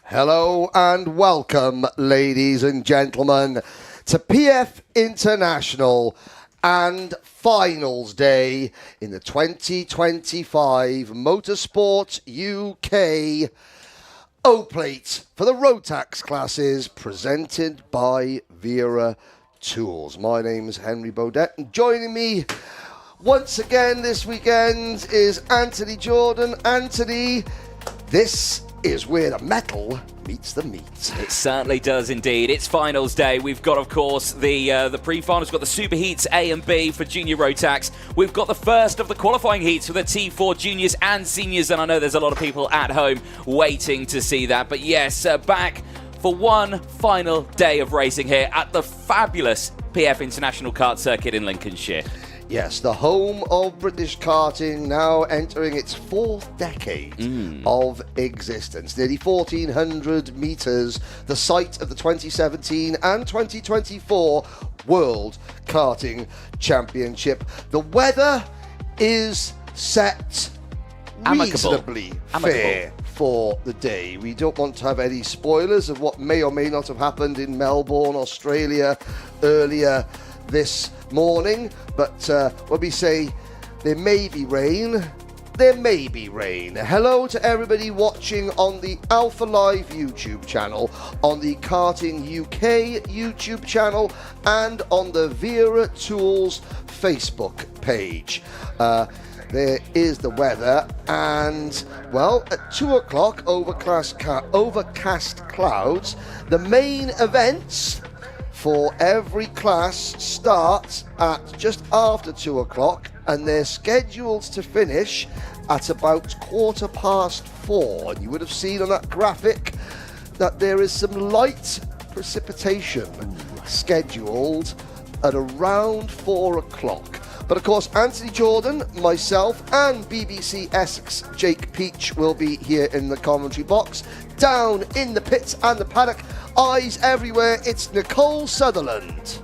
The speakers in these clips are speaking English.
Hello and welcome, ladies and gentlemen, to PF International and Finals Day in the 2025 Motorsport UK O-Plate for the Rotax classes presented by Wera Tools. My name is Henry Baudet, and joining me once again this weekend is Anthony Jordan. Anthony, this is where the metal meets the meat. It certainly does indeed. It's finals day. We've got, of course, the pre-finals. We've got the Super Heats A and B for Junior Rotax. We've got the first of the qualifying heats for the T4 Juniors and Seniors, and I know there's a lot of people at home waiting to see that. But yes, back for one final day of racing here at the fabulous PF International Kart Circuit in Lincolnshire. Yes, the home of British karting, now entering its fourth decade of existence. Nearly 1,400 metres, the site of the 2017 and 2024 World Karting Championship. The weather is set reasonably fair for the day. We don't want to have any spoilers of what may or may not have happened in Melbourne, Australia, earlier this morning, but when we say there may be rain, there may be rain. Hello to everybody watching on the Alpha Live YouTube channel, on the Karting UK YouTube channel, and on the Wera Tools Facebook page. There is the weather, and well, at 2 o'clock, overcast clouds. The main events for every class starts at just after 2 o'clock, and they're scheduled to finish at about 4:15. And you would have seen on that graphic that there is some light precipitation scheduled at around 4 o'clock. But of course, Anthony Jordan, myself, and BBC Essex Jake Peach will be here in the commentary box. Down in the pits and the paddock, eyes everywhere, it's Nicole Sutherland.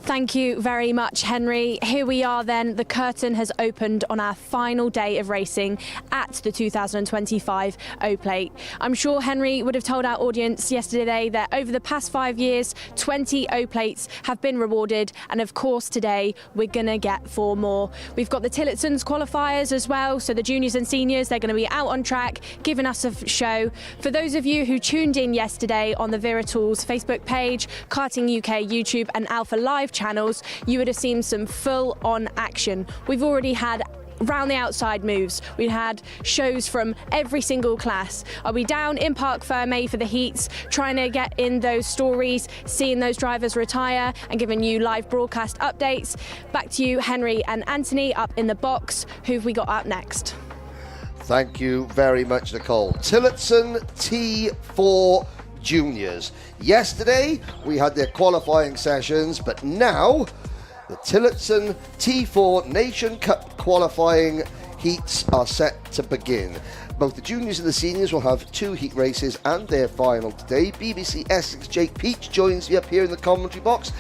Thank you very much, Henry. Here we are then. The curtain has opened on our final day of racing at the 2025 O-Plate. I'm sure Henry would have told our audience yesterday that over the past 5 years, 20 O-Plates have been rewarded. And of course, today we're going to get 4 more. We've got the Tillotson's qualifiers as well. So the juniors and seniors, they're going to be out on track, giving us a show. For those of you who tuned in yesterday on the Wera Tools Facebook page, Karting UK YouTube and Alpha Live channels, you would have seen some full-on action. We've already had round the outside moves. We've had shows from every single class. Are we down in Parc Fermé for the heats, trying to get in those stories, seeing those drivers retire and giving you live broadcast updates? Back to you, Henry and Anthony, up in the box. Who've we got up next? Thank you very much, Nicole. Tillotson T4 Juniors. Yesterday we had their qualifying sessions, but now the Tillotson T4 Nation Cup qualifying heats are set to begin. Both the juniors and the seniors will have 2 heat races and their final today. BBC Essex Jake Peach joins me up here in the commentary box.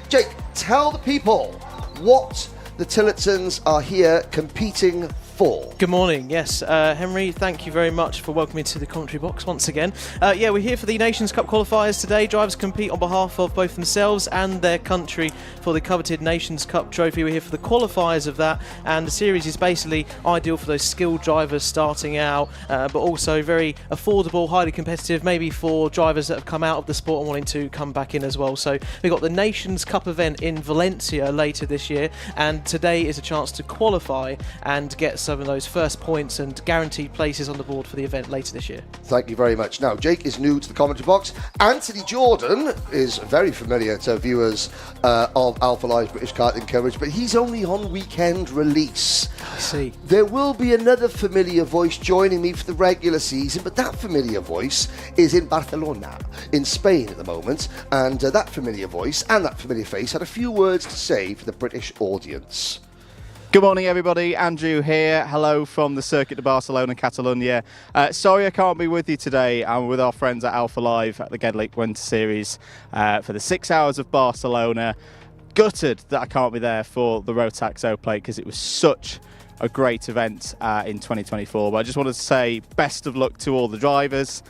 Jake, tell the people what the Tillotsons are here competing for. Good morning. Yes, Henry, thank you very much for welcoming me to the commentary box once again. Yeah, we're here for the Nations Cup qualifiers today. Drivers compete on behalf of both themselves and their country for the coveted Nations Cup trophy. We're here for the qualifiers of that, and the series is basically ideal for those skilled drivers starting out, but also very affordable, highly competitive, maybe for drivers that have come out of the sport and wanting to come back in as well. So we've got the Nations Cup event in Valencia later this year, and today is a chance to qualify and get some of those first points and guaranteed places on the board for the event later this year. Thank you very much. Now, Jake is new to the commentary box. Anthony Jordan is very familiar to viewers of Alpha Live British Karting coverage, but he's only on weekend release. I see. There will be another familiar voice joining me for the regular season, but that familiar voice is in Barcelona, in Spain at the moment, and that familiar voice and that familiar face had a few words to say for the British audience. Good morning, everybody. Andrew here. Hello from the Circuit de Barcelona, Catalonia. Sorry I can't be with you today. I'm with our friends at Alpha Live at the Gedlick Winter Series for the 6 hours of Barcelona. gutted that I can't be there for the Rotax O Plate because it was such a great event in 2024. But I just wanted to say best of luck to all the drivers.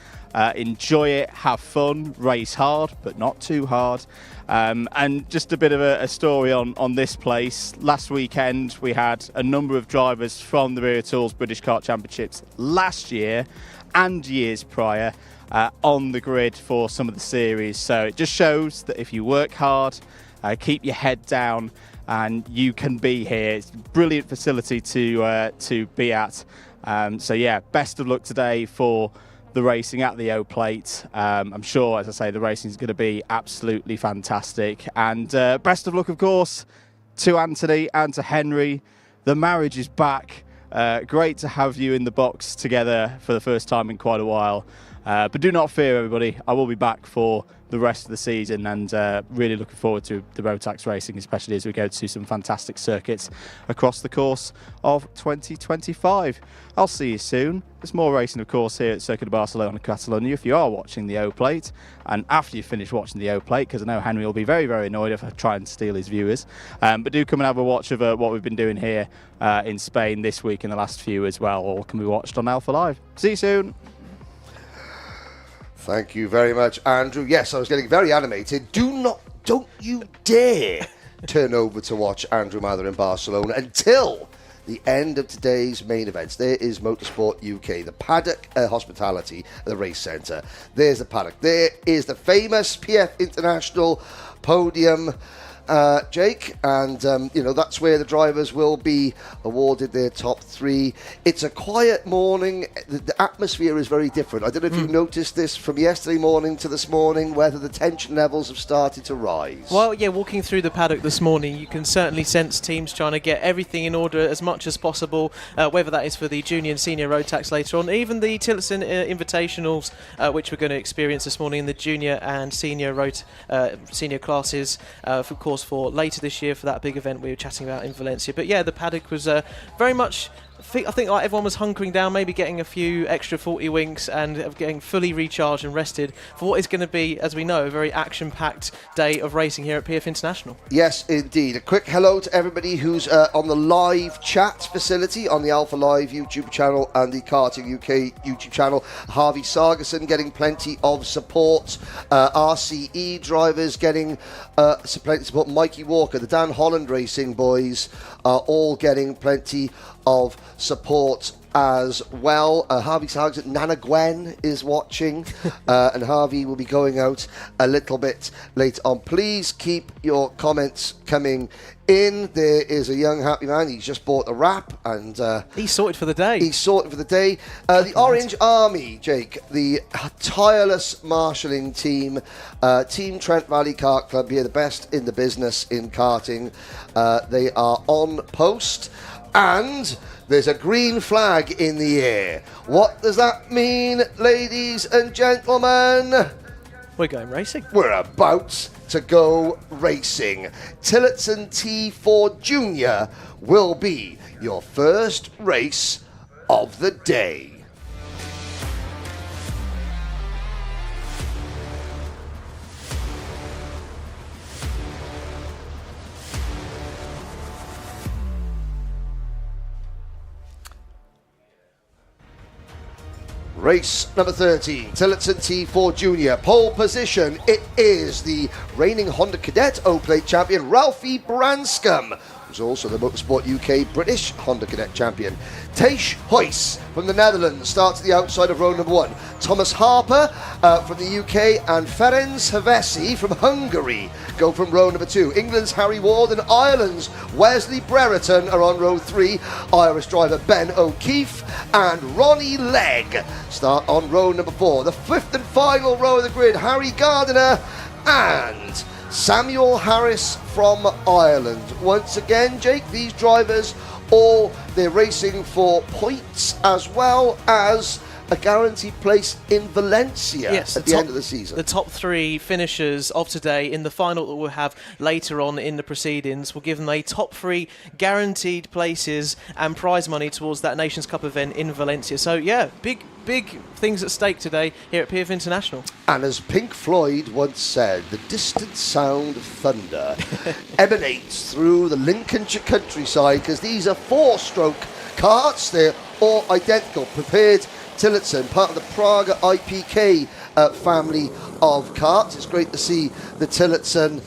Enjoy it, have fun, race hard, but not too hard. And just a bit of a story on this place. Last weekend, we had a number of drivers from the Wera Tools British Kart Championships last year and years prior on the grid for some of the series. So it just shows that if you work hard, keep your head down, and you can be here. It's a brilliant facility to be at. So yeah, best of luck today for the racing at the O Plate. I'm sure, as I say, the racing is going to be absolutely fantastic. And best of luck, of course, to Anthony and to Henry. The marriage is back. Great to have you in the box together for the first time in quite a while. But do not fear, everybody. I will be back for the rest of the season, and really looking forward to the Rotax racing, especially as we go to some fantastic circuits across the course of 2025. I'll see you soon. There's more racing, of course, here at Circuit de Barcelona, Catalonia, if you are watching the O Plate, and after you finish watching the O Plate, because I know Henry will be very, very annoyed if I try and steal his viewers. But do come and have a watch of what we've been doing here in Spain this week and the last few as well. All can be watched on Alpha Live. See you soon. Thank you very much, Andrew. Yes, I was getting very animated. Don't you dare turn over to watch Andrew Mather in Barcelona until the end of today's main events. There is Motorsport UK, the Paddock Hospitality, the race centre. There's the Paddock. There is the famous PF International podium, Jake, and that's where the drivers will be awarded their top three. It's a quiet morning. The atmosphere is very different. I don't know if you noticed this from yesterday morning to this morning, whether the tension levels have started to rise. Well, yeah, walking through the paddock this morning, you can certainly sense teams trying to get everything in order as much as possible, whether that is for the junior and senior Rotax later on, even the Tillotson Invitationals, which we're going to experience this morning in the junior and senior senior classes, of course, for later this year for that big event we were chatting about in Valencia. But yeah, the paddock was very much, I think like everyone was hunkering down, maybe getting a few extra 40 winks and getting fully recharged and rested for what is going to be, as we know, a very action-packed day of racing here at PF International. Yes, indeed. A quick hello to everybody who's on the live chat facility on the Alpha Live YouTube channel and the Karting UK YouTube channel. Harvey Sargerson getting plenty of support. RCE drivers getting plenty of support. Mikey Walker, the Dan Holland Racing boys are all getting plenty of support as well. Harvey Sargent, Nana Gwen is watching, and Harvey will be going out a little bit later on. Please keep your comments coming in. There is a young happy man. He's just bought a wrap, and he's sorted for the day. The Orange Army, Jake, the tireless marshalling team, Team Trent Valley Kart Club here, the best in the business in karting. They are on post, and there's a green flag in the air. What does that mean, ladies and gentlemen? We're going racing. We're about to go racing. Tillotson T4 Junior will be your first race of the day. Race number 13, Tillotson T4 Junior. Pole position, it is the reigning Honda Cadet O-Plate champion, Ralphie Branscombe, who's also the Motorsport UK British Honda Cadet champion. Teish Huys from the Netherlands starts at the outside of row number 1. Thomas Harper from the UK and Ferenc Havesi from Hungary go from row number 2. England's Harry Ward and Ireland's Wesley Brereton are on row 3. Irish driver Ben O'Keefe and Ronnie Legg start on row number 4. The fifth and final row of the grid, Harry Gardiner and Samuel Harris from Ireland. Once again, Jake, these drivers, they're racing for points as well as a guaranteed place in Valencia Yes, at the end of the season. The top 3 finishers of today in the final that we'll have later on in the proceedings will give them a top 3 guaranteed places and prize money towards that Nations Cup event in Valencia. So yeah, big things at stake today here at PF International. And as Pink Floyd once said, the distant sound of thunder emanates through the Lincolnshire countryside, because these are 4-stroke karts. They're all identical. Prepared Tillotson, part of the Praga IPK family of karts. It's great to see the Tillotson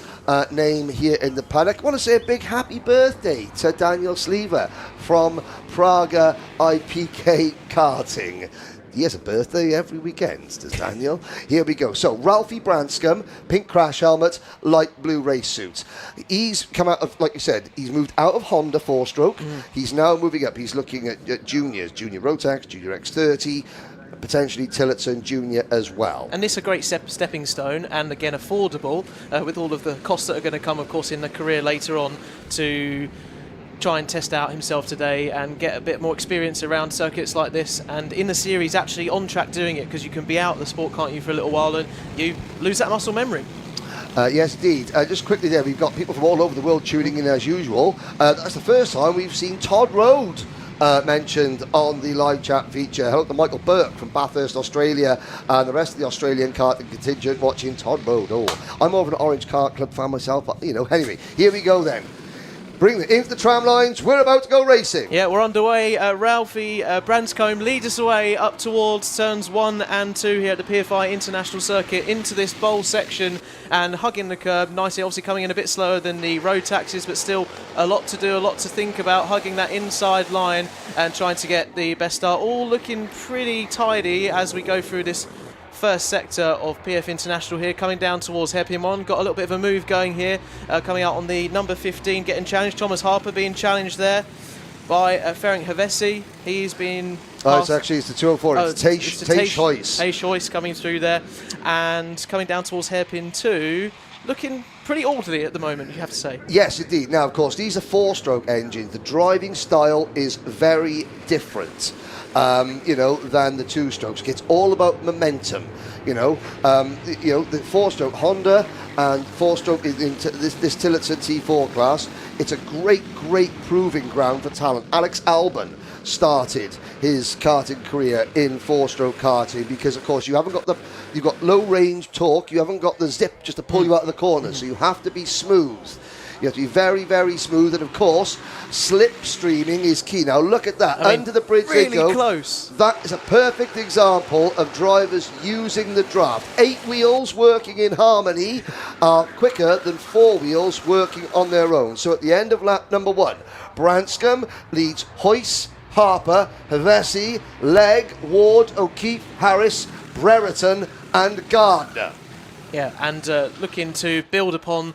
name here in the paddock. I want to say a big happy birthday to Daniel Sleever from Praga IPK Karting. He has a birthday every weekend, does Daniel? Here we go. So, Ralphie Branscombe, pink crash helmet, light blue race suit. He's come out of, like you said, he's moved out of Honda 4-stroke. He's now moving up. He's looking at juniors, Junior Rotax, Junior X30, potentially Tillotson Junior as well. And this is a great stepping stone, and again affordable, with all of the costs that are going to come, of course, in the career later on, to try and test out himself today and get a bit more experience around circuits like this, and in the series actually on track doing it, because you can be out of the sport, can't you, for a little while, and you lose that muscle memory. Yes, indeed. Just quickly there, we've got people from all over the world tuning in as usual. That's the first time we've seen Todd Road mentioned on the live chat feature. Hello to Michael Burke from Bathurst, Australia, and the rest of the Australian karting contingent watching Todd Road. Oh, I'm more of an Orange Kart Club fan myself, but, you know, anyway, here we go then. Bring it into the tram lines. We're about to go racing. Yeah, we're underway. Ralphie Branscombe leads us away up towards turns 1 and 2 here at the PFI International Circuit into this bowl section and hugging the curb nicely. Obviously coming in a bit slower than the road taxis, but still a lot to do, a lot to think about. Hugging that inside line and trying to get the best start. All looking pretty tidy as we go through this first sector of PF International here, coming down towards Hairpin 1. Got a little bit of a move going here, coming out on the number 15, getting challenged. Thomas Harper being challenged there by Ferenc Hevesi. He's been... it's the 204. It's Tej Hoyce. Tej Hoyce coming through there, and coming down towards Hairpin 2. Looking pretty orderly at the moment, you have to say. Yes, indeed. Now, of course, these are 4-stroke engines. The driving style is very different, than the 2-strokes. It's all about momentum. The 4-stroke Honda and 4-stroke into this Tillotson T4 class. It's a great proving ground for talent. Alex Albon started his karting career in 4-stroke karting because, of course, you've got low range torque, you haven't got the zip just to pull you out of the corner, so you have to be smooth. You have to be very, very smooth, and of course, slipstreaming is key. Now look at that, under the bridge really they go. Close. That is a perfect example of drivers using the draft. 8 wheels working in harmony are quicker than 4 wheels working on their own. So at the end of lap number 1, Branscombe leads Hoyce, Harper, Hevesi, Legg, Ward, O'Keefe, Harris, Brereton and Gardner. Yeah, and looking to build upon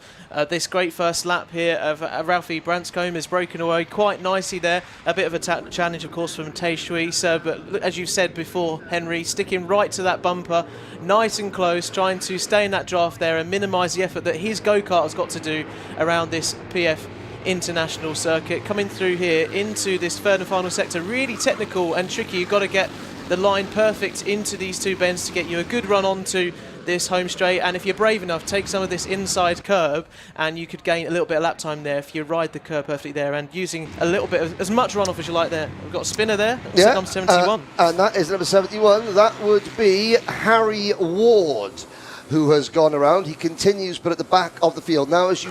this great first lap here of Ralphie Branscombe is broken away quite nicely there. A bit of a challenge, of course, from Tej Hoyce, but as you said before, Henry, sticking right to that bumper, nice and close, trying to stay in that draft there and minimise the effort that his go-kart has got to do around this PF International Circuit. Coming through here into this third and final sector, really technical and tricky. You've got to get the line perfect into these 2 bends to get you a good run onto this home straight, and if you're brave enough, take some of this inside curb and you could gain a little bit of lap time there if you ride the curb perfectly there, and using a little bit of as much runoff as you like there. We've got a spinner there, yeah, number 71. And that is number 71. That would be Harry Ward, who has gone around. He continues, but at the back of the field. Now, as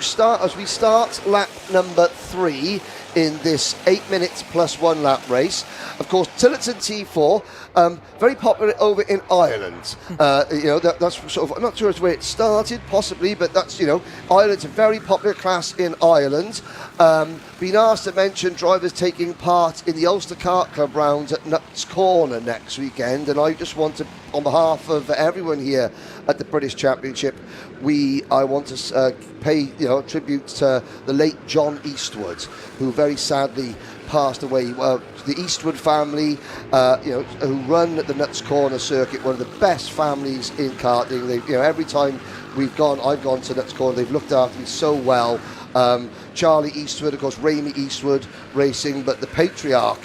we start lap number 3 in this 8 minutes plus 1 lap race, of course, Tillotson T4, very popular over in Ireland. That's sort of, I'm not sure it's where it started, possibly, but that's, Ireland's a very popular class in Ireland. Been asked to mention drivers taking part in the Ulster Kart Club rounds at Nuts Corner next weekend, and I just want to, on behalf of everyone here at the British Championship, I want to pay tribute to the late John Eastwood, who very sadly passed away. The Eastwood family, who run the Nuts Corner circuit, one of the best families in karting. They, every time I've gone to Nuts Corner, they've looked after me so well. Charlie Eastwood, of course, Raimi Eastwood racing, but the patriarch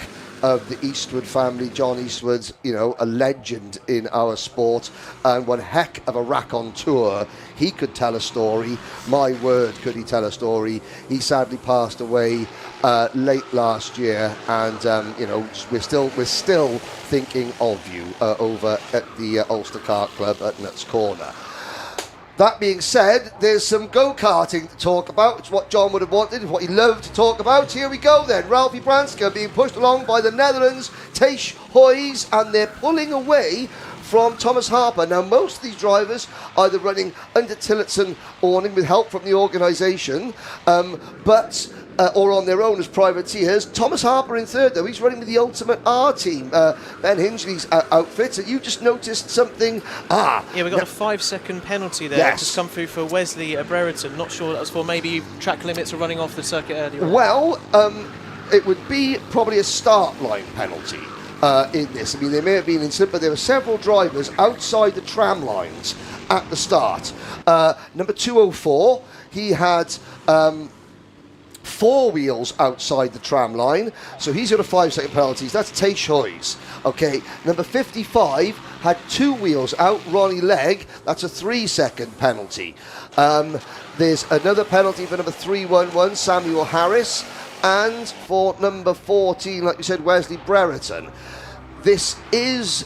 of the Eastwood family. John Eastwood's, a legend in our sport, and one heck of a raconteur. He could tell a story. My word, could he tell a story? He sadly passed away late last year, and we're still thinking of you over at the Ulster Kart Club at Nuts Corner. That being said, there's some go-karting to talk about. It's what John would have wanted, what he loved to talk about. Here we go then. Ralphie Branska being pushed along by the Netherlands, Teish Hoyes, and they're pulling away from Thomas Harper. Now, most of these drivers either running under Tillotson awning with help from the organisation, or on their own as privateers. Thomas Harper in third, though. He's running with the Ultimate R team, Ben Hingley's outfit. And you just noticed something. Yeah, we got a 5-second penalty there. Yes. Just come through for Wesley Brereton. Not sure that was for maybe track limits or running off the circuit earlier. Well, it would be probably a start line penalty in this. I mean, they may have been incident, but there were several drivers outside the tram lines at the start. Number 204, he had 4 wheels outside the tram line, so he's got a 5-second penalty. That's Teish Hoyes. Okay, number 55 had 2 wheels out, Ronnie Legg. That's a 3-second penalty. There's another penalty for number 311, Samuel Harris, and for number 14, like you said, Wesley Brereton. This is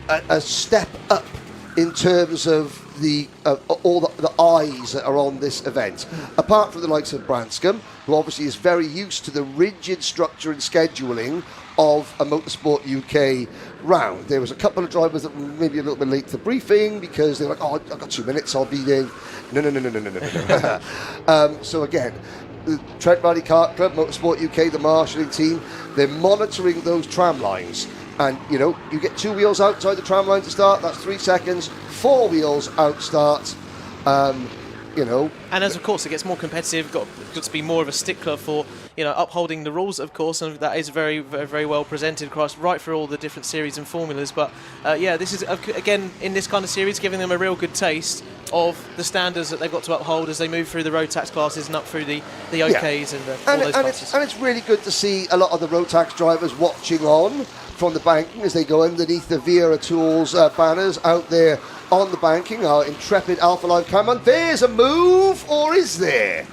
a step up in terms of all the eyes that are on this event. Apart from the likes of Branscombe, who obviously is very used to the rigid structure and scheduling of a Motorsport UK round. There was a couple of drivers that were maybe a little bit late to the briefing because they were like, I've got 2 minutes, I'll be there. No. So again, the Trent Valley Kart Club, Motorsport UK, the marshalling team, they're monitoring those tram lines. And, you get 2 wheels outside the tram line to start, that's 3 seconds. 4 wheels out start, And as, of course, it gets more competitive, got to be more of a stickler for, upholding the rules, of course, and that is very, very, very well presented across right through all the different series and formulas. But, this is, again, in this kind of series, giving them a real good taste of the standards that they've got to uphold as they move through the Rotax classes and up through the OKs and all those classes. And it's really good to see a lot of the Rotax drivers watching on from the banking as they go underneath the Wera Tools banners out there on the banking. Our intrepid Alpha Live cameraman. There's a move, or is there?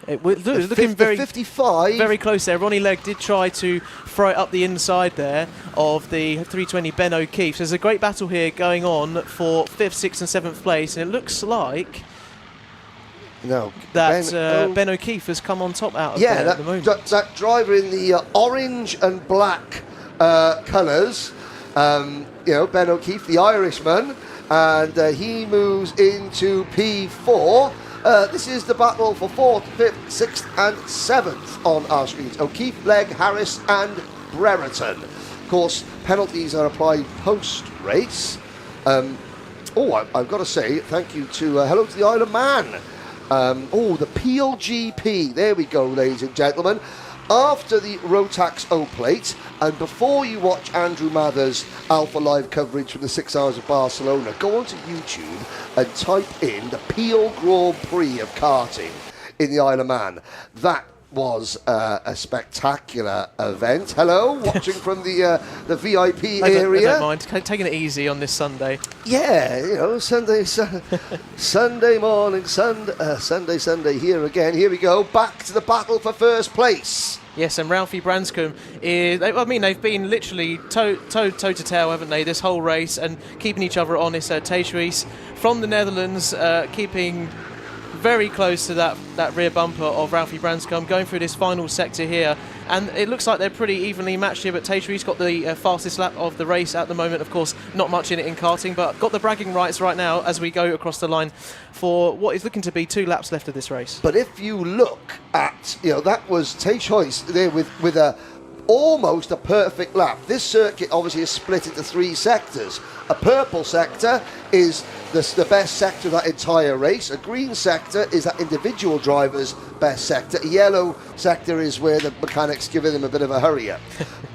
Looking very 55. Very close there. Ronnie Legg did try to throw it up the inside there of the 320 Ben O'Keefe. So there's a great battle here going on for 5th, 6th and 7th place, and it looks like Ben O'Keefe has come on top out of there at the moment. That driver in the orange and black colours, Ben O'Keefe, the Irishman, and he moves into P4. This is the battle for 4th, 5th, 6th and 7th on our screens. O'Keefe, Legg, Harris and Brereton. Of course, penalties are applied post-race. I've got to say thank you to hello to the Isle of Man. The Peel GP. There we go, ladies and gentlemen. After the Rotax O-Plate, and before you watch Andrew Mather's Alpha Live coverage from the 6 Hours of Barcelona, go onto YouTube and type in the Peel Grand Prix of karting in the Isle of Man. That was a spectacular event. Hello, watching from the VIP area. I don't mind taking it easy on this Sunday. Yeah, Sunday morning, Sunday here again. Here we go, back to the battle for first place. Yes, and Ralphie Branscombe they've been literally toe to tail, haven't they, this whole race, and keeping each other honest. Teish Hoyes from the Netherlands, keeping very close to that rear bumper of Ralphie Branscombe, going through this final sector here, and it looks like they're pretty evenly matched here, but Teish Hoyes got the fastest lap of the race at the moment. Of course, not much in it in karting, but got the bragging rights right now as we go across the line for what is looking to be 2 laps left of this race. But if you look at, that was Teish Hoyes there with a almost a perfect lap. This circuit obviously is split into 3 sectors. A purple sector is the best sector of that entire race. A green sector is that individual driver's best sector. A yellow sector is where the mechanics giving them a bit of a hurry up.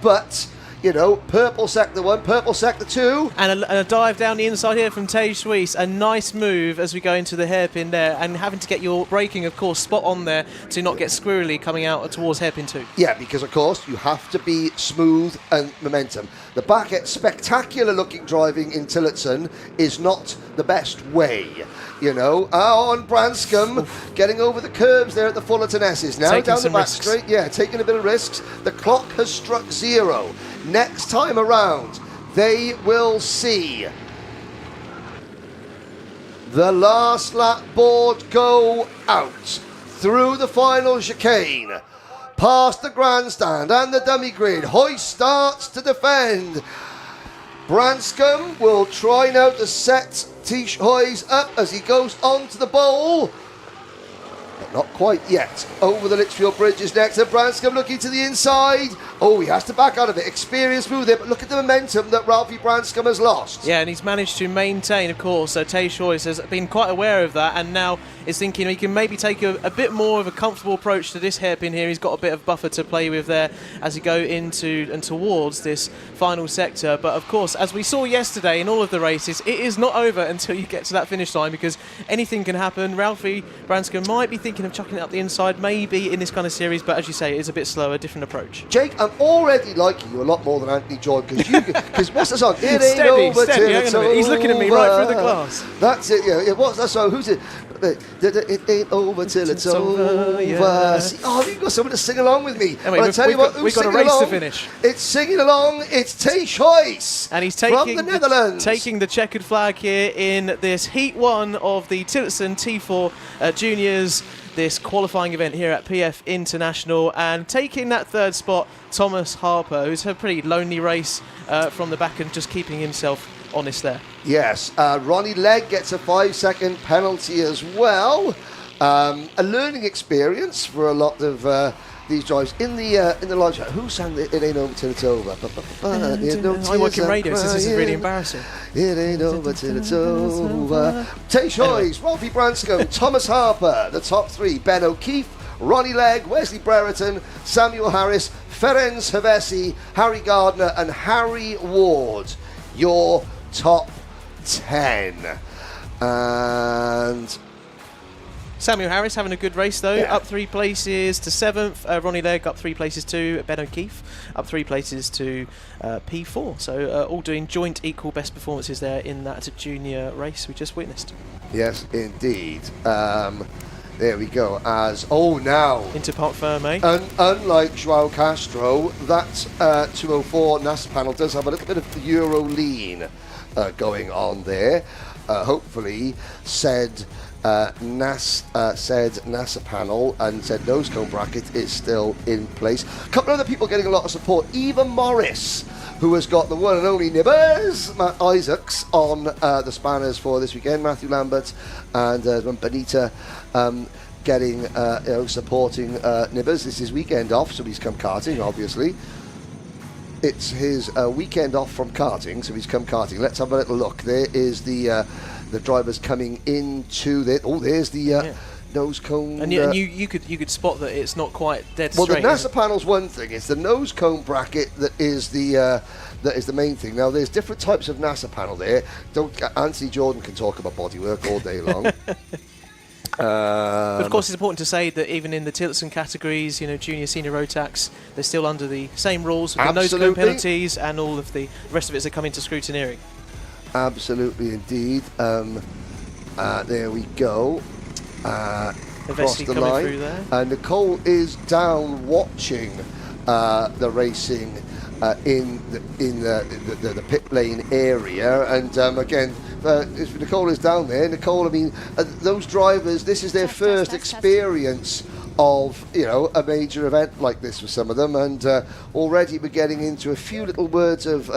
But You know, purple sector 1, purple sector 2. And a dive down the inside here from Tej Suisse. A nice move as we go into the hairpin there, and having to get your braking, of course, spot on there to not get squirrely coming out towards hairpin 2. Yeah, because of course you have to be smooth and momentum. The back at spectacular looking driving in Tillotson is not the best way. You know, on Branscombe, getting over the curbs there at the Fullerton S's. Now Taking down the some back risks. straight, yeah, taking a bit of risks. The clock has struck 0. Next time around, they will see the last lap board go out through the final chicane, past the grandstand and the dummy grid. Hoist starts to defend. Branscombe will try now to set Tish Hoyes up as he goes onto the bowl. But not quite yet. Over the Litchfield Bridge is next, and Branscombe looking to the inside. Oh, he has to back out of it. Experienced move there, but look at the momentum that Ralphie Branscombe has lost. Yeah, and he's managed to maintain, of course. So Tej Suisse has been quite aware of that, and now is thinking he can maybe take a bit more of a comfortable approach to this hairpin here. He's got a bit of buffer to play with there as he go into and towards this final sector. But of course, as we saw yesterday in all of the races, it is not over until you get to that finish line, because anything can happen. Ralphie Branscombe might be thinking of chucking it up the inside, maybe in this kind of series, but as you say, it is a bit slower, different approach. Jake, I'm already liking you a lot more than Anthony Jordan, because what's the song? It ain't Steady, over steady, till hang it's on a minute. He's looking at me right through the glass. That's it, yeah. What's that song? Who's it? It ain't over till it's over. Yeah. See, oh, you've got someone to sing along with me. Anyway, I'll tell you what, who's we've got a singing race along? to finish. It's singing along. It's Tish Hoyes, And he's from the Netherlands. taking the checkered flag here in this Heat 1 of the Tillotson T4 Juniors, this qualifying event here at PF International, and taking that third spot, Thomas Harper, who's had a pretty lonely race from the back and just keeping himself honest there. Yes, Ronnie Legg gets a 5-second penalty as well. A learning experience for a lot of these drives in the live chat. Who sang It Ain't Over Till It's Over? I work in radio, so this is really embarrassing. It ain't over till it's over. Tej Hoyes, Ralphie Branscombe, Thomas Harper, the top 3. Ben O'Keefe, Ronnie Legg, Wesley Brereton, Samuel Harris, Ferenc Havesi, Harry Gardner and Harry Ward. Your top 10. And Samuel Harris having a good race though, Yeah. up 3 places to 7th. Ronnie Legg up 3 places to Ben O'Keefe, up 3 places to P4. So all doing joint equal best performances there in that junior race we just witnessed. yes, indeed. There we go. Now Into Parc Fermé. unlike Joao Castro, that 204 NASA panel does have a little bit of the Euro lean going on there. Hopefully, said NASA panel and said nose cone bracket is still in place. A couple of other people getting a lot of support. Eva Morris, who has got the one and only Nibbers, Matt Isaacs, on the spanners for this weekend. Matthew Lambert and Benita getting, supporting Nibbers. This is weekend off, so he's come karting, obviously. It's his weekend off from karting, so he's come karting. Let's have a little look. There is the drivers coming into there. Oh, there's the nose cone. And you could spot that it's not quite dead well, straight. the NASA panel's one thing. It's the nose cone bracket that is the main thing. Now, there's different types of NASA panel there. Anthony Jordan can talk about bodywork all day long. But of course, it's important to say that even in the Tillotson categories, junior, senior Rotax, they're still under the same rules with the nose cone penalties and all of the rest of it that come into scrutineering. Absolutely, indeed. There we go. Across the line. Through there. Nicole is down watching the racing in the pit lane area, and again, if Nicole is down there. Nicole, I mean, those drivers, this is their first experience of a major event like this for some of them, and already we're getting into a few little words of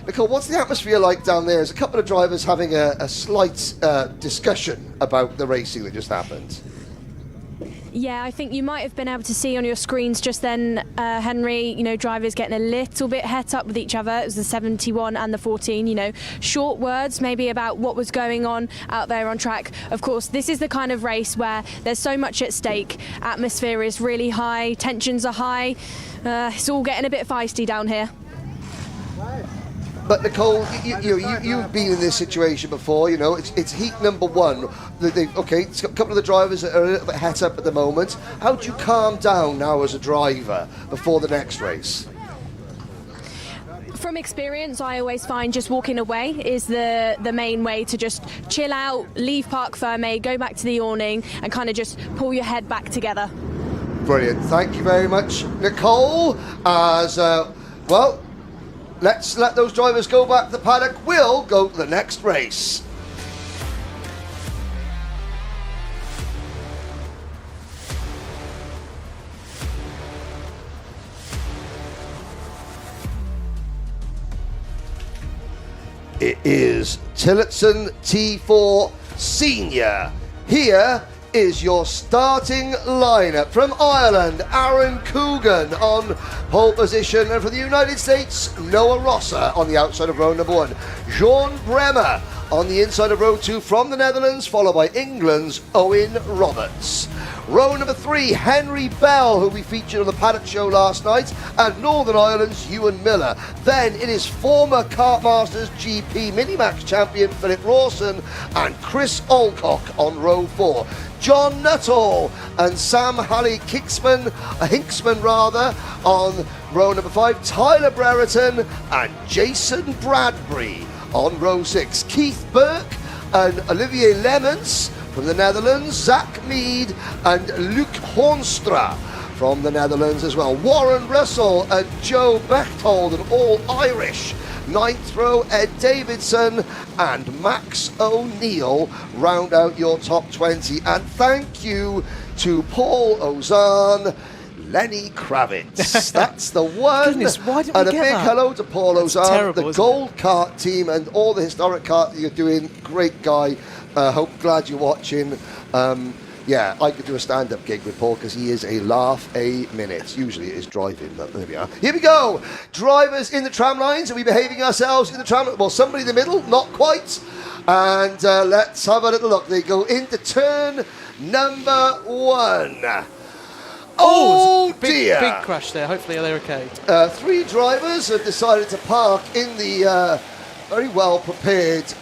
Nicole, what's the atmosphere like down there? There's a couple of drivers having a slight discussion about the racing that just happened. Yeah, I think you might have been able to see on your screens just then, Henry, drivers getting a little bit het up with each other. It was the 71 and the 14, short words maybe about what was going on out there on track. Of course, this is the kind of race where there's so much at stake. Atmosphere is really high, tensions are high. It's all getting a bit feisty down here. But Nicole, you've been in this situation before. You know, it's heat number one. It's got a couple of the drivers that are a little bit het up at the moment. How do you calm down now as a driver before the next race? From experience, I always find just walking away is the main way to just chill out, leave Parc Fermé, go back to the awning, and kind of just pull your head back together. Brilliant. Thank you very much, Nicole. Well, let's let those drivers go back to the paddock. We'll go to the next race. It is Tillotson T4 Senior. Here is your starting lineup. From Ireland, Aaron Coogan on pole position, and from the United States, Noah Rosser on the outside of row number 1. Jean Bremer on the inside of row 2 from the Netherlands, followed by England's Owen Roberts. Row number 3, Henry Bell, who we featured on the Paddock Show last night, and Northern Ireland's Ewan Miller. Then it is former Kart Masters GP Minimax champion Philip Rawson and Chris Alcock on row 4. John Nuttall and Sam Hinksman on row number 5. Tyler Brereton and Jason Bradbury on row 6. Keith Burke and Olivier Lemmens from the Netherlands, Zach Mead and Luc Hoornstra from the Netherlands as well. Warren Russell and Joe Bechtold, an all-Irish. 9th row, Ed Davidson and Max O'Neill round out your top 20. And thank you to Paul Ozan, Lenny Kravitz. That's the one. Goodness, why didn't and we a get big that? hello to Paul Ozan, terrible, the isn't Gold Kart team and all the historic kart that you're doing. Great guy. Glad you're watching. I could do a stand-up gig with Paul because he is a laugh a minute. Usually it is driving, but there we are. Here we go. Drivers in the tram lines. Are we behaving ourselves in the tram? Well, somebody in the middle, not quite. And let's have a little look. They go into turn number 1. Oh dear! Big crash there. Hopefully they're okay. 3 drivers have decided to park in the very well prepared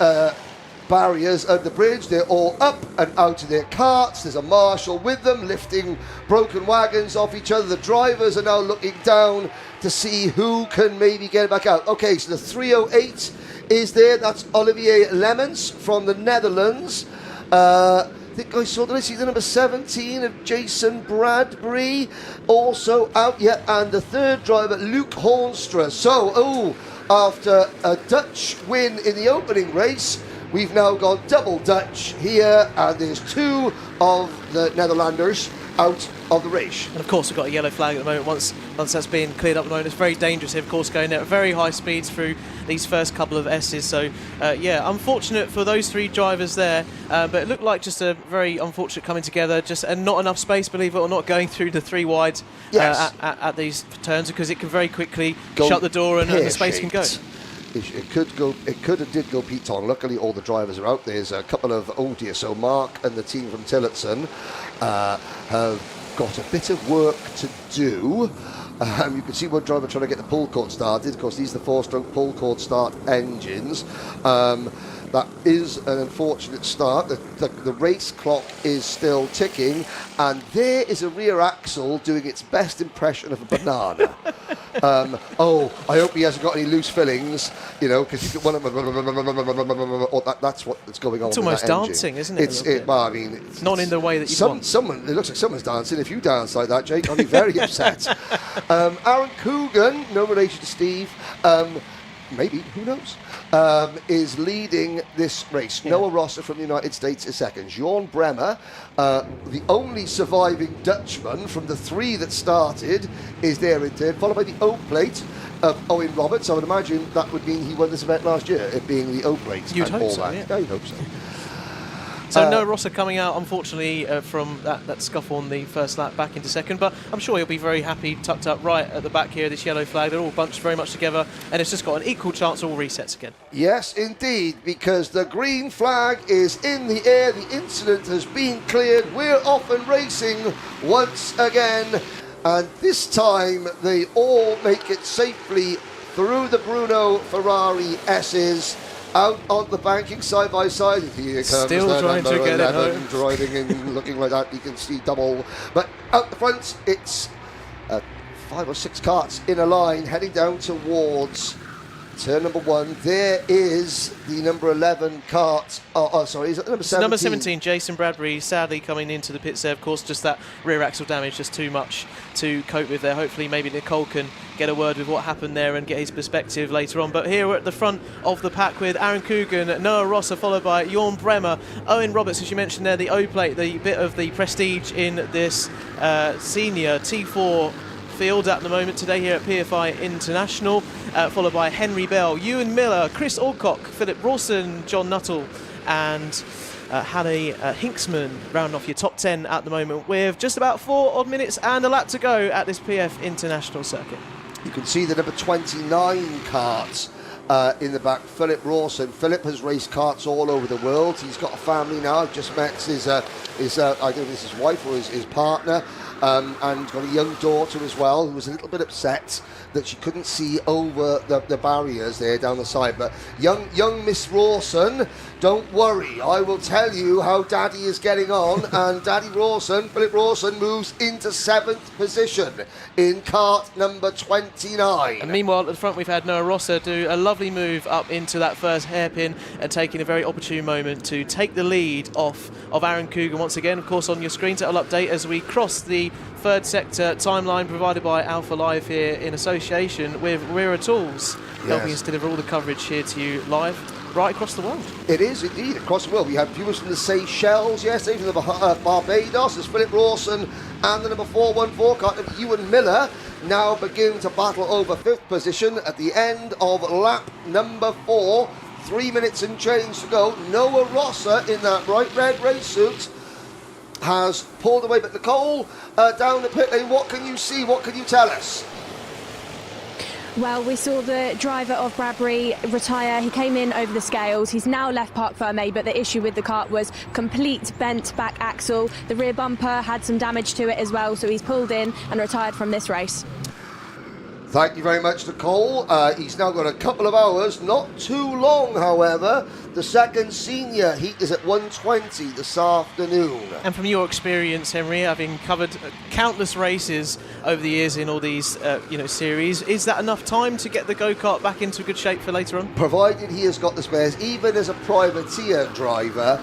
barriers at the bridge. They're all up and out of their carts. There's a marshal with them lifting broken wagons off each other. The drivers are now looking down to see who can maybe get back out. Okay, so the 308 is there. That's Olivier Lemmens from the Netherlands. I think I saw, did I see the number 17 of Jason Bradbury also out yet? And the 3rd driver, Luc Hoornstra. So, after a Dutch win in the opening race, we've now got double Dutch here, and there's 2 of the Netherlanders out of the race. And of course we've got a yellow flag at the moment. Once that's been cleared up at the moment, it's very dangerous here, of course, going at very high speeds through these first couple of S's. So unfortunate for those 3 drivers there, but it looked like just a very unfortunate coming together, and not enough space, believe it or not, going through the 3 wides at these turns, because it can very quickly shut the door and the space can go. It could and did go Pete-Tong. Luckily, all the drivers are out. There's a couple of, so Mark and the team from Tillotson have got a bit of work to do. You can see one driver trying to get the pull cord started. Of course, these are the 4-stroke pull cord start engines. That is an unfortunate start. The race clock is still ticking, and there is a rear axle doing its best impression of a banana. I hope he hasn't got any loose fillings, because you could that's what's going on. It's with almost that dancing, engine. isn't it? It's not in the way that you want. It looks like someone's dancing. If you dance like that, Jake, I'll be very upset. Aaron Coogan, no relation to Steve. Maybe, who knows, is leading this race. Noah Rosser from the United States is second. Jean Bremer, the only surviving Dutchman from the 3 that started, is there in third, followed by the O plate of Owen Roberts. I would imagine that would mean he won this event last year, it being the O plate. You'd and hope all so, that. yeah. You'd hope so. So Noah Rosser coming out, unfortunately, from that scuffle on the first lap back into second, but I'm sure he'll be very happy tucked up right at the back here, this yellow flag. They're all bunched very much together, and it's just got an equal chance all resets again. Yes, indeed, because the green flag is in the air. The incident has been cleared. We're off and racing once again, and this time they all make it safely through the Bruno Ferrari S's, out on the banking side by side. Here comes Still trying to get it home. Driving in, looking like that. You can see double. But out the front, it's 5 or 6 karts in a line heading down towards turn number 1. There is the number 11 kart. Sorry, is it number 17? Number 17, Jason Bradbury, sadly coming into the pits there. Of course, just that rear axle damage, just too much to cope with there. Hopefully, maybe Nicole can get a word with what happened there and get his perspective later on. But here we're at the front of the pack with Aaron Coogan, Noah Rosser, followed by Jorn Bremer, Owen Roberts, as you mentioned there, the O-plate, the bit of the prestige in this senior T4 field at the moment today here at PFI International, followed by Henry Bell, Ewan Miller, Chris Alcock, Philip Rawson, John Nuttall and Hallie Hinksman round off your top 10 at the moment with just about 4 odd minutes and a lap to go at this PF International circuit. You can see the number 29 kart in the back, Philip Rawson. Philip has raced karts all over the world. He's got a family now. I've just met his I don't know if it's his wife or his partner. And got a young daughter as well, who was a little bit upset that she couldn't see over the barriers there down the side. But young Miss Rawson, don't worry, I will tell you how Daddy is getting on. And Daddy Rawson, Philip Rawson, moves into 7th position in kart number 29. And meanwhile, at the front, we've had Noah Rosser do a lovely move up into that first hairpin and taking a very opportune moment to take the lead off of Aaron Coogan once again. Of course, on your screens, it'll update as we cross the third sector timeline provided by Alpha Live here in association with Wera Tools, helping us deliver all the coverage here to you live right across the world. It is indeed across the world. We had viewers from the Seychelles yesterday, from the Barbados, as Philip Rawson and the number 414 car of Ewan Miller now begin to battle over 5th position at the end of lap number 4. 3 minutes and change to go. Noah Rosser in that bright red race suit has pulled away, but Nicole down the pit lane, what can you see? What can you tell us? Well, we saw the driver of Bradbury retire. He came in over the scales. He's now left Parc Fermé, but the issue with the kart was complete bent back axle. The rear bumper had some damage to it as well, so he's pulled in and retired from this race. Thank you very much, Nicole. He's now got a couple of hours, not too long, however. The second senior heat is at 1:20 this afternoon. And from your experience, Henry, having covered countless races over the years in all these series, is that enough time to get the go-kart back into good shape for later on? Provided he has got the spares, even as a privateer driver,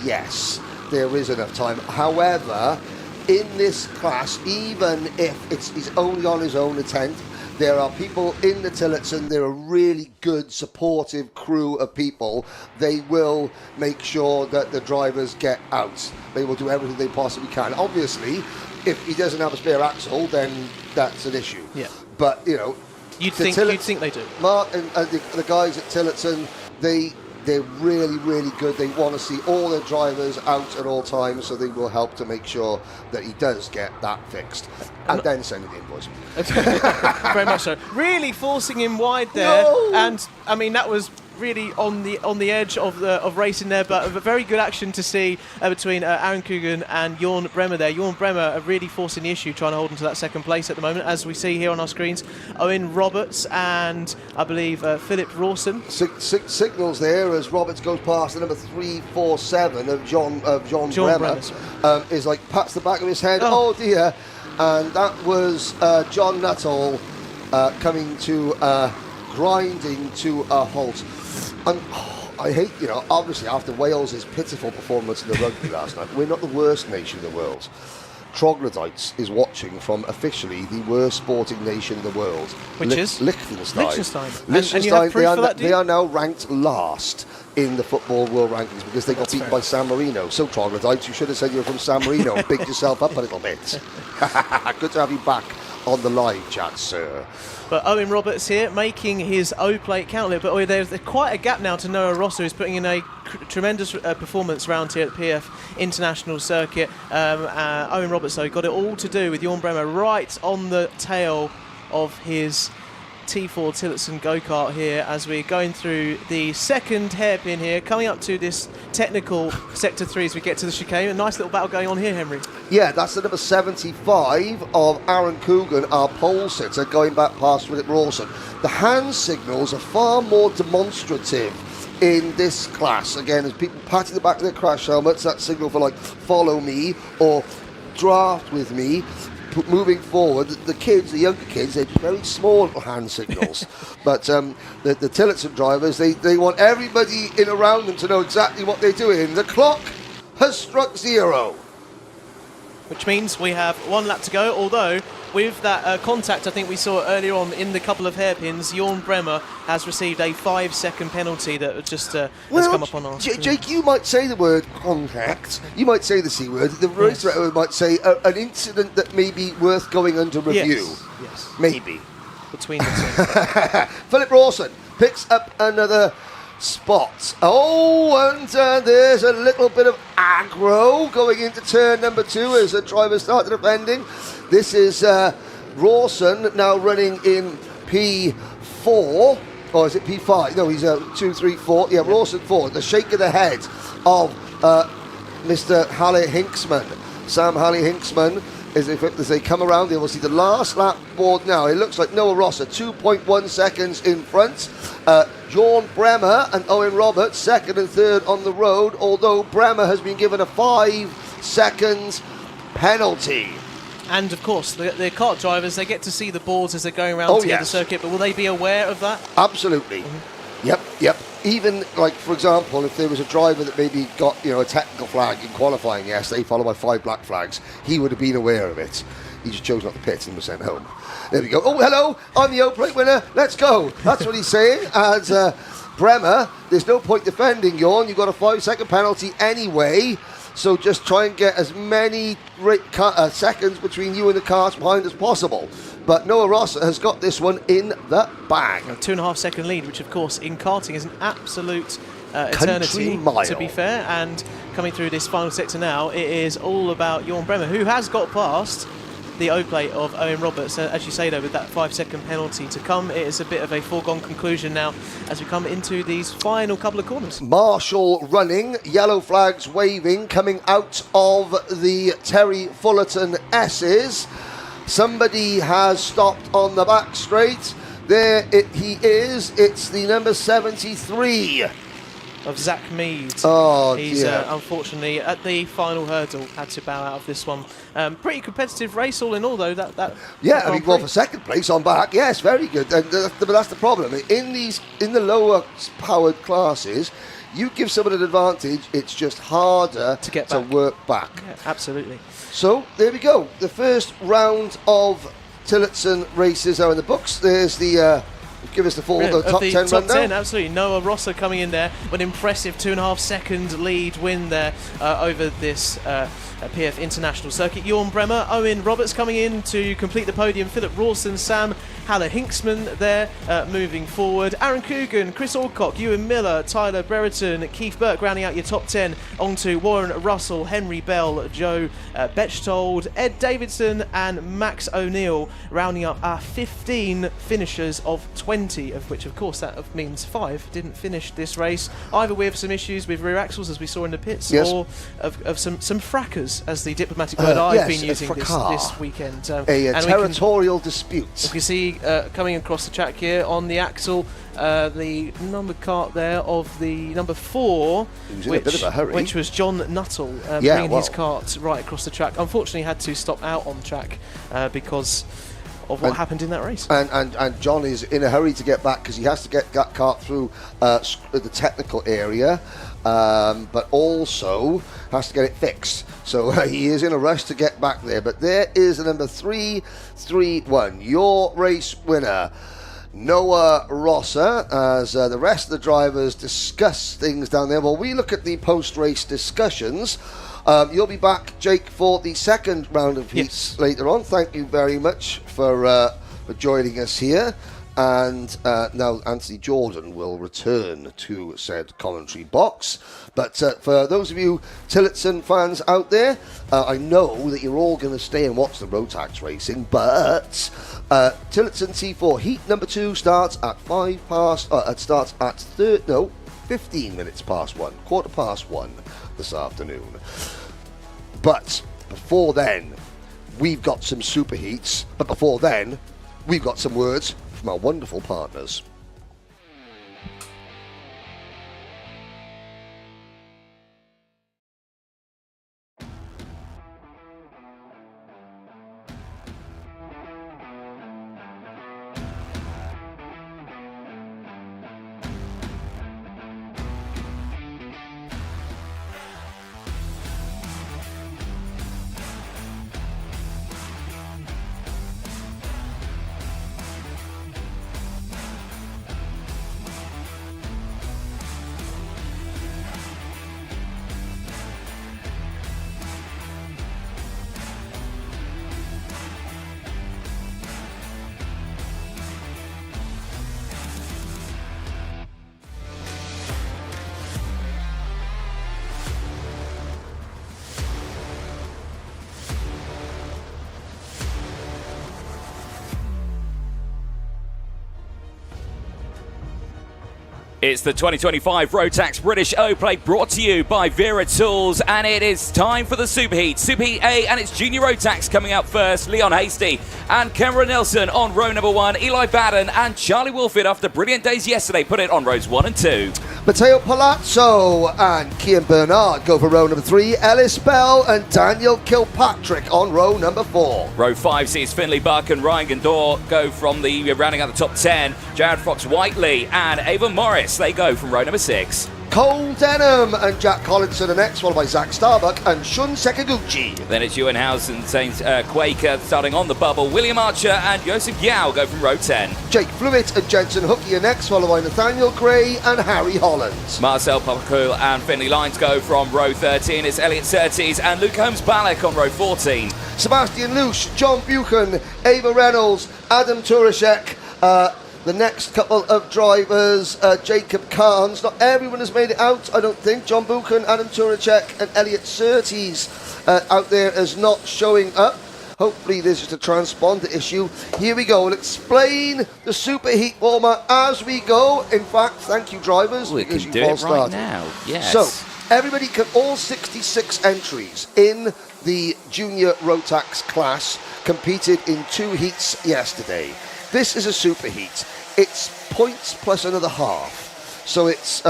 yes, there is enough time. However, in this class, even if he's only on his own attempt, there are people in the Tillotson. They're a really good, supportive crew of people. They will make sure that the drivers get out. They will do everything they possibly can. Obviously, if he doesn't have a spare axle, then that's an issue. Yeah. But, You'd think they do. Mark and the guys at Tillotson, they're really, really good. They want to see all their drivers out at all times, so they will help to make sure that he does get that fixed. And then send the invoice. Very much so. Really forcing him wide there. No! And, I mean, that was really on the edge of racing there, but a very good action to see between Aaron Coogan and Jorn Bremer there. Jorn Bremer really forcing the issue, trying to hold on to that second place at the moment, as we see here on our screens. Owen Roberts and, I believe, Philip Rawson. Signals there as Roberts goes past the number 347 of John Bremer. Is like pats the back of his head. Oh dear. And that was John Nuttall coming to grinding to a halt. And I hate, obviously after Wales' pitiful performance in the rugby last night, we're not the worst nation in the world. Troglodytes is watching from officially the worst sporting nation in the world, which is Liechtenstein. And you have proof for that, they are now ranked last in the football world rankings because they got beaten by San Marino. So Troglodytes, you should have said you were from San Marino. Bigged yourself up a little bit. Good to have you back on the live chat, sir. But Owen Roberts here making his O-plate count. But there's quite a gap now to Noah Rosser, who's putting in a tremendous performance round here at PF International Circuit. Owen Roberts, though, got it all to do with Jorn Bremer right on the tail of his T4 Tillotson go-kart here as we're going through the second hairpin here, coming up to this technical sector 3 as we get to the chicane. A nice little battle going on here, Henry. Yeah, that's the number 75 of Aaron Coogan, our pole sitter, going back past Philip Rawson. The hand signals are far more demonstrative in this class. Again, as people patting the back of their crash helmets, that signal for like follow me or draft with me. Moving forward, the kids, the younger kids, they're very small little hand signals. But the Tillotson drivers, they want everybody in around them to know exactly what they're doing. The clock has struck 0. Which means we have 1 lap to go, although with that contact I think we saw earlier on in the couple of hairpins, Jorn Bremer has received a 5-second penalty that just has come up on our screen. Jake, you might say the word contact, you might say the C word, the race director might say an incident that may be worth going under review. Yes. Maybe. Between the two. Philip Rawson picks up another spot. Oh, and there's a little bit of aggro going into turn number 2 as the driver started defending. This is Rawson now running in P4, or is it P5? No, he's 2, 3, 4. Yeah, Rawson 4. The shake of the head of Mr. Halle Hinksman. Sam Halle Hinksman, as they come around, they will see the last lap board now. It looks like Noah Rosser, 2.1 seconds in front. Jorn Bremer and Owen Roberts, 2nd and 3rd on the road, although Bremer has been given a 5 seconds penalty. And of course, the kart drivers, they get to see the boards as they're going around the circuit, but will they be aware of that? Absolutely. Yep. Even, like, for example, if there was a driver that maybe got, a technical flag in qualifying yesterday, followed by 5 black flags, he would have been aware of it. He just chose not to pit and was sent home. There we go. Oh, hello, I'm the O-plate winner. Let's go. That's what he's saying. And Bremer, there's no point defending, Jorn. You've got a 5-second penalty anyway. So just try and get as many seconds between you and the cars behind as possible. But Noah Ross has got this one in the bag. A 2.5-second lead, which of course in karting is an absolute eternity, to be fair. And coming through this final sector now, it is all about Jorn Bremer, who has got past the O-plate of Owen Roberts. As you say, though, with that 5-second penalty to come, it is a bit of a foregone conclusion now as we come into these final couple of corners. Marshall running, yellow flags waving, coming out of the Terry Fullerton S's. Somebody has stopped on the back straight. There he is. It's the number 73. Of Zach Mead. Oh, he's unfortunately at the final hurdle had to bow out of this one. Pretty competitive race all in all, though. Well, for second place on back, yes, very good. And but that's the problem in the lower powered classes. You give someone an advantage, it's just harder to get to work back. Yeah, absolutely. So there we go. The first round of Tillotson races are in the books. There's the. Give us the top 10 rundown. 10, absolutely. Noah Rosser coming in there with an impressive 2.5-second lead win there over this PF International Circuit. Jorn Bremer, Owen Roberts coming in to complete the podium. Philip Rawson, Sam Halle Hinksman there moving forward. Aaron Coogan, Chris Alcock, Ewan Miller, Tyler Brereton, Keith Burke rounding out your top 10. On to Warren Russell, Henry Bell, Joe Bechtold, Ed Davidson and Max O'Neill rounding up our 15 finishers of 20, of which of course that means 5 didn't finish this race, either with some issues with rear axles as we saw in the pits, or of some frackers, as the diplomatic word I've been using this weekend. A territorial dispute. We can see coming across the track here on the axle the number kart there of the number 4, which was John Nuttall, bringing his kart right across the track. Unfortunately had to stop out on track because of what happened in that race. And John is in a hurry to get back because he has to get that kart through the technical area, but also has to get it fixed. So he is in a rush to get back there. But there is the number 331, your race winner, Noah Rosser, as the rest of the drivers discuss things down there. Well, we look at the post-race discussions. You'll be back, Jake, for the second round of heats later on. Thank you very much for joining us here. and now Anthony Jordan will return to said commentary box. But for those of you Tillotson fans out there, I know that you're all going to stay and watch the Rotax racing, but Tillotson T4 heat number 2 starts at 15 minutes past 1, quarter past 1 this afternoon. But before then, we've got some superheats. But before then, we've got some words from our wonderful partners. It's the 2025 Rotax British O-Plate brought to you by Wera Tools, and it is time for the Superheat. Superheat A, and it's Junior Rotax coming out first. Leon Hasty and Cameron Nelson on row number 1. Eli Baden and Charlie Wolford, after brilliant days yesterday, put it on rows 1 and 2. Matteo Palazzo and Kian Bernard go for row number 3. Ellis Bell and Daniel Kilpatrick on row number 4. Row 5 sees Finley Buck and Ryan Gandor go from the rounding out the top 10. Jared Fox-Whiteley and Ava Morris, they go from row number 6. Cole Denham and Jack Collinson are next, followed by Zach Starbuck and Shun Sekaguchi. Then it's Ewan House and Saint Quaker starting on the bubble. William Archer and Joseph Yao go from row 10. Jake Flewitt and Jensen Hookie are next, followed by Nathaniel Gray and Harry Holland. Marcel Papakul and Finley Lyons go from row 13. It's Elliot Surtees and Luke Holmes-Balak on row 14. Sebastian Lusch, John Buchan, Ava Reynolds, Adam Turashek. The next couple of drivers, Jacob Carnes. Not everyone has made it out, I don't think. John Buchan, Adam Turacek and Elliot Surtees out there as not showing up. Hopefully there's just a transponder issue. Here we go. We'll explain the superheat warmer as we go. In fact, thank you drivers, we because can you've do all it started. right now. Yes. So everybody all 66 entries in the junior Rotax class competed in 2 heats yesterday. This is a superheat. It's points plus another half. So it's,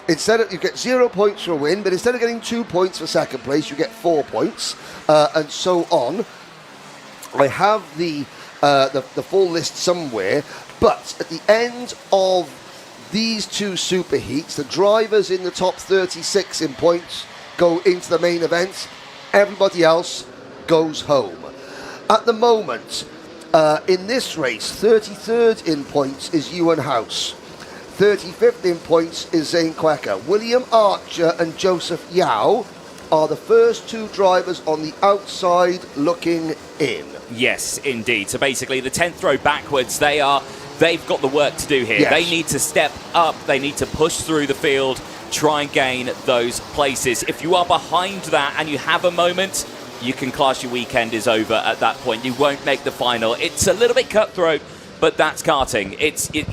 instead of, you get 0 points for a win, but instead of getting 2 points for second place, you get 4 points, and so on. I have the full list somewhere, but at the end of these 2 superheats, the drivers in the top 36 in points go into the main event. Everybody else goes home. At the moment, in this race, 33rd in points is Ewan House. 35th in points is Zane Quecker. William Archer and Joseph Yao are the first 2 drivers on the outside looking in. Yes, indeed. So basically, the 10th row backwards, they've got the work to do here. Yes. They need to step up. They need to push through the field, try and gain those places. If you are behind that and you have a moment, you can class your weekend is over at that point. You won't make the final. It's a little bit cutthroat, but that's karting.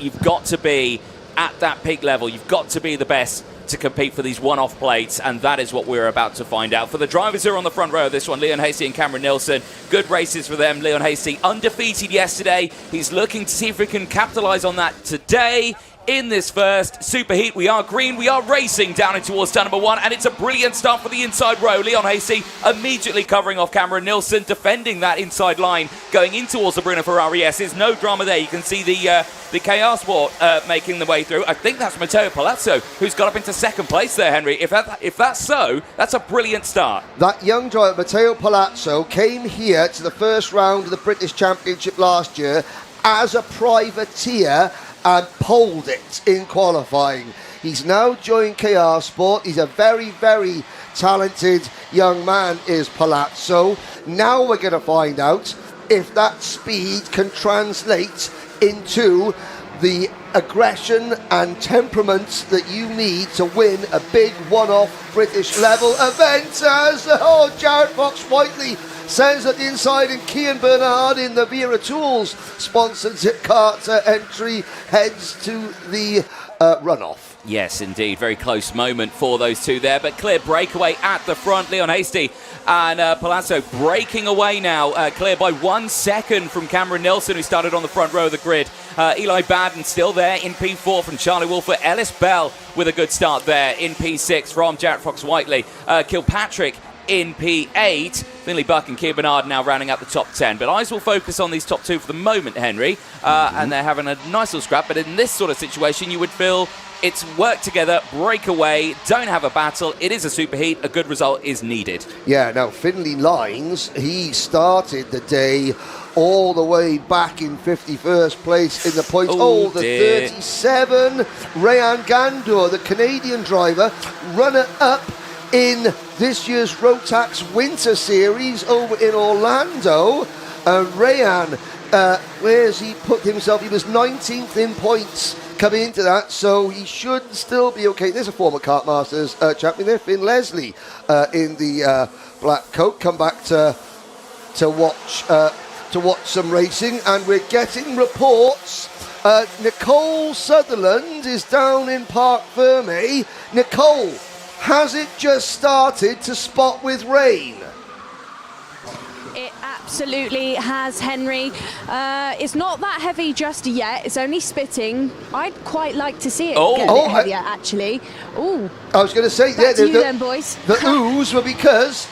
You've got to be at that peak level. You've got to be the best to compete for these one-off plates, and that is what we're about to find out. For the drivers who are on the front row of this one, Leon Hasty and Cameron Nilsson, good races for them. Leon Hasty undefeated yesterday. He's looking to see if we can capitalise on that today. In this first superheat, we are green, we are racing down in towards turn number 1, and it's a brilliant start for the inside row. Leon Hasty immediately covering off Cameron Nilsson, defending that inside line, going in towards the Bruno Ferrari. Yes, there's no drama there. You can see the Chaos Sport making the way through. I think that's Matteo Palazzo, who's got up into second place there, Henry. If that's so, that's a brilliant start. That young driver, Matteo Palazzo, came here to the first round of the British Championship last year as a privateer and poled it in qualifying. He's now joined KR Sport. He's a very, very talented young man, is Palazzo. Now we're going to find out if that speed can translate into the aggression and temperament that you need to win a big one-off British level event. As Jared Fox-Whiteley sends at the inside, and Cian Bernard in the Wera Tools sponsored Kart entry heads to the runoff. Yes, indeed. Very close moment for those two there, but clear breakaway at the front. Leon Hasty and Palazzo breaking away now, clear by 1 second from Cameron Nilsson, who started on the front row of the grid. Eli Baden still there in P4 from Charlie Wolfer. Ellis Bell with a good start there in P6 from Jarrett Fox-Whiteley. Kilpatrick in P8. Finley Buck and Cian Bernard now rounding out the top 10. But eyes will focus on these top two for the moment, Henry. And they're having a nice little scrap. But in this sort of situation, you would feel it's work together, break away, don't have a battle. It is a superheat. A good result is needed. Yeah, now Finley Lines, he started the day all the way back in 51st place in the points. Oh, the dear. 37, Rayan Gandour, the Canadian driver, runner-up in this year's Rotax Winter Series over in Orlando. Rayan, where's he put himself? He was 19th in points coming into that, so he should still be okay. There's a former Kart Masters champion there, Finn Leslie, in the black coat. Come back to watch some racing, and we're getting reports. Nicole Sutherland is down in Parc Ferme. Nicole, has it just started to spot with rain? It absolutely has, Henry. It's not that heavy just yet. It's only spitting. I'd quite like to see it get a bit heavier, actually. Ooh. I was going to say, Back to you then, boys. The oohs were because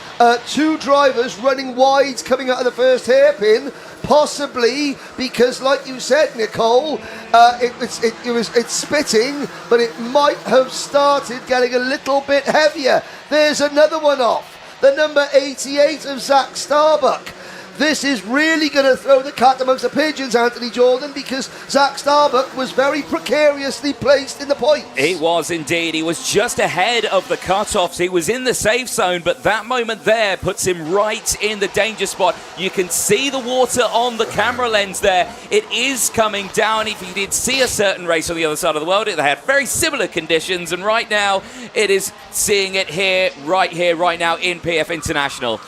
two drivers running wide coming out of the first hairpin, possibly because, like you said, Nicole, it's spitting, but it might have started getting a little bit heavier. There's another one off. The number 88 of Zach Starbuck. This is really going to throw the cat amongst the pigeons, Anthony Jordan, because Zach Starbuck was very precariously placed in the points. He was indeed. He was just ahead of the cut-offs. He was in the safe zone, but that moment there puts him right in the danger spot. You can see the water on the camera lens there. It is coming down. If you did see a certain race on the other side of the world, they had very similar conditions, and right now it is seeing it here, right now in PF International.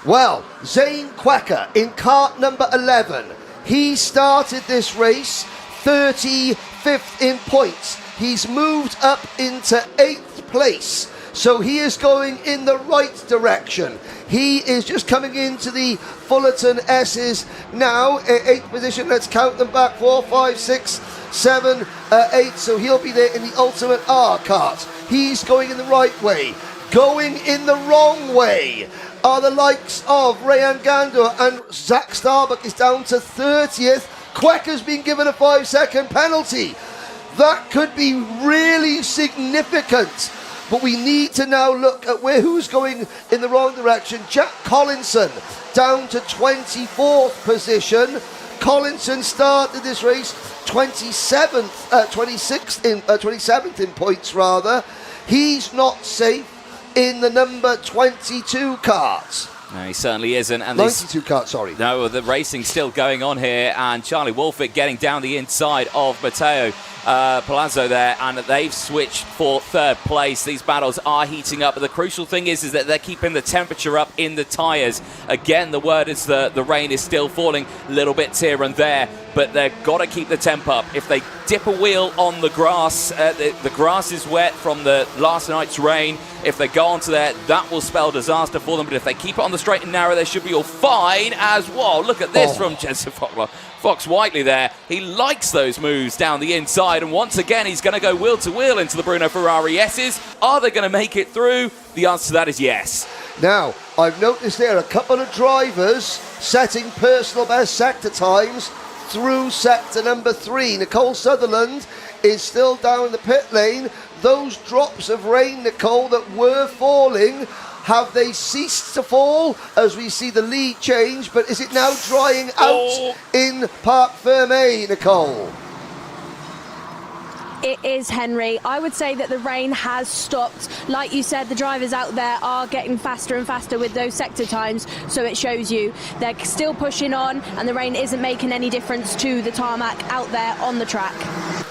Well, Zane Quecker in kart number 11. He started this race 35th in points. He's moved up into 8th place. So he is going in the right direction. He is just coming into the Fullerton S's now. 8th position, let's count them back. 4, 5, 6, 7, 8. So he'll be there in the Ultimate R kart. He's going in the right way. Going in the wrong way are the likes of Rayan Gandour, and Zach Starbuck is down to 30th. Quecker's been given a 5-second penalty. That could be really significant, but we need to now look at who's going in the wrong direction. Jack Collinson down to 24th position. Collinson started this race 27th in points rather. He's not safe in the number 22 kart. No, he certainly isn't. And 92 kart, sorry. No, the racing's still going on here, and Charlie Wolfert getting down the inside of Matteo Palazzo there, and they've switched for 3rd place. These battles are heating up, but the crucial thing is that they're keeping the temperature up in the tyres. Again, the word is the rain is still falling, little bits here and there, but they've got to keep the temp up. If they dip a wheel on the grass, the grass is wet from the last night's rain. If they go onto there, that will spell disaster for them, but if they keep it on the straight and narrow, they should be all fine as well. Look at this from Joseph Fox-Whiteley there. He likes those moves down the inside, and once again he's going to go wheel to wheel into the Bruno Ferrari S's. Are they going to make it through? The answer to that is yes. Now, I've noticed there a couple of drivers setting personal best sector times through sector number 3. Nicole Sutherland is still down in the pit lane. Those drops of rain, Nicole, that were falling, have they ceased to fall as we see the lead change? But is it now drying out in Parc Ferme, Nicole? It is, Henry. I would say that the rain has stopped. Like you said, the drivers out there are getting faster and faster with those sector times, so it shows you they're still pushing on and the rain isn't making any difference to the tarmac out there on the track.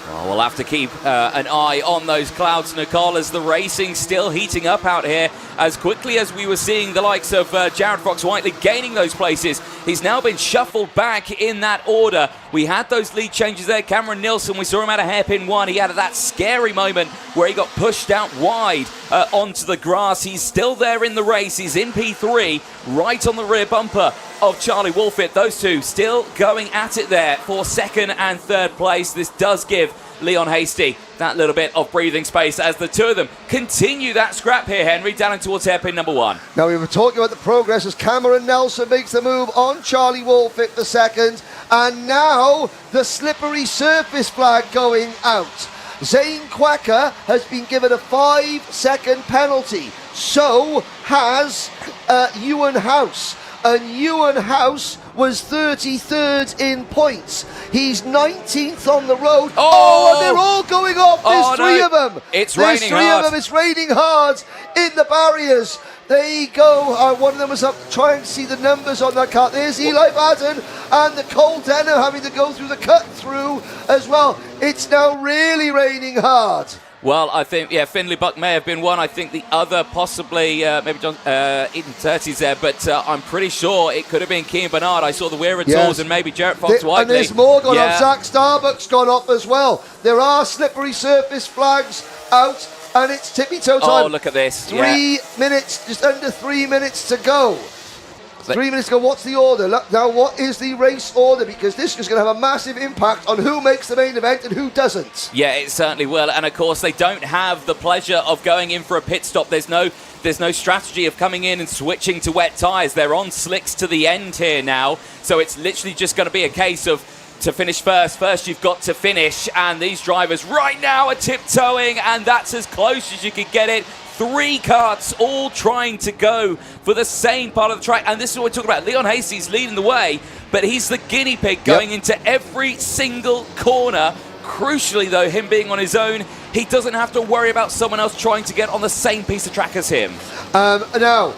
Well, we'll have to keep an eye on those clouds, Nicole, as the racing's still heating up out here. As quickly as we were seeing the likes of Jared Fox-Whiteley gaining those places, he's now been shuffled back in that order. We had those lead changes there. Cameron Nilsson, we saw him at a hairpin one. He had that scary moment where he got pushed out wide onto the grass. He's still there in the race. He's in P3, right on the rear bumper of Charlie Wolfett. Those two still going at it there for second and third place. This does give Leon Hasty that little bit of breathing space as the two of them continue that scrap here, Henry, down towards hairpin number one. Now, we were talking about the progress as Cameron Nelson makes the move on Charlie Wolfett for second, and now the slippery surface flag going out. Zane Quacker has been given a 5-second penalty. So has Ewan House. And Ewan House was 33rd in points. He's 19th on the road. Oh, and they're all going off. There's three of them. It's raining hard. It's raining hard in the barriers. There you go. One of them was up trying to see the numbers on that car. There's Eli Baden and the Cole Denner having to go through the cut through as well. It's now really raining hard. Well, I think, Finley Buck may have been one. I think the other possibly, maybe John Eden 30's there, but I'm pretty sure it could have been Keane Bernard. I saw the Wera tools and maybe Jarrett Fox-Whiteley. And there's more gone off. Zach Starbuck's gone off as well. There are slippery surface flags out, and it's tippy-toe time. Oh, look at this. 3 minutes, just under 3 minutes to go. 3 minutes ago, what's the order? Look, now, what is the race order? Because this is going to have a massive impact on who makes the main event and who doesn't. Yeah, it certainly will. And, of course, they don't have the pleasure of going in for a pit stop. There's no strategy of coming in and switching to wet tyres. They're on slicks to the end here now. So it's literally just going to be a case of to finish first you've got to finish. And these drivers right now are tiptoeing, and that's as close as you can get it. 3 karts all trying to go for the same part of the track. And this is what we're talking about. Leon Hastie's leading the way, but he's the guinea pig going into every single corner. Crucially, though, him being on his own, he doesn't have to worry about someone else trying to get on the same piece of track as him. Now,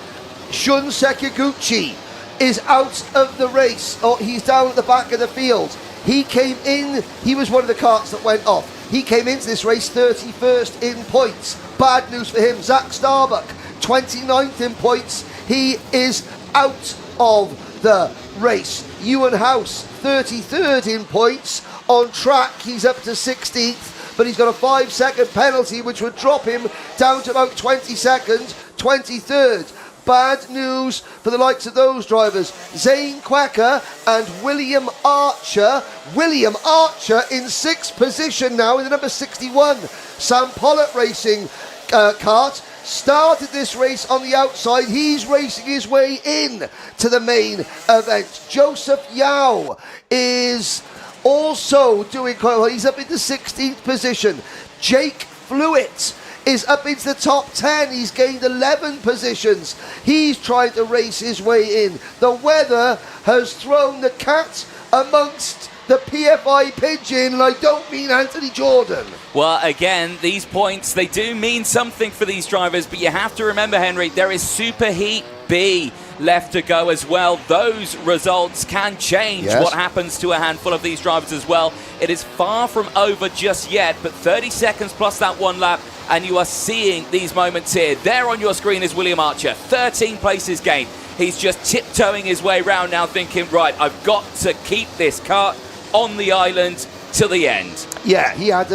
Shun Sekiguchi is out of the race. Oh, he's down at the back of the field. He came in, he was one of the karts that went off. He came into this race 31st in points. Bad news for him. Zach Starbuck, 29th in points. He is out of the race. Ewan House, 33rd in points. On track, he's up to 16th, but he's got a 5-second penalty, which would drop him down to about 20 seconds, 23rd. Bad news for the likes of those drivers. Zane Quacker and William Archer. William Archer in 6th position now in the number 61 Sam Pollitt Racing kart. Started this race on the outside. He's racing his way in to the main event. Joseph Yao is also doing quite well. He's up into 16th position. Jake Flewitt is up into the top 10. He's gained 11 positions. He's trying to race his way in. The weather has thrown the cat amongst the PFI pigeon, and I don't mean Anthony Jordan. Well, again, these points, they do mean something for these drivers, but you have to remember, Henry, there is Superheat B left to go as well. Those results can change what happens to a handful of these drivers as well. It is far from over just yet, but 30 seconds plus that one lap, and you are seeing these moments here. There on your screen is William Archer, 13 places gained. He's just tiptoeing his way around now, thinking, right, I've got to keep this kart on the island to the end. Yeah, he had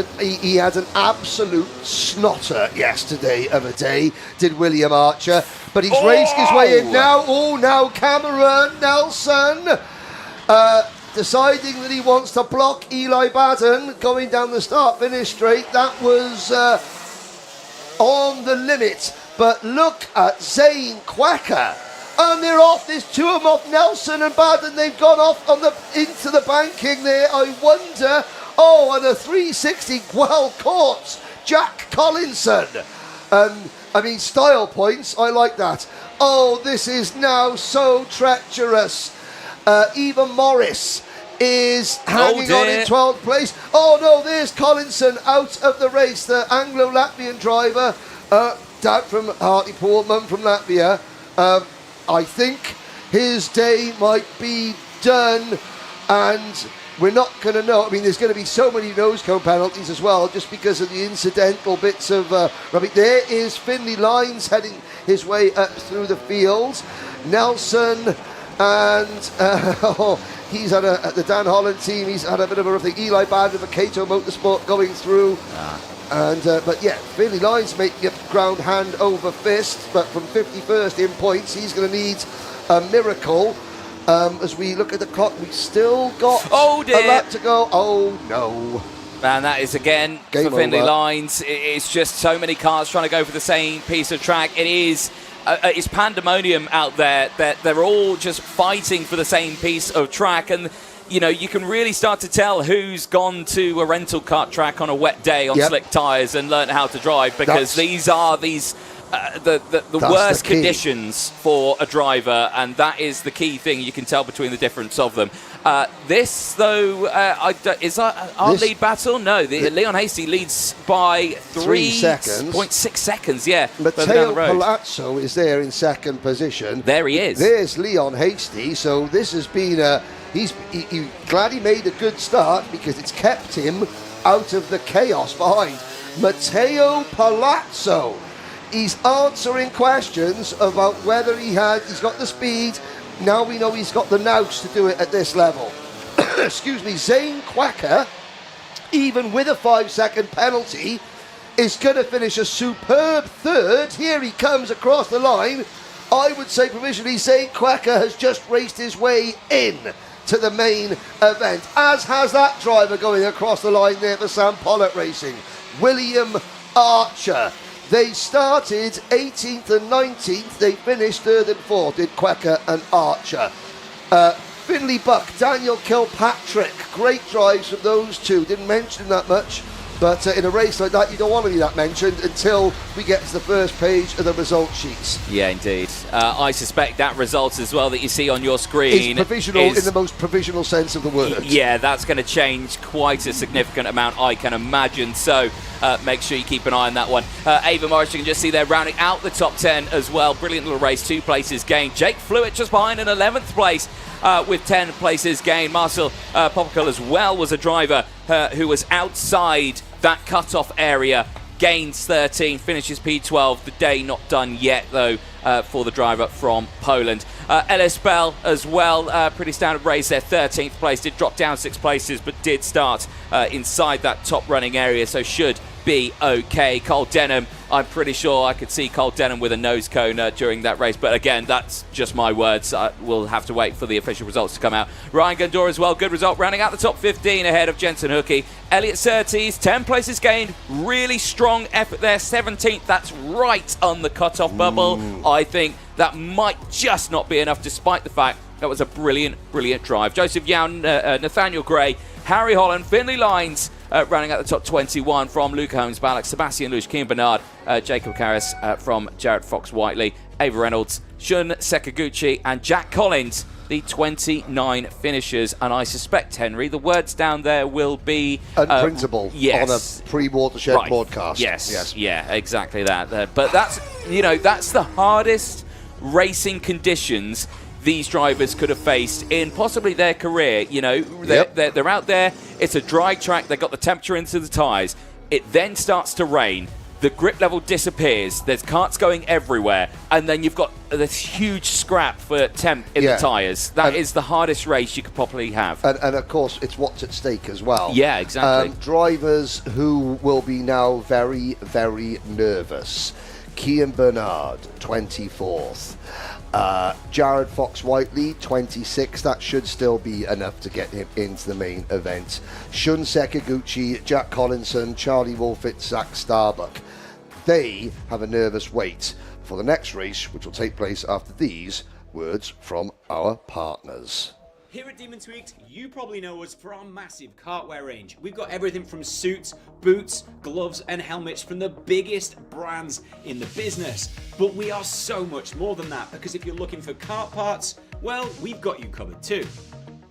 an absolute snotter yesterday of a day, did William Archer, but he's raced his way in now. Now Cameron Nelson deciding that he wants to block Eli Baden going down the start-finish straight. That was on the limit, but look at Zane Quacker. And they're off. There's 2 of them off. Nelson and Baden. They've gone off on into the banking there. I wonder. Oh, and a 360. Well caught. Jack Collinson. I mean, style points. I like that. Oh, this is now so treacherous. Eva Morris is hanging on in dear. 12th place. Oh no, there's Collinson out of the race, the Anglo-Latvian driver, down from Hartlepool, mum from Latvia. I think his day might be done, and we're not going to know. I mean, there's going to be so many nose cone penalties as well, just because of the incidental bits of rubbish. There is Finlay Lines heading his way up through the field. Nelson and he's had the Dan Holland team. He's had a bit of a rough thing. Eli Band of a Cato Motorsport going through. And but yeah, Finlay Lines making up ground hand over fist, but from 51st in points, he's going to need a miracle. As we look at the clock, we've still got a lap to go. Oh no. Man, that is again Game for Finlay over. Lines. It's just so many cars trying to go for the same piece of track. It is. It's pandemonium out there. They're all just fighting for the same piece of track, and you know you can really start to tell who's gone to a rental kart track on a wet day on slick tyres and learned how to drive, because these are the worst the key. Conditions for a driver, and that is the key thing you can tell between the difference of them. This, though, is our lead battle? No, Leon Hasty leads by 3 seconds. 3.6 seconds, yeah. Matteo Palazzo is there in second position. There he is. There's Leon Hasty. So this has been he's glad he made a good start, because it's kept him out of the chaos behind. Matteo Palazzo. He's answering questions about whether he's got the speed. Now we know he's got the nous to do it at this level. Excuse me. Zane Quacker, even with a 5-second penalty, is going to finish a superb third. Here he comes across the line. I would say provisionally Zane Quacker has just raced his way in to the main event, as has that driver going across the line there for Sam Pollock Racing, William Archer. They started 18th and 19th. They finished 3rd and 4th, did Quacker and Archer. Finley Buck, Daniel Kilpatrick. Great drives from those two. Didn't mention that much. But in a race like that, you don't want to be that mentioned until we get to the first page of the result sheets. Yeah, indeed. I suspect that result as well that you see on your screen is provisional in the most provisional sense of the word. Yeah, that's going to change quite a significant amount, I can imagine. So make sure you keep an eye on that one. Ava Morris, you can just see there rounding out the top 10 as well. Brilliant little race, 2 places gained. Jake Flewitt just behind in 11th place with 10 places gained. Marcel Popical as well was a driver who was outside that cut-off area, gains 13, finishes P12. The day not done yet, though, for the driver from Poland. Ellis Bell as well, pretty standard race there, 13th place, did drop down 6 places, but did start inside that top running area, so should be okay. Cole Denham, I'm pretty sure I could see Cole Denham with a nose cone during that race, but again, that's just my words. We'll have to wait for the official results to come out. Ryan Gondor as well, good result, rounding out the top 15 ahead of Jensen Hookey. Elliot Surtees, 10 places gained, really strong effort there, 17th, that's right on the cut-off bubble. I think that might just not be enough, despite the fact that was a brilliant, brilliant drive. Joseph Young, Nathaniel Gray, Harry Holland, Finlay Lines, running at the top 21 from Luca Holmes, Balak, Sebastian Luge, Keane Bernard, Jacob Karras from Jared Fox Whiteley, Ava Reynolds, Shun Sekaguchi, and Jack Collins, the 29 finishers. And I suspect, Henry, the words down there will be unprintable on a pre-watershed podcast. Yes, yeah, exactly that. But that's that's the hardest racing conditions these drivers could have faced in possibly their career. They're out there, it's a dry track, they've got the temperature into the tyres, it then starts to rain, the grip level disappears, there's karts going everywhere, and then you've got this huge scrap for temp in the tyres. That is the hardest race you could probably have. And of course, it's what's at stake as well. Yeah, exactly. Drivers who will be now very, very nervous. Keane Bernard, 24th. Jared Fox Whiteley, 26th. That should still be enough to get him into the main event. Shun Sekaguchi, Jack Collinson, Charlie Wolfett, Zach Starbuck. They have a nervous wait for the next race, which will take place after these words from our partners. Here at Demon Tweaked, you probably know us for our massive cartwear range. We've got everything from suits, boots, gloves and helmets from the biggest brands in the business. But we are so much more than that, because if you're looking for kart parts, well, we've got you covered too.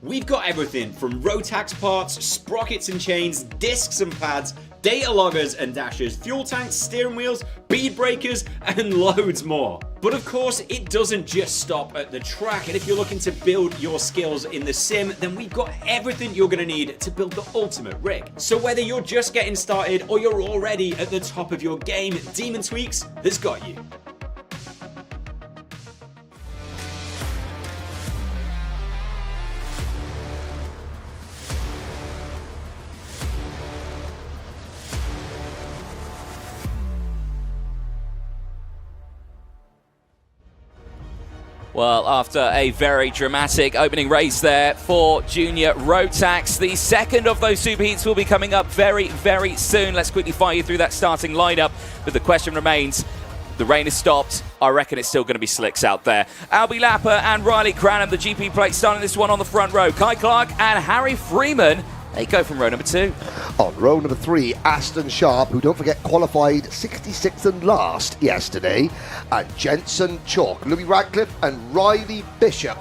We've got everything from Rotax parts, sprockets and chains, discs and pads, data loggers and dashers, fuel tanks, steering wheels, bead breakers, and loads more. But of course, it doesn't just stop at the track, and if you're looking to build your skills in the sim, then we've got everything you're going to need to build the ultimate rig. So whether you're just getting started or you're already at the top of your game, Demon Tweaks has got you. Well, after a very dramatic opening race there for Junior Rotax, the second of those superheats will be coming up very, very soon. Let's quickly fire you through that starting lineup, but the question remains, the rain has stopped. I reckon it's still going to be slicks out there. Albie Lapper and Riley Cranham, the GP plate, starting this one on the front row. Kai Clark and Harry Freeman, they go from row number 2. On row number 3, Aston Sharp, who don't forget qualified 66th and last yesterday, and Jensen Chalk, Louis Radcliffe and Riley Bishop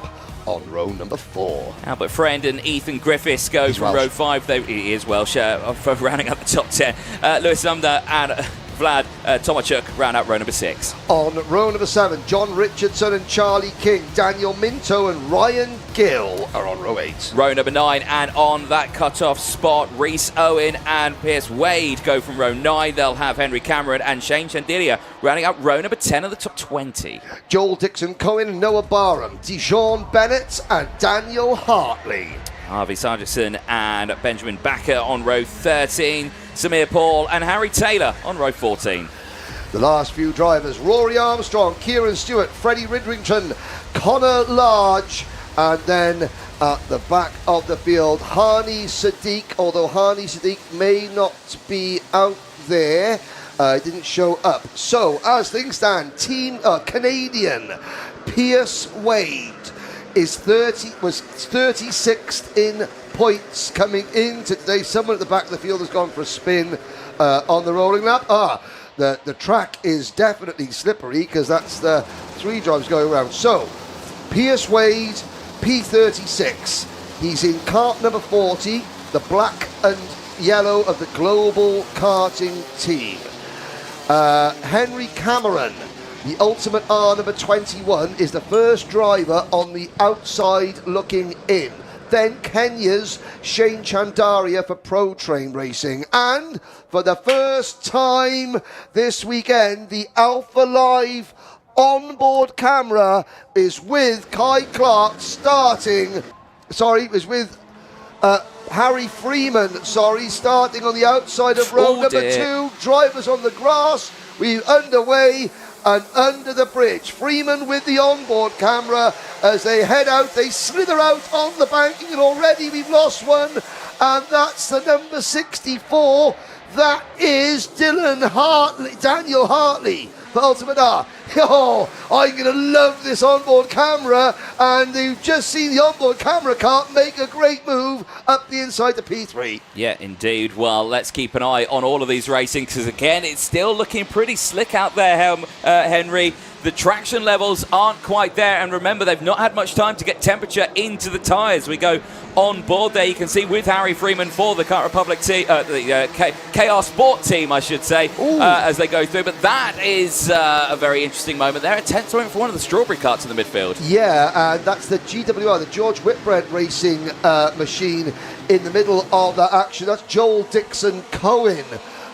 on row number 4. Albert Friend and Ethan Griffiths go from row 5. He is Welsh, for rounding out the top 10. Lewis Lumda and Vlad Tomachuk round out row number 6. On row number 7, John Richardson and Charlie King, Daniel Minto and Ryan Gill are on row 8. Row number 9, and on that cut-off spot, Reese Owen and Pierce Wade go from row 9. They'll have Henry Cameron and Shane Chandilia rounding out row number 10 of the top 20. Joel Dixon Cohen, Noah Barham, Dijon Bennett and Daniel Hartley. Harvey Sargentson and Benjamin Backer on row 13. Samir Paul and Harry Taylor on row 14. The last few drivers, Rory Armstrong, Kieran Stewart, Freddie Ridrington, Connor Large, and then at the back of the field, Hani Sadiq, although Hani Sadiq may not be out there, didn't show up. So, as things stand, Team Canadian Pierce Wade was 36th in points coming into today. Someone at the back of the field has gone for a spin on the rolling lap. The track is definitely slippery because that's the 3 drivers going around. So, Pierce Wade, P36. He's in kart number 40, the black and yellow of the global karting team. Henry Cameron, the Ultimate R number 21, is the first driver on the outside looking in. Then Kenya's Shane Chandaria for Pro Train Racing. And for the first time this weekend, the Alpha Live onboard camera is with Kai Clark with Harry Freeman, starting on the outside of row number 2. Drivers on the grass, we're underway and under the bridge. Freeman with the onboard camera as they head out. They slither out on the banking, and already we've lost one, and that's the number 64. That is Daniel Hartley for Ultimate R. Oh, I'm going to love this onboard camera, and you've just seen the onboard camera car make a great move up the inside the P3. Yeah, indeed. Well, let's keep an eye on all of these racing, because again, it's still looking pretty slick out there, Henry. The traction levels aren't quite there, and remember, they've not had much time to get temperature into the tyres. We go on board there, you can see, with Harry Freeman for the Kart Republic team, the KR Sport team, I should say, as they go through. But that is a very interesting moment there. A tenth point for one of the strawberry carts in the midfield. Yeah, and that's the GWR, the George Whitbread Racing machine in the middle of that action. That's Joel Dixon Cohen.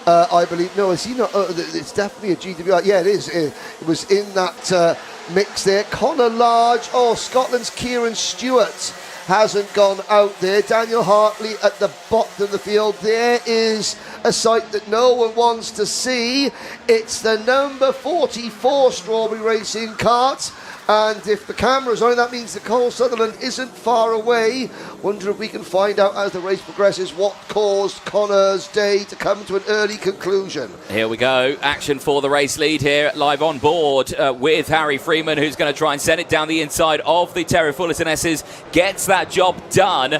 I believe. No, is he not? It's definitely a GWR. Yeah, it is. It was in that mix there. Connor Large. Scotland's Kieran Stewart hasn't gone out there. Daniel Hartley at the bottom of the field. There is a sight that no one wants to see. It's the number 44 Strawberry Racing kart. And if the camera's on, that means that Cole Sutherland isn't far away. Wonder if we can find out as the race progresses what caused Connor's day to come to an early conclusion. Here we go. Action for the race lead here live on board with Harry Freeman, who's going to try and send it down the inside of the Terry Fullerton S's. Gets that job done.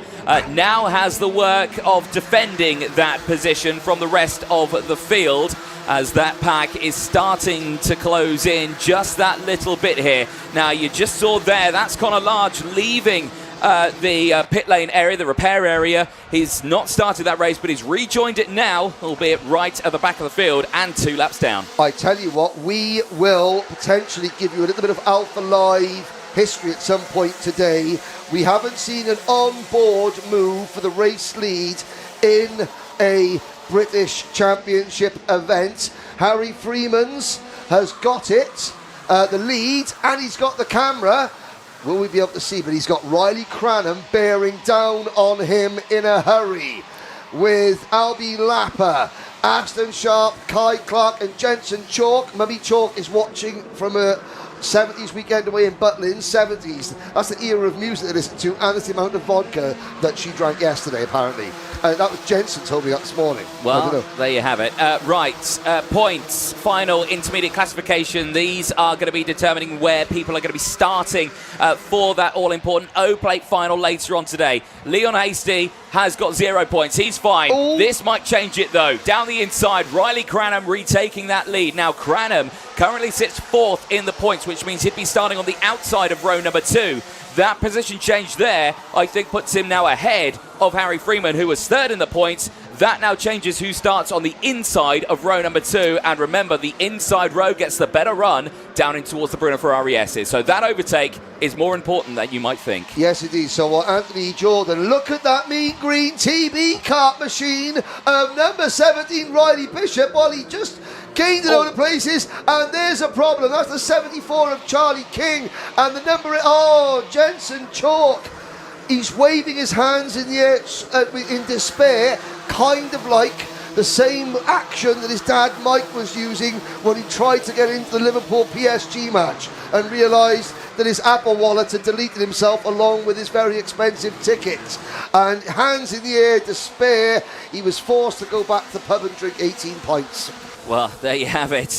Now has the work of defending that position from the rest of the field, as that pack is starting to close in just that little bit here. Now, you just saw there, that's Connor Large leaving the pit lane area, the repair area. He's not started that race, but he's rejoined it now, albeit right at the back of the field and 2 laps down. I tell you what, we will potentially give you a little bit of Alpha Live history at some point today. We haven't seen an on-board move for the race lead in a British Championship event. Harry Freeman's has got it, the lead, and he's got the camera. Will we be able to see? But he's got Riley Cranham bearing down on him in a hurry, with Albie Lapper, Aston Sharp, Kai Clark and Jensen Chalk. Mummy Chalk is watching from a 70s weekend away in Butlin. 70s, that's the era of music they listen to, and it's the amount of vodka that she drank yesterday, apparently. That was Jensen told me that this morning. Well, there you have it. Points, final intermediate classification. These are going to be determining where people are going to be starting for that all-important O-Plate final later on today. Leon Hasty has got 0 points. He's fine. Ooh. This might change it, though. Down the inside, Riley Cranham retaking that lead. Now, Cranham currently sits 4th in the points, which means he'd be starting on the outside of row number 2. That position change there, I think, puts him now ahead of Harry Freeman, who was 3rd in the points. That now changes who starts on the inside of row number 2. And remember, the inside row gets the better run down in towards the Bruno Ferrari S's. So that overtake is more important than you might think. Yes, it is. So Anthony Jordan, look at that mean green TB kart machine of number 17, Riley Bishop. Well, he just gained a load of places, and there's a problem. That's the 74 of Charlie King, and the number, Jensen Chalk. He's waving his hands in the air in despair, kind of like the same action that his dad Mike was using when he tried to get into the Liverpool PSG match and realised that his Apple wallet had deleted himself along with his very expensive tickets. And hands in the air, despair, he was forced to go back to the pub and drink 18 pints. Well, there you have it.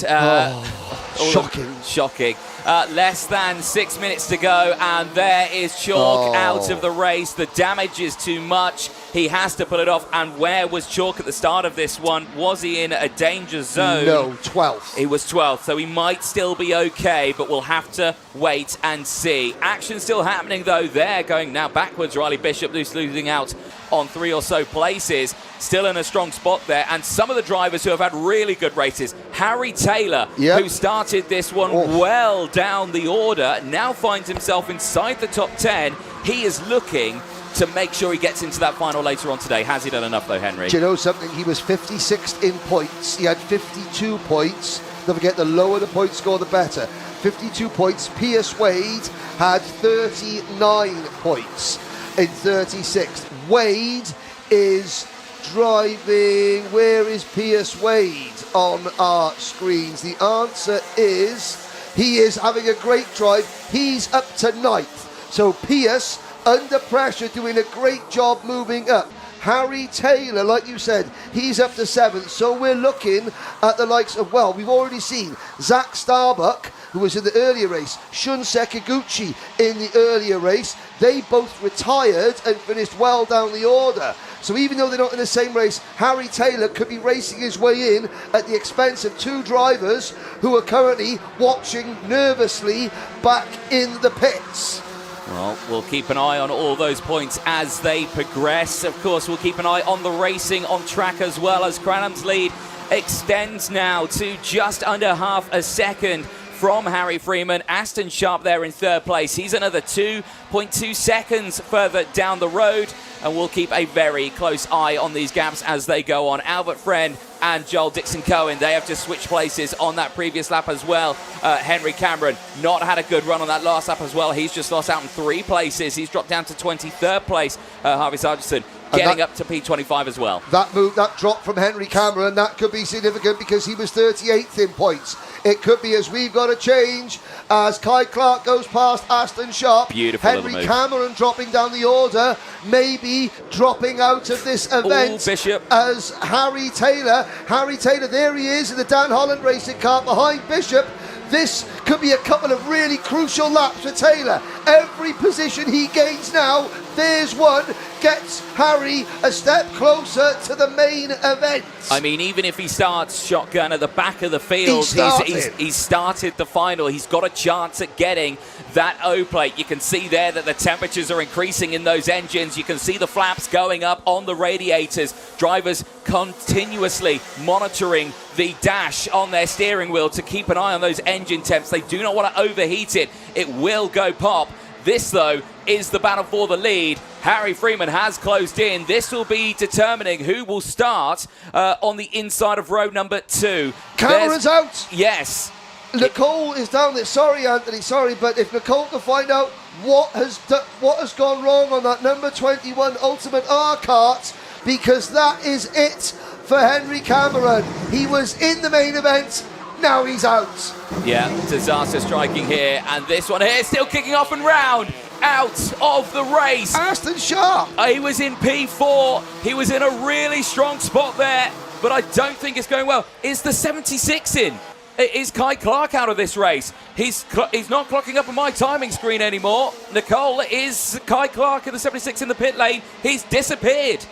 Shocking. Shocking. Less than 6 minutes to go, and there is Chalk out of the race. The damage is too much. He has to pull it off. And where was Chalk at the start of this one? Was he in a danger zone? No, 12th. He was 12th, so he might still be okay, but we'll have to wait and see. Action still happening, though. There, going now backwards. Riley Bishop losing out on 3 or so places. Still in a strong spot there. And some of the drivers who have had really good races. Harry Taylor, who started this one well down the order, now finds himself inside the top 10. He is looking to make sure he gets into that final later on today. Has he done enough, though, Henry? Do you know something? He was 56th in points. He had 52 points. Don't forget, the lower the point score, the better. 52 points. Pierce Wade had 39 points in 36th. Wade is driving. Where is Pierce Wade on our screens? The answer is he is having a great drive. He's up to 9th. So Pierce, under pressure, doing a great job moving up. Harry Taylor, like you said, he's up to 7th. So we're looking at the likes of, well, we've already seen Zach Starbuck, who was in the earlier race, Shun Sekiguchi in the earlier race. They both retired and finished well down the order. So even though they're not in the same race, Harry Taylor could be racing his way in at the expense of 2 drivers who are currently watching nervously back in the pits. Well, we'll keep an eye on all those points as they progress. Of course, we'll keep an eye on the racing on track as well, as Cranham's lead extends now to just under half a second from Harry Freeman. Aston Sharp there in 3rd place. He's another 2.2 seconds further down the road, and we'll keep a very close eye on these gaps as they go on. Albert Friend and Joel Dixon-Cohen, they have just switched places on that previous lap as well. Henry Cameron not had a good run on that last lap as well. He's just lost out in 3 places. He's dropped down to 23rd place. Harvey Sargentson getting up to P25 as well. That drop from Henry Cameron, that could be significant because he was 38th in points. It could be as we've got a change as Kai Clark goes past Aston Sharp. Beautiful Henry Cameron dropping down the order, maybe dropping out of this event. Bishop. As Harry Taylor, there he is in the Dan Holland racing car behind Bishop. This could be a couple of really crucial laps for Taylor. Every position he gains now there's one, gets Harry a step closer to the main event. I mean, even if he starts shotgun at the back of the field, he's started the final. He's got a chance at getting that O-plate. You can see there that the temperatures are increasing in those engines. You can see the flaps going up on the radiators. Drivers continuously monitoring the dash on their steering wheel to keep an eye on those engine temps. They do not want to overheat it. It will go pop. This, though, is the battle for the lead. Harry Freeman has closed in. This will be determining who will start on the inside of row number 2. Cameron's out. Yes. Nicole is down there. Sorry, Anthony, sorry, but if Nicole can find out what has gone wrong on that number 21 Ultimate R Kart, because that is it for Henry Cameron. He was in the main event. Now he's out. Yeah, disaster striking here, and this one here still kicking off and round. Out of the race. Aston Sharp. He was in P4. He was in a really strong spot there, but I don't think it's going well. Is the 76 in? Is Kai Clark out of this race? He's not clocking up on my timing screen anymore. Nicole, is Kai Clark in the 76 in the pit lane? He's disappeared.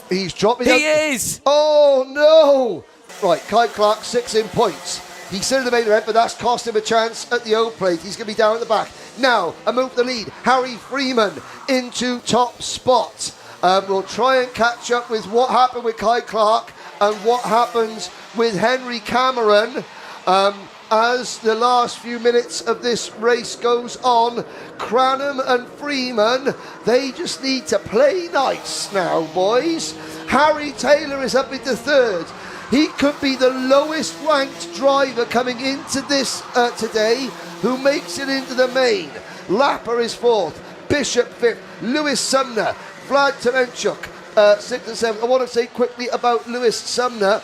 He's dropping out. He is. Oh, no. Right, Kai Clark 6 in points. He's still in the main event, but that's cost him a chance at the O-plate. He's going to be down at the back. Now, a move the lead. Harry Freeman into top spot. We'll try and catch up with what happened with Kai Clark and what happens with Henry Cameron as the last few minutes of this race goes on. Cranham and Freeman, they just need to play nice now, boys. Harry Taylor is up into third. He could be the lowest ranked driver coming into this today who makes it into the main. Lapper is fourth, Bishop fifth, Lewis Sumner, Vlad Terenchuk 6th and 7th. I want to say quickly about Lewis Sumner.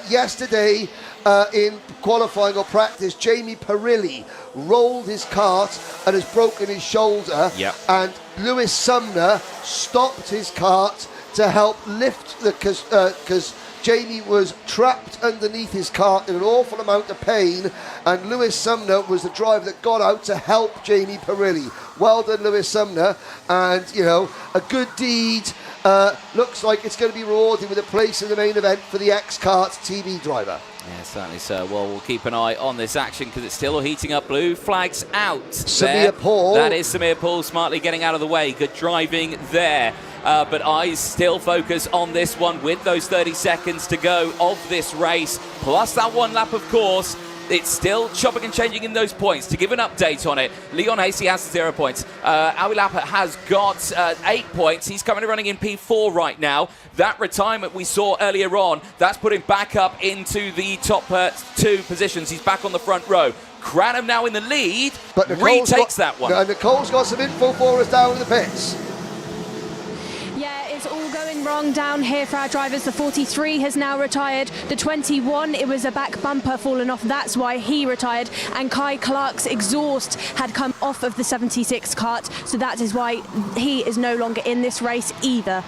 Yesterday in qualifying or practice, Jamie Perilli rolled his kart and has broken his shoulder. Yep. And Lewis Sumner stopped his kart to help lift the because Jamie was trapped underneath his kart in an awful amount of pain, and Lewis Sumner was the driver that got out to help Jamie Perilli. Well done, Lewis Sumner, and you know, a good deed. Looks like it's going to be rewarded with a place in the main event for the X-Kart TV driver. Yeah, certainly so. Well, we'll keep an eye on this action because it's still heating up. Blue flags out. Samir Paul. That is Samir Paul smartly getting out of the way. Good driving there. But eyes still focus on this one with those 30 seconds to go of this race. Plus that one lap, of course. It's still chopping and changing in those points. To give an update on it, Leon Hasty has 0 points. Awi Lapper has got 8 points. He's currently running in P4 right now. That retirement we saw earlier on, that's put him back up into the top 2 positions. He's back on the front row. Cranham now in the lead, but retakes that one. Nicole's got some info for us down in the pits. Yeah, it's all going wrong down here for our drivers. The 43 has now retired. The 21, it was a back bumper fallen off. That's why he retired. And Kai Clark's exhaust had come off of the 76 kart. So that is why he is no longer in this race either.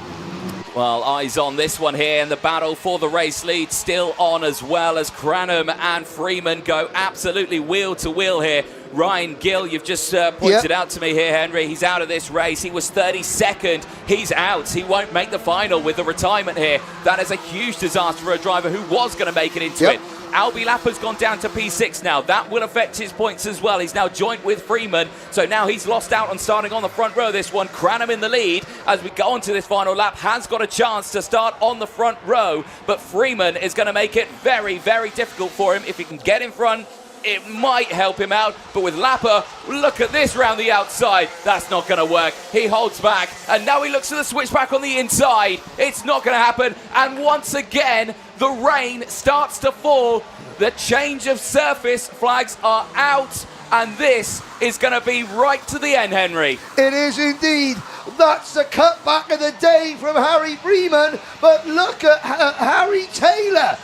Well, eyes on this one here, and the battle for the race lead still on, as well as Cranham and Freeman go absolutely wheel to wheel here. Ryan Gill, you've just pointed out to me here, Henry, he's out of this race. He was 32nd. He's out. He won't make the final with the retirement here. That is a huge disaster for a driver who was going to make it into it. Albi Lapper's gone down to P6 now. That will affect his points as well. He's now joint with Freeman, so now he's lost out on starting on the front row this one. Cranham in the lead as we go on to this final lap. Has got a chance to start on the front row, but Freeman is going to make it very, very difficult for him. If he can get in front, it might help him out, but with Lapper, look at this round the outside. That's not going to work. He holds back, and now he looks at the switchback on the inside. It's not going to happen, and once again, the rain starts to fall. The change of surface flags are out, and this is going to be right to the end, Henry. It is indeed. That's the cutback of the day from Harry Freeman, but look at Harry Taylor.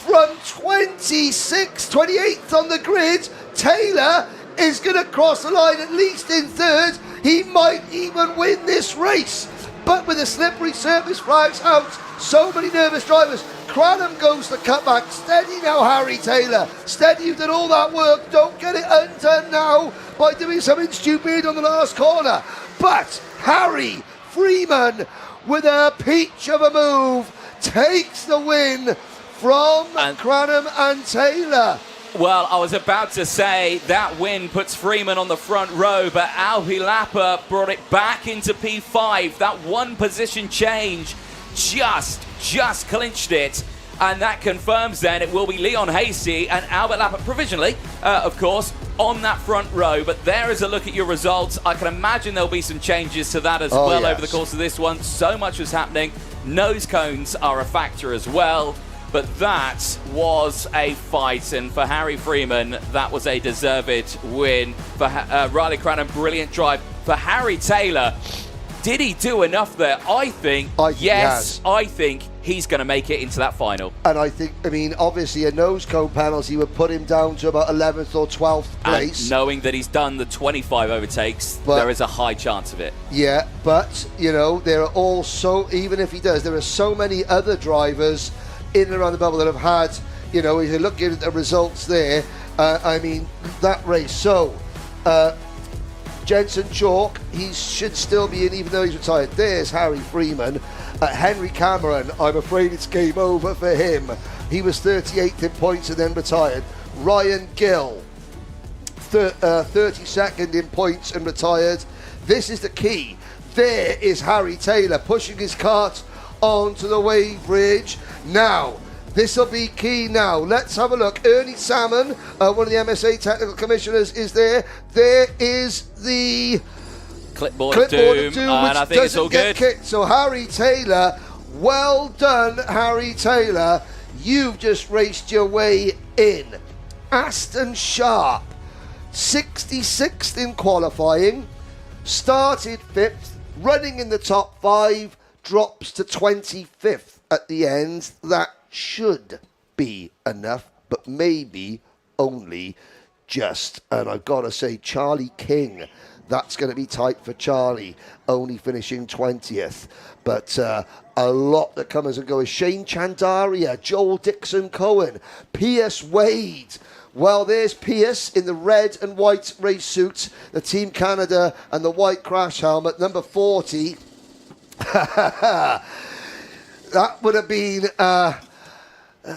From 28th on the grid, Taylor is going to cross the line at least in third. He might even win this race. But with the slippery surface flags out, so many nervous drivers. Cranham goes the cutback. Steady now, Harry Taylor. Steady, you've done all that work. Don't get it undone now by doing something stupid on the last corner. But Harry Freeman, with a peach of a move, takes the win from Cranham and Taylor. Well, I was about to say that win puts Freeman on the front row, but Alpi Lapper brought it back into P5. That one position change just clinched it. And that confirms then it will be Leon Hasty and Albert Lapper provisionally, of course, on that front row. But there is a look at your results. I can imagine there'll be some changes to that as well over the course of this one. So much was happening. Nose cones are a factor as well. But that was a fight, and for Harry Freeman, that was a deserved win. For Riley Cranham, brilliant drive. For Harry Taylor, did he do enough there? I think, yes, I think he's going to make it into that final. And I think, I mean, obviously a nose cone penalty would put him down to about 11th or 12th place. And knowing that he's done the 25 overtakes, there is a high chance of it. Yeah, but, you know, there are also, even if he does, there are so many other drivers in and around the bubble that have had, you know, if you look at the results there, I mean, that race. So, Jensen Chalk, he should still be in even though he's retired. There's Harry Freeman. Henry Cameron, I'm afraid it's game over for him. He was 38th in points and then retired. Ryan Gill, 32nd in points and retired. This is the key. There is Harry Taylor pushing his kart onto the wave bridge. Now, this will be key now. Let's have a look. Ernie Salmon, one of the MSA technical commissioners, is there. There is the clipboard of doom, which and I think it's all good. Kicked. So Harry Taylor, well done, Harry Taylor. You've just raced your way in. Aston Sharp, 66th in qualifying, started 5th, running in the top 5, drops to 25th at the end. That should be enough, but maybe only just. And I've got to say, Charlie King, that's going to be tight for Charlie, only finishing 20th. But a lot that comes and goes. Shane Chandaria, Joel Dixon-Cohen, Pierce Wade. Well, there's Pierce in the red and white race suit, the Team Canada and the white crash helmet, number 40. That would have been,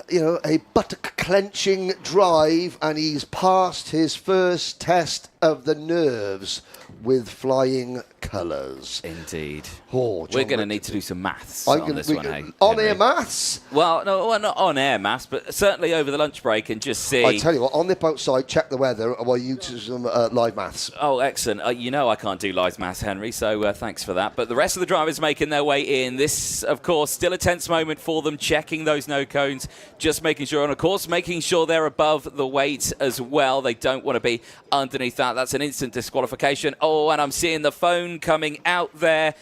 you know, a buttock-clenching drive, and he's passed his first test of the nerves with flying colours. Indeed. Oh, we're going to need to do some maths on this one, hey? On-air maths? Well, no, well, not on-air maths, but certainly over the lunch break and just see. I tell you what, I'll nip outside, check the weather, while you do some live maths. Oh, excellent. You know I can't do live maths, Henry, so thanks for that. But the rest of the drivers making their way in. This, of course, still a tense moment for them, checking those no cones, just making sure, and of course, making sure they're above the weight as well. They don't want to be underneath that. That's an instant disqualification. Oh, and I'm seeing the phone coming out there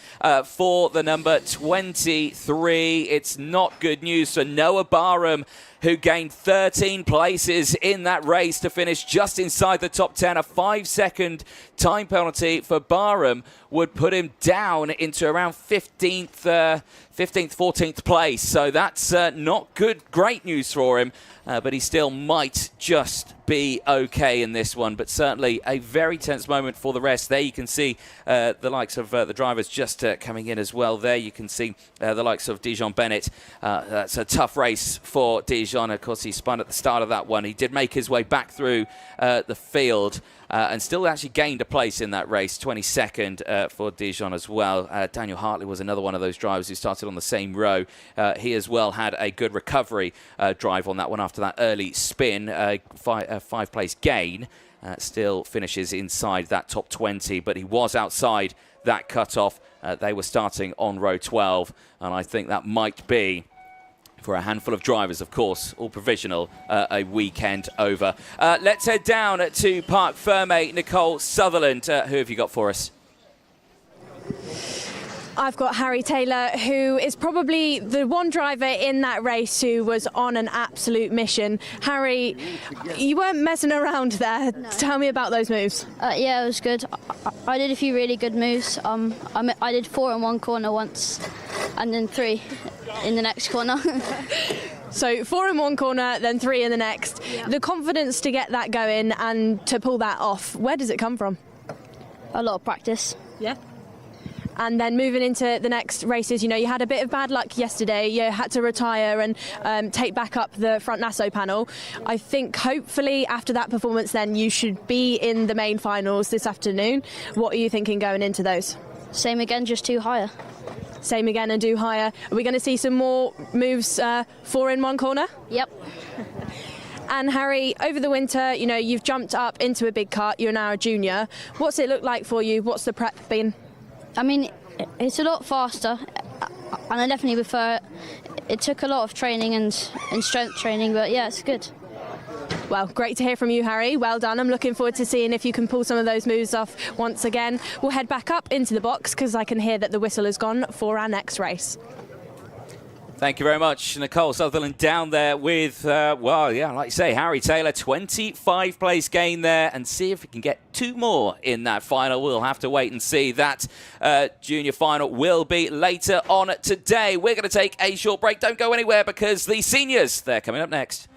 for the number 23. It's not good news for Noah Barham, who gained 13 places in that race to finish just inside the top 10. A 5-second time penalty for Barham would put him down into around 15th, 14th place. So that's not good, great news for him. But he still might just be okay in this one. But certainly a very tense moment for the rest. There you can see the likes of the drivers just coming in as well. There you can see the likes of Dijon Bennett. That's a tough race for Dijon. Of course, he spun at the start of that one. He did make his way back through the field. And still actually gained a place in that race, 22nd for Dijon as well. Daniel Hartley was another one of those drivers who started on the same row. He as well had a good recovery drive on that one after that early spin, five-place gain. Still finishes inside that top 20, but he was outside that cutoff. They were starting on row 12, and I think that might be, for a handful of drivers, of course, all provisional, a weekend over. Let's head down to Parc Ferme. Nicole Sutherland, who have you got for us? I've got Harry Taylor, who is probably the one driver in that race who was on an absolute mission. Harry, you weren't messing around there. No. Tell me about those moves. Yeah, it was good. I did a few really good moves. I did 4 in one corner once, and then 3 in the next corner. So 4 in one corner, then 3 in the next. Yeah. The confidence to get that going and to pull that off, where does it come from? A lot of practice. Yeah. And then moving into the next races, you had a bit of bad luck yesterday. You had to retire and take back up the front Nasso panel. I think hopefully after that performance then you should be in the main finals this afternoon. What are you thinking going into those? Same again, just 2 higher. Same again and do higher. Are we going to see some more moves 4 in 1 corner? Yep. And Harry, over the winter, you've jumped up into a big kart. You're now a junior. What's it look like for you? What's the prep been? I mean, it's a lot faster, and I definitely prefer it. It took a lot of training and strength training, but yeah, it's good. Well, great to hear from you, Harry. Well done. I'm looking forward to seeing if you can pull some of those moves off once again. We'll head back up into the box because I can hear that the whistle has gone for our next race. Thank you very much, Nicole Sutherland down there with, like you say, Harry Taylor, 25 place gain there, and see if we can get 2 more in that final. We'll have to wait and see. That junior final will be later on today. We're going to take a short break. Don't go anywhere because the seniors, they're coming up next.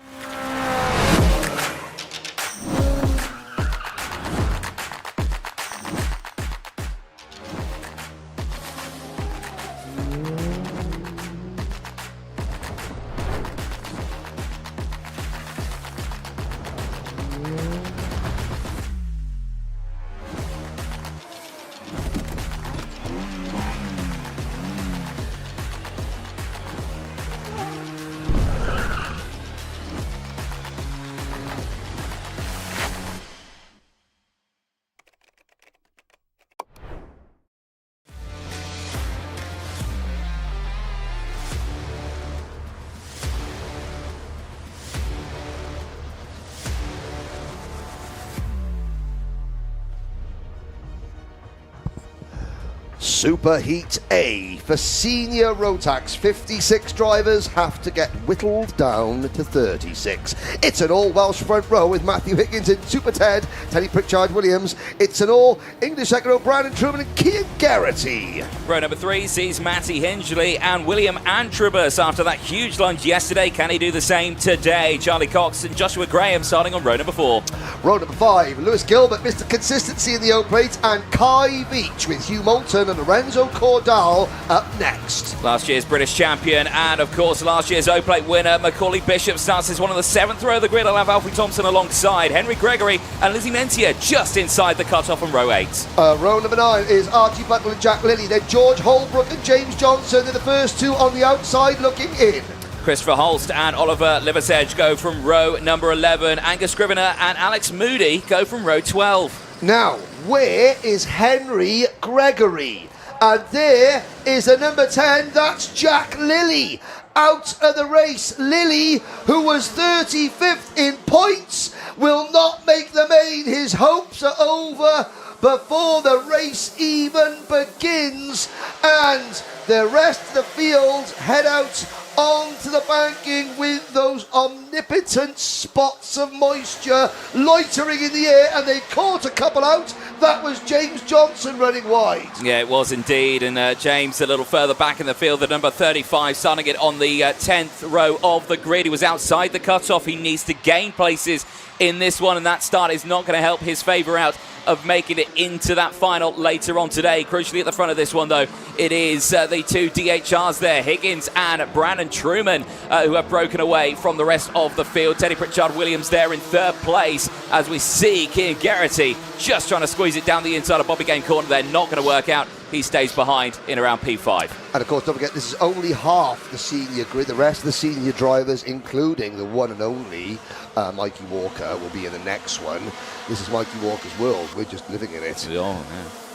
Superheat A for senior Rotax. 56 drivers have to get whittled down to 36. It's an all-Welsh front row with Matthew Higgins in Super Ted, Teddy Pritchard-Williams. It's an all-English second row, Brandon Truman and Kean Garrity. Row number 3 sees Matty Hingley and William Antrobus after that huge lunge yesterday. Can he do the same today? Charlie Cox and Joshua Graham starting on row number 4. Row number 5, Lewis Gilbert, Mr. Consistency in the O-Plate, and Kai Beach with Hugh Moulton and Lorenzo Cordal up next. Last year's British champion and, of course, last year's O-Plate winner, Macaulay Bishop, starts as one of the 7th row of the grid. I'll have Alfie Thompson alongside Henry Gregory and Lizzie Mentier just inside the cut-off on row 8. Row number 9 is Archie Butler and Jack Lilly. Then George Holbrook and James Johnson. They're the first 2 on the outside looking in. Christopher Holst and Oliver Liversedge go from row number 11. Angus Scrivener and Alex Moody go from row 12. Now, where is Henry Gregory? And there is the number 10, that's Jack Lilly. Out of the race, Lilly, who was 35th in points, will not make the main. His hopes are over before the race even begins. And the rest of the field head out onto the banking with those omnipotent spots of moisture loitering in the air, and they caught a couple out. That was James Johnson running wide. Yeah, it was indeed, and James a little further back in the field, the number 35, starting it on the 10th row of the grid. He was outside the cut-off. He needs to gain places in this one, and that start is not going to help his favour out of making it into that final later on today. Crucially at the front of this one, though, it is the 2 DHRs there, Higgins and Brandon Truman, who have broken away from the rest of the field. Teddy Pritchard-Williams there in 3rd place as we see Kean Garrity just trying to squeeze it down the inside of Bobby Game corner. They're not going to work out. He stays behind in around P5. And of course, don't forget, this is only half the senior grid. The rest of the senior drivers, including the one and only Mikey Walker, will be in the next one. This is Mikey Walker's world. We're just living in it.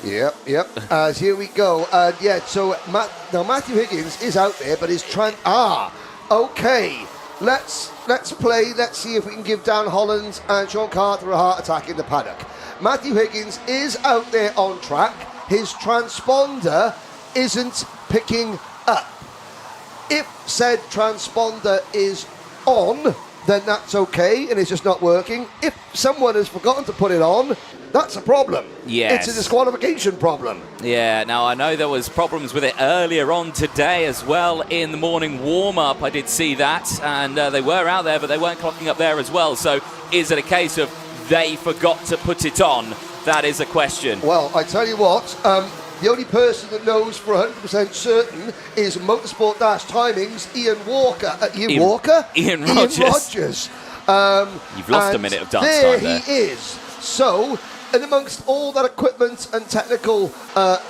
Yep. As here we go. So now Matthew Higgins is out there, but his okay. Let's play. Let's see if we can give Dan Holland and Sean Carter a heart attack in the paddock. Matthew Higgins is out there on track. His transponder isn't picking up. If said transponder is on, then that's okay, and it's just not working. If someone has forgotten to put it on, that's a problem. Yes. It's a disqualification problem. Yeah, now I know there was problems with it earlier on today as well in the morning warm-up. I did see that, and they were out there, but they weren't clocking up there as well. So is it a case of they forgot to put it on? That is a question. Well, I tell you what, The only person that knows for 100% certain is Motorsport Timings, Ian Walker? Ian Rogers. You've lost a minute of dance time there. He is. So, and amongst all that equipment and technical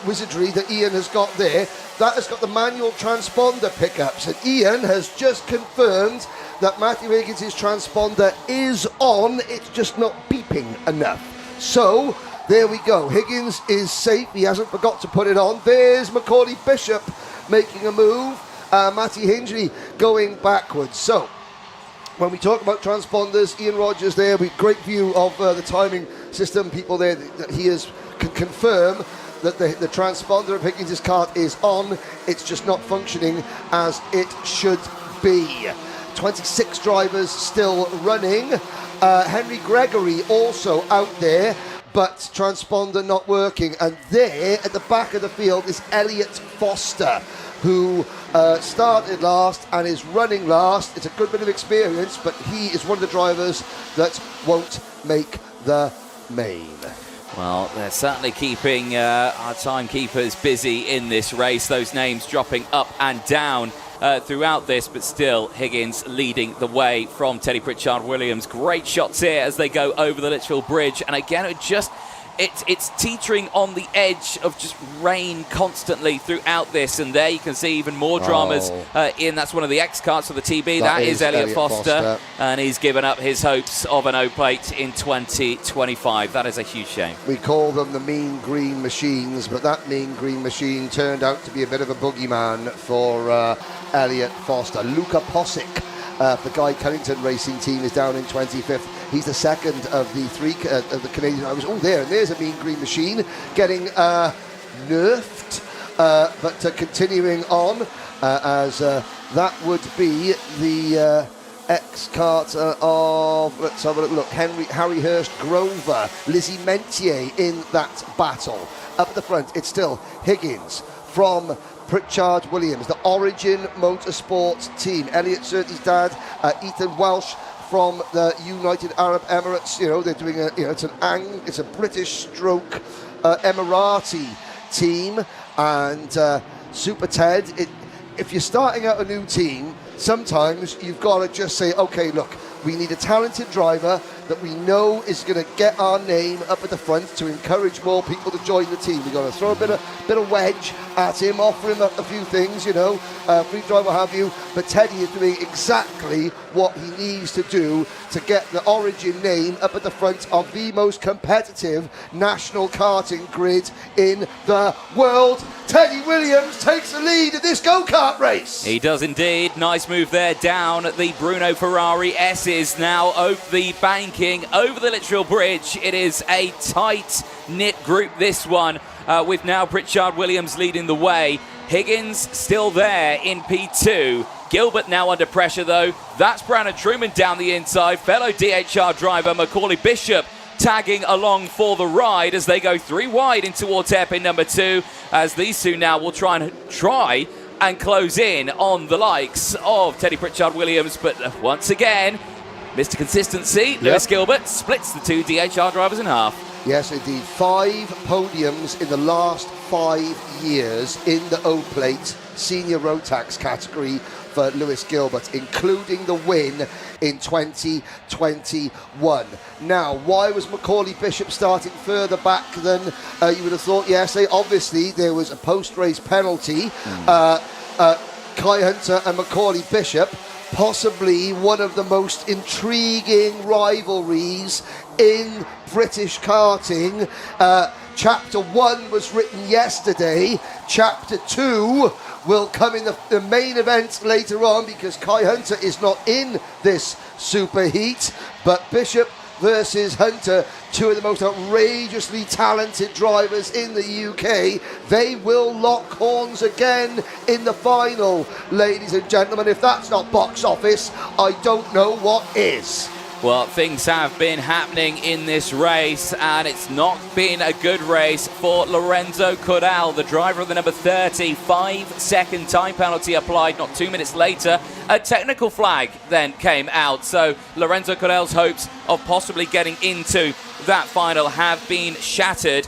wizardry that Ian has got there, that has got the manual transponder pickups. And Ian has just confirmed that Matthew Higgins' transponder is on, it's just not beeping enough. So, there we go. Higgins is safe. He hasn't forgot to put it on. There's Macaulay Bishop making a move. Matty Hindley going backwards. So, when we talk about transponders, Ian Rogers there, with great view of the timing system. People there that he can confirm that the transponder of Higgins' kart is on. It's just not functioning as it should be. 26 drivers still running. Henry Gregory also out there, but transponder not working. And there at the back of the field is Elliot Foster, who started last and is running last. It's a good bit of experience, but he is one of the drivers that won't make the main. Well, they're certainly keeping our timekeepers busy in this race. Those names dropping up and down throughout this, but still Higgins leading the way from Teddy Pritchard-Williams. Great shots here as they go over the Litchfield Bridge, and again it's teetering on the edge of just rain constantly throughout this, and there you can see even more dramas in. That's one of the X-karts for the TB. That is Elliot Foster, and he's given up his hopes of an O-plate in 2025. That is a huge shame. We call them the Mean Green Machines, but that Mean Green Machine turned out to be a bit of a boogeyman for Elliot Foster. Luca Posick, the Guy Cunnington Racing team, is down in 25th. He's the second of the three of the Canadian drivers. Oh, there, and there's a Mean Green Machine getting nerfed, but continuing on as that would be the X-kart of, let's have a look, Harry Hurst Grover, Lizzie Mentier in that battle. Up at the front, it's still Higgins from Pritchard-Williams, the Origin Motorsports team. Elliot Surtees' dad, Ethan Welsh from the United Arab Emirates. You know, they're doing it's a British stroke Emirati team. And Super Ted, if you're starting out a new team, sometimes you've got to just say, okay, look, we need a talented driver that we know is going to get our name up at the front to encourage more people to join the team. We've got to throw a bit of wedge at him, offer him a few things, free drive, what have you. But Teddy is doing exactly what he needs to do to get the Origin name up at the front of the most competitive national karting grid in the world. Teddy Williams takes the lead in this go-kart race. He does indeed. Nice move there down the Bruno Ferrari S's. Now the banking over the Litchfield Bridge. It is a tight-knit group, this one, with now Pritchard-Williams leading the way. Higgins still there in P2. Gilbert now under pressure, though. That's Brandon Truman down the inside. Fellow DHR driver Macaulay Bishop tagging along for the ride as they go three wide in towards hairpin number 2, as these two now will try and close in on the likes of Teddy Pritchard-Williams. But once again, Mr. Consistency, Lewis Gilbert splits the two DHR drivers in half. Yes, indeed. 5 podiums in the last 5 years in the O-Plate Senior Rotax category for Lewis Gilbert, including the win in 2021. Now, why was Macaulay Bishop starting further back than you would have thought? Yes, obviously there was a post-race penalty. Kai Hunter and Macaulay Bishop, possibly one of the most intriguing rivalries in British karting. Chapter 1 was written yesterday. Chapter 2 will come in the main event later on, because Kai Hunter is not in this superheat. But Bishop versus Hunter, two of the most outrageously talented drivers in the UK. They will lock horns again in the final, ladies and gentlemen. If that's not box office, I don't know what is. Well, things have been happening in this race, and it's not been a good race for Lorenzo Corral, the driver of the number 30. 5-second time penalty applied not 2 minutes later. A technical flag then came out, so Lorenzo Corral's hopes of possibly getting into that final have been shattered.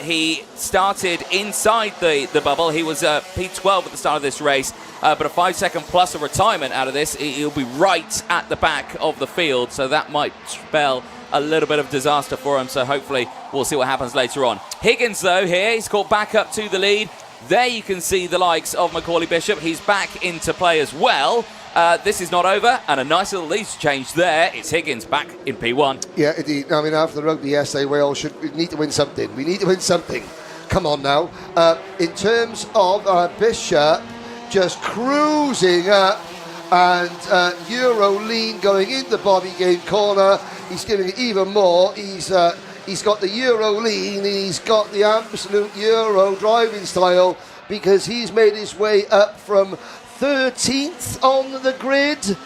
He started inside the bubble. He was P12 at the start of this race, but a 5-second plus a retirement out of this. He'll be right at the back of the field, so that might spell a little bit of disaster for him. So hopefully we'll see what happens later on. Higgins, though, here, he's caught back up to the lead. There you can see the likes of Macaulay Bishop. He's back into play as well. This is not over, and a nice little lead change there. It's Higgins back in P1. Yeah, indeed. I mean, after the rugby yesterday, Wales we need to win something. We need to win something. Come on now. In terms of Bishop, just cruising up, and Euro lean going into the Bobby Game corner. He's giving it even more. He's got the Euro lean, and he's got the absolute Euro driving style, because he's made his way up from 13th on the grid,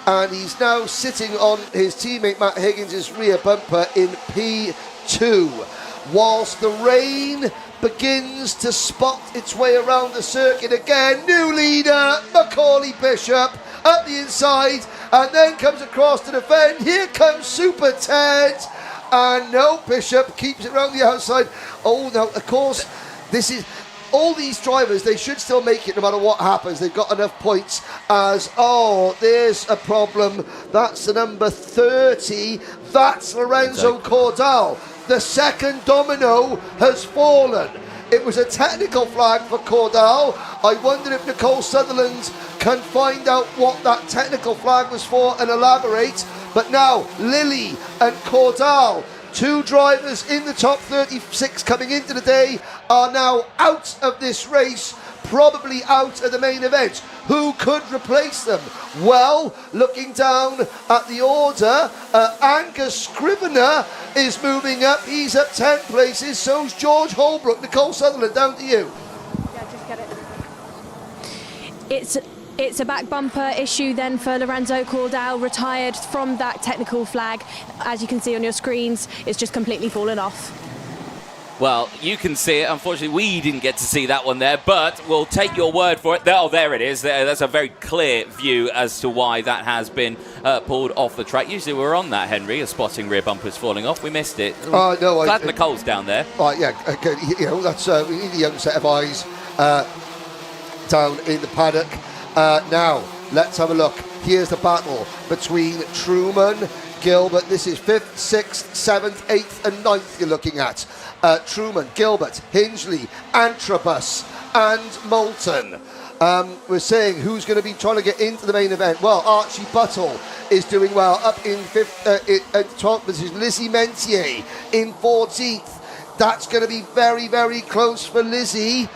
and he's now sitting on his teammate Matt Higgins' rear bumper in P2. Whilst the rain begins to spot its way around the circuit again, new leader, Macaulay Bishop, up the inside, and then comes across to defend. Here comes Super Ted, and no, Bishop keeps it around the outside. Oh no, of course, this is... All these drivers, they should still make it no matter what happens. They've got enough points as, oh, there's a problem. That's the number 30. That's Lorenzo Cordal. The second domino has fallen. It was a technical flag for Cordal. I wonder if Nicole Sutherland can find out what that technical flag was for and elaborate. But now, Lilly and Cordal, two drivers in the top 36 coming into the day, are now out of this race, probably out of the main event. Who could replace them? Well, looking down at the order, Angus Scrivener is moving up. He's up 10 places. So's George Holbrook. Nicole Sutherland, down to you. Yeah, just get it. It's a back bumper issue then for Lorenzo Cordal, retired from that technical flag. As you can see on your screens, it's just completely fallen off. Well, you can see it. Unfortunately, we didn't get to see that one there, but we'll take your word for it. Oh, there it is. That's a very clear view as to why that has been pulled off the track. Usually we're on that, Henry, spotting rear bumpers falling off. We missed it. No, Glad Nicole's down there. Right, yeah, okay, you know, that's we need a young set of eyes down in the paddock. Now, let's have a look. Here's the battle between Truman, Gilbert. This is 5th, 6th, 7th, 8th and 9th you're looking at. Truman, Gilbert, Hingley, Antrobus and Moulton. We're saying who's going to be trying to get into the main event. Well, Archie Buttle is doing well. Up in 12th position. Lizzie Mentier in 14th. That's going to be very, very close for Lizzie.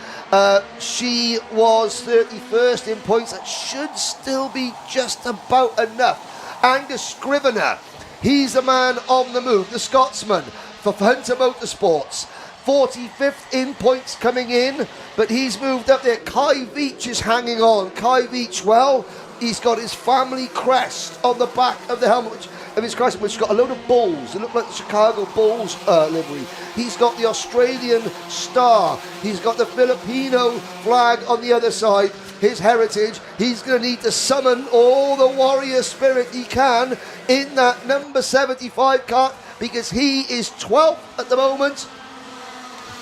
She was 31st in points. That should still be just about enough. Angus Scrivener, he's the man on the move, the Scotsman for Hunter Motorsports. 45th in points coming in, but he's moved up there. Kai Veach is hanging on. Kai Veach, well, he's got his family crest on the back of the helmet of his crest, which has got a load of bulls. They look like the Chicago Bulls livery. He's got the Australian star. He's got the Filipino flag on the other side. His heritage. He's going to need to summon all the warrior spirit he can in that number 75 Kart, because he is 12th at the moment,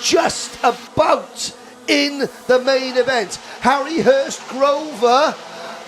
just about in the main event. Harry Hurst Grover,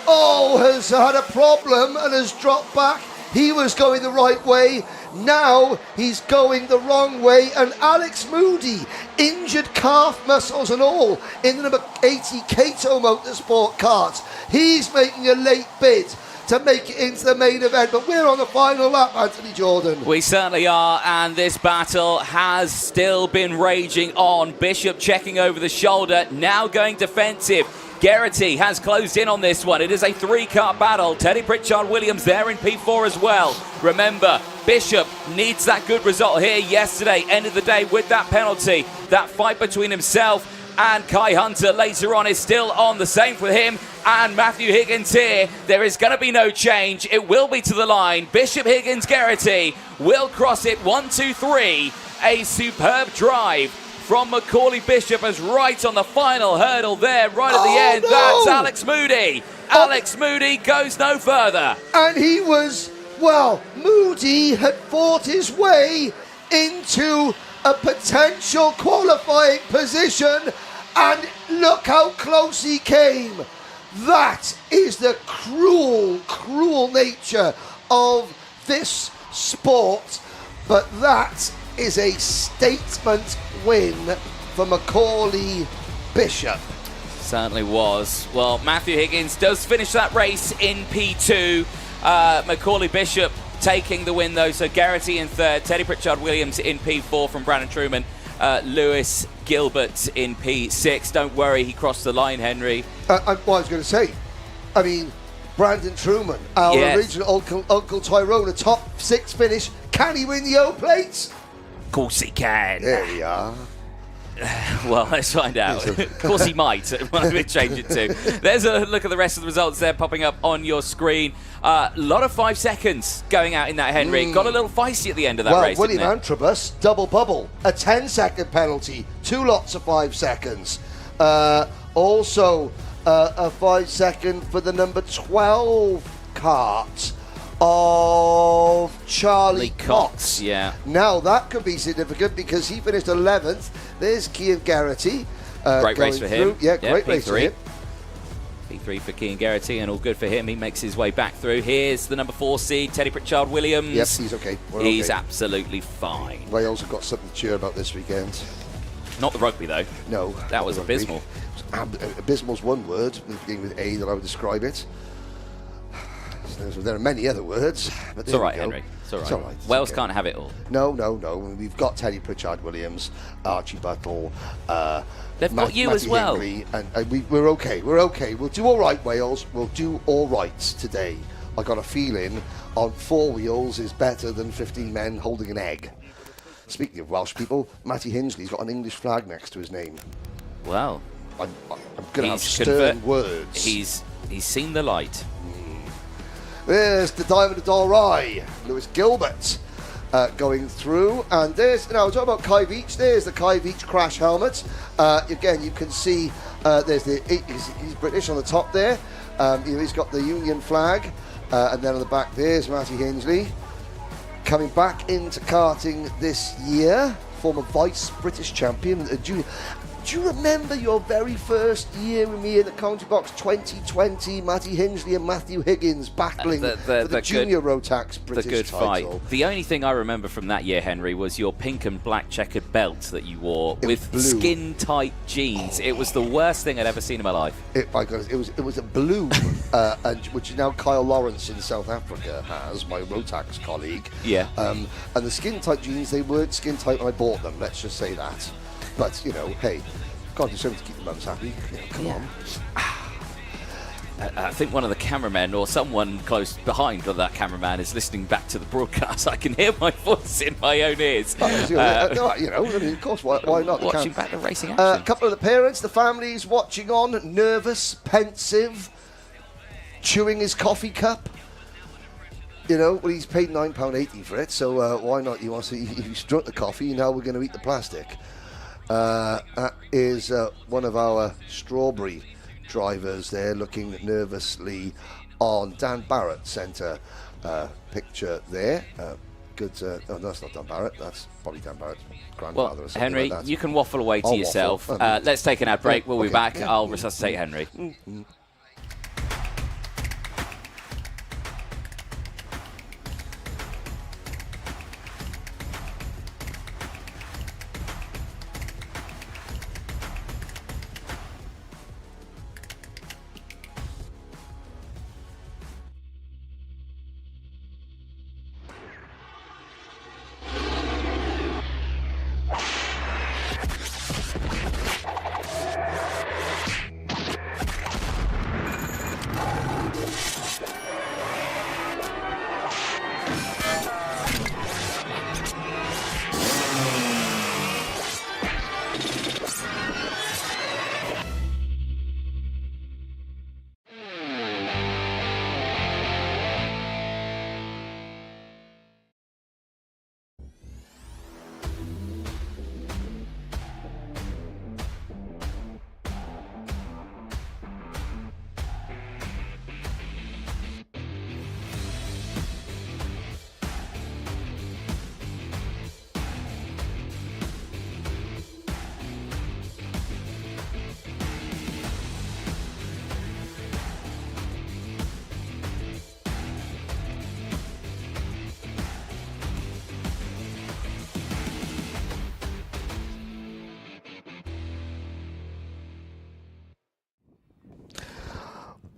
has had a problem and has dropped back. He was going the right way. Now he's going the wrong way. And Alex Moody, injured calf muscles and all, in the number 80 Cato Motorsport Kart. He's making a late bid to make it into the main event, but we're on the final lap, Anthony Jordan. We certainly are, and this battle has still been raging on. Bishop checking over the shoulder, now going defensive. Geraghty has closed in on this one. It is a 3-car battle. Teddy Pritchard-Williams there in P4 as well. Remember, Bishop needs that good result here yesterday. End of the day with that penalty. That fight between himself and Kai Hunter later on is still on. The same for him and Matthew Higgins here. There is going to be no change. It will be to the line. Bishop, Higgins, Geraghty will cross it. 1, 2, 3. A superb drive from Macaulay Bishop as right on the final hurdle there, right at the end. No! That's Alex Moody. Alex Moody goes no further. And he was, Moody had fought his way into a potential qualifying position, and look how close he came. That is the cruel, cruel nature of this sport, but that is a statement win for Macaulay Bishop. Certainly was. Well, Matthew Higgins does finish that race in P2. Macaulay Bishop taking the win, though. So Garrity in third, Teddy Pritchard-Williams in P4 from Brandon Truman, Lewis Gilbert in P6. Don't worry, he crossed the line, Henry. What I was going to say, I mean, Brandon Truman, our original Uncle Tyrone, a top 6 finish. Can he win the O plates? Of course he can. There we are. Well, let's find out. Of course he might. What we change it to. There's a look at the rest of the results there popping up on your screen. A lot of 5 seconds going out in that, Henry. Got a little feisty at the end of that race, William didn't it? Antrobus, double bubble, a 10-second penalty, 2 lots of 5 seconds. Also, a 5-second for the number 12 kart of Charlie Cox. Yeah. Now that could be significant because he finished 11th. There's Cian Garrity. Great race for him. Yeah, great race for him. P3 for Cian Garrity, and all good for him. He makes his way back through. Here's the number 4 seed, Teddy Pritchard-Williams. Yes, he's okay. He's absolutely fine. Wales have got something to cheer about this weekend. Not the rugby, though. No. That was abysmal. Abysmal's one word, beginning with A, that I would describe it. There are many other words. But it's all right, Henry. It's all right. Wales can't have it all. No. We've got Teddy Pritchard-Williams, Archie Buttle. They've got you as well. Hingley, and we're okay. We're okay. We'll do all right, Wales. We'll do all right today. I got a feeling on 4 wheels is better than 15 men holding an egg. Speaking of Welsh people, Matty Hingley's got an English flag next to his name. Well, I'm going to have stern words. He's seen the light. There's the Diamond of Dalry, Lewis Gilbert going through, and there's, I was talking about Kai Veach. There's the Kai Veach crash helmet. Again, you can see there's he's British on the top there. He's got the Union flag, and then on the back there's Matty Hingley coming back into karting this year, former vice British champion. Do you remember your very first year with me in the Country Box 2020? Matty Hingley and Matthew Higgins battling for the junior Rotax British title. Fight. The only thing I remember from that year, Henry, was your pink and black checkered belt that you wore with skin-tight jeans. It was the worst thing I'd ever seen in my life. It was a blue, which now Kyle Lawrence in South Africa has, my Rotax colleague. Yeah. And the skin-tight jeans, they weren't skin-tight when I bought them, let's just say that. But, hey, got to do something to keep the mums happy. Come on. I think one of the cameramen or someone close behind that cameraman is listening back to the broadcast. I can hear my voice in my own ears. Of course, why not? Watching back the racing action. A couple of the parents, the families watching on, nervous, pensive, chewing his coffee cup. Well, he's paid £9.80 for it, so why not? He's drunk the coffee, now we're going to eat the plastic. That is one of our Strawberry drivers there looking nervously on. Dan Barrett sent a picture there. Good. No, that's not Dan Barrett. That's probably Dan Barrett's grandfather. Well, or something Henry, like that. you can waffle away to yourself. Let's take an ad break. We'll be back. Yeah. I'll resuscitate Henry. Mm-hmm.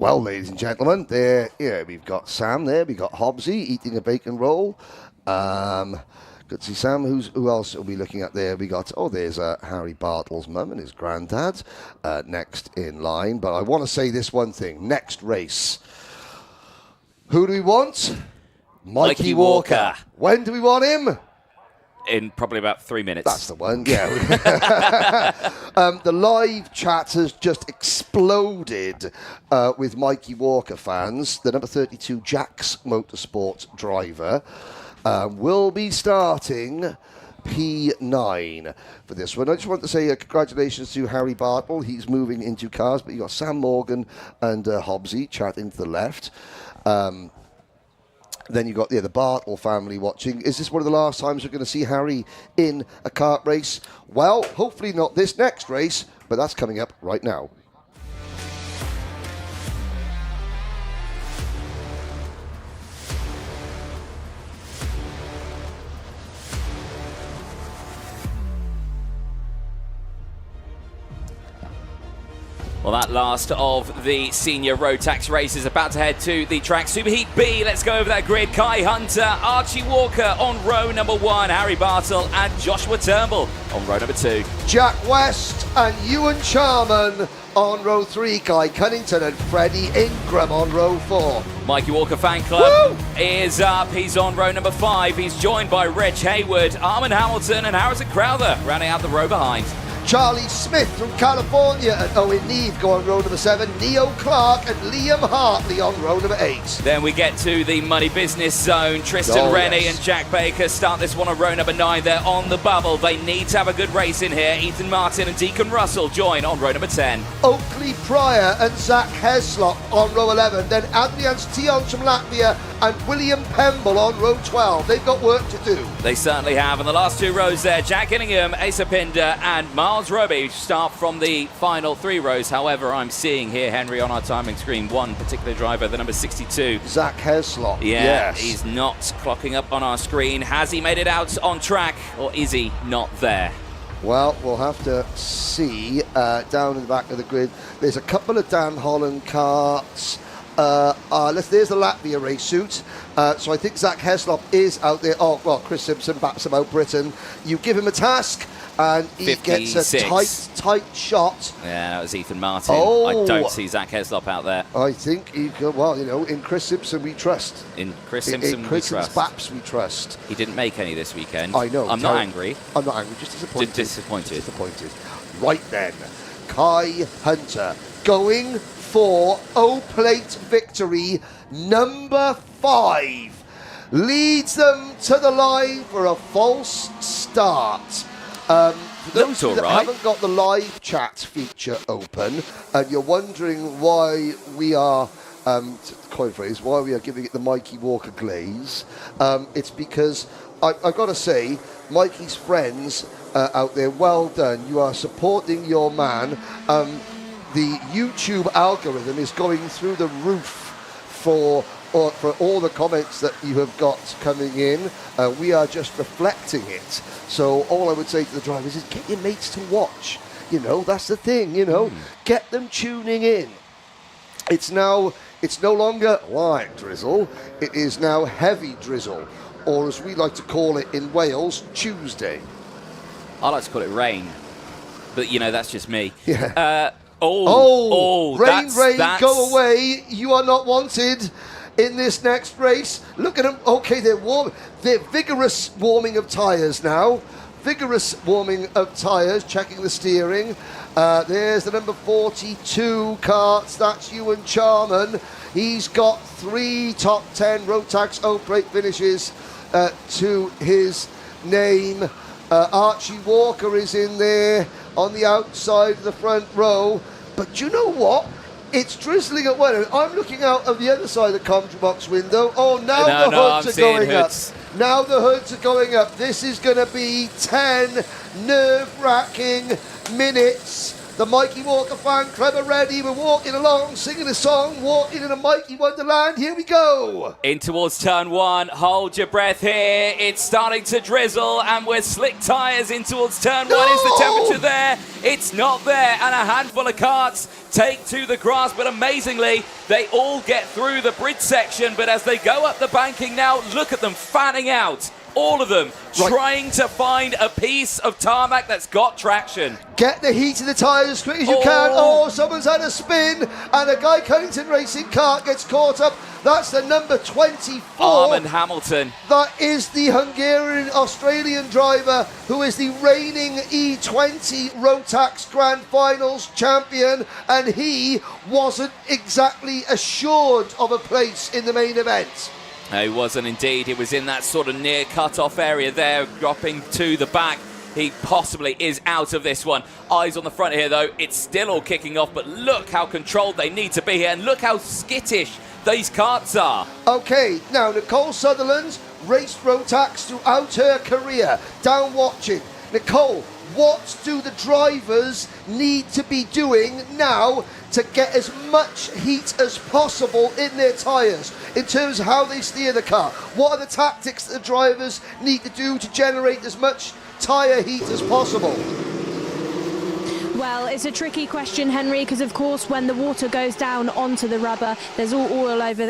Well, ladies and gentlemen, there, we've got Sam there. We've got Hobbsy eating a bacon roll. Good to see Sam. Who else are we looking at there? We got, there's Harry Bartle's mum and his granddad next in line. But I want to say this one thing. Next race. Who do we want? Mikey Walker. When do we want him? In probably about 3 minutes. That's the one, yeah. The live chat has just exploded with Mikey Walker fans. The number 32 Jack's Motorsport driver will be starting P9 for this one. I just want to say congratulations to Harry Bartle. He's moving into cars, but you got Sam Morgan and Hobbsy chatting to the left. Then you've got the Bartle family watching. Is this one of the last times we're going to see Harry in a kart race? Well, hopefully not this next race, but that's coming up right now. Well, that last of the senior Rotax race is about to head to the track. Superheat B, let's go over that grid. Kai Hunter, Archie Walker on row number 1, Harry Bartle and Joshua Turnbull on row number 2. Jack West and Ewan Charman on row 3, Guy Cunnington and Freddie Ingram on row 4. Mikey Walker fan club is up. He's on row number 5. He's joined by Reg Hayward, Armin Hamilton and Harrison Crowther rounding out the row behind. Charlie Smith from California and Owen Neve go on row number 7. Neo Clark and Liam Hartley on row number 8. Then we get to the money business zone. Tristan Rennie and Jack Baker start this one on row number 9. They're on the bubble. They need to have a good race in here. Ethan Martin and Deacon Russell join on row number 10. Oakley Pryor and Zach Heslop on row 11. Then Adrian Stions from Latvia and William Pemble on row 12. They've got work to do. They certainly have. And the last 2 rows there, Jack Gillingham, Asa Pinder and Miles Roby start from the final 3 rows. However, I'm seeing here, Henry, on our timing screen, one particular driver, the number 62. Zach Heslop. Yeah, yes. He's not clocking up on our screen. Has he made it out on track or is he not there? Well, we'll have to see down in the back of the grid. There's a couple of Dan Holland karts. There's the Latvia race suit. So I think Zach Heslop is out there. Oh, well, Chris Simpson bats about Britain. You give him a task and he 56. gets a tight shot. Yeah, that was Ethan Martin. Oh. I don't see Zach Heslop out there. I think he could, well, in Chris Simpson we trust. In Chris Simpson in Chris we trust. Baps we trust. He didn't make any this weekend. I know. I'm not angry. I'm not angry, just disappointed. Disappointed. Right then, Kai Hunter going for O-Plate victory number 5. Leads them to the line for a false start. For those of you that haven't got the live chat feature open and you're wondering why we are, coin phrase, why we are giving it the Mikey Walker glaze, it's because I've got to say, Mikey's friends out there, well done. You are supporting your man. The YouTube algorithm is going through the roof for all the comments that you have got coming in. We are just reflecting it. So all I would say to the drivers is get your mates to watch. That's the thing, Get them tuning in. It's no longer light drizzle. It is now heavy drizzle, or as we like to call it in Wales, Tuesday. I like to call it rain, but that's just me. Yeah. Rain, go away. You are not wanted in this next race. Look at them. Okay, they're warm. They're vigorous warming of tyres now. Vigorous warming of tyres, checking the steering. There's the number 42 karts. That's Ewan Charman. He's got 3 top 10 Rotax O-Plate finishes to his name. Archie Walker is in there on the outside of the front row. But you know what? It's drizzling at one. I'm looking out of the other side of the commentary box window. Oh, now the hoods are going up. Now the hoods are going up. This is going to be 10 nerve-wracking minutes The Mikey Walker fan club are ready. We're walking along, singing a song, walking in a Mikey Wonderland. Here we go. In towards turn 1. Hold your breath here. It's starting to drizzle, and we're slick tyres in towards turn 1. Is the temperature there? It's not there, and a handful of karts take to the grass, but amazingly, they all get through the bridge section. But as they go up the banking now, look at them fanning out. All of them trying to find a piece of tarmac that's got traction. Get the heat of the tyres as quick as you can. Oh, someone's had a spin, and a Guy Cunnington Racing kart gets caught up. That's the number 24. Armand Hamilton. That is the Hungarian-Australian driver who is the reigning E20 Rotax Grand Finals champion, and he wasn't exactly assured of a place in the main event. He wasn't indeed. He was in that sort of near cut-off area there, dropping to the back. He possibly is out of this one. Eyes on the front here, though. It's still all kicking off, but look how controlled they need to be here, and look how skittish these karts are. Okay, now Nicole Sutherland's raced Rotax throughout her career. Down watching. Nicole, what do the drivers need to be doing now to get as much heat as possible in their tyres in terms of how they steer the car? What are the tactics that the drivers need to do to generate as much tyre heat as possible? Well, it's a tricky question, Henry, because of course when the water goes down onto the rubber, there's all oil over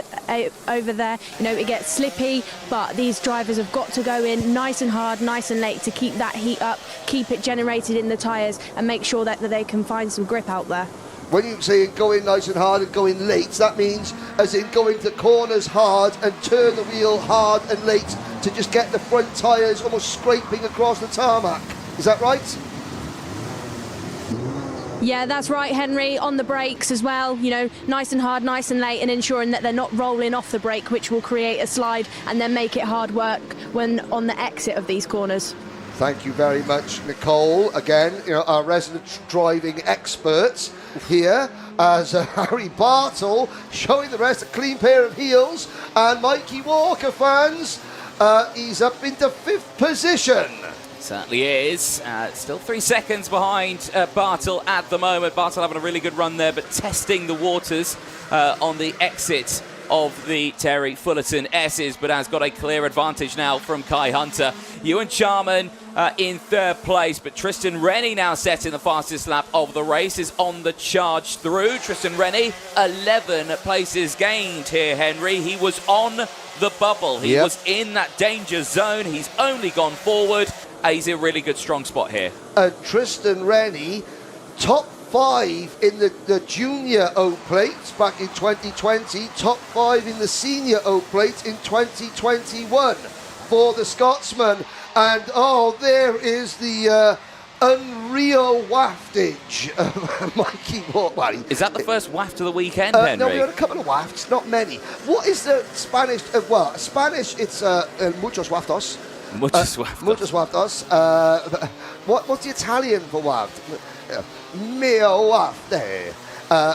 there. You know, it gets slippy, but these drivers have got to go in nice and hard, nice and late to keep that heat up, keep it generated in the tyres, and make sure that they can find some grip out there. When you say going nice and hard and going late, that means as in going to corners hard and turn the wheel hard and late to just get the front tyres almost scraping across the tarmac. Is that right? Yeah, that's right, Henry. On the brakes as well, you know, nice and hard, nice and late, and ensuring that they're not rolling off the brake, which will create a slide and then make it hard work when on the exit of these corners. Thank you very much, Nicole. Again, you know, our resident driving experts here, as Harry Bartle showing the rest a clean pair of heels, and Mikey Walker fans, he's up into 5th position. Certainly is. Still 3 seconds behind Bartle at the moment. Bartle having a really good run there, but testing the waters on the exit of the Terry Fullerton S's, but has got a clear advantage now from Kai Hunter. Ewan Charman in 3rd place, but Tristan Rennie now setting the fastest lap of the race, is on the charge through. Tristan Rennie, 11 places gained here, Henry. He was on the bubble. He was in that danger zone. He's only gone forward. He's in a really good, strong spot here. Tristan Rennie, top 5 in the junior O-Plate back in 2020, top 5 in the senior O-Plate in 2021 for the Scotsman. And oh, there is the unreal waftage of Mikey Walker. Is that the first waft of the weekend, Henry? No, we had a couple of wafts, not many. What is the Spanish? Well, Spanish, it's muchos waftos. Muchos waftos. Muchos waftos. What's the Italian for waft? Mio wafte.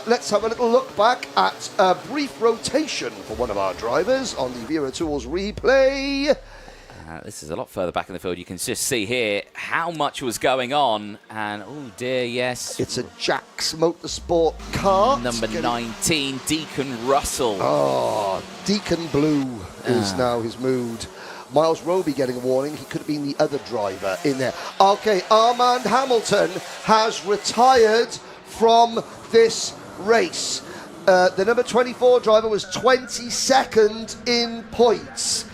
Let's have a little look back at a brief rotation for one of our drivers on the Wera Tools replay. This is a lot further back in the field. You can just see here how much was going on. And, oh dear, yes. It's a Jax Motorsport kart. Number 19, Deacon Russell. Oh, Deacon Blue is now his mood. Miles Roby getting a warning. He could have been the other driver in there. Okay, Armand Hamilton has retired from this race. The number 24 driver was 22nd in points.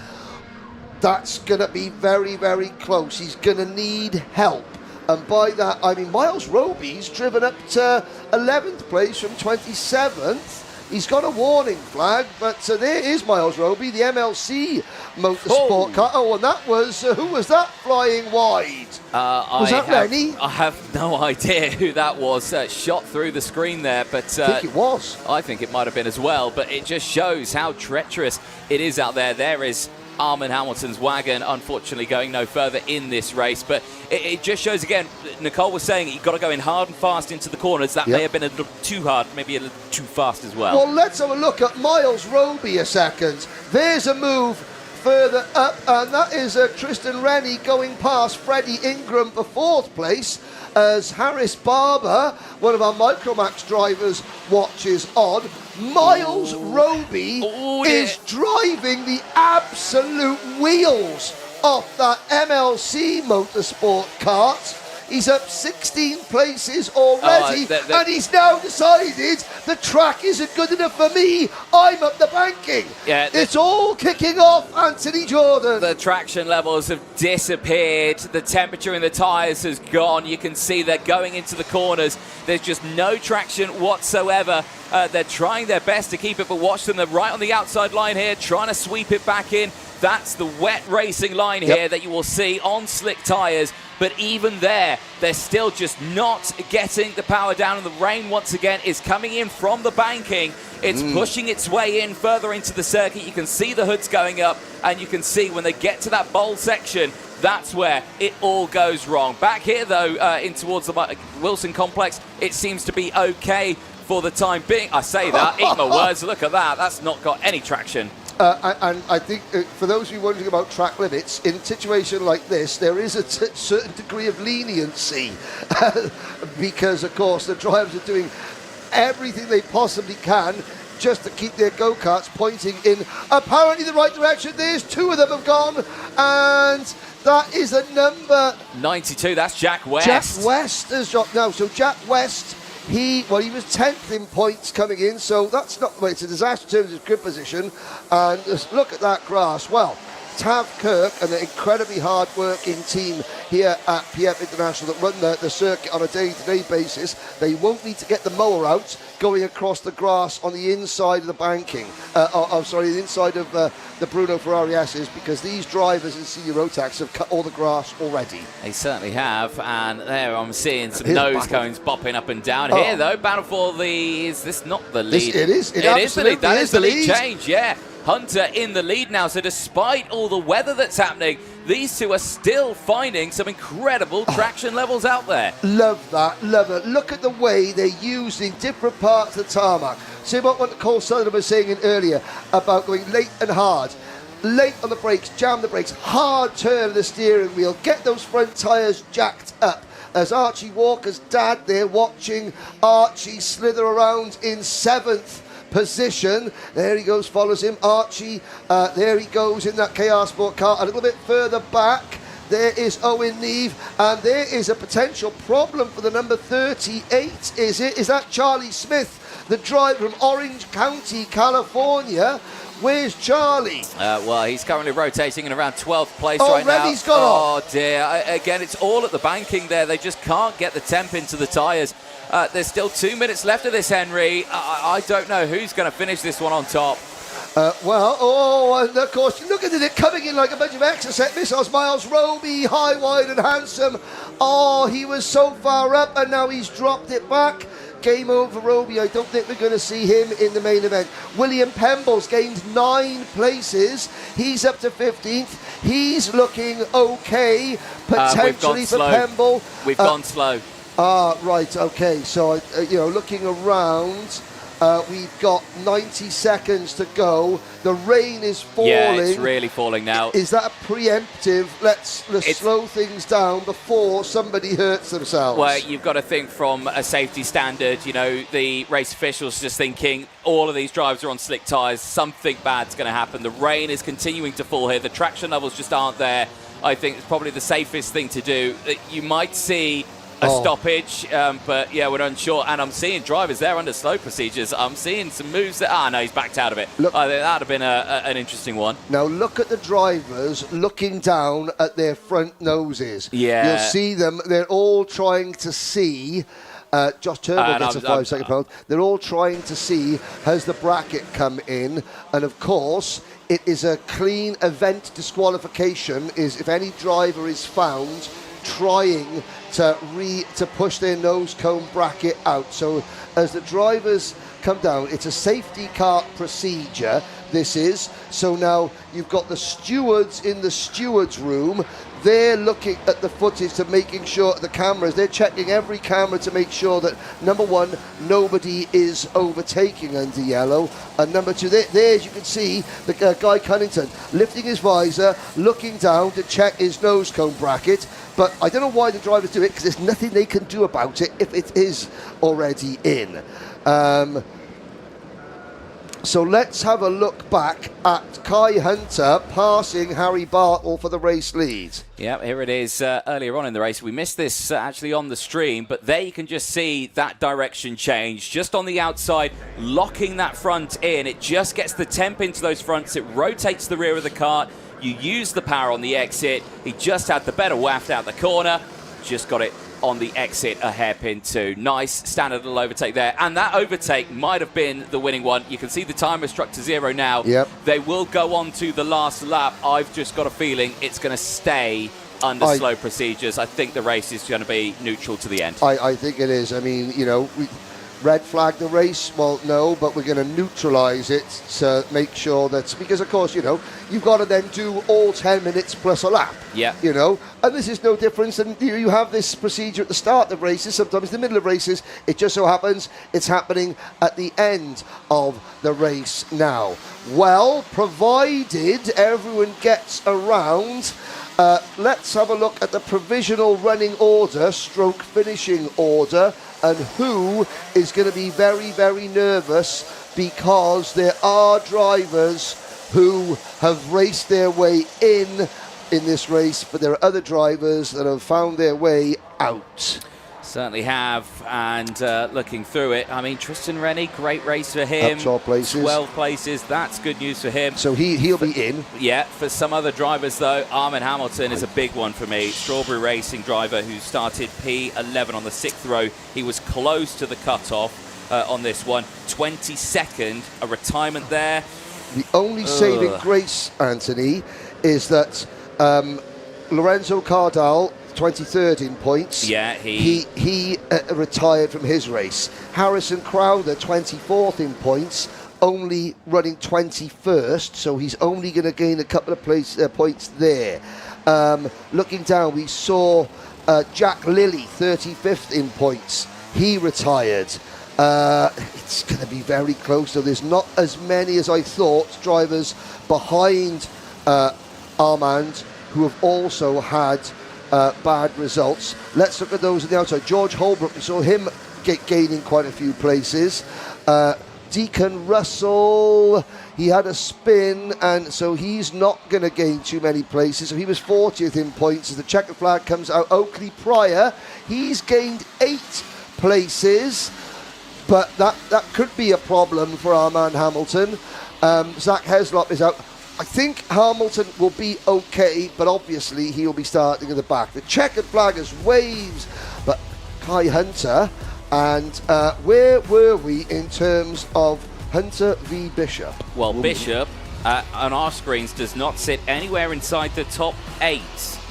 That's going to be very, very close. He's going to need help. And by that, I mean Miles Roby's driven up to 11th place from 27th. He's got a warning flag, but there is Miles Roby, the MLC Motorsport car. Oh, and that was, who was that flying wide? Was that Rennie? I have no idea who that was. Shot through the screen there, but I think it was. I think it might have been as well, but it just shows how treacherous it is out there. There is Armand Hamilton's wagon, unfortunately going no further in this race, but it just shows again, Nicole was saying you've got to go in hard and fast into the corners. That may have been a little too hard, maybe a little too fast as well. Well, let's have a look at Miles Roby a second. There's a move further up, and that is Tristan Rennie going past Freddie Ingram for 4th place. as Harris Barber, one of our Micromax drivers, watches on. Miles Roby is driving the absolute wheels off that MLC Motorsport kart. He's up 16 places already, and he's now decided the track isn't good enough for me. I'm up the banking. Yeah, it's all kicking off, Anthony Jordan. The traction levels have disappeared. The temperature in the tyres has gone. You can see they're going into the corners. There's just no traction whatsoever. They're trying their best to keep it, but watch them. They're right on the outside line here, trying to sweep it back in. That's the wet racing line here that you will see on slick tyres. But even there, they're still just not getting the power down, and the rain once again is coming in from the banking. It's pushing its way in further into the circuit. You can see the hoods going up, and you can see when they get to that bowl section, that's where it all goes wrong. Back here, though, in towards the Wilson complex, it seems to be okay for the time being. I say that, eat my words, look at that. That's not got any traction. And I think for those of you wondering about track limits, in a situation like this, there is a certain degree of leniency because, of course, the drivers are doing everything they possibly can just to keep their go-karts pointing in apparently the right direction. There's two of them have gone, and that is a number 92. That's Jack West. Jack West has dropped now. So Jack West, he was 10th in points coming in, so that's not, well, it's a disaster in terms of grid position. And just look at that grass. Well, Tav Kirk and the incredibly hard-working team here at PF International that run the circuit on a day-to-day basis, they won't need to get the mower out going across the grass on the inside of the banking. The inside of the Bruno Ferrari S's, because these drivers in senior Rotax have cut all the grass already. They certainly have, and there I'm seeing some nose cones bopping up and down. Here, though, battle for the... Is this not the lead? It is. It is the lead. That is the lead change, yeah. Hunter in the lead now, so despite all the weather that's happening, these two are still finding some incredible traction levels out there. Love that, love it. Look at the way they're using different parts of the tarmac. See about what Cole Sullivan was saying earlier about going late and hard. Late on the brakes, jam the brakes, hard turn the steering wheel, get those front tyres jacked up. As Archie Walker's dad there watching Archie slither around in 7th position. There he goes, follows him. Archie, there he goes in that KR Sport car. A little bit further back, there is Owen Neve, and there is a potential problem for the number 38, is it? Is that Charlie Smith, the driver from Orange County, California? Where's Charlie? Well, he's currently rotating in around 12th place right now. He's gone off. Oh, dear. Again, it's all at the banking there. They just can't get the temp into the tyres. There's still 2 minutes left of this, Henry. I don't know who's going to finish this one on top. And of course, look at it coming in like a bunch of Exocet missiles. Miles Roby, high, wide and handsome. Oh, he was so far up and now he's dropped it back. Game over, Roby. I don't think we're going to see him in the main event. William Pemble's gained 9 places. He's up to 15th. He's looking okay, potentially for Pemble. We've gone slow. Right, okay. So, looking around, we've got 90 seconds to go. The rain is falling. Yeah, it's really falling now. Is that a preemptive? Let's slow things down before somebody hurts themselves. Well, you've got to think from a safety standard. The race officials just thinking all of these drivers are on slick tyres. Something bad's going to happen. The rain is continuing to fall here. The traction levels just aren't there. I think it's probably the safest thing to do. You might see a stoppage, but yeah, we're unsure. And I'm seeing drivers there under slow procedures. I'm seeing some moves that... no, he's backed out of it. Look, that would have been an interesting one. Now look at the drivers looking down at their front noses. Yeah. You'll see them. They're all trying to see... Josh Turbo gets a 5-second penalty. They're all trying to see, has the bracket come in? And of course, it is a clean event disqualification, is if any driver is found trying to push their nose cone bracket out. So as the drivers come down, it's a safety car procedure, this is. So now you've got the stewards in the stewards room. They're looking at the footage to making sure the cameras, they're checking every camera to make sure that, number one, nobody is overtaking under yellow. And number two, there as you can see, the Guy Cunnington lifting his visor, looking down to check his nose cone bracket. But I don't know why the drivers do it, because there's nothing they can do about it if it is already in. So let's have a look back at Kai Hunter passing Harry Bartle for the race lead. Yeah, here it is earlier on in the race. We missed this actually on the stream, but there you can just see that direction change. Just on the outside, locking that front in. It just gets the temp into those fronts. It rotates the rear of the kart. You use the power on the exit. He just had the better waft out the corner. Just got it on the exit, a hairpin too. Nice standard little overtake there. And that overtake might have been the winning one. You can see the timer struck to 0 now. Yep. They will go on to the last lap. I've just got a feeling it's going to stay under slow procedures. I think the race is going to be neutral to the end. I think it is. I mean, you know, red flag the race? Well, no, but we're going to neutralise it to make sure that, because of course, you know, you've got to then do all 10 minutes plus a lap. Yeah. You know, and this is no different than you have this procedure at the start of races, sometimes the middle of races. It just so happens it's happening at the end of the race now. Well, provided everyone gets around, let's have a look at the provisional running order, stroke finishing order, and who is going to be very, very nervous, because there are drivers who have raced their way in this race, but there are other drivers that have found their way out. Certainly have, and looking through it, I mean, Tristan Rennie, great race for him. Up 12 places. 12 places, that's good news for him. So he'll be in. Yeah, for some other drivers though, Armin Hamilton is a big one for me. Strawberry Racing driver who started P11 on the 6th row. He was close to the cutoff on this one. 22nd, a retirement there. The only saving grace, Anthony, is that Lorenzo Cardal, 23rd in points. Yeah, he retired from his race. Harrison Crowder, 24th in points, only running 21st, so he's only going to gain a couple of points there. Looking down, we saw Jack Lilly, 35th in points. He retired. It's going to be very close, so there's not as many as I thought drivers behind Armand who have also had bad results. Let's look at those on the outside. George Holbrook, we saw him gaining quite a few places. Deacon Russell, he had a spin, and so he's not going to gain too many places. So he was 40th in points as the checkered flag comes out. Oakley Pryor, he's gained 8 places, but that could be a problem for Armand Hamilton. Zach Heslop is out. I think Hamilton will be okay, but obviously he'll be starting at the back. The checkered flag has waves, but Kai Hunter, and where were we in terms of Hunter v Bishop? Well, Bishop on our screens does not sit anywhere inside the top 8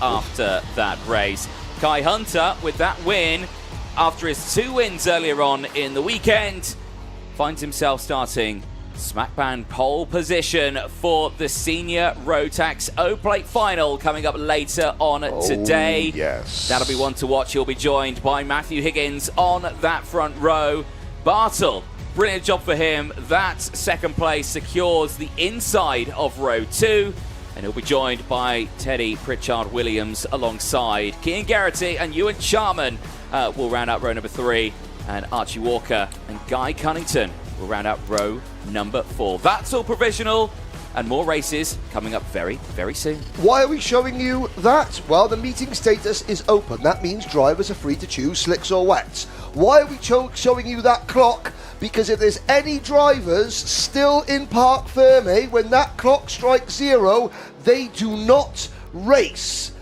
after that race. Kai Hunter, with that win, after his 2 wins earlier on in the weekend, finds himself starting smack bang pole position for the senior Rotax O-Plate final coming up later on today. Yes. That'll be one to watch. He'll be joined by Matthew Higgins on that front row. Bartle, brilliant job for him. That second place secures the inside of row 2. And he'll be joined by Teddy Pritchard-Williams alongside Kean Garrity, and Ewan Charman will round out row number 3. And Archie Walker and Guy Cunnington will round out row number 4. That's all provisional, and more races coming up very, very soon. Why are we showing you that? Well, the meeting status is open. That means drivers are free to choose slicks or wets. Why are we showing you that clock? Because if there's any drivers still in Parc Ferme when that clock strikes 0, they do not race.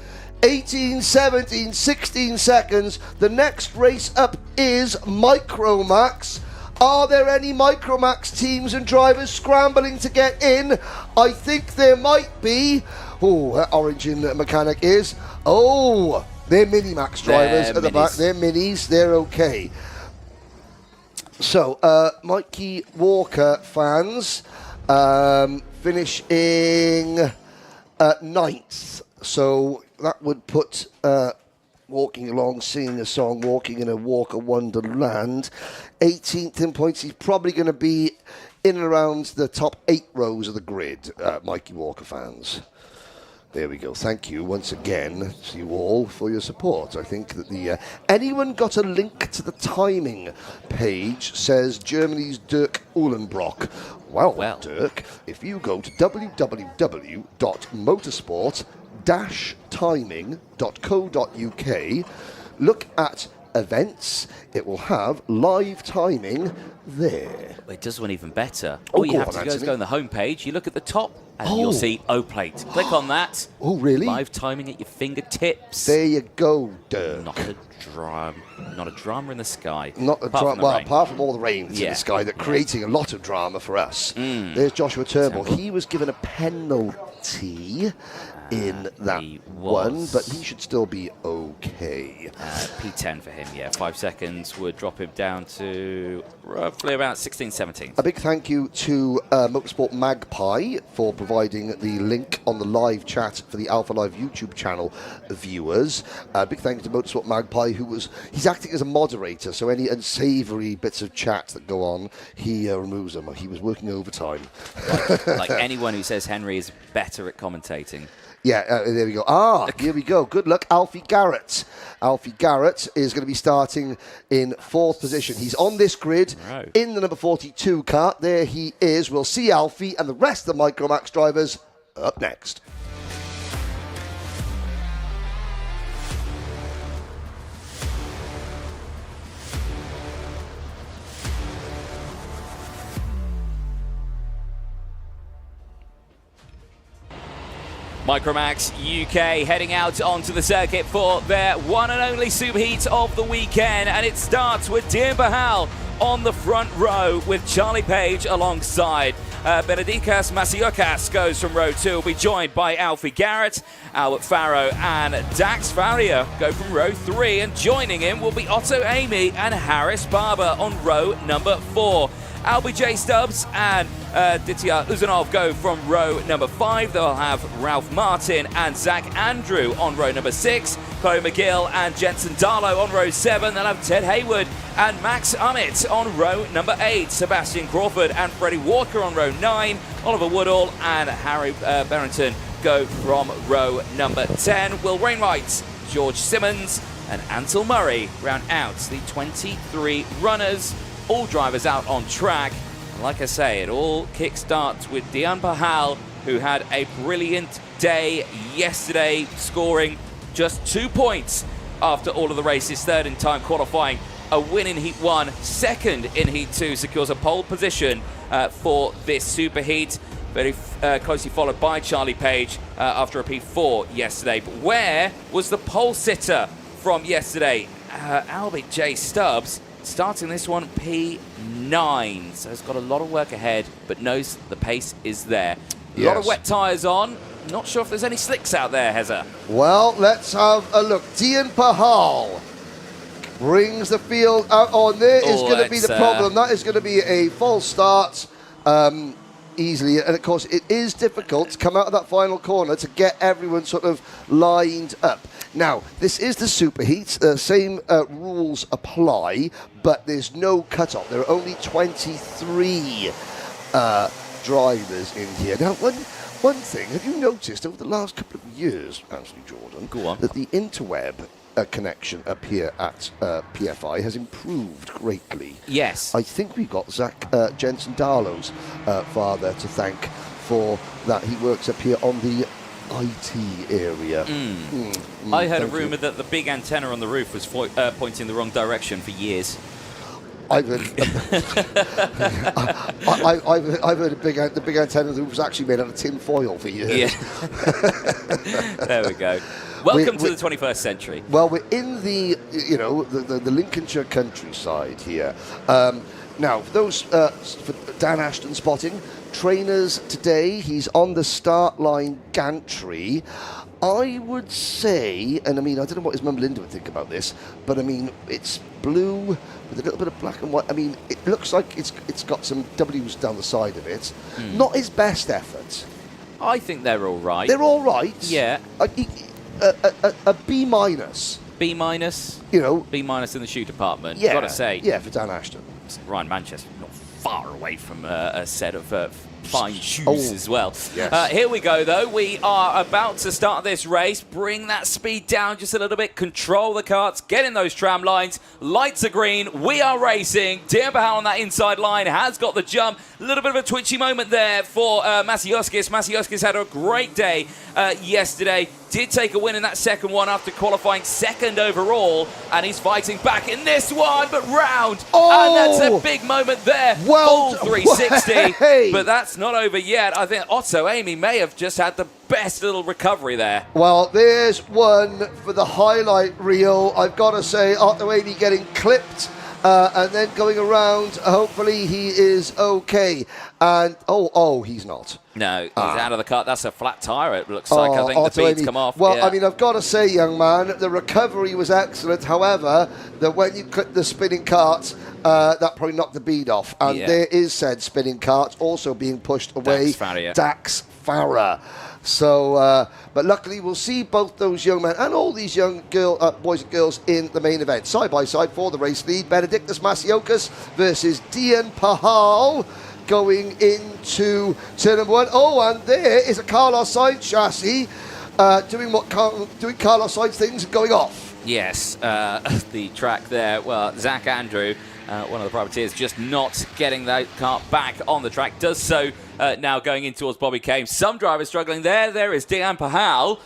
18, 17, 16 seconds. The next race up is Micromax. Are there any Micromax teams and drivers scrambling to get in? I think there might be. Oh, that orange mechanic is. Oh, they're Minimax drivers at the back. They're minis. They're okay. So, Mikey Walker fans finishing 9th. So that would put walking along, singing a song, walking in a Walker Wonderland. 18th in points. He's probably going to be in and around the top 8 rows of the grid, Mikey Walker fans. There we go. Thank you once again to you all for your support. I think that the anyone got a link to the timing page, says Germany's Dirk Uhlenbrock. Well, Dirk, if you go to www.motorsport-timing.co.uk, look at events, it will have live timing there. It does one even better. All you have to do is go on the homepage, you look at the top, and you'll see O-Plate. Click on that. Oh, really? Live timing at your fingertips. There you go, Dirk. Not a drama in the sky. Not a drama. Well, apart from all the rains in the sky, that creating a lot of drama for us. There's Joshua Turnbull. He was given a penalty in that one, but he should still be okay. P10 for him, 5 seconds would drop him down to roughly about 16, 17. A big thank you to Motorsport Magpie for providing the link on the live chat for the Alpha Live YouTube channel viewers. A big thank you to Motorsport Magpie, he's acting as a moderator, so any unsavoury bits of chat that go on, he removes them. He was working overtime. Like anyone who says Henry is better at commentating. Yeah, there we go. Here we go. Good luck, Alfie Garrett. Alfie Garrett is going to be starting in 4th position. He's on this grid in the number 42 car. There he is. We'll see Alfie and the rest of the Micromax drivers up next. Micromax UK heading out onto the circuit for their one and only superheat of the weekend, and it starts with Dean Bahal on the front row with Charlie Page alongside. Benedictas Masiokas goes from row 2, will be joined by Alfie Garrett, Albert Farrow and Dax Farrier go from row 3, and joining him will be Otto Amy and Harris Barber on row number 4. Albie J. Stubbs and Ditya Uzanov go from row number 5. They'll have Ralph Martin and Zach Andrew on row number 6. Chloe McGill and Jensen Darlow on row 7. They'll have Ted Hayward and Max Ummett on row number 8. Sebastian Crawford and Freddie Walker on row 9. Oliver Woodall and Harry Barrington go from row number 10. Will Wainwright, George Simmons and Ansel Murray round out the 23 runners. All drivers out on track. And like I say, it all kick-starts with Dean Bahal, who had a brilliant day yesterday, scoring just 2 points after all of the races. 3rd in time qualifying, a win in Heat 1, 2nd in Heat 2, secures a pole position for this superheat. Very closely followed by Charlie Page after a P4 yesterday. But where was the pole sitter from yesterday? Albie J. Stubbs, starting this one P9, so it's got a lot of work ahead, but knows the pace is there. A lot of wet tyres on. Not sure if there's any slicks out there, Hezza. Well, let's have a look. Dean Bahal brings the field out on. There is going to be the problem. That is going to be a false start easily, and of course it is difficult to come out of that final corner to get everyone sort of lined up. Now, this is the superheat. Same rules apply, but there's no cut-off. There are only 23 drivers in here. Now, one thing, have you noticed over the last couple of years, Anthony Jordan, that the interweb connection up here at PFI has improved greatly? Yes. I think we've got Zach Jensen Darlow's father to thank for that. He works up here on the IT area. I heard a rumour that the big antenna on the roof was pointing the wrong direction for years. I've heard, I've heard the big antenna on the roof was actually made out of tin foil for years. Yeah. There we go. Welcome to the 21st century. Well, we're in the the Lincolnshire countryside here. Now, for those for Dan Ashton spotting, trainers today, he's on the start line gantry. I would say, and I mean, I don't know what his mum Linda would think about this, but I mean, it's blue with a little bit of black and white. I mean, it looks like it's got some W's down the side of it. Not his best effort. I think they're all right. They're all right. Yeah. A B minus. B minus? B minus in the shoe department. Yeah. Got to say. Yeah, for Dan Ashton. Ryan Manchester, not far away from a set of fine shoes as well. Yes. Here we go, though. We are about to start this race. Bring that speed down just a little bit. Control the karts. Get in those tram lines. Lights are green. We are racing. Diabahal on that inside line has got the jump. A little bit of a twitchy moment there for Masioskis. Masioskis had a great day yesterday. Did take a win in that second one after qualifying second overall, and he's fighting back in this one, but round. And that's a big moment there. Well, full 360, hey. but that's not over yet. I think Otto Amy may have just had the best little recovery there. Well, there's one for the highlight reel. I've got to say, Otto Amy getting clipped. And then going around, hopefully he is okay. And, he's not. No, he's out of the car. That's a flat tyre, it looks like. I think Otto the bead's Amy. come off. Well, yeah. I mean, I've got to say, young man, the recovery was excellent. However, that when you clip the spinning cart, that probably knocked the bead off. And there is said spinning cart also being pushed away. Dax Farah. So, but luckily we'll see both those young men and all these young boys and girls in the main event. Side by side for the race lead, Benedictus Masiokas versus Dian Pahal going into turn number 1. Oh, and there is a Carlos Sainz chassis doing Carlos Sainz things and going off. Yes, the track there. Well, Zach Andrew, one of the privateers, just not getting that car back on the track. Does so now going in towards Bobby Kane. Some drivers struggling there. There is Dian Pahal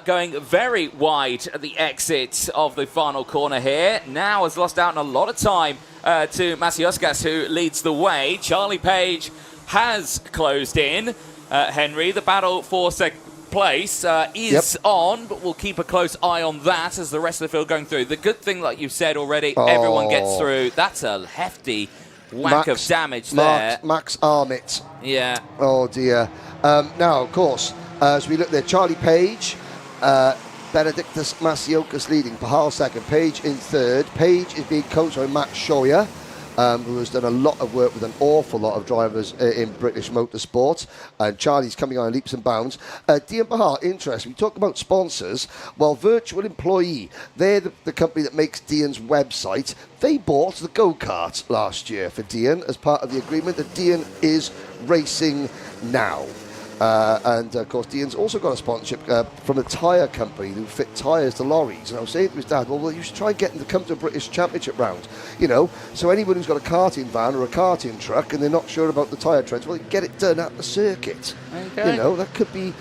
going very wide at the exit of the final corner here. Now has lost out on a lot of time to Masioskis, who leads the way. Charlie Page has closed in. Henry, the battle for second place is on, but we'll keep a close eye on that as the rest of the field going through. The good thing, like you've said already, everyone gets through. That's a hefty whack of damage there. Max Armit. Yeah. Oh, dear. Now, of course, as we look there, Charlie Page, Benedictus Masiokas leading, Pahal second, Page in third. Page is being coached by Matt Scheuer, who has done a lot of work with an awful lot of drivers in British motorsport. And Charlie's coming on leaps and bounds. Dian Pahal, interesting. We talk about sponsors. Well, Virtual Employee, they're the company that makes Dian's website. They bought the go-kart last year for Dian as part of the agreement that Dian is racing now. And of course, Dian's also got a sponsorship from a tyre company who fit tyres to lorries. And I was saying to his dad, well, you should try and get him to come to a British Championship round. You know, so anyone who's got a karting van or a karting truck and they're not sure about the tyre trends, well, get it done at the circuit. Okay. You know, that could be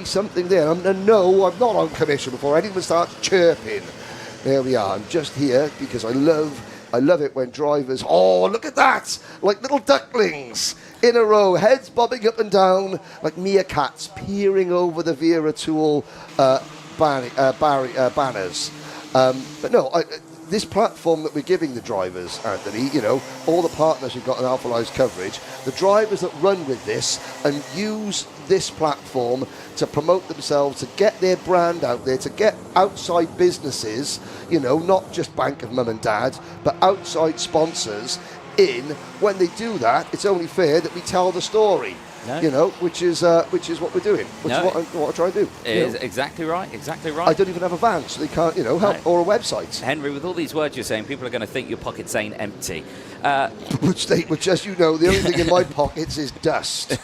something there. And no, I'm not on commission before anyone starts chirping. There we are. I'm just here because I love it when drivers, look at that, like little ducklings in a row, heads bobbing up and down like meerkats peering over the Wera Tool banners. But no, this platform that we're giving the drivers, Anthony, you know, all the partners who've got an Alpha Lives coverage, the drivers that run with this and use this platform to promote themselves, to get their brand out there, to get outside businesses, you know, not just Bank of Mum and Dad, but outside sponsors in. When they do that, it's only fair that we tell the story. No. You know, which is what we're doing. Which is what I try to do. It is exactly right. Exactly right. I don't even have a van, so they can't, you know, help, or a website. Henry, with all these words you're saying, people are going to think your pockets ain't empty. Which, as you know, the only thing in my pockets is dust.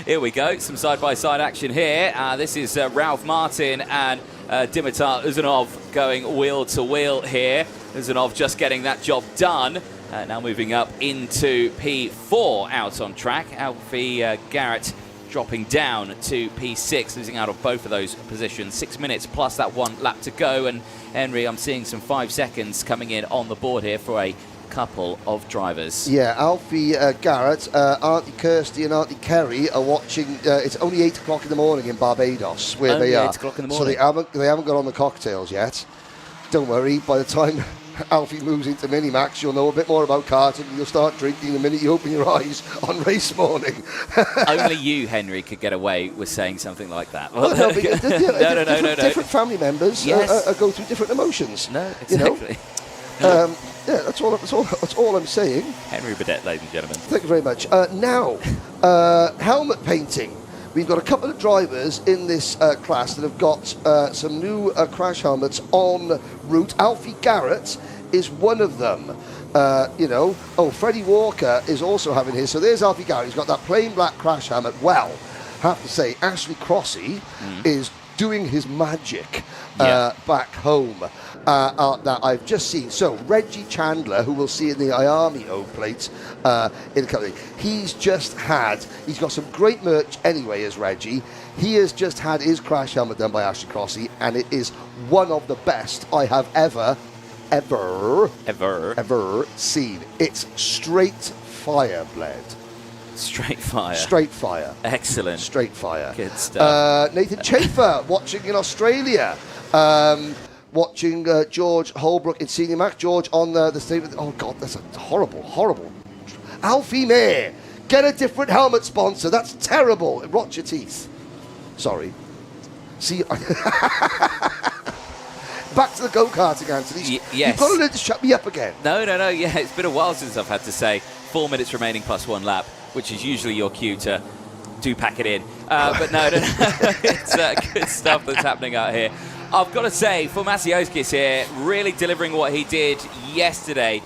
Here we go. Some side-by-side action here. This is Ralph Martin and Dimitar Uzanov going wheel to wheel here. Uzanov just getting that job done. Now moving up into P4 out on track. Alfie Garrett dropping down to P6, losing out of both of those positions. 6 minutes plus that one lap to go. And Henry, I'm seeing some 5 seconds coming in on the board here for a couple of drivers. Yeah, Alfie Garrett, Auntie Kirsty and Auntie Kerry are watching. It's only 8 o'clock in the morning in Barbados, where only they are. 8 o'clock in the morning. So they haven't got on the cocktails yet. Don't worry, by the time Alfie moves into Minimax, you'll know a bit more about karting. You'll start drinking the minute you open your eyes on race morning. Only you, Henry, could get away with saying something like that. Well, no. Different family members go through different emotions. No, exactly. You know? That's all I'm saying. Henry Burdett, ladies and gentlemen. Thank you very much. Now, helmet painting. We've got a couple of drivers in this class that have got some new crash helmets en route. Alfie Garrett is one of them. you know, oh, Freddie Walker is also having his. So there's Alfie Garrett. He's got that plain black crash helmet. Well, I have to say, Ashley Crossy is doing his magic back home that I've just seen. So Reggie Chandler, who we'll see in the Iami O plate in a couple of days, he's got some great merch anyway as Reggie. He has just had his crash helmet done by Ashley Crossy, and it is one of the best I have ever seen. It's straight fire, Bled. Straight fire. Straight fire. Excellent. Straight fire. Good stuff. Nathan Chafer watching in Australia. Watching George Holbrook in Senior Mac. George on the statement. Oh, God, that's a horrible, horrible. Alfie May, get a different helmet sponsor. That's terrible. It rots your teeth. Sorry. See, back to the go-karting, Anthony. Yes. You've got to learn to shut me up again. No. Yeah, it's been a while since I've had to say 4 minutes remaining plus one lap, which is usually your cue to do pack it in. But no. It's good stuff that's happening out here. I've got to say, for Masioskis here, really delivering what he did yesterday,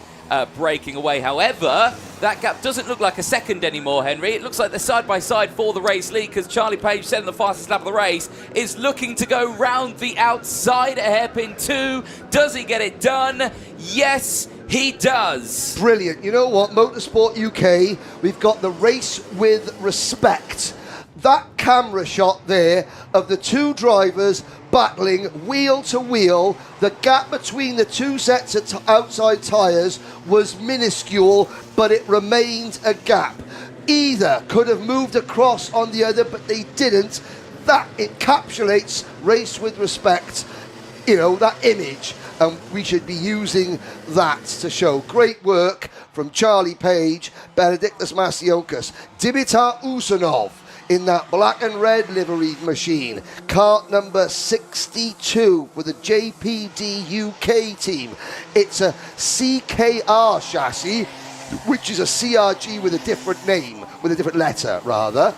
breaking away. However, that gap doesn't look like a second anymore, Henry. It looks like they're side-by-side for the race lead, because Charlie Page, setting the fastest lap of the race, is looking to go round the outside a hairpin 2. Does he get it done? Yes, he does. Brilliant. You know what? Motorsport UK, we've got the race with respect. That camera shot there of the two drivers battling wheel to wheel, the gap between the two sets of outside tyres was minuscule, but it remained a gap. Either could have moved across on the other, but they didn't. That encapsulates race with respect, you know, that image, and we should be using that to show great work from Charlie Page, Benedictus Masiokas, Dimitar Usunov in that black and red liveried machine. Kart number 62 for the JPD UK team. It's a CKR chassis, which is a CRG with a different name, with a different letter, rather.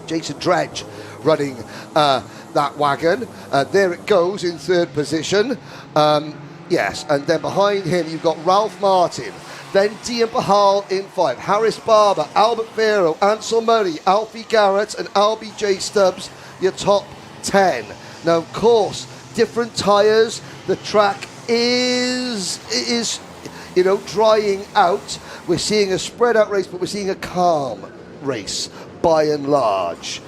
Jason Dredge running that wagon. There it goes in third position. Yes, and then behind him you've got Ralph Martin. Then Dian Bahal in 5. Harris Barber, Albert Vero, Ansel Murray, Alfie Garrett and Albie J. Stubbs, your top 10. Now, of course, different tyres. The track is you know, drying out. We're seeing a spread out race, but we're seeing a calm race by and large,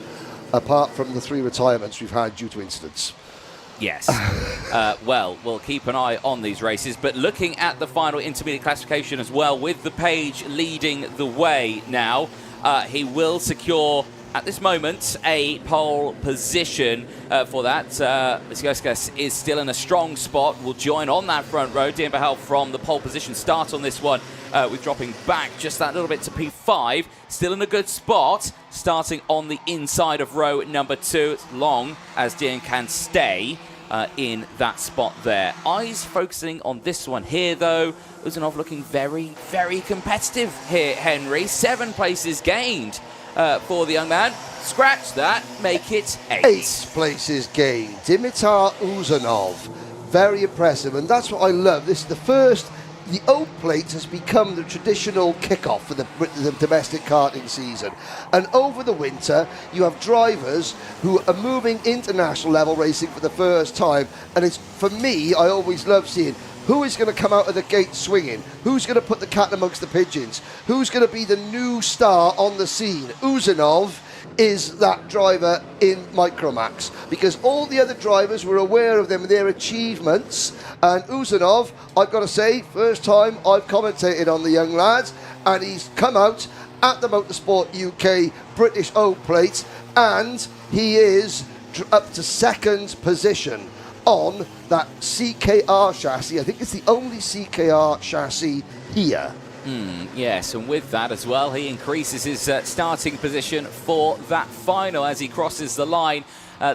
apart from the 3 retirements we've had due to incidents. Yes. Well, we'll keep an eye on these races, but looking at the final intermediate classification as well, with the Page leading the way now, he will secure, at this moment, a pole position for that. Masioskis is still in a strong spot, will join on that front row. Dian Bahal from the pole position start on this one, with dropping back just that little bit to P5. Still in a good spot, starting on the inside of row number 2, as long as Dian can stay in that spot there. Eyes focusing on this one here, though. Uzanov looking very, very competitive here, Henry. 7 places gained for the young man. Scratch that, make it 8. 8 places gained. Dimitar Uzanov, very impressive, and that's what I love. This is the first. The O plate has become the traditional kickoff for the domestic karting season. And over the winter, you have drivers who are moving international level racing for the first time. And it's, for me, I always love seeing who is going to come out of the gate swinging, who's going to put the cat amongst the pigeons, who's going to be the new star on the scene. Uzanov is that driver in Micromax, because all the other drivers were aware of them and their achievements, and Uzanov, I've got to say, first time I've commentated on the young lads, and he's come out at the Motorsport UK British O plate, and he is up to 2nd position on that CKR chassis. I think it's the only CKR chassis here. Yes, and with that as well, he increases his starting position for that final as he crosses the line.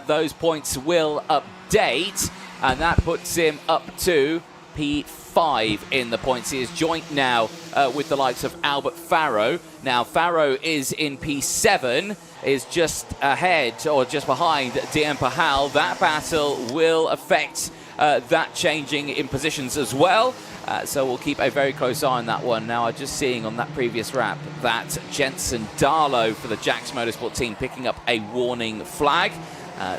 Those points will update, and that puts him up to P5 in the points. He is joint now with the likes of Albert Farrow. Now, Farrow is in P7, is just ahead, or just behind Dian Bahal. That battle will affect that changing in positions as well. So we'll keep a very close eye on that one. Now, I'm just seeing on that previous wrap that Jensen Darlow for the Jax Motorsport team picking up a warning flag.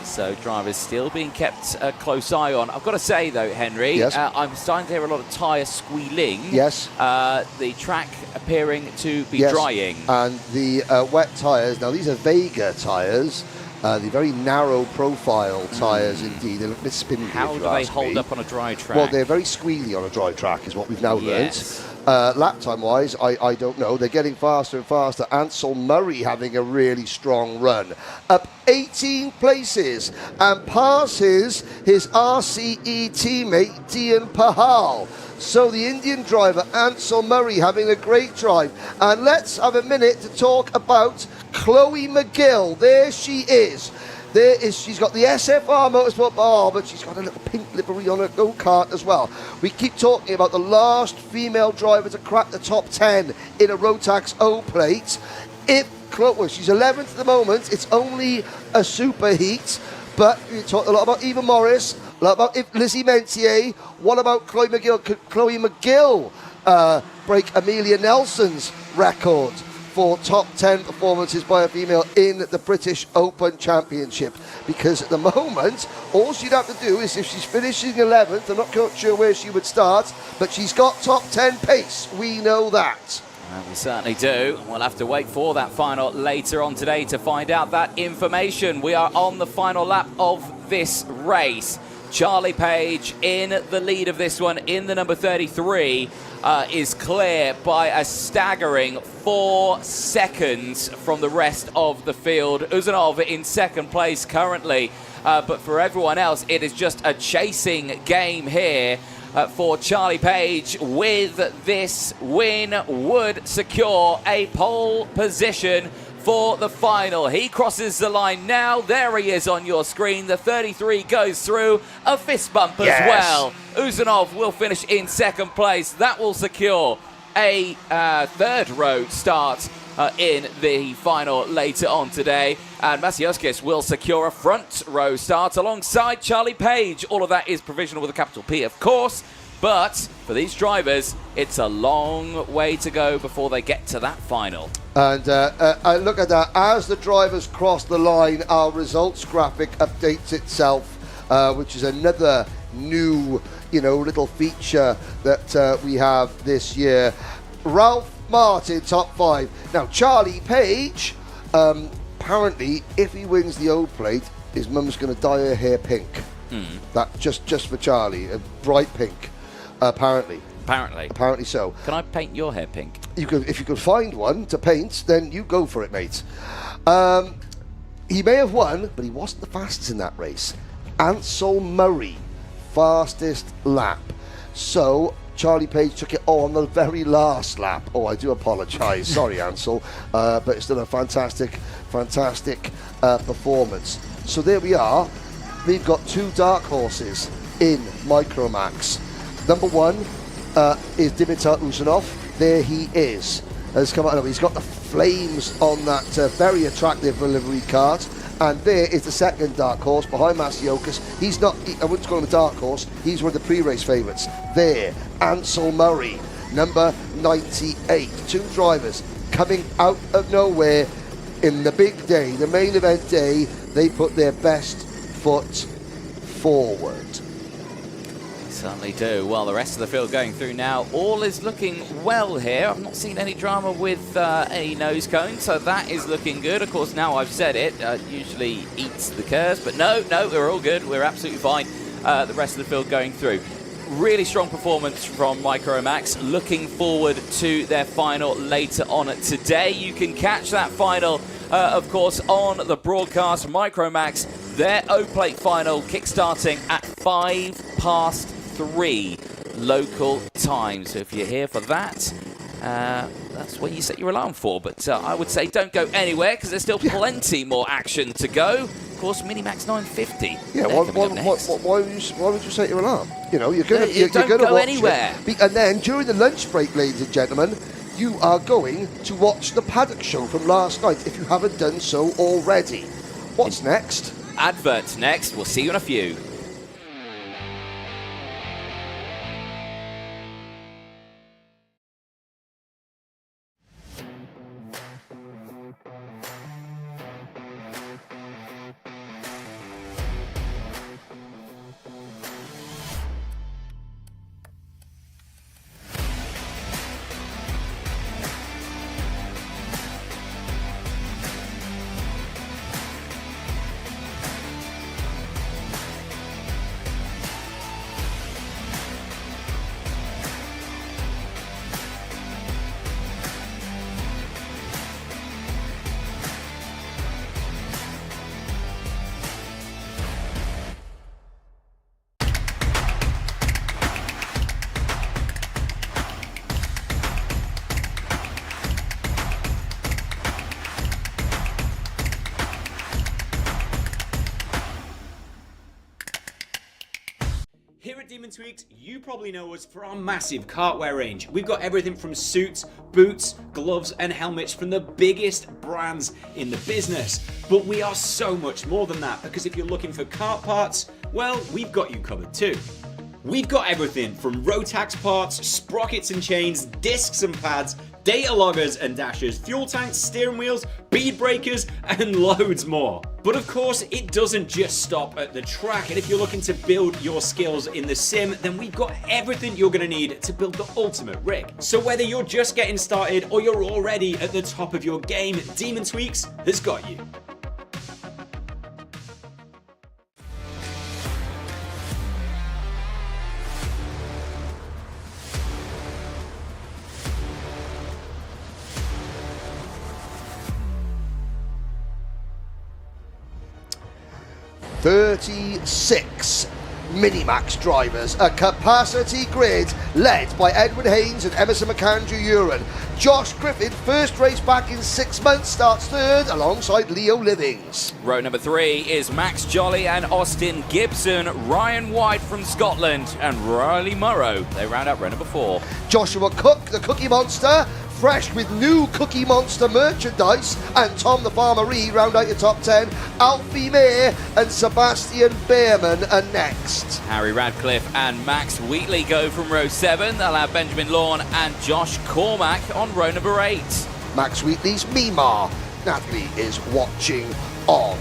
So drivers still being kept a close eye on. I've got to say, though, Henry, yes. I'm starting to hear a lot of tyre squealing. Yes. The track appearing to be yes. drying. And the wet tyres, now these are Vega tyres, the very narrow profile tyres indeed. They look a bit spindly. How do they hold up on a dry track? Well, they're very squealy on a dry track is what we've now yes. learnt. Lap time wise, I don't know. They're getting faster and faster. Ansel Murray having a really strong run. Up 18 places and passes his RCE teammate Dian Pahal. So the Indian driver Ansel Murray having a great drive. And let's have a minute to talk about Chloe McGill. There she is. She's got the SFR Motorsport bar, but she's got a little pink livery on her go-kart as well. We keep talking about the last female driver to crack the top 10 in a Rotax O plate. Well, she's 11th at the moment. It's only a super heat, but we talked a lot about Eva Morris, a lot about Lizzie Mentier. What about Chloe McGill? Could Chloe McGill break Amelia Nelson's record for top 10 performances by a female in the British Open Championship? Because at the moment, all she'd have to do is, if she's finishing 11th, I'm not quite sure where she would start, but she's got top 10 pace. We know that. We certainly do. We'll have to wait for that final later on today to find out that information. We are on the final lap of this race. Charlie Page in the lead of this one in the number 33 is clear by a staggering 4 seconds from the rest of the field. Uzanov in second place currently, but for everyone else it is just a chasing game here. For Charlie Page, with this win, would secure a pole position for the final. He crosses the line now. There he is on your screen. The 33 goes through a fist bump as well. Uzanov will finish in second place. That will secure a third row start in the final later on today. And Masioskis will secure a front row start alongside Charlie Page. All of that is provisional with a capital P, of course. But for these drivers, it's a long way to go before they get to that final. And look at that. As the drivers cross the line, our results graphic updates itself, which is another new, little feature that we have this year. Ralph Martin, top 5. Now, Charlie Page, apparently, if he wins the O plate, his mum's going to dye her hair pink. That just for Charlie, a bright pink. Apparently so. Can I paint your hair pink? If you could find one to paint, then you go for it, mate. He may have won, but he wasn't the fastest in that race. Ansel Murray, fastest lap. So Charlie Page took it on the very last lap. Oh, I do apologise. Sorry, Ansel. But it's still a fantastic performance. So there we are. We've got 2 dark horses in Micromax. Number 1 is Dimitar Uzanov. There he is. He's got the flames on that very attractive livery cart. And there is the second dark horse behind Masiokas. I wouldn't call him a dark horse. He's one of the pre-race favourites. There, Ansel Murray, number 98. 2 drivers coming out of nowhere in the big day, the main event day. They put their best foot forward. Certainly do. Well, the rest of the field going through now. All is looking well here. I've not seen any drama with any nose cones, so that is looking good. Of course, now I've said it, usually eats the curves, but no, we're all good. We're absolutely fine. The rest of the field going through. Really strong performance from Micromax. Looking forward to their final later on today. You can catch that final, of course, on the broadcast. Micromax, their O-Plate final kickstarting at 3:05 local time. So if you're here for that, that's what you set your alarm for. But I would say don't go anywhere because there's still plenty more action to go. Of course, Minimax 950. Yeah, why would you set your alarm? You're going to go anywhere. And then during the lunch break, ladies and gentlemen, you are going to watch the Paddock Show from last night if you haven't done so already. What's next? Adverts next. We'll see you in a few. Here at Demon Tweaks, you probably know us for our massive kartwear range. We've got everything from suits, boots, gloves and helmets from the biggest brands in the business. But we are so much more than that, because if you're looking for kart parts, well, we've got you covered too. We've got everything from Rotax parts, sprockets and chains, discs and pads, data loggers and dashers, fuel tanks, steering wheels, bead breakers, and loads more. But of course, it doesn't just stop at the track, and if you're looking to build your skills in the sim, then we've got everything you're going to need to build the ultimate rig. So whether you're just getting started or you're already at the top of your game, Demon Tweaks has got you. "36 Minimax drivers, a capacity grid led by Edward Haynes and Emerson McAndrew-Uren. Josh Griffin, first race back in 6 months, starts third alongside Leo Livings. Row number 3 is Max Jolly and Austin Gibson, Ryan White from Scotland, and Riley Murrow. They round out row number 4. Joshua Cook, the Cookie Monster, fresh with new Cookie Monster merchandise, and Tom the Farmer Reed round out your top 10. Alfie Mayer and Sebastian Behrman are next. Harry Radcliffe and Max Wheatley go from row 7. They'll have Benjamin Lawn and Josh Cormack on row number 8. Max Wheatley's Mima. Natalie is watching on.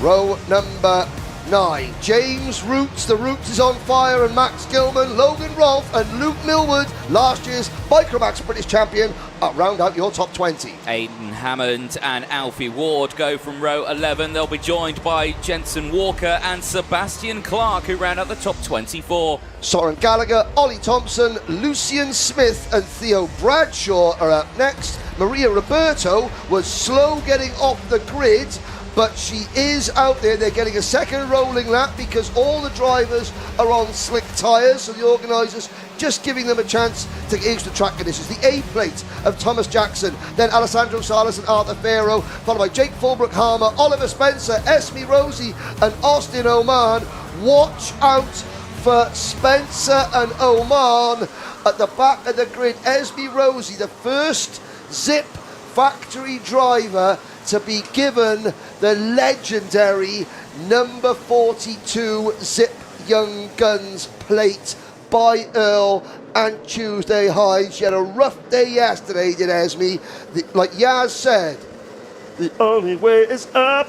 Row number 9. James Roots, the Roots is on fire, and Max Gilman, Logan Rolfe and Luke Millwood, last year's Micromax British champion, round out your top 20. Aidan Hammond and Alfie Ward go from row 11. They'll be joined by Jensen Walker and Sebastian Clark, who round out the top 24. Soren Gallagher, Ollie Thompson, Lucian Smith and Theo Bradshaw are up next. Maria Roberto was slow getting off the grid, but she is out there. They're getting a second rolling lap because all the drivers are on slick tyres, so the organisers just giving them a chance to get used to track conditions. The A plate of Thomas Jackson, then Alessandro Salas and Arthur Farrow, followed by Jake Fulbrook-Harmer, Oliver Spencer, Esme Rosie and Austin Oman. Watch out for Spencer and Oman at the back of the grid. Esme Rosie, the first Zip factory driver to be given the legendary number 42 Zip Young Guns plate by Earl and Tuesday High. She had a rough day yesterday, did Esme. Like Yaz said, the only way is up,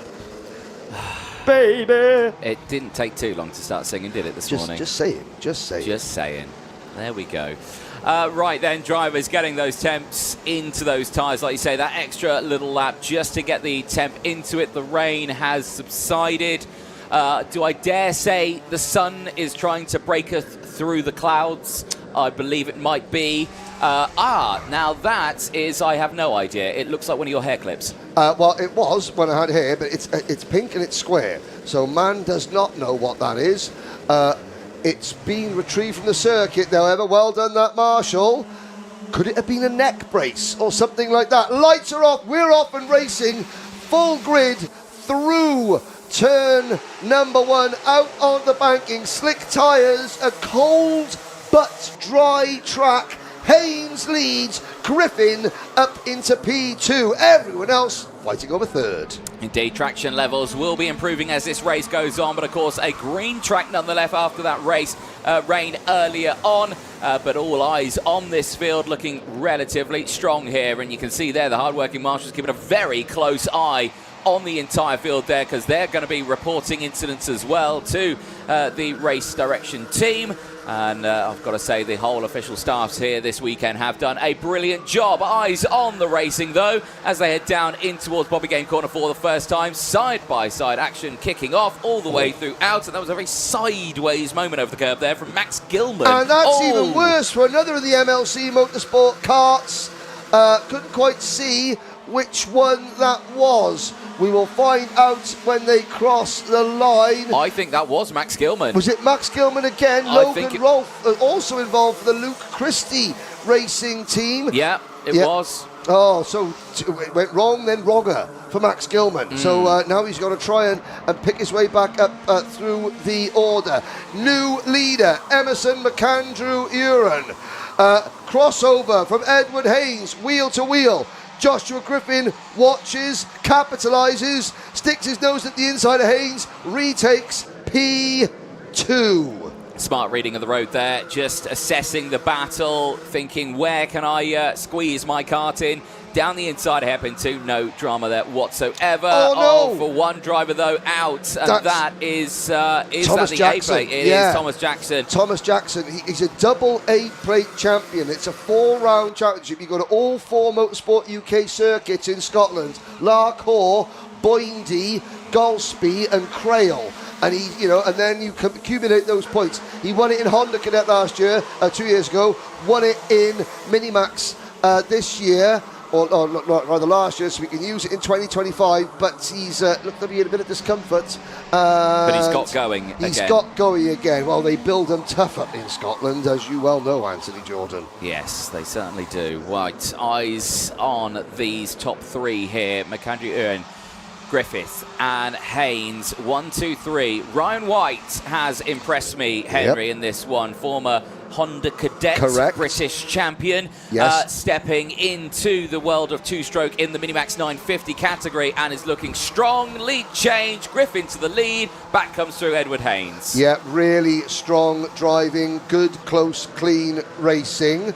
baby. It didn't take too long to start singing, did it, this morning? Just saying. Just saying. There we go. Right then, drivers getting those temps into those tyres, like you say, that extra little lap just to get the temp into it. The rain has subsided. Do I dare say the sun is trying to break through the clouds? I believe it might be. Now that is, I have no idea. It looks like one of your hair clips. Well, it was when I had hair, but it's pink and it's square. So man does not know what that is. It's been retrieved from the circuit, however. Well done, that Marshall. Could it have been a neck brace or something like that? Lights are off. We're off and racing. Full grid through turn number 1. Out on the banking. Slick tyres. A cold but dry track. Haynes leads. Griffin up into P2. Everyone else fighting over third. Indeed, traction levels will be improving as this race goes on, but of course a green track nonetheless after that race rain earlier on, but all eyes on this field, looking relatively strong here, and you can see there the hard-working marshals keeping a very close eye on the entire field there, because they're going to be reporting incidents as well to the race direction team. And I've got to say, the whole official staffs here this weekend have done a brilliant job. Eyes on the racing, though, as they head down in towards Bobby Game Corner for the first time. Side-by-side action kicking off all the way throughout. And that was a very sideways moment over the curb there from Max Gilman. And that's even worse for another of the MLC Motorsport karts. Couldn't quite see which one that was. We will find out when they cross the line. I think that was Max Gilman. Was it Max Gilman again? Logan Rolfe also involved for the Luke Christie racing team. Yeah, it was. Oh, so it went wrong, then wronger for Max Gilman. So now he's got to try and pick his way back up through the order. New leader, Emerson McAndrew-Uren. Crossover from Edward Haynes, wheel to wheel. Joshua Griffin watches, capitalises, sticks his nose at the inside of Haynes, retakes P2. Smart reading of the road there, just assessing the battle, thinking where can I squeeze my kart in. Down the inside of hairpin 2, no drama there whatsoever. Oh, no. For one driver though, out, and that is Thomas that Jackson. the A plate? It is Thomas Jackson. Thomas Jackson, he's a double A plate champion. It's a 4-round championship. You go to all 4 Motorsport UK circuits in Scotland: Larkhor, Boyndy, Golspie, and Crail. And and then you accumulate those points. He won it in Honda Cadet last year, 2 years ago. Won it in Minimax this year, or rather last year, so we can use it in 2025. But he's looked to be in a bit of discomfort. But he's got going again. He's got going again. Well, they build them tough up in Scotland, as you well know, Anthony Jordan. Yes, they certainly do. Right, eyes on these top 3 here. McAndrew-Uren, Griffith and Haynes. 1, 2, 3. Ryan White has impressed me, Henry, in this one. Former Honda Cadet, correct, British champion, yes, stepping into the world of two-stroke in the Minimax 950 category and is looking strong. Lead change, Griffin to the lead. Back comes through Edward Haynes. Yeah, really strong driving, good, close, clean racing.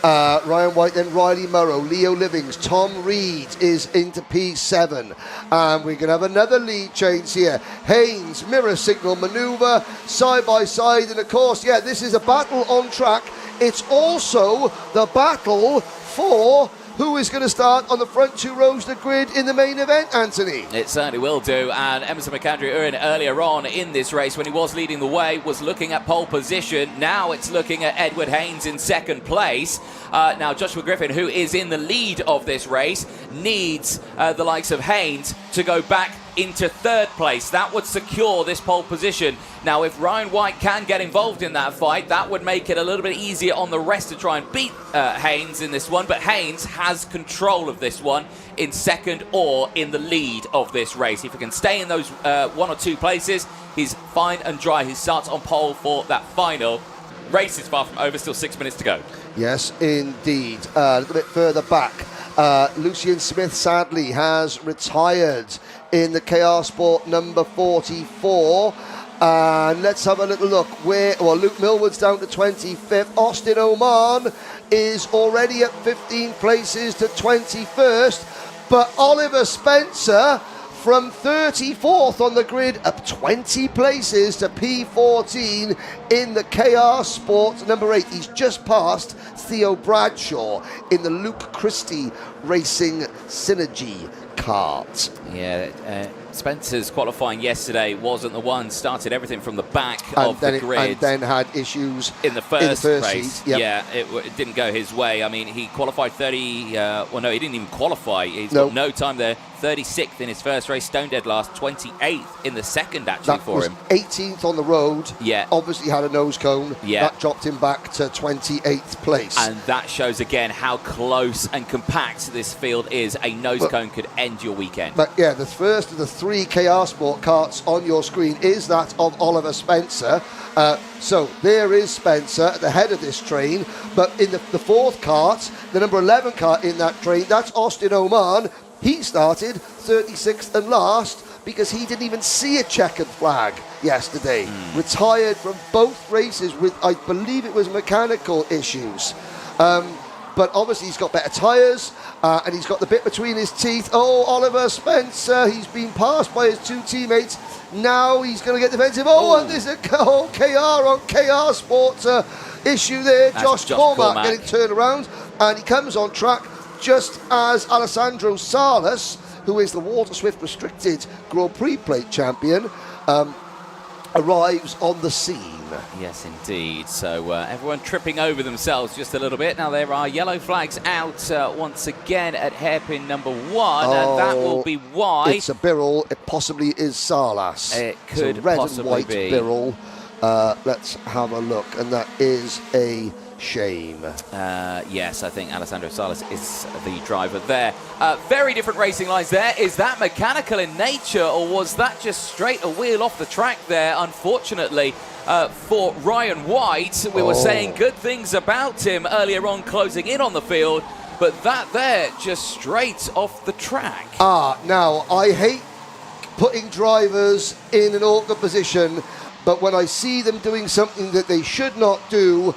Ryan White, then Riley Murrow, Leo Livings, Tom Reed is into P7. And we can have another lead change here. Haynes, mirror signal manoeuvre, side by side. And of course, this is a battle on track. It's also the battle for who is going to start on the front 2 rows of the grid in the main event, Anthony. It certainly will do. And Emerson McAndrew-Uren earlier on in this race, when he was leading the way, was looking at pole position. Now it's looking at Edward Haynes in second place. Now Joshua Griffin, who is in the lead of this race, needs the likes of Haynes to go back into third place. That would secure this pole position. Now, if Ryan White can get involved in that fight, that would make it a little bit easier on the rest to try and beat Haynes in this one. But Haynes has control of this one in second or in the lead of this race. If he can stay in those 1 or 2 places, he's fine and dry. He starts on pole for that final. Race is far from over, still 6 minutes to go. Yes, indeed. A little bit further back, Lucian Smith sadly has retired in the KR Sport number 44. And let's have a little look. Luke Millward's down to 25th. Austin Oman is already at 15 places to 21st. But Oliver Spencer from 34th on the grid up 20 places to P14 in the KR Sport number 8. He's just passed Theo Bradshaw in the Luke Christie Racing Synergy kart. Yeah, Spencer's qualifying yesterday wasn't the one. Started everything from the back of the grid. And then had issues in the first race. Heat, yep. Yeah, it didn't go his way. I mean, he qualified 30... well, no, he didn't even qualify. He's got no time there. 36th in his first race, stone dead last. 28th in the second, actually, for him. 18th on the road. Yeah. Obviously had a nose cone. Yeah. That dropped him back to 28th place. And that shows, again, how close and compact this field is. A nose cone could end your weekend. But, yeah, the first of the 3 KR Sport karts on your screen is that of Oliver Spencer. So there is Spencer at the head of this train. But in the 4th kart, the number 11 kart in that train, that's Austin Oman. He started 36th and last because he didn't even see a checkered flag yesterday. Retired from both races with, I believe it was mechanical issues. But obviously he's got better tyres and he's got the bit between his teeth. Oh, Oliver Spencer, he's been passed by his 2 teammates. Now he's going to get defensive. And there's a KR on KR Sports issue there. Josh Cormack getting turned around and he comes on track just as Alessandro Salas, who is the Water Swift Restricted Grand Prix Plate champion, arrives on the scene. Yes, indeed. So everyone tripping over themselves just a little bit. Now there are yellow flags out once again at hairpin number 1, and that will be why. It's a Birrell. It possibly is Salas. It could it's a red possibly and white be. Birrell. Let's have a look, and that is a shame. Yes, I think Alessandro Salas is the driver there. Very different racing lines there. Is that mechanical in nature, or was that just straight a wheel off the track there? Unfortunately for Ryan White, we were saying good things about him earlier on closing in on the field, but that there just straight off the track. Now, I hate putting drivers in an awkward position, but when I see them doing something that they should not do,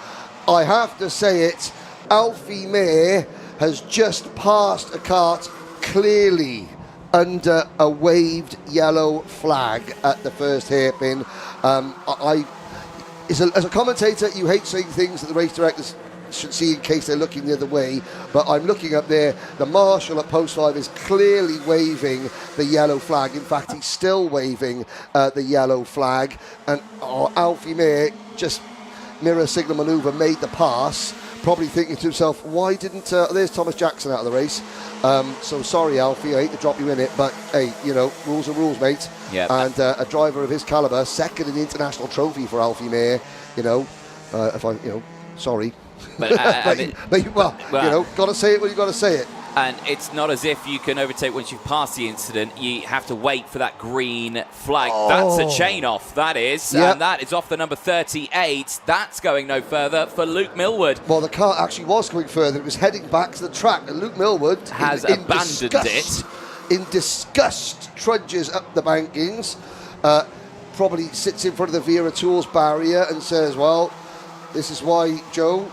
I have to say it. Alfie May has just passed a kart clearly under a waved yellow flag at the first hairpin. As a commentator, you hate saying things that the race directors should see in case they're looking the other way, but I'm looking up there. The marshal at post 5 is clearly waving the yellow flag. In fact, he's still waving the yellow flag, and Alfie May just mirror signal manoeuvre made the pass, probably thinking to himself, why didn't there's Thomas Jackson out of the race. So sorry, Alfie, I hate to drop you in it, but hey, you know, rules are rules, mate. Yep. And a driver of his calibre, second in the international trophy for Alfie May, you know, sorry. But, you know, got to say it when you got to say it. And it's not as if you can overtake once you've passed the incident. You have to wait for that green flag. That's a chain off, that is. Yep. And that is off the number 38. That's going no further for Luke Millward. Well, the car actually was going further. It was heading back to the track. And Luke Millward has abandoned it. In disgust, trudges up the bankings. Probably sits in front of the Wera Tools barrier and says, well, this is why, Joe,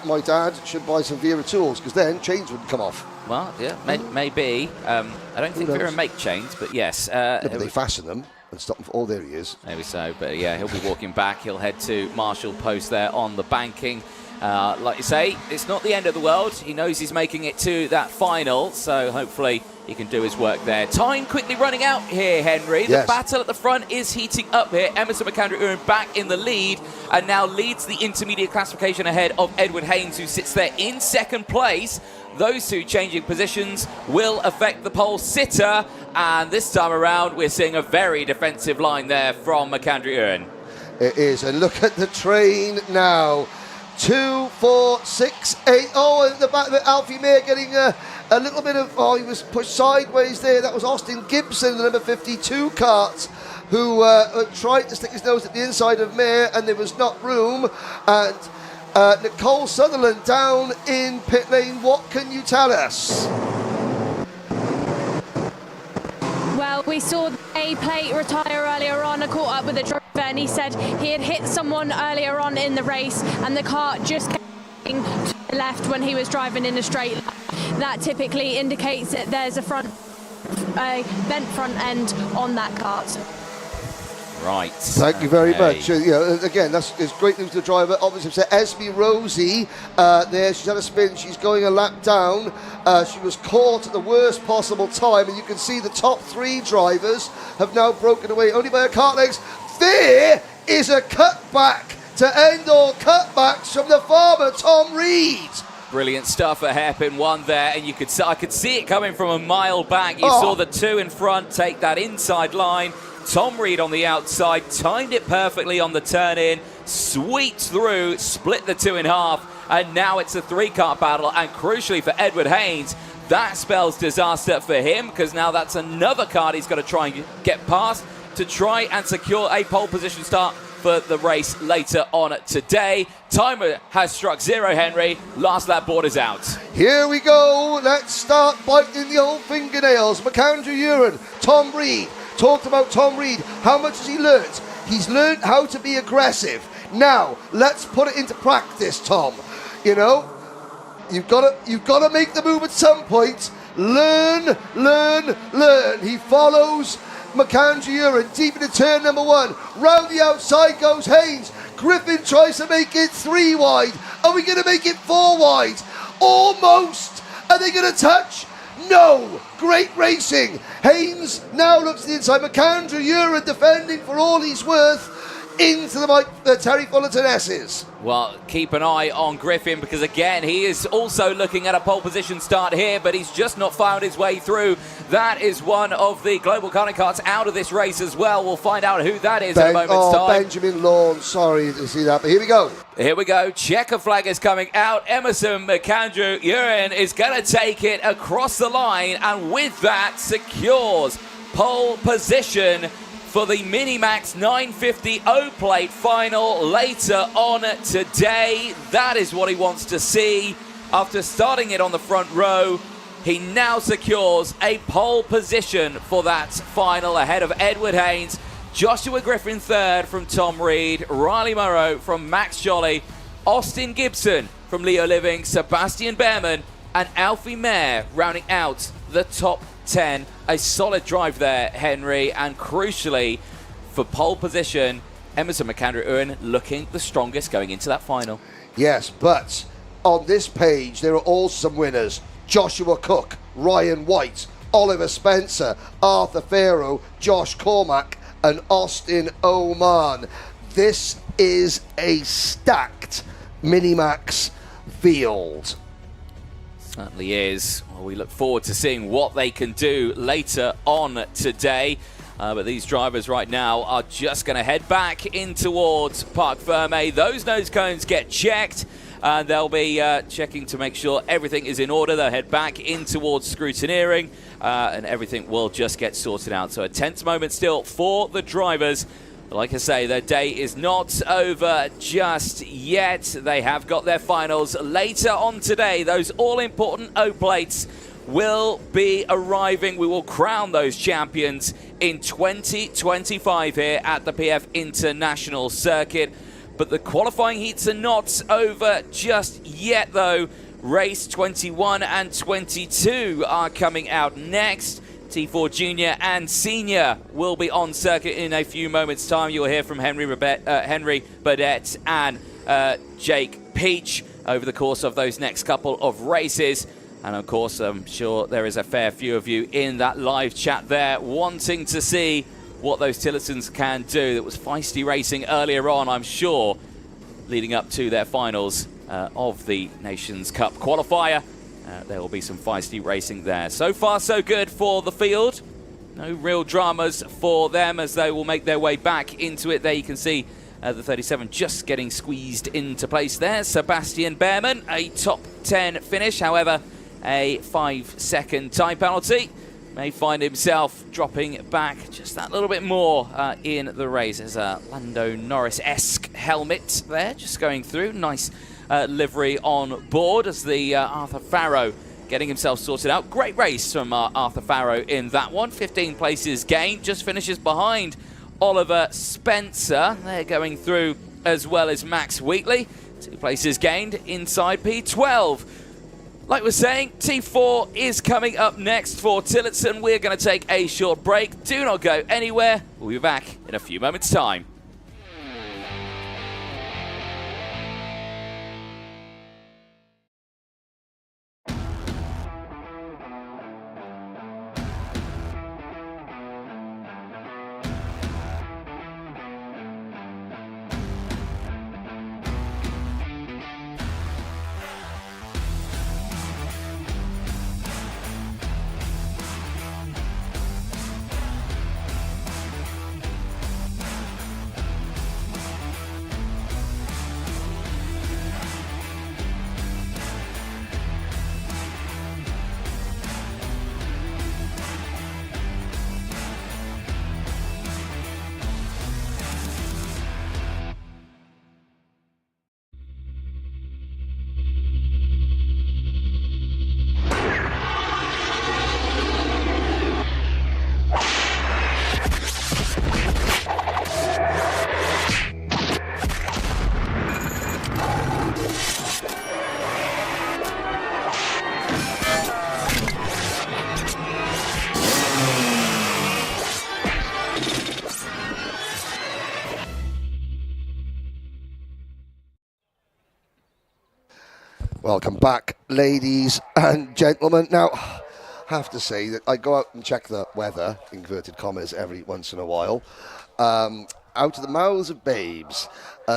my dad, should buy some Wera Tools, because then chains wouldn't come off. Well, yeah, maybe. I don't think Wera make chains, but yes. But they fasten them and stop them for all there he is. Maybe so, but yeah, he'll be walking back. He'll head to Marshall Post there on the banking. Like you say, it's not the end of the world. He knows he's making it to that final, so hopefully he can do his work there. Time quickly running out here, Henry. The battle at the front is heating up here. Emerson McAndrew back in the lead and now leads the intermediate classification ahead of Edward Haynes, who sits there in second place. Those two changing positions will affect the pole sitter, and this time around we're seeing a very defensive line there from McAndrew. It is, and look at the train now. 2, 4, 6, 8. Oh, at the back of it, Alfie May getting a little bit of, he was pushed sideways there. That was Austin Gibson, the number 52 kart, who tried to stick his nose at the inside of May, and there was not room. And Nicole Sutherland down in pit lane. What can you tell us? Well, we saw the A plate retire earlier on. I caught up with the driver and he said he had hit someone earlier on in the race and the car just kept going to the left when he was driving in a straight line. That typically indicates that there's a bent front end on that kart. Right. Thank you very much. Again, it's great news to the driver. Obviously, so Esme Rosie there. She's had a spin. She's going a lap down. She was caught at the worst possible time, and you can see the top 3 drivers have now broken away only by a kart length. There is a cutback to end all cutbacks from the farmer, Tom Reed. Brilliant stuff at hairpin 1 there, and I could see it coming from a mile back. You saw the 2 in front take that inside line. Tom Reed on the outside, timed it perfectly on the turn in, sweeps through, split the 2 in half, and now it's a 3-kart battle, and crucially for Edward Haynes, that spells disaster for him, because now that's another kart he's got to try and get past to try and secure a pole position start for the race later on today. Timer has struck 0, Henry. Last lap board is out. Here we go. Let's start biting the old fingernails. McAndrew, Tom Reed. Talked about Tom Reed. How much has he learnt? He's learnt how to be aggressive. Now, let's put it into practice, Tom. You know, you've got to make the move at some point. Learn. He follows McAndrew deep into turn number 1. Round the outside goes Haynes. Griffin tries to make it 3 wide. Are we going to make it 4 wide? Almost. Are they going to touch? No! Great racing. Haynes now looks to the inside. McAndrew defending for all he's worth. into the Terry Fullerton S's. Well, keep an eye on Griffin because, again, he is also looking at a pole position start here, but he's just not found his way through. That is one of the Global Karting Karts out of this race as well. We'll find out who that is in a moment's time. Benjamin Lawn, sorry to see that, but here we go. Here we go. Checker flag is coming out. Emerson McAndrew-Uren is going to take it across the line, and with that secures pole position for the Minimax 950 O-Plate final later on today. That is what he wants to see. After starting it on the front row, he now secures a pole position for that final ahead of Edward Haynes, Joshua Griffin third from Tom Reed, Riley Morrow from Max Jolly, Austin Gibson from Leo Living, Sebastian Behrman and Alfie Mayer rounding out the top 10. A solid drive there, Henry, and crucially for pole position, Emerson McAndrew-Uren looking the strongest going into that final. Yes, but on this page there are also some winners. Joshua Cook, Ryan White, Oliver Spencer, Arthur Farrow, Josh Cormack and Austin Oman. This is a stacked Minimax field. Certainly is. Well, we look forward to seeing what they can do later on today. But these drivers right now are just going to head back in towards Parc Ferme. Those nose cones get checked, and they'll be checking to make sure everything is in order. They'll head back in towards scrutineering, and everything will just get sorted out. So a tense moment still for the drivers. Like I say, their day is not over just yet. They have got their finals later on today. Those all-important O-plates will be arriving. We will crown those champions in 2025 here at the PF International Circuit. But the qualifying heats are not over just yet, though. Race 21 and 22 are coming out next. T4 Junior and Senior will be on circuit in a few moments' time. You'll hear from Henry Burdett and Jake Peach over the course of those next couple of races. And of course, I'm sure there is a fair few of you in that live chat there wanting to see what those Tillotsons can do. That was feisty racing earlier on, I'm sure, leading up to their finals of the Nations Cup qualifier. There will be some feisty racing there. So far, so good for the field. No real dramas for them as they will make their way back into it. There you can see the 37 just getting squeezed into place there. Sebastian Behrman, a top 10 finish. However, a 5-second time penalty. May find himself dropping back just that little bit more in the race. There's a Lando Norris-esque helmet there just going through. Nice livery on board as the Arthur Farrow getting himself sorted out. Great race from Arthur Farrow in that one. 15 places gained, just finishes behind Oliver Spencer. They're going through as well as Max Wheatley. 2 places gained inside P12. Like we're saying, T4 is coming up next for Tillotson. We're going to take a short break. Do not go anywhere. We'll be back in a few moments' time. Welcome back, ladies and gentlemen. Now, I have to say that I go out and check the weather, inverted commas, every once in a while. out of the mouths of babes.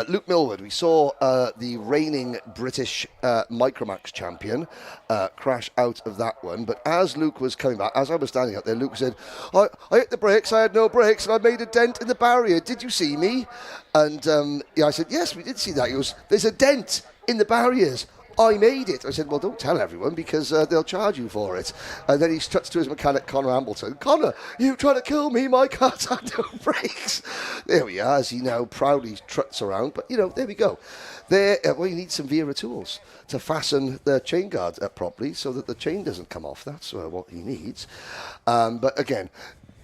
Luke Millward, we saw the reigning British Micromax champion crash out of that one. But as Luke was coming back, as I was standing up there, Luke said, I hit the brakes, I had no brakes, and I made a dent in the barrier. Did you see me? And I said, yes, we did see that. He goes, there's a dent in the barriers. I made it. I said, well, don't tell everyone because they'll charge you for it. And then he struts to his mechanic, Connor Ambleton. Connor, you trying to kill me? My car's had no brakes. There we are, as he now proudly struts around. But, there we go. There, well, you need some Wera tools to fasten the chain guard properly so that the chain doesn't come off. That's what he needs. But again,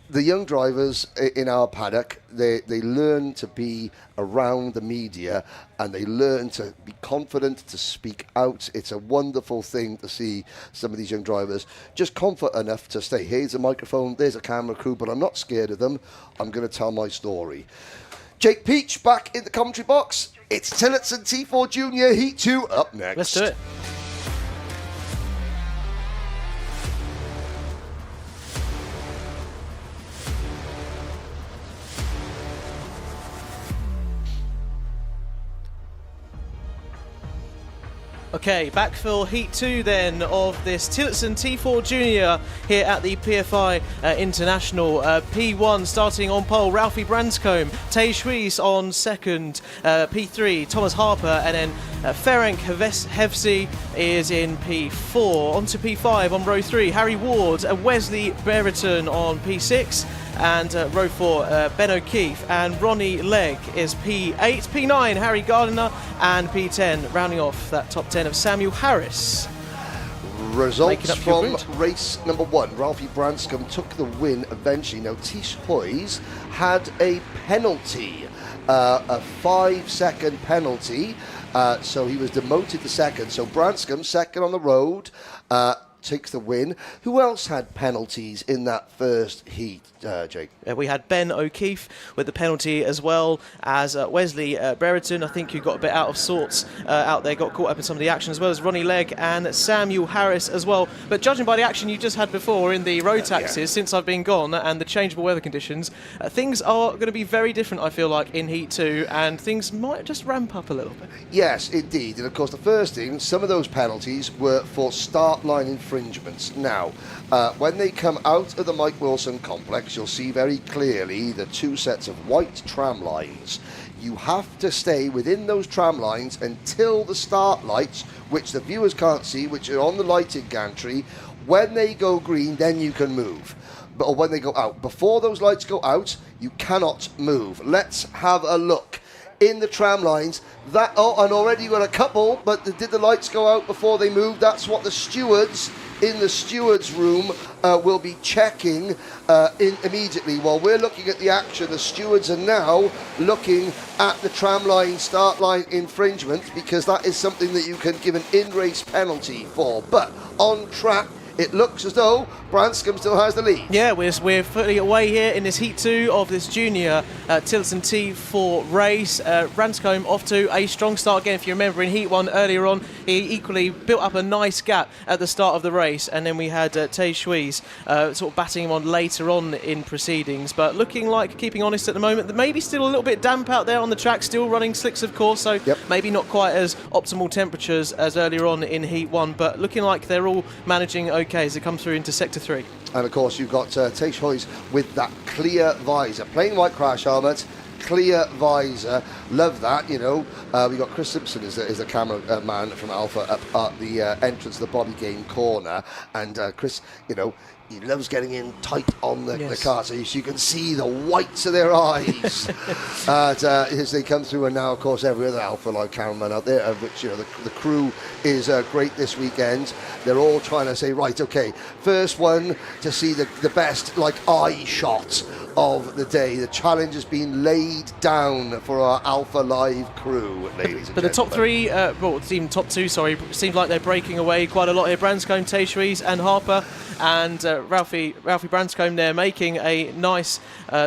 the young drivers in our paddock, they learn to be around the media and they learn to be confident to speak out. It's a wonderful thing to see some of these young drivers just confident enough to say, here's a microphone, there's a camera crew, but I'm not scared of them. I'm going to tell my story. Jake Peach back in the commentary box. It's Tillotson T4 Junior Heat 2 up next. Let's do it. Okay, back for Heat 2 then of this Tillotson T4 Junior here at the PFI International. P1 starting on pole, Ralphie Branscombe, Tej Huis on second, P3, Thomas Harper, and then Ferenc Hevesi is in P4. On to P5 on row 3, Harry Ward, Wesley Brereton on P6. And row 4, Ben O'Keefe, and Ronnie Legg is P8, P9, Harry Gardiner, and P10, rounding off that top 10 of Samuel Harris. Results from race number 1. Ralphie Branscombe took the win eventually. Now, Tej Huis had a penalty, a 5-second penalty, so he was demoted to second. So Branscombe, second on the road, takes the win. Who else had penalties in that first heat, Jake? We had Ben O'Keefe with the penalty, as well as Wesley Brereton, I think, who got a bit out of sorts out there, got caught up in some of the action, as well as Ronnie Legg and Samuel Harris as well. But judging by the action you just had before in the Rotaxes, since I've been gone, and the changeable weather conditions, things are going to be very different, I feel like, in Heat 2, and things might just ramp up a little bit. Yes, indeed. And of course, the first thing, some of those penalties were for start line infringements. Now, when they come out of the Mike Wilson complex, you'll see very clearly the 2 sets of white tram lines. You have to stay within those tram lines until the start lights, which the viewers can't see, which are on the lighting gantry. When they go green, then you can move. Or when they go out. Before those lights go out, you cannot move. Let's have a look. In the tram lines, and already you got a couple, but did the lights go out before they moved? That's what the stewards in the stewards room will be checking immediately. While we're looking at the action, the stewards are now looking at the tram line start line infringement, because that is something that you can give an in-race penalty for. But on track, it looks as though Branscombe still has the lead. Yeah, we're fully away here in this Heat 2 of this junior Tillotson T4 race. Branscombe off to a strong start again. If you remember, in Heat 1 earlier on, he equally built up a nice gap at the start of the race, and then we had Tej Huis sort of batting him on later on in proceedings, but looking like keeping honest at the moment. Maybe still a little bit damp out there on the track, still running slicks, of course, so maybe not quite as optimal temperatures as earlier on in Heat 1, but looking like they're all managing okay as they come through into Sector 3. And of course, you've got Tej Huis with that clear visor, plain white crash helmet, clear visor. Love that, you know. We got Chris Simpson is the camera man from Alpha up at the entrance of the Bobby Game corner, and Chris, you know, he loves getting in tight on the car, so you can see the whites of their eyes as they come through. And now, of course, every other Alpha Live cameraman out there, of which, you know, the crew is great this weekend. They're all trying to say, right, okay, first one to see the best, like, eye shot of the day. The challenge has been laid down for our Alpha Live crew, ladies and but gentlemen. the top 3, well, even top 2, sorry, seems like they're breaking away quite a lot here. Branscombe, Tej Huis and Harper, and Ralphie Branscombe there making a nice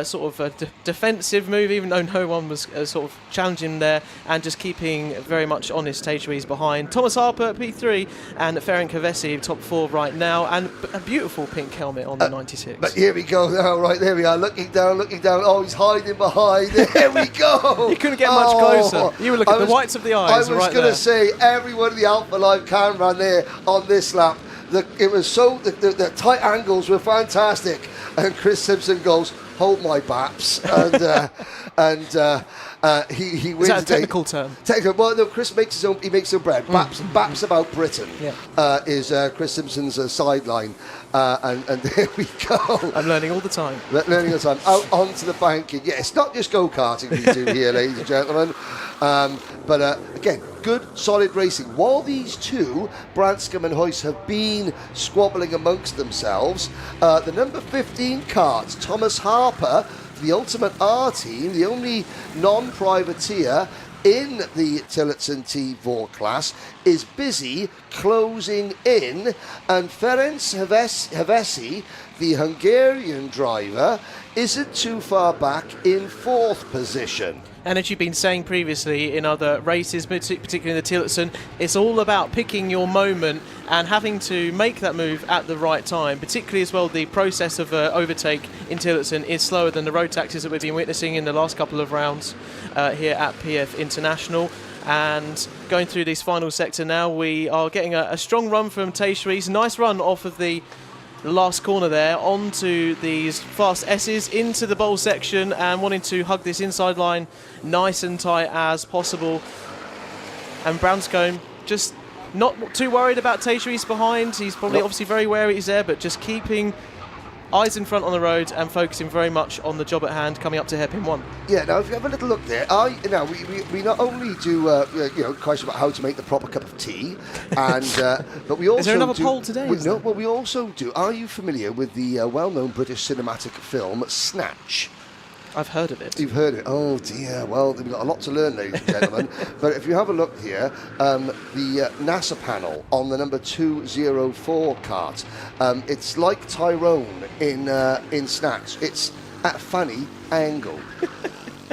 sort of defensive move, even though no one was sort of challenging there, and just keeping very much honest. Tej Huis behind. Thomas Harper, P3, and Ferenc Hevesi, top 4 right now, and a beautiful pink helmet on the 96. But here we go now, right, there we are. Look looking down. Oh, he's hiding behind. There we go. You couldn't get much closer. You were looking at the whites of the eyes. I was going to say, everyone in the Alpha Live camera there on this lap, it was so, the tight angles were fantastic. And Chris Simpson goes, hold my baps. And he wins. Is that a technical term? Technical. Well, no, Chris makes his own bread. Baps about Britain is Chris Simpson's sideline. And there we go. I'm learning all the time. Learning all the time. Out onto the banking. Yeah, it's not just go-karting we do here, ladies and gentlemen. But again, good, solid racing. While these two, Branscombe and Hoyce, have been squabbling amongst themselves, the number 15 Kart, Thomas Harper, the Ultimate R team, the only non-privateer in the Tillotson T4 class, is busy closing in, and Ferenc Hevesi, the Hungarian driver, isn't too far back in 4th position. And as you've been saying previously in other races, particularly in the Tillotson, it's all about picking your moment and having to make that move at the right time. Particularly as well, the process of overtake in Tillotson is slower than the Rotaxes that we've been witnessing in the last couple of rounds here at PF International. And going through this final sector now, we are getting a strong run from Teichries. Nice run off of the last corner there onto these fast S's into the bowl section and wanting to hug this inside line nice and tight as possible. And Branscombe just not too worried about Teichries behind. He's probably obviously very wary he's there, but just keeping eyes in front on the road and focusing very much on the job at hand coming up to hairpin 1. Yeah, now if you have a little look there, we not only do question about how to make the proper cup of tea, and but we also is there another poll today? We also do. Are you familiar with the well-known British cinematic film Snatch? I've heard of it. You've heard it? Oh dear. Well, we've got a lot to learn, ladies and gentlemen. But if you have a look here, the NASA panel on the number 204 Kart, it's like Tyrone in Snatch. It's at a funny angle.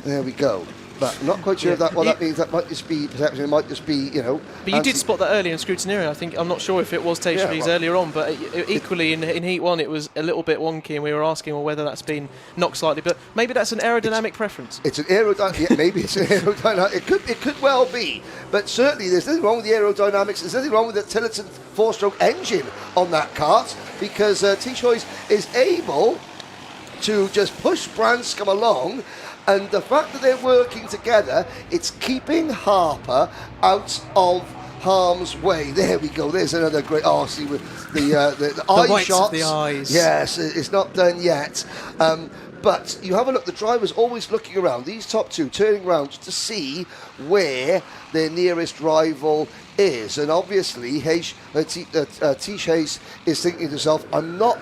There we go. But I'm not quite sure what that means. That might just be perception. It might just be, But you did spot that earlier in scrutineering. I think I'm not sure if it was Teichries earlier on, but equally in Heat 1 it was a little bit wonky, and we were asking whether that's been knocked slightly. But maybe that's an aerodynamic preference. It's an aerodynamic. Yeah, maybe it's an aerodynamic. It could well be. But certainly there's nothing wrong with the aerodynamics. There's nothing wrong with the Tillotson 4-stroke engine on that kart, because Teichries is able to just push Branscombe along. And the fact that they're working together, it's keeping Harper out of harm's way. There we go. There's another great. Oh, see with the eye shots. Of the eyes. Yes, it's not done yet. But you have a look. The driver's always looking around. These top two turning around to see where their nearest rival is. And obviously, Tish Hayes is thinking to himself, I'm not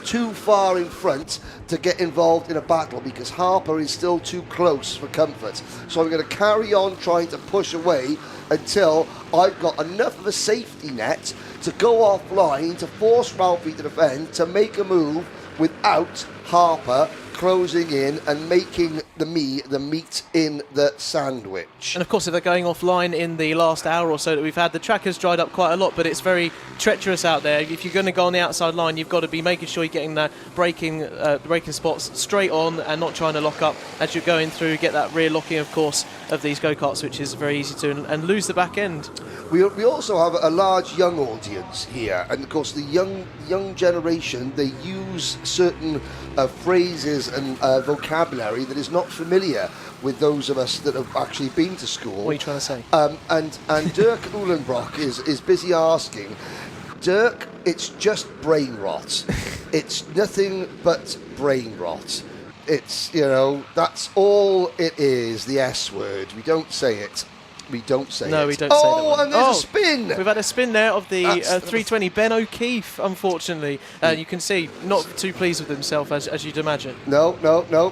too far in front to get involved in a battle because Harper is still too close for comfort. So I'm going to carry on trying to push away until I've got enough of a safety net to go offline, to force Ralphie to defend, to make a move without Harper closing in and making the meat in the sandwich. And of course, if they're going offline in the last hour or so that we've had, the track has dried up quite a lot, but it's very treacherous out there. If you're going to go on the outside line, you've got to be making sure you're getting the braking spots straight on and not trying to lock up as you're going through, get that rear locking, of course, of these go-karts, which is very easy to, and lose the back end. We also have a large young audience here, and of course the young generation, they use certain phrases and vocabulary that is not familiar with those of us that have actually been to school. What are you trying to say? And Dirk Uhlenbrock is busy asking, Dirk, it's just brain rot. It's nothing but brain rot. It's, that's all it is, the S word. We don't say it. We don't say No, it. we don't say that one. And there's a spin. We've had a spin there of the 320. Ben O'Keefe, unfortunately. You can see, not too pleased with himself, as you'd imagine. No.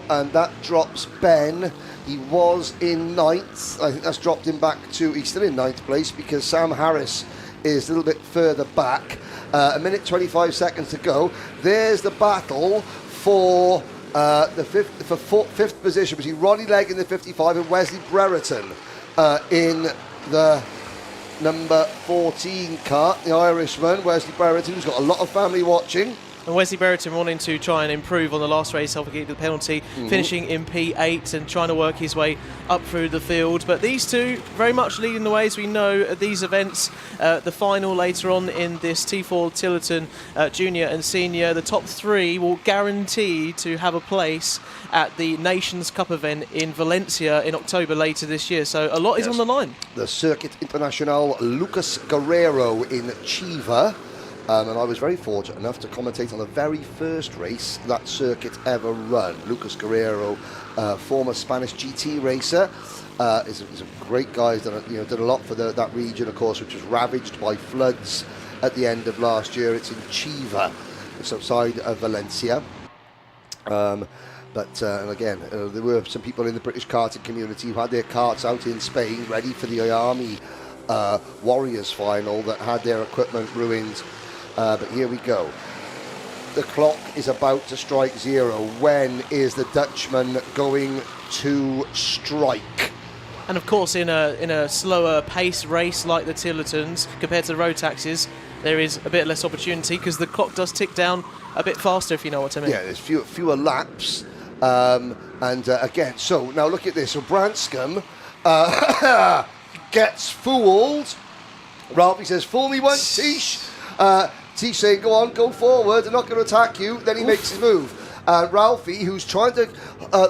And that drops Ben. He was in 9th. I think that's dropped him back to... He's still in 9th place because Sam Harris is a little bit further back. A minute 25 seconds to go. There's the battle for the fifth position between Ronnie Legg in the 55 and Wesley Brereton in the number 14 kart, the Irishman, Wesley Brereton, who's got a lot of family watching. And Wesley Brereton wanting to try and improve on the last race, helping get the penalty, finishing in P8 and trying to work his way up through the field. But these two very much leading the way, as we know, at these events. The final later on in this T4 Tillotson Junior and Senior, the top three will guarantee to have a place at the Nations Cup event in Valencia in October later this year. So a lot is on the line. The Circuit International Lucas Guerrero in Chiva. And I was very fortunate enough to commentate on the very first race that circuit ever run. Lucas Guerrero, former Spanish GT racer, is a great guy. He's done a lot for that region, of course, which was ravaged by floods at the end of last year. It's in Chiva, it's outside of Valencia. And again, there were some people in the British karting community who had their karts out in Spain ready for the Army Warriors final that had their equipment ruined. But here we go. The clock is about to strike 0. When is the Dutchman going to strike? And of course, in a slower pace race like the Tillotsons compared to the Rotaxes, there is a bit less opportunity because the clock does tick down a bit faster, if you know what I mean. Yeah, there's fewer laps. Again, so now look at this. So Branscombe gets fooled. Ralphie says, "Fool me once, Tish." Tish saying, "Go on, go forward. I'm not going to attack you." Then he makes his move. Ralphie, who's trying to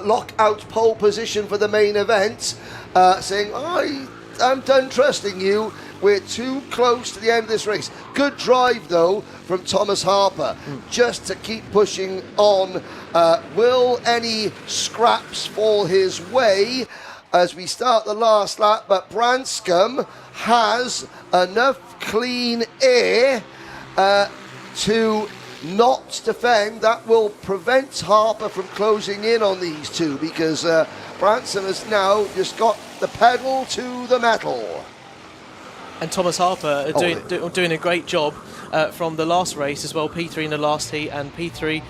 lock out pole position for the main event, saying, I'm done trusting you. We're too close to the end of this race. Good drive, though, from Thomas Harper, just to keep pushing on. Will any scraps fall his way as we start the last lap? But Branscombe has enough clean air to not defend. That will prevent Harper from closing in on these two, because Branscombe has now just got the pedal to the metal. And Thomas Harper doing a great job from the last race as well. P3 in the last heat and P3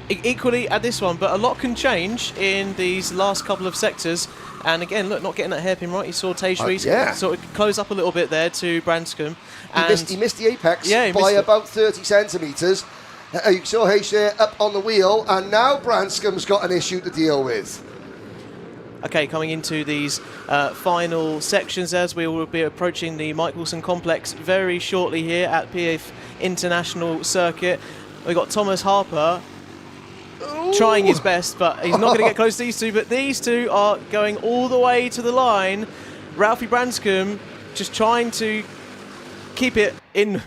equally at this one. But a lot can change in these last couple of sectors. And again, look, not getting that hairpin right. You saw Tejsri sort of close up a little bit there to Branscombe. He missed the apex by about 30 centimetres. You saw Hayes there up on the wheel, and now Branscombe's got an issue to deal with. Okay, coming into these final sections as we will be approaching the Mike Wilson complex very shortly here at PF International Circuit. We've got Thomas Harper trying his best, but he's not going to get close to these two. But these two are going all the way to the line. Ralphie Branscombe just trying to keep it in,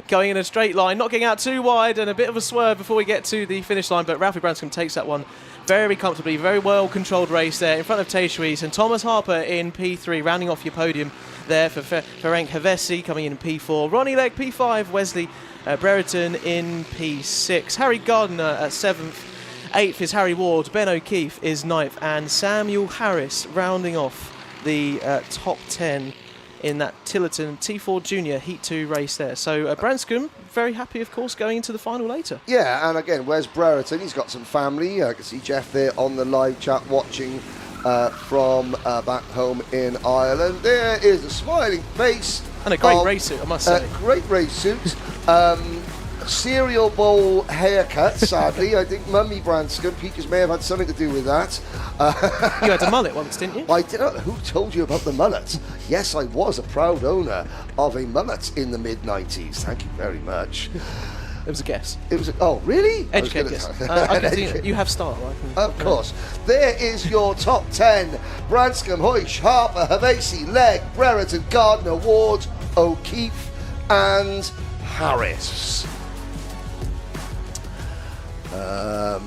going in a straight line, not getting out too wide, and a bit of a swerve before we get to the finish line. But Ralphie Branscombe takes that one very comfortably. Very well controlled race there in front of Tejsri, and Thomas Harper in P3, rounding off your podium there for Ferenc Havesi coming in P4, Ronnie Legg P5, Wesley Brereton in P6, Harry Gardner at 7th, 8th is Harry Ward, Ben O'Keefe is 9th, and Samuel Harris rounding off the top 10 in that Tillotson T4 Junior Heat 2 race there. So Branscombe, very happy, of course, going into the final later. Yeah, and again, where's Brereton? He's got some family. I can see Jeff there on the live chat watching from back home in Ireland. There is a smiling face. And a great race suit, I must say. Great race suit. Cereal bowl haircut, sadly. I think Mummy Branscombe, Peaches may have had something to do with that. You had a mullet once, didn't you? I did not. Who told you about the mullet? Yes, I was a proud owner of a mullet in the mid-90s. Thank you very much. It was a guess. It was oh, really? Educated guess. You have style, right? Of course. There is your top 10. Branscombe, Hoysh, Harper, Havesi, Legg, Brereton, Gardner, Ward, O'Keefe and Harris.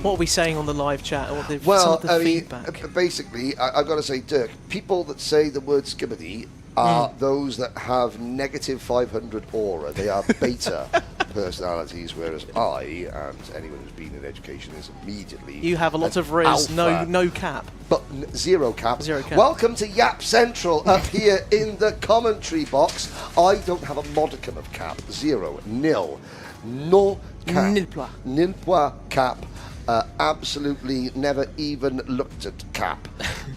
What are we saying on the live chat? Or some of the feedback? Basically, I've got to say, Dirk, people that say the word skibbity are those that have negative 500 aura. They are beta personalities, whereas I, and anyone who's been in education, is immediately... You have a lot of riz, no cap. But zero cap. Zero cap. Welcome to Yap Central up here in the commentary box. I don't have a modicum of cap. Zero. Nil. No cap. Nil point. Nil point cap Absolutely never even looked at cap.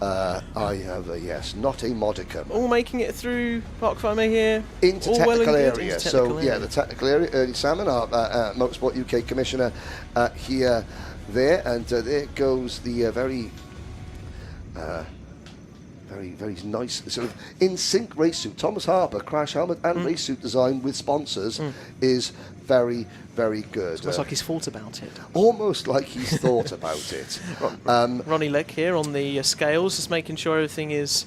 I have a yes, not a modicum. All making it through Park Farmer here? Into all technical well and good? area. Into technical area. Yeah, the technical area. Ernie Salmon, our Motorsport UK Commissioner, here, there, and there goes the very nice sort of in sync race suit. Thomas Harper, crash helmet and race suit design with sponsors is very, very good. It's almost like he's thought about it. Almost like he's thought about it. Ronnie Legg here on the scales, just making sure everything is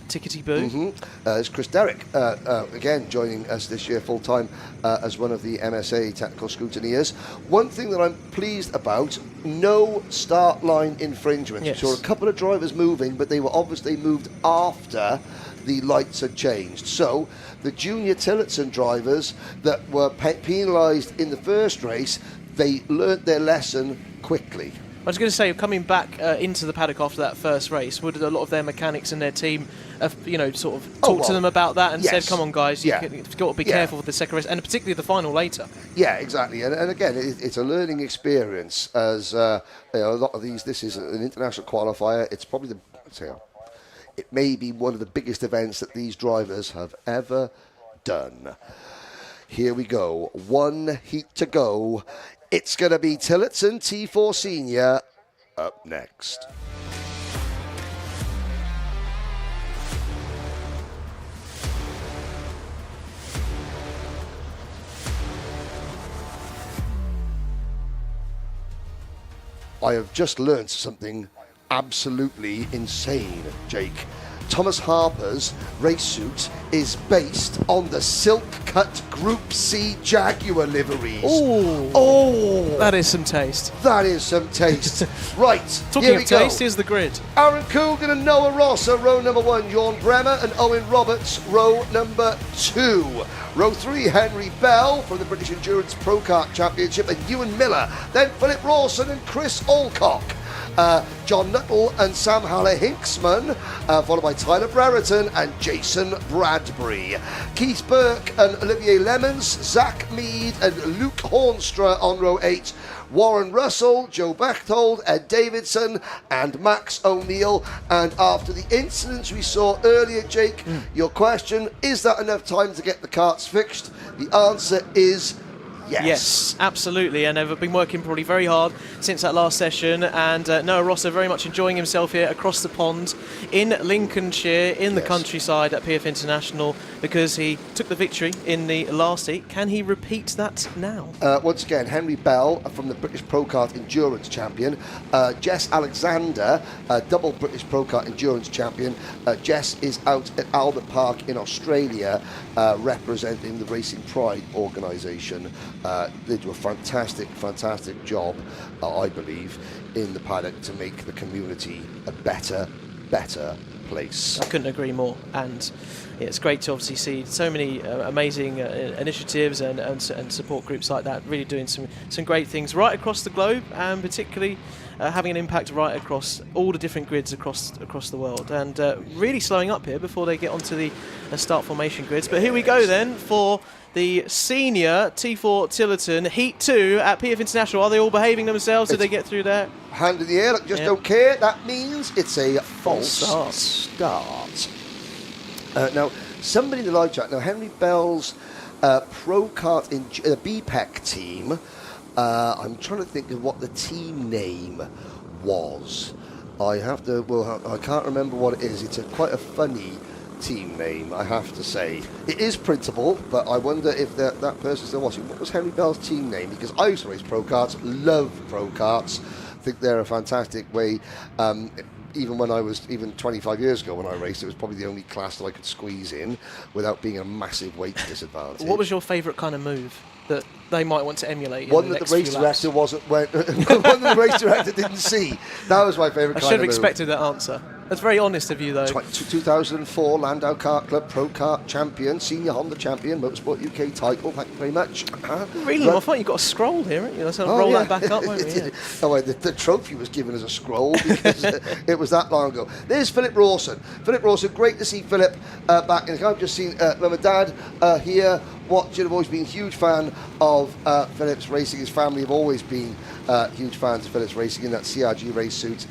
tickety-boo. It's Chris Derrick, again joining us this year full-time as one of the MSA technical scrutineers. One thing that I'm pleased about, no start line infringements. Yes. We saw a couple of drivers moving, but they were obviously moved after the lights had changed. So the junior Tillotson drivers that were penalised in the first race, they learnt their lesson quickly. I was going to say, coming back into the paddock after that first race, would a lot of their mechanics and their team have, sort of talked to them about that and said, come on, guys, you've got to be careful with the second race, and particularly the final later? Yeah, exactly. And again, it's a learning experience as a lot of these, this is an international qualifier. It's probably it may be one of the biggest events that these drivers have ever done. Here we go. One heat to go. It's going to be Tillotson T4 Senior up next. I have just learnt something absolutely insane, Jake. Thomas Harper's race suit is based on the silk-cut Group C Jaguar liveries. Oh, that is some taste. That is some taste. Right, Talking of taste, here's the grid. Aaron Coogan and Noah Ross are row number 1. Jorn Bremer and Owen Roberts, row number 2. Row 3, Henry Bell from the British Endurance Pro Kart Championship and Ewan Miller. Then Philip Rawson and Chris Alcock. John Nuttall and Sam Haller-Hinksman, followed by Tyler Brereton and Jason Bradbury. Keith Burke and Olivier Lemons, Zach Mead and Luke Hornstra on row 8. Warren Russell, Joe Bechtold, Ed Davidson and Max O'Neill. And after the incidents we saw earlier, Jake, your question, is that enough time to get the karts fixed? The answer is yes, absolutely, and they've been working probably very hard since that last session, and Noah Ross very much enjoying himself here across the pond in Lincolnshire, in the countryside at PF International, because he took the victory in the last heat. Can he repeat that now? Once again, Henry Bell from the British Pro Kart Endurance Champion, Jess Alexander, double British Pro Kart Endurance Champion. Jess is out at Albert Park in Australia representing the Racing Pride organisation. They do a fantastic job, I believe, in the paddock to make the community a better place. I couldn't agree more, and it's great to obviously see so many amazing initiatives and support groups like that really doing some great things right across the globe, and particularly having an impact right across all the different grids across the world, and really slowing up here before they get onto the start formation grids. But here we go then for the senior T4 Tillotson Heat 2 at PF International. Are they all behaving themselves? Did they get through there? Hand in the air, just don't care. That means it's a false start. Now, somebody in the live chat, now Henry Bell's Pro Kart in the BPEC team, I'm trying to think of what the team name was. I can't remember what it is. It's quite a funny team name, I have to say. It is printable, but I wonder if that person still watching. What was Henry Bell's team name? Because I used to race pro karts, love pro karts, think they're a fantastic way. Even when I was 25 years ago when I raced, it was probably the only class that I could squeeze in without being a massive weight disadvantage. What was your favourite kind of move that they might want to emulate? One that the race director one that the race director didn't see. That was my favourite kind of move. I should have expected that answer. That's very honest of you, though. 2004 Landau Kart Club Pro Kart Champion, Senior Honda Champion, Motorsport UK title. Thank you very much. Really? I thought you've got a scroll here, haven't you? Let's roll that back up, won't we? Yeah. The trophy was given as a scroll because it was that long ago. There's Philip Rawson. Philip Rawson, great to see Philip back in the car. I've just seen Mum and Dad here watching. I've always been a huge fan of Phillips Racing. His family have always been huge fans of Phillips Racing in that CRG race suit.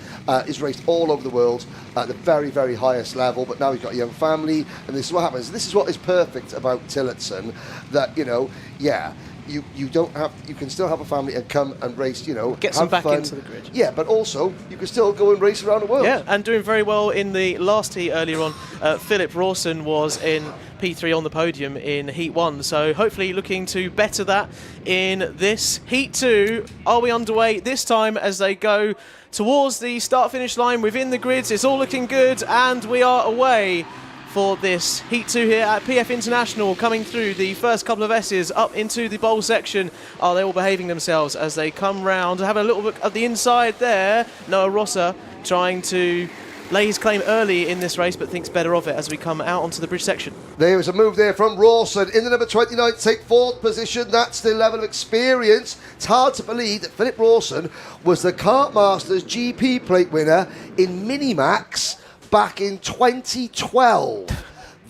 He's raced all over the world at the very, very highest level, but now he's got a young family, and this is what happens. This is what is perfect about Tillotson, that, you know, you don't have, you can still have a family and come and race, you know, get some back fun. into the grid. Yeah, but also you can still go and race around the world. Yeah, and doing very well in the last heat earlier on. Philip Rawson was in P3 on the podium in Heat 1, so hopefully looking to better that in this Heat 2. Are we underway this time as they go towards the start-finish line within the grids? It's all looking good, and we are away for this Heat 2 here at PF International, coming through the first couple of S's up into the bowl section. Are they all behaving themselves as they come round? Have a little look at the inside there. Noah Rosser trying to lay his claim early in this race, but thinks better of it as we come out onto the bridge section. There was a move there from Rawson in the number 29 to take fourth position. That's the level of experience. It's hard to believe that Philip Rawson was the Kart Masters GP plate winner in Minimax back in 2012.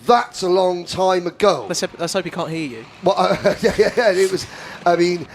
That's a long time ago. Let's hope he can't hear you. Well, yeah, it was. I mean,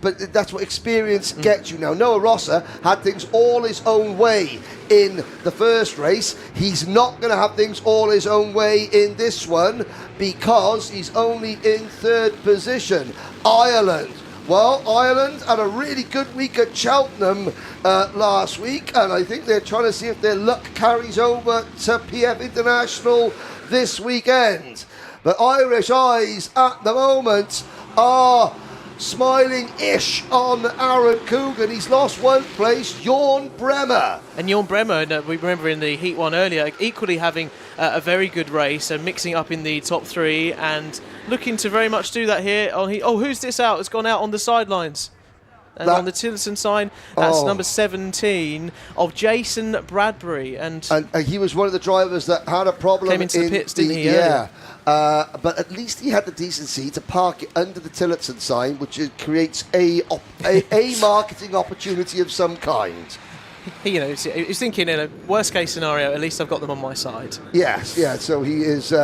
but that's what experience gets you now. Noah Rosser had things all his own way in the first race. He's not going to have things all his own way in this one because he's only in third position. Ireland. Well, Ireland had a really good week at Cheltenham last week, and I think they're trying to see if their luck carries over to PF International this weekend. But Irish eyes at the moment are smiling-ish on Aaron Coogan. He's lost one place, Jorn Bremer. And Jorn Bremer, we remember in the Heat 1 earlier, equally having a very good race and mixing up in the top three and looking to very much do that here. Who's this out? It's gone out on the sidelines. And on the Tillotson sign, that's number 17 of Jason Bradbury. And he was one of the drivers that had a problem. Came into the pits, didn't he? Yeah. But at least he had the decency to park it under the Tillotson sign, which creates a marketing opportunity of some kind. You know, he's thinking in a worst case scenario, at least I've got them on my side. Yes, yeah. So he is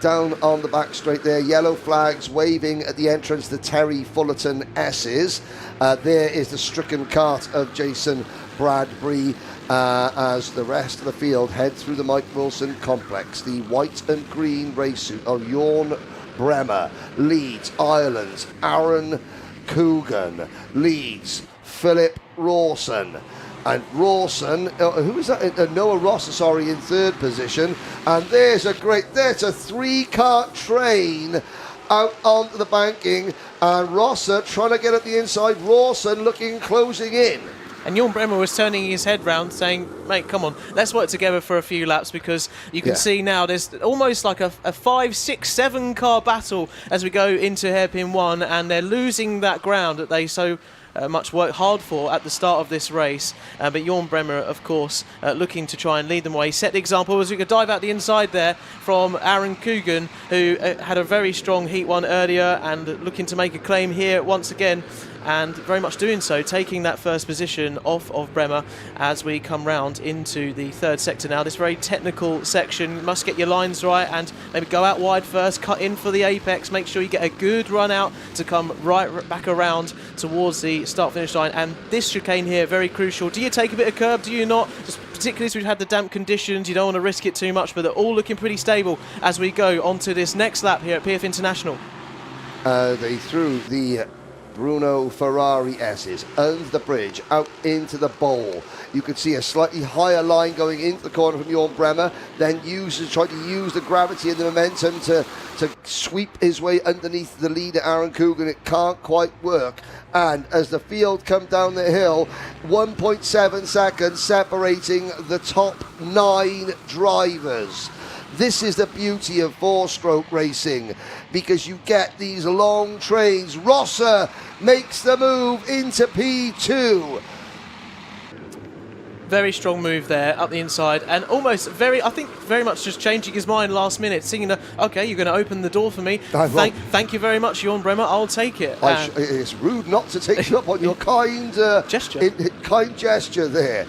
down on the back straight there. Yellow flags waving at the entrance, the Terry Fullerton S's. There is the stricken cart of Jason Bradbury as the rest of the field head through the Mike Wilson complex. The white and green race suit of Jorn Bremer leads Ireland's Aaron Coogan, leads Philip Rawson. And Rawson, who is that? Noah Rosser, sorry, in third position. And there's a three-car train out onto the banking. And Rosser trying to get at the inside. Rawson closing in. And Jorn Bremer was turning his head round saying, mate, come on, let's work together for a few laps, because you can see now there's almost like a 5, 6, 7 car battle as we go into hairpin 1, and they're losing that ground that they so much worked hard for at the start of this race. But Jorn Bremer, of course, looking to try and lead them away. Set the example as we could dive out the inside there from Aaron Coogan, who had a very strong Heat 1 earlier and looking to make a claim here once again. And very much doing so, taking that first position off of Bremer as we come round into the third sector now. This very technical section, you must get your lines right and maybe go out wide first, cut in for the apex, make sure you get a good run out to come right back around towards the start-finish line. And this chicane here, very crucial. Do you take a bit of curb, do you not? Just particularly as we've had the damp conditions, you don't want to risk it too much, but they're all looking pretty stable as we go onto this next lap here at PF International. They threw the Bruno Ferrari S's under the bridge out into the bowl. You could see a slightly higher line going into the corner from Jorn Bremer, then tried to use the gravity and the momentum to sweep his way underneath the leader Aaron Coogan. It can't quite work. And as the field come down the hill, 1.7 seconds separating the top 9 drivers. This is the beauty of four-stroke racing, because you get these long trains. Rosser makes the move into P2. Very strong move there up the inside, and almost very much just changing his mind last minute, singing, okay, you're going to open the door for me. Thank you very much, Jorn Bremer, I'll take it. It's rude not to take you up on your kind gesture there.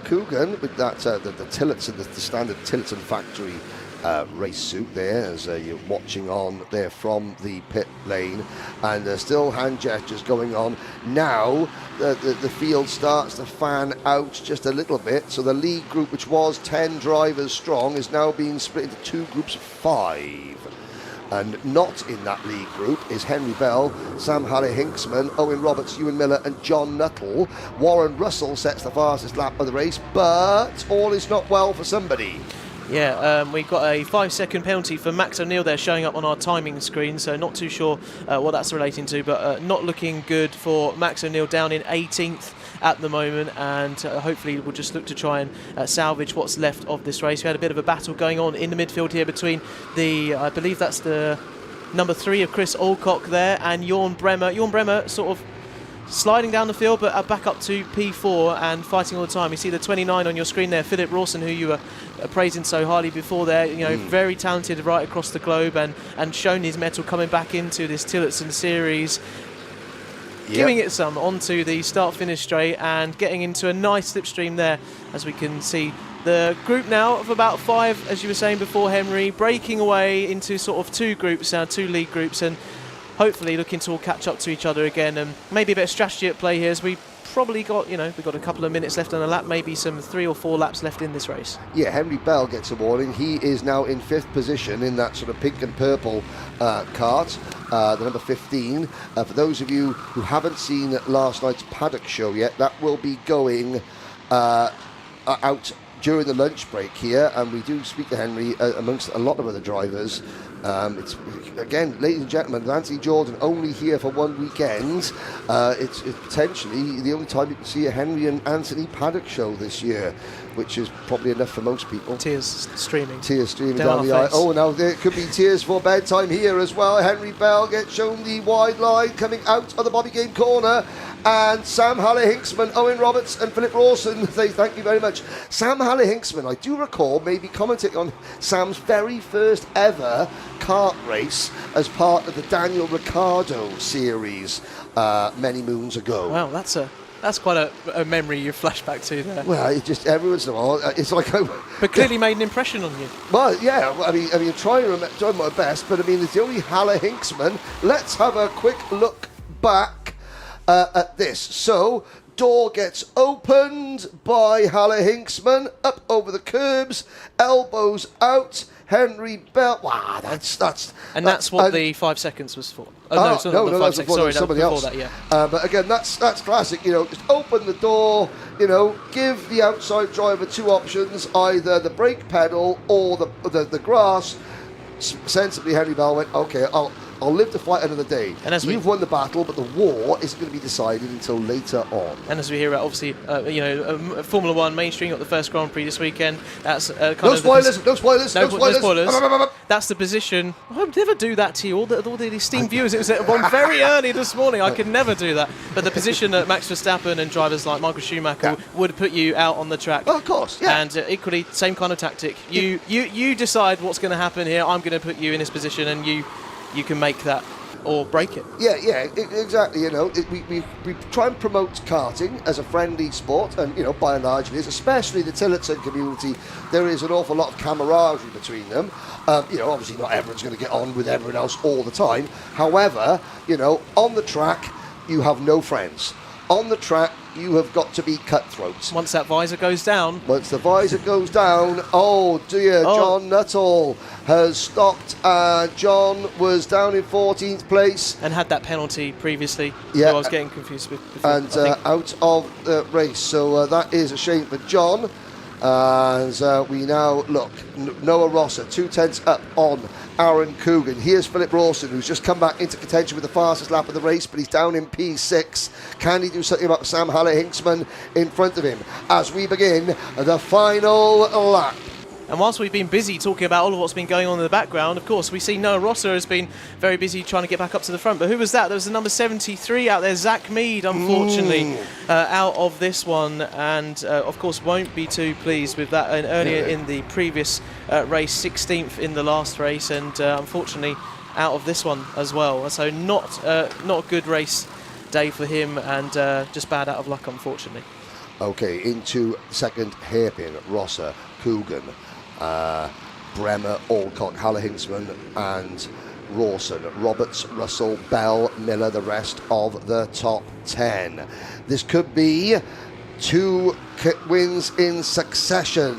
Coogan with that the Tillotson, the standard Tillotson factory race suit there, as you're watching on there from the pit lane, and still hand gestures going on. Now the field starts to fan out just a little bit, so the lead group, which was 10 drivers strong, is now being split into 2 groups of 5. And not in that lead group is Henry Bell, Sam Halley-Hinksman, Owen Roberts, Ewan Miller and John Nuttall. Warren Russell sets the fastest lap of the race, but all is not well for somebody. Yeah, we got a 5-second penalty for Max O'Neill there showing up on our timing screen, so not too sure what that's relating to, but not looking good for Max O'Neill, down in 18th at the moment, and hopefully we'll just look to try and salvage what's left of this race. We had a bit of a battle going on in the midfield here between I believe that's the number 3 of Chris Alcock there, and Jorn Bremer. Jorn Bremer sort of sliding down the field, but back up to P4 and fighting all the time. You see the 29 on your screen there, Philip Rawson, who you were praising so highly before there. You know, very talented right across the globe, and shown his mettle coming back into this Tillotson series. Yep. Giving it some onto the start-finish straight and getting into a nice slipstream there, as we can see the group now of about 5, as you were saying before, Henry, breaking away into sort of 2 groups now, 2 league groups, and hopefully looking to all catch up to each other again, and maybe a bit of strategy at play here, as we probably got, we've got a couple of minutes left on the lap, maybe some 3 or 4 laps left in this race. Yeah, Henry Bell gets a warning. He is now in 5th position in that sort of pink and purple kart, the number 15. For those of you who haven't seen last night's Paddock Show yet, that will be going out during the lunch break here, and we do speak to Henry amongst a lot of other drivers. It's again, ladies and gentlemen, with Anthony Jordan only here for one weekend. It's potentially the only time you can see a Henry and Anthony Paddock Show this year, which is probably enough for most people. Tears streaming down the eye. Oh, now there could be tears for bedtime here as well. Henry Bell gets shown the wide line coming out of the Bobby Game corner, and Sam Halley-Hinksman, Owen Roberts and Philip Rawson, they thank you very much. Sam Halley-Hinksman, I do recall maybe commenting on Sam's very first ever kart race as part of the Daniel Ricciardo series many moons ago. Wow, that's quite a memory you flash back to there. Well, it just every once in a while, it's like. But clearly made an impression on you. Well, yeah. I mean, trying my best, but I mean, it's the only Halley-Hinksman. Let's have a quick look back at this. So, door gets opened by Halley-Hinksman, up over the curbs, elbows out. Henry Bell. Wow, that's what the 5 seconds was for. Oh, no, it's not the 5 seconds. Sorry, somebody else. That, yeah. But again, that's classic. Just open the door. Give the outside driver 2 options: either the brake pedal or the grass. Sensibly, Henry Bell went, "Okay, I'll live to fight another day." And as you've won the battle, but the war isn't going to be decided until later on. And as we hear, obviously, Formula One mainstream got the first Grand Prix this weekend. That's no spoilers. No spoilers. That's the position. I would never do that to you, all the esteemed viewers. It was on very early this morning. I could never do that. But the position that Max Verstappen and drivers like Michael Schumacher would put you out on the track. Well, of course. Yeah. And equally, same kind of tactic. You decide what's going to happen here. I'm going to put you in this position, and you can make that or break it. Yeah, exactly. We try and promote karting as a friendly sport, and by and large it is, especially the Tillotson community. There is an awful lot of camaraderie between them. Obviously not everyone's going to get on with everyone else all the time. However, on the track you have no friends. On the track you have got to be cutthroat. Once that visor goes down. Once the visor goes down, oh dear, John Nuttall has stopped. John was down in 14th place. And had that penalty previously. Yeah. So I was getting confused with before, and out of the race. So that is a shame for John. As we now look, Noah Rosser, 2/10 up on Aaron Coogan. Here's Philip Rawson, who's just come back into contention with the fastest lap of the race, but he's down in P6. Can he do something about Sam Halley-Hinksman in front of him as we begin the final lap? And whilst we've been busy talking about all of what's been going on in the background, of course, we see Noah Rosser has been very busy trying to get back up to the front. But who was that? There was the number 73 out there, Zach Mead, unfortunately, out of this one. And, of course, won't be too pleased with that. And earlier in the previous race, 16th in the last race. And, unfortunately, out of this one as well. So not a good race day for him, and just bad out of luck, unfortunately. Okay, into second hairpin, Rosser, Coogan. Bremer, Alcock, Haller Hinksman and Rawson. Roberts, Russell, Bell, Miller, the rest of the top 10. This could be 2 wins in succession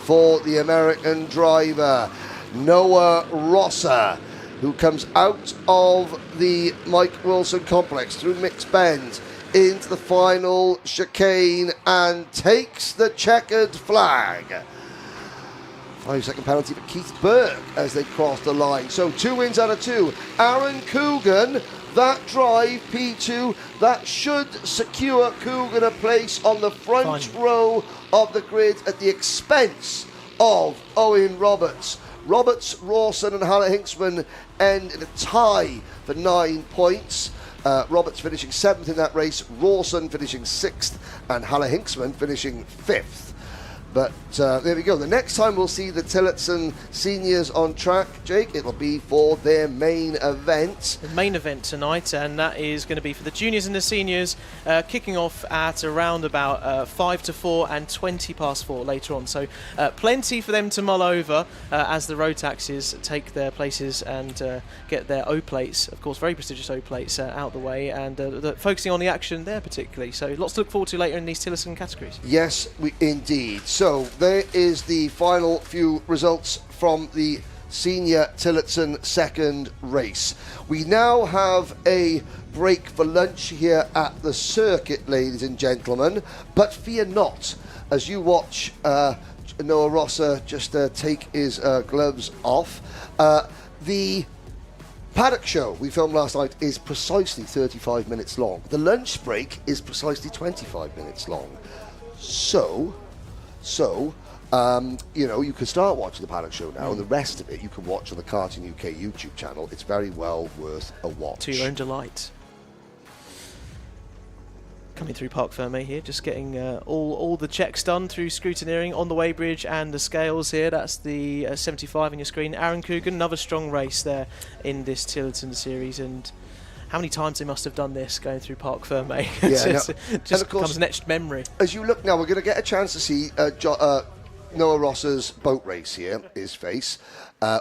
for the American driver, Noah Rosser, who comes out of the Mike Wilson complex through Mixed Bend into the final chicane and takes the checkered flag. 5-second penalty for Keith Burke as they cross the line. So 2 wins out of 2. Aaron Coogan, that drive, P2, that should secure Coogan a place on the front row of the grid at the expense of Owen Roberts. Roberts, Rawson and Haller Hinksman end in a tie for 9 points. Roberts finishing 7th in that race, Rawson finishing 6th and Haller Hinksman finishing 5th. But there we go. The next time we'll see the Tillotson seniors on track, Jake, it'll be for their main event. The main event tonight, and that is going to be for the juniors and the seniors, kicking off at around about 5 to 4 and 20 past 4 later on. So plenty for them to mull over as the Rotaxes take their places and get their O plates, of course, very prestigious O plates out the way, and focusing on the action there particularly. So lots to look forward to later in these Tillotson categories. Yes, indeed. So there is the final few results from the senior Tillotson second race. We now have a break for lunch here at the circuit, ladies and gentlemen, but fear not as you watch Noah Rosser just take his gloves off. The Paddock Show we filmed last night is precisely 35 minutes long. The lunch break is precisely 25 minutes long. So, you know, you can start watching the Paddock Show now, and the rest of it you can watch on the Karting UK YouTube channel. It's very well worth a watch. To your own delight. Coming through Parc Fermé here, just getting all the checks done through scrutineering on the weighbridge and the scales here. That's the 75 on your screen. Aaron Coogan, another strong race there in this Tillotson series, and how many times they must have done this going through Parc Fermé. Just becomes an etched memory. As you look now, we're going to get a chance to see Noah Rosser's boat race here, his face.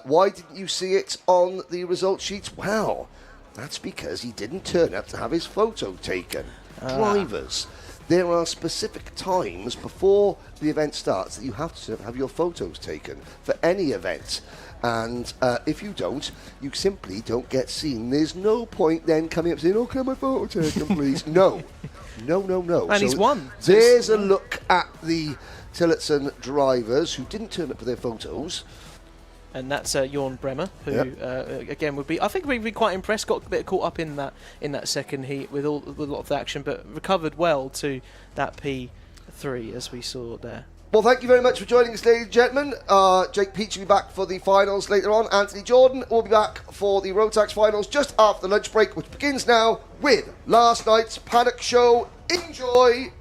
Why didn't you see it on the result sheets? Well, that's because he didn't turn up to have his photo taken. Drivers, there are specific times before the event starts that you have to have your photos taken for any event. And if you don't, you simply don't get seen. There's no point then coming up saying, "Oh, can I have my photo taken, please?" No. And he's won. There's a look at the Tillotson drivers who didn't turn up for their photos. And that's Jorn Bremer, who again would be. I think we'd be quite impressed. Got a bit caught up in that second heat with a lot of the action, but recovered well to that P3 as we saw there. Well, thank you very much for joining us, ladies and gentlemen. Jake Peach will be back for the finals later on. Anthony Jordan will be back for the Rotax finals just after the lunch break, which begins now with last night's Paddock Show. Enjoy!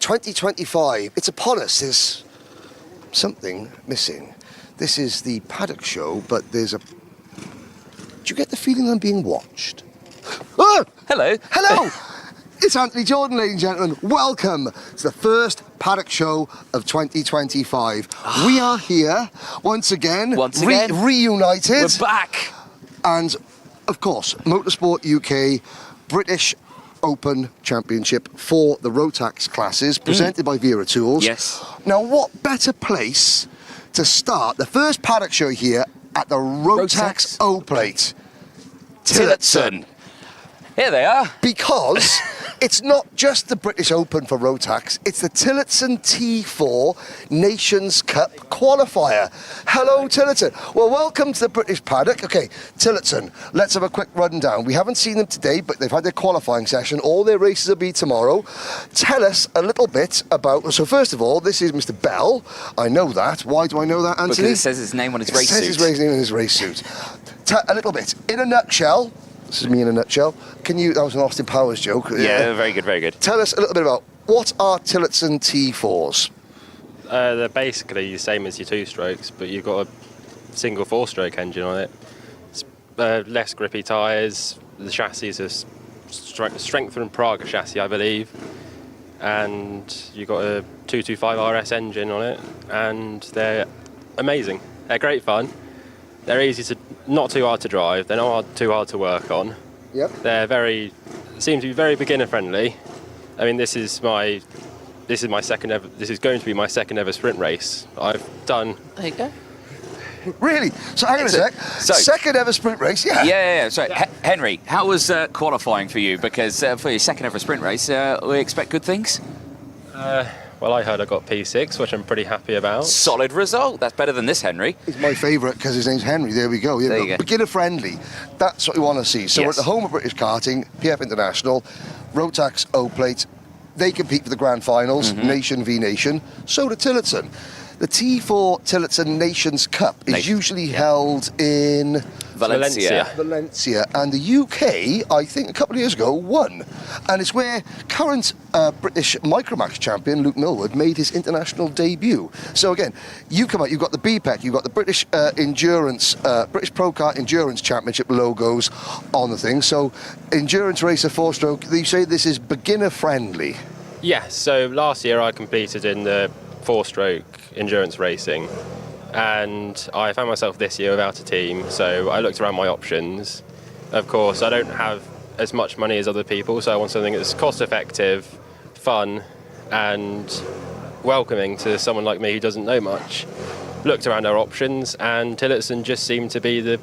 ...2025, it's upon us. There's something missing. This is the Paddock Show, but there's a... Do you get the feeling I'm being watched? Oh! Hello. Hello! It's Anthony Jordan, ladies and gentlemen. Welcome to the first Paddock Show of 2025. We are here once again. Reunited. We're back. And, of course, Motorsport UK British Open Championship for the Rotax classes, presented by Wera Tools. Yes. Now, what better place to start the first Paddock Show here at the Rotax O-Plate? Tillotson. Here they are. Because It's not just the British Open for Rotax, it's the Tillotson T4 Nations Cup qualifier. Hello, Tillotson. Well, welcome to the British paddock. Okay, Tillotson, let's have a quick rundown. We haven't seen them today, but they've had their qualifying session. All their races will be tomorrow. Tell us a little bit about... So first of all, this is Mr. Bell. I know that. Why do I know that, Anthony? Because it says his name on his race suit. It says his race name on his race suit. A little bit. In a nutshell... This is me in a nutshell. That was an Austin Powers joke. Yeah, very good, very good. Tell us a little bit about what are Tillotson T4s? They're basically the same as your two-strokes, but you've got a single four-stroke engine on it. It's, less grippy tyres. The chassis is a strengthened Praga chassis, I believe. And you've got a 225 RS engine on it, and they're amazing. They're great fun. They're easy to, not too hard to drive. They're not too hard to work on. Yep. They're seem to be very beginner friendly. I mean, this is going to be my second ever sprint race. I've done. There you go. Really? So hang on a sec. Second ever sprint race, yeah. Yeah. So, Henry, how was qualifying for you? Because for your second ever sprint race, we expect good things? Well, I heard I got P6, which I'm pretty happy about. Solid result. That's better than this, Henry. He's my favourite because his name's Henry. There we go. There you go. Beginner friendly. That's what we want to see. So Yes. we're at the home of British Karting, PF International, Rotax O-Plate. They compete for the grand finals, nation v nation. So do Tillotson. The T4 Tillotson Nations Cup is usually held in Valencia, and the UK, I think a couple of years ago, won. And it's where current British Micromax champion Luke Millward made his international debut. So again, you come out, you've got the BPEC, you've got the British Endurance, British Pro Kart Endurance Championship logos on the thing. So endurance racer, four-stroke, you say this is beginner friendly? Yeah, so last year I competed in the four-stroke endurance racing, and I found myself this year without a team, so I looked around my options. Of course, I don't have as much money as other people, so I want something that's cost-effective, fun, and welcoming to someone like me who doesn't know much. Looked around our options, and Tillotson just seemed to be the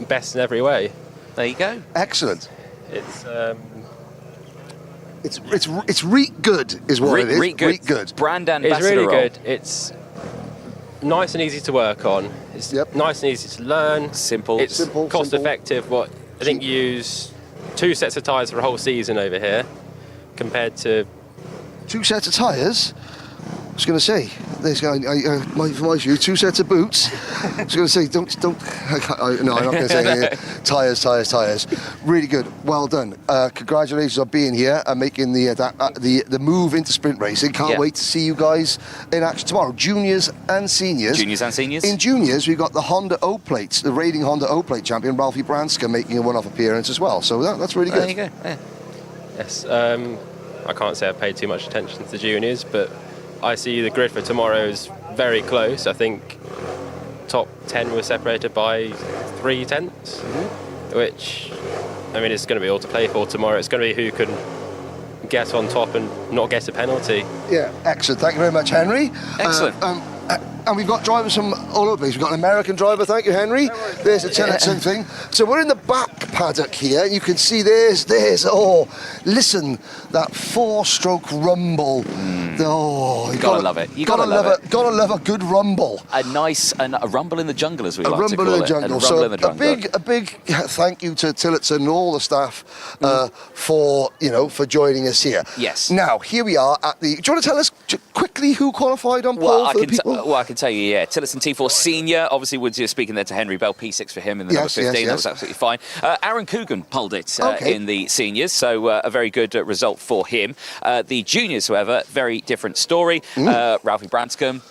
best in every way. There you go. Excellent. It's reek good is what it is. Reek good. Brand ambassador. It's really role. good. It's nice and easy to work on. It's nice and easy to learn. Simple. It's cost effective. I think you use 2 sets of tyres for a whole season over here, compared to 2 sets of tyres. I was going to say, there's my view, 2 sets of boots. I was going to say, don't. I'm not going to say tyres. Really good, well done. Congratulations on being here and making the move into sprint racing. Can't wait to see you guys in action tomorrow. Juniors and seniors. In juniors, we've got the Honda O-Plates, the reigning Honda O-Plate champion Ralphie Branska making a one-off appearance as well. So that's really good. There you go. Yeah. yes. I can't say I've paid too much attention to the juniors, but I see the grid for tomorrow is very close. I think top 10 were separated by 3 tenths, which, I mean, it's going to be all to play for tomorrow. It's going to be who can get on top and not get a penalty. Yeah, excellent. Thank you very much, Henry. Excellent. And we've got drivers from all over the place. We've got an American driver, thank you, Henry. There's a Tillotson thing. So we're in the back paddock here. You can see there's, listen, that 4-stroke rumble. You gotta love it. You gotta love it. Gotta love a good rumble. A rumble in the jungle, as we like to rumble call in it. the jungle. So a big thank you to Tillotson and all the staff for joining us here. Yes. Now here we are at the. Do you want to tell us quickly who qualified on pole for the people? I can tell you, yeah. Tillotson T4 Senior, obviously we're just speaking there to Henry Bell, P6 for him in the number 15. That was absolutely fine. Aaron Coogan pulled it in the seniors, so a very good result for him. The juniors, however, very different story. Ralphie Branscombe,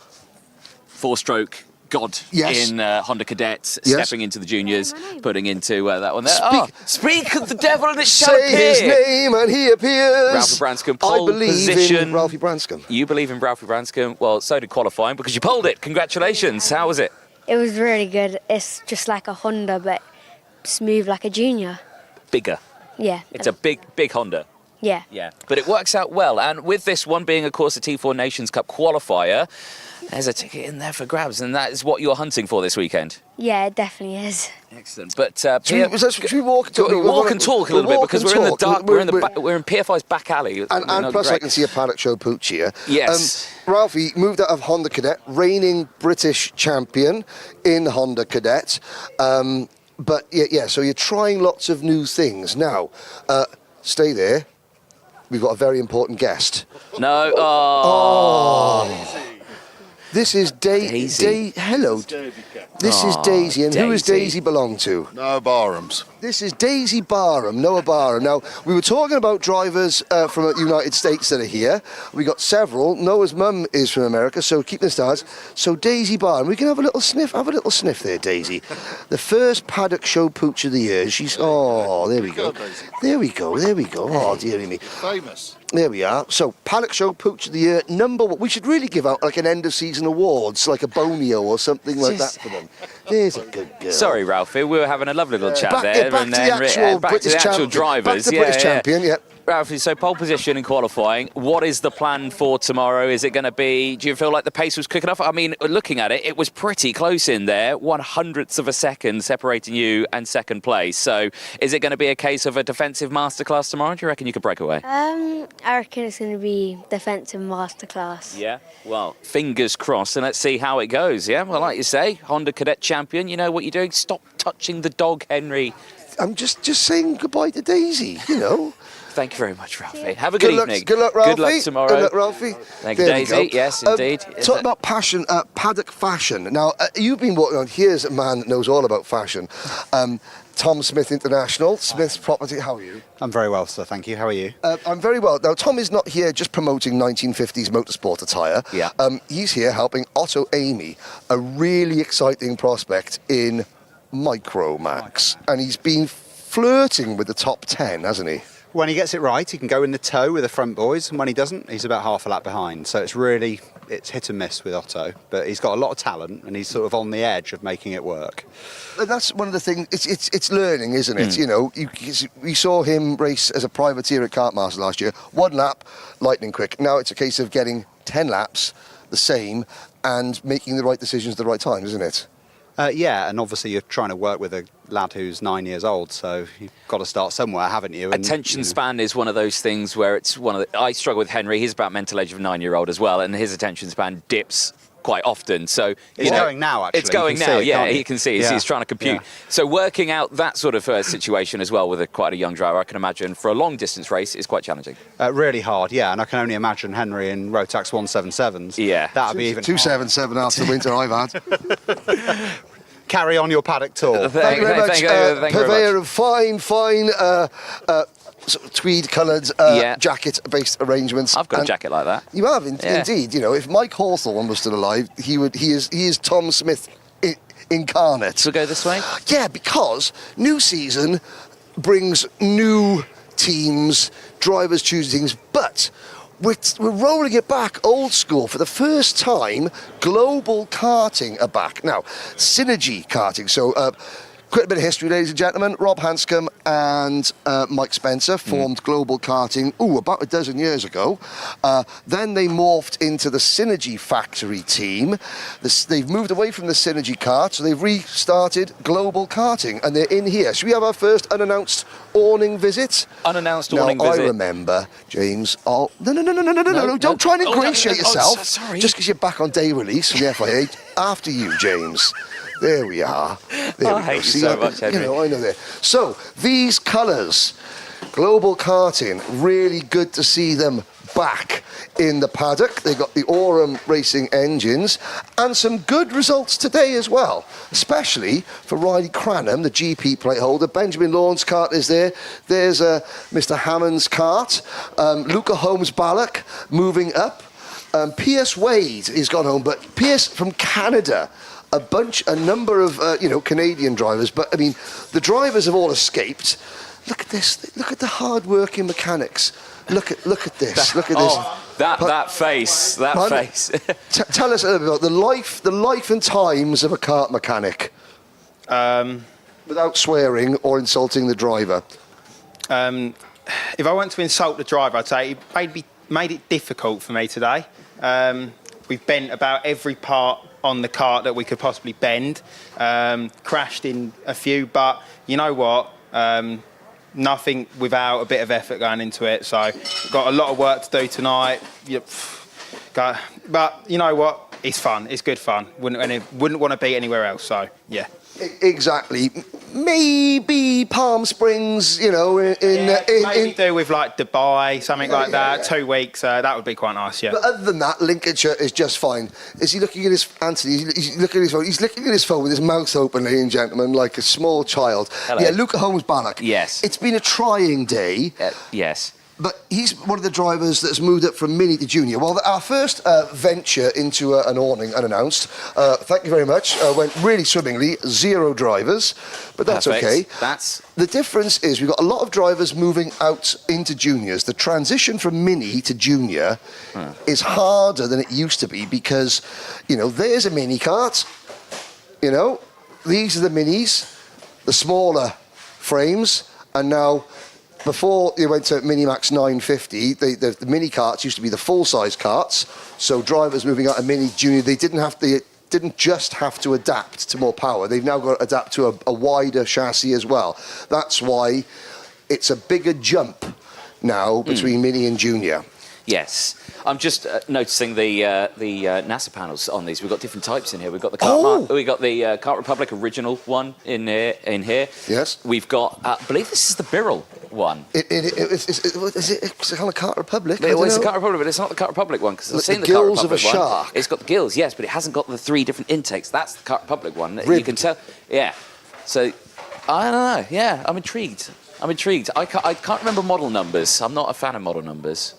4-stroke god in Honda Cadets, stepping into the juniors, putting into that one there. Speak of the devil and it shall appear. Say his name and he appears. Ralphie Branscombe, pole I believe position. in Ralphie Branscombe. You believe in Ralphie Branscombe? Well, so did qualifying because you pulled it. Congratulations. How was it? It was really good. It's just like a Honda, but smooth like a junior. Bigger. Yeah. It's a big Honda. Yeah. Yeah, but it works out well. And with this one being, of course, the T4 Nations Cup qualifier, there's a ticket in there for grabs, and that is what you're hunting for this weekend. Yeah, it definitely is. Excellent. But Should we walk and talk? walk and talk a little bit because we're in the dark. We're in PFI's back alley. And plus, I can see a Paddock Show pooch here. Yes. Ralphie moved out of Honda Cadet, reigning British champion in Honda Cadet. But yeah, so you're trying lots of new things. Now, stay there. We've got a very important guest. No. This is Daisy. Hello. This is Daisy. And who does Daisy belong to? Noah Barham's. This is Daisy Barham, Noah Barham. Now, we were talking about drivers from the United States that are here. We got several. Noah's mum is from America, so keep the stars. So Daisy Barham, we can have a little sniff. Have a little sniff there, Daisy. The first Paddock Show pooch of the year. She's, there we go. There we go. Oh, dearie me. Famous. There we are. So, Paddock Show Pooch of the Year, number one. We should really give out like an end of season awards, like a Bonio or something like that for them. There's a good girl. Sorry, Ralphie, we were having a lovely little chat there. Back to the actual drivers. Back to the British champion, yeah. Ralphie, so pole position in qualifying. What is the plan for tomorrow? Is it going to be, do you feel like the pace was quick enough? I mean, looking at it, it was pretty close in there, 1/100th of a second separating you and second place. So is it going to be a case of a defensive masterclass tomorrow? Do you reckon you could break away? I reckon it's going to be defensive masterclass. Yeah, well, fingers crossed, and let's see how it goes, yeah? Well, like you say, Honda Cadet champion, you know what you're doing. Stop touching the dog, Henry. I'm just saying goodbye to Daisy, you know. Thank you very much, Ralphie. Have a good evening. Good luck, Ralphie. Good luck tomorrow. Good luck, Ralphie. Thank you, Daisy. Yes, indeed. Talk about passion, Paddock fashion. Now, you've been walking on. Here's a man that knows all about fashion. Tom Smith International, Smith's Property. How are you? I'm very well, sir. Thank you. How are you? I'm very well. Now, Tom is not here just promoting 1950s motorsport attire. Yeah. He's here helping Otto Amy, a really exciting prospect in Micromax. And he's been flirting with the top 10, hasn't he? When he gets it right, he can go in the tow with the front boys, and when he doesn't, he's about half a lap behind. So it's hit and miss with Otto, but he's got a lot of talent, and he's sort of on the edge of making it work. And that's one of the things. It's learning, isn't it? You know, we saw him race as a privateer at Kartmaster last year. 1 lap, lightning quick. Now it's a case of getting 10 laps, the same, and making the right decisions at the right time, isn't it? Yeah, and obviously you're trying to work with a lad who's 9 years old, so you've got to start somewhere, haven't you? And, attention span is one of those things where it's I struggle with Henry. He's about mental age of a 9-year-old as well, and his attention span dips quite often. So it's going now, actually. It's going now, yeah, he can see. Yeah. He's trying to compute. Yeah. So working out that sort of situation as well with quite a young driver, I can imagine, for a long-distance race is quite challenging. Really hard, yeah, and I can only imagine Henry in Rotax 177s. Yeah. That would be even 277 after the winter I've had. Carry on your Paddock tour. Thank you very much. Thank you very Purveyor much. of fine sort of tweed-coloured jacket-based arrangements. I've got a jacket like that. You have, indeed. You know, if Mike Hawthorne was still alive, he is Tom Smith incarnate. Should we go this way? Yeah, because new season brings new teams, drivers choose things, but we're rolling it back old school. For the first time, global karting are back. Now, Synergy Karting. So, quick bit of history, ladies and gentlemen. Rob Hanscom and Mike Spencer formed Global Karting, about a dozen years ago. Then they morphed into the Synergy Factory team. They've moved away from the Synergy Kart, so they've restarted Global Karting, and they're in here. Should we have our first unannounced awning visit? Unannounced awning visit. I remember, James. No, don't try and ingratiate yourself. Sorry. Just because you're back on day release from the FIA. After you, James. There we are. There we hate go. you See, so much, Henry. You know, I know that. So, these colours, Global Karting, really good to see them back in the paddock. They got the Aurum Racing engines and some good results today as well, especially for Riley Cranham, the GP plate holder. Benjamin Lawn's kart is there. There's Mr. Hammond's kart. Luca Holmes-Ballock moving up. Pierce Wade has gone home, but Pierce from Canada. A number of Canadian drivers, but I mean the drivers have all escaped. Look at this! Look at the hard-working mechanics. Look at this! Look at this! That face! That face! Tell us a little bit about the life and times of a kart mechanic, without swearing or insulting the driver. if I want to insult the driver, I'd say he made it difficult for me today. We've bent about every part on the kart that we could possibly bend. Crashed in a few, but you know what? Nothing without a bit of effort going into it. So got a lot of work to do tonight. But you know what? It's fun. It's good fun. Wouldn't want to be anywhere else. So yeah. Exactly. Maybe Palm Springs, you know, maybe do with like Dubai, something like that. 2 weeks, that would be quite nice. Yeah. But other than that, Lincolnshire is just fine. Is he looking at his Anthony? He's looking at his phone. He's looking at his phone with his mouth open, ladies and gentlemen, like a small child. Hello. Yeah, Luca Holmes-Bannock. Yes. It's been a trying day. Yes. But he's one of the drivers that's moved up from mini to junior. Well, our first venture into an awning unannounced, thank you very much, went really swimmingly, 0 drivers, but that's Perfect. okay. The difference is we've got a lot of drivers moving out into juniors. The transition from mini to junior is harder than it used to be because, you know, there's a mini kart, you know, these are the minis, the smaller frames, and now... Before you went to Minimax 950, the mini karts used to be the full-size karts. So drivers moving out of mini junior, they didn't just have to adapt to more power. They've now got to adapt to a wider chassis as well. That's why it's a bigger jump now between mini and junior. Yes. I'm just noticing the NASA panels on these. We've got different types in here. We've got the Kart Republic original one in here. Yes. We've got, I believe this is the Birrell one. Is it kind of Kart Republic? It's the Kart Republic, but it's not the Kart Republic one because I've seen the gills Kart of a Republic one. shark. It's got the gills, yes, but it hasn't got the 3 different intakes. That's the Kart Republic one. Ribbed. You can tell. Yeah. So I don't know. Yeah, I'm intrigued. I can't remember model numbers. I'm not a fan of model numbers.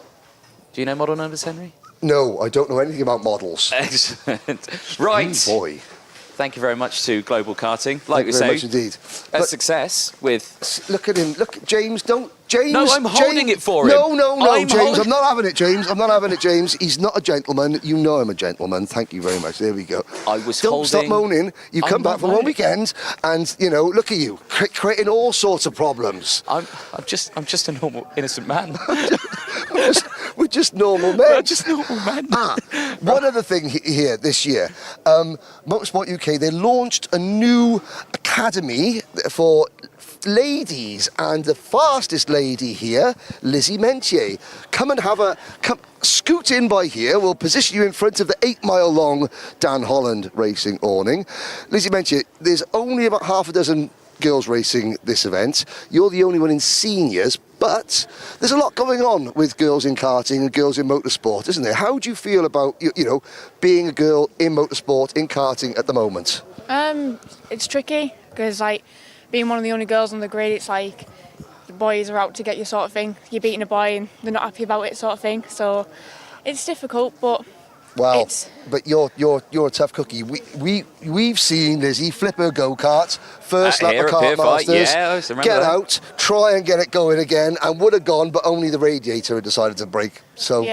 Do you know model numbers, Henry? No, I don't know anything about models. Excellent. Right. Boy. Thank you very much to Global Karting. Like we say, very much indeed. A success with... Look at him. Look, James, don't... James... No, I'm holding it for him. No, James. I'm not having it, James. I'm not having it, James. He's not a gentleman. You know I'm a gentleman. Thank you very much. There we go. Don't stop moaning. You come back from one weekend and, you know, look at you, creating all sorts of problems. I'm just a normal, innocent man. We're just normal men. We're just normal men. One other thing here this year, Motorsport UK, they launched a new academy for ladies, and the fastest lady here, Lizzie Mentier. Come scoot in by here. We'll position you in front of the 8-mile-long Dan Holland racing awning. Lizzie Mentier, there's only about half a dozen girls racing this event. You're the only one in seniors, but there's a lot going on with girls in karting and girls in motorsport, isn't there? How do you feel about, you know, being a girl in motorsport, in karting at the moment? It's tricky because, like, being one of the only girls on the grid, it's like the boys are out to get you sort of thing. You're beating a boy and they're not happy about it sort of thing. So it's difficult, but but you're a tough cookie. We've seen Lizzie flip her go-kart, first lap of Kart Masters, get out, try and get it going again, and would have gone, but only the radiator had decided to break. So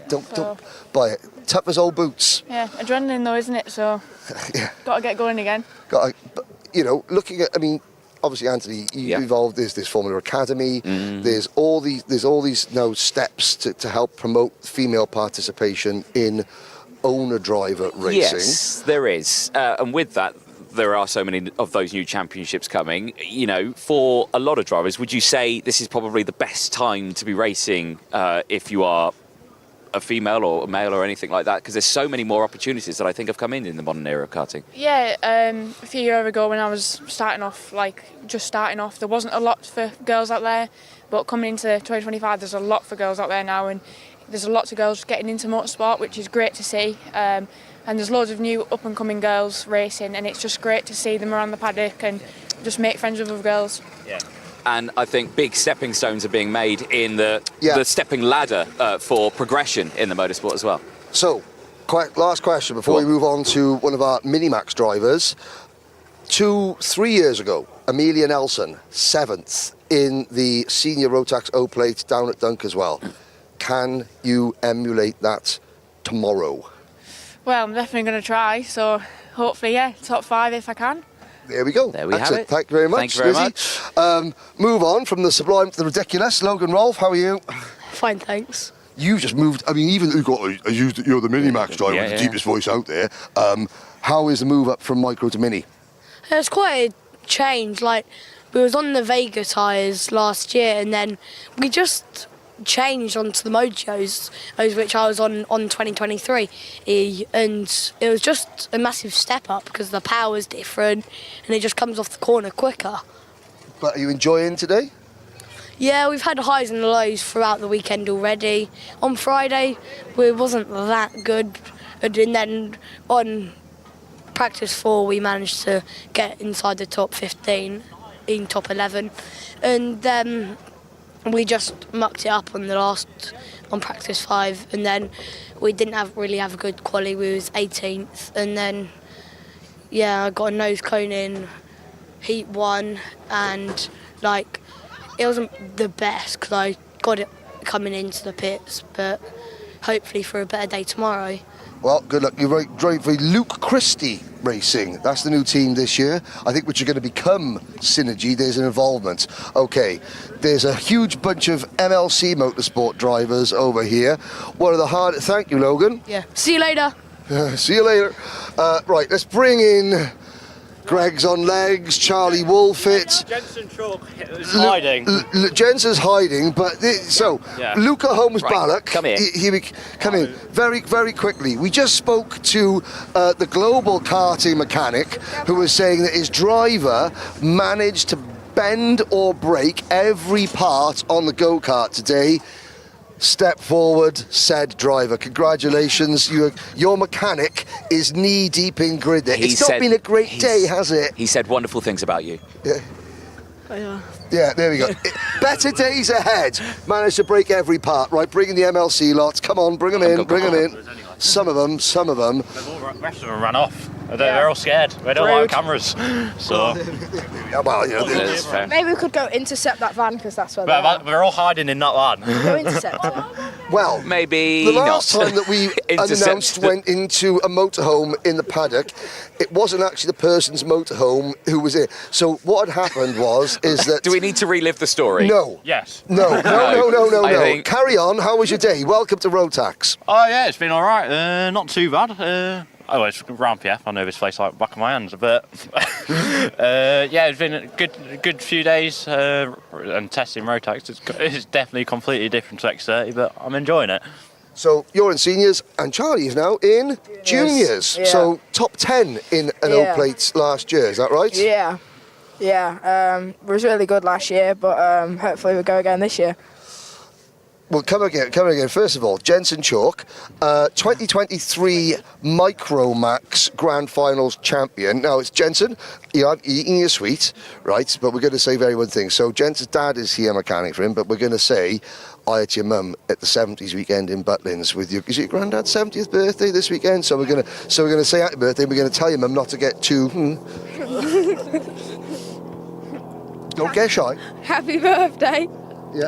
don't buy it. Tough as old boots. Yeah, adrenaline though, isn't it? So got to get going again. But, you know, looking at, I mean, obviously, Anthony, you involved. There's this Formula Academy. There's all these now steps to help promote female participation in owner-driver racing. Yes, there is, and with that, there are so many of those new championships coming. You know, for a lot of drivers, would you say this is probably the best time to be racing if you are a female or a male or anything like that? Because there's so many more opportunities that I think have come in the modern era of karting. Yeah, a few years ago when I was starting off, there wasn't a lot for girls out there, but coming into 2025 there's a lot for girls out there now, and there's a lot of girls getting into motorsport, which is great to see, and there's loads of new up and coming girls racing, and it's just great to see them around the paddock and just make friends with other girls. Yeah. And I think big stepping stones are being made in the stepping ladder for progression in the motorsport as well. So, last question before we move on to one of our Minimax drivers. 3 years ago, Amelia Nelson, 7th in the senior Rotax O plate down at Dunk as well. Can you emulate that tomorrow? Well, I'm definitely going to try, so hopefully, top 5 if I can. There we go. There we have Excellent. it. Thank you very much. Thank you very Lizzie. Move on from the sublime to the ridiculous. Logan Rolfe, how are you? Fine, thanks. You just moved. I mean, even you've got you're the Mini Max driver with the deepest voice out there. How is the move up from micro to mini? It's quite a change. Like, we was on the Vega tyres last year, and then we just changed onto the Mojos, which I was on 2023, and it was just a massive step up because the power's different, and it just comes off the corner quicker. But are you enjoying today? Yeah, we've had highs and lows throughout the weekend already. On Friday, it wasn't that good, and then on practice 4, we managed to get inside the top 15, in top 11, and then we just mucked it up on practice 5, and then we didn't really have a good quali. We was 18th, and then I got a nose cone in heat 1, and like, it wasn't the best because I got it coming into the pits, but hopefully for a better day tomorrow. Well, good luck. You're driving for Luke Christie Racing. That's the new team this year. I think which are going to become Synergy. There's an involvement. Okay, there's a huge bunch of MLC Motorsport drivers over here. One of the hard... Thank you, Logan. Yeah. See you later. See you later. Right, let's bring in... Greg's on legs, Charlie Wolfett. Jensen Chalk is hiding. Jensen's hiding, but Luca Holmes-Ballock. Come in. Come in very, very quickly. We just spoke to the global karting mechanic who was saying that his driver managed to bend or break every part on the go-kart today. Step forward, said driver. Congratulations, your mechanic is knee-deep in grid there. It's not been a great day, has it? He said wonderful things about you. Yeah. Yeah, there we go. Better days ahead. Managed to break every part, right? Bring in the MLC lots. Come on, bring them in, bring them in. Some of them. The rest of them ran off. They're all scared. They don't like cameras. So. Well, you know, maybe we could go intercept that van because that's where they're all hiding in that van. Go intercept it. Well, maybe the last time that we announced went into a motorhome in the paddock, it wasn't actually the person's motorhome who was it. So what had happened is that... Do we need to relive the story? No. Yes. No. Carry on. How was your day? Welcome to Rotax. Oh yeah, it's been all right. Not too bad. It's round PF. I know this place like the back of my hands, but it's been a good few days and testing Rotax. It's definitely completely different to X30, but I'm enjoying it. So you're in seniors, and Charlie is now in juniors. Yeah. So top 10 in an O-Plate last year. Is that right? Yeah. It was really good last year, but hopefully we'll go again this year. Well, come again. First of all, Jensen Chalk, 2023 Micromax Grand Finals champion. Now, it's Jensen. You're eating your sweet, right? But we're going to say very one thing. So Jensen's dad is here mechanic for him, but we're going to say hi to your mum at the 70s weekend in Butlins with you. Is it your granddad's 70th birthday this weekend? So we're going to say happy birthday, and we're going to tell your mum not to get too... Don't get shy. Happy birthday. Yeah,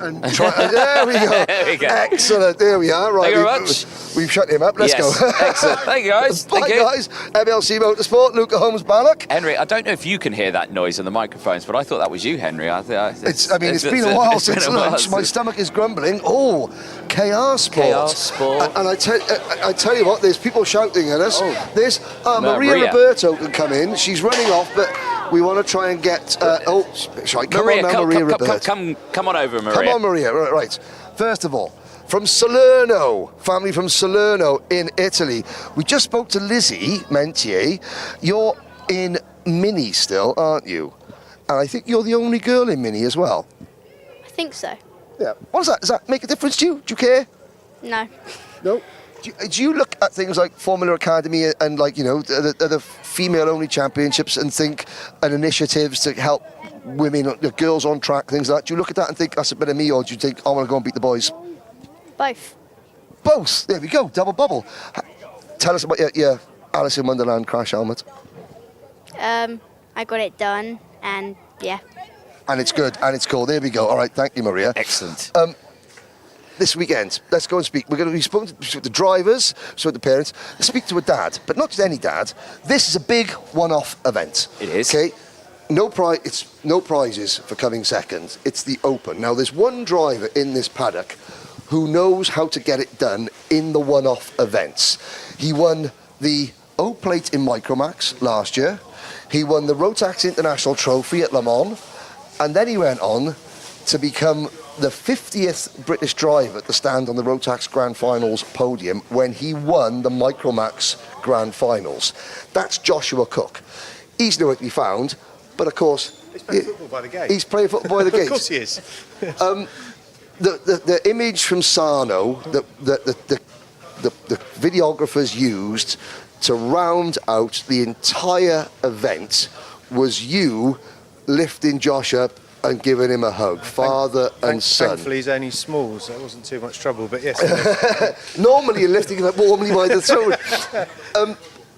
and try. There we go. There we go. Excellent. There we are. Right. Thank you very much. We've shut him up. Let's go. Excellent. Thank you, guys. Bye, guys. MLC Motorsport, Luca Holmes-Ballock. Henry, I don't know if you can hear that noise on the microphones, but I thought that was you, Henry. It's been a while since lunch. My stomach is grumbling. Oh, KR Sport. And I tell you what, there's people shouting at us. There's Maria Roberto can come in. She's running off, but we want to try and get... Maria Roberto. Come on over, Maria. Come on, Maria. Right. First of all, from Salerno, family from Salerno in Italy. We just spoke to Lizzie Mentier. You're in Mini still, aren't you? And I think you're the only girl in Mini as well. I think so. Yeah. What does that? Does that make a difference to you? Do you care? No. No? Do you look at things like Formula Academy and the female-only championships and think and initiatives to help women, the girls on track, things like that? Do you look at that and think that's a bit of me, or do you think I want to go and beat the boys? Both. Both. There we go. Double bubble. Tell us about your Alice in Wonderland crash helmet. I got it done, and yeah. And it's good, and it's cool. There we go. All right, thank you, Maria. Excellent. this weekend. Let's go and speak. We're going to be speaking to the drivers, so the parents. Let's speak to a dad, but not just any dad. This is a big one-off event. It is. Okay. It's no prizes for coming second. It's the Open. Now, there's one driver in this paddock who knows how to get it done in the one-off events. He won the O Plate in Micromax last year. He won the Rotax International Trophy at Le Mans, and then he went on to become the 50th British driver to stand on the Rotax Grand Finals podium when he won the Micromax Grand Finals. That's Joshua Cook. He's nowhere to be found. But of course, he's playing football by the gate. He's playing football by the gate. Of course he is. The image from Sarno, the videographers used to round out the entire event was you lifting Josh up and giving him a hug, father and son. Thankfully, he's only small, so it wasn't too much trouble. But yes. Normally, you're lifting him up warmly by the throat.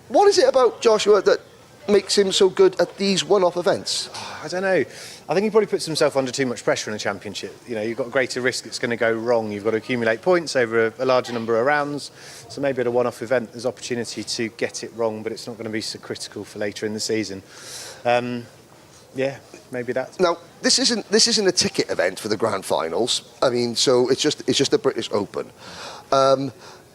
What is it about Joshua that makes him so good at these one-off events? I don't know. I think he probably puts himself under too much pressure in a championship. You know, you've got a greater risk that's going to go wrong. You've got to accumulate points over a larger number of rounds. So maybe at a one-off event, there's opportunity to get it wrong, but it's not going to be so critical for later in the season. Yeah, maybe that. Now, this isn't a ticket event for the Grand Finals. I mean, so it's just the British Open.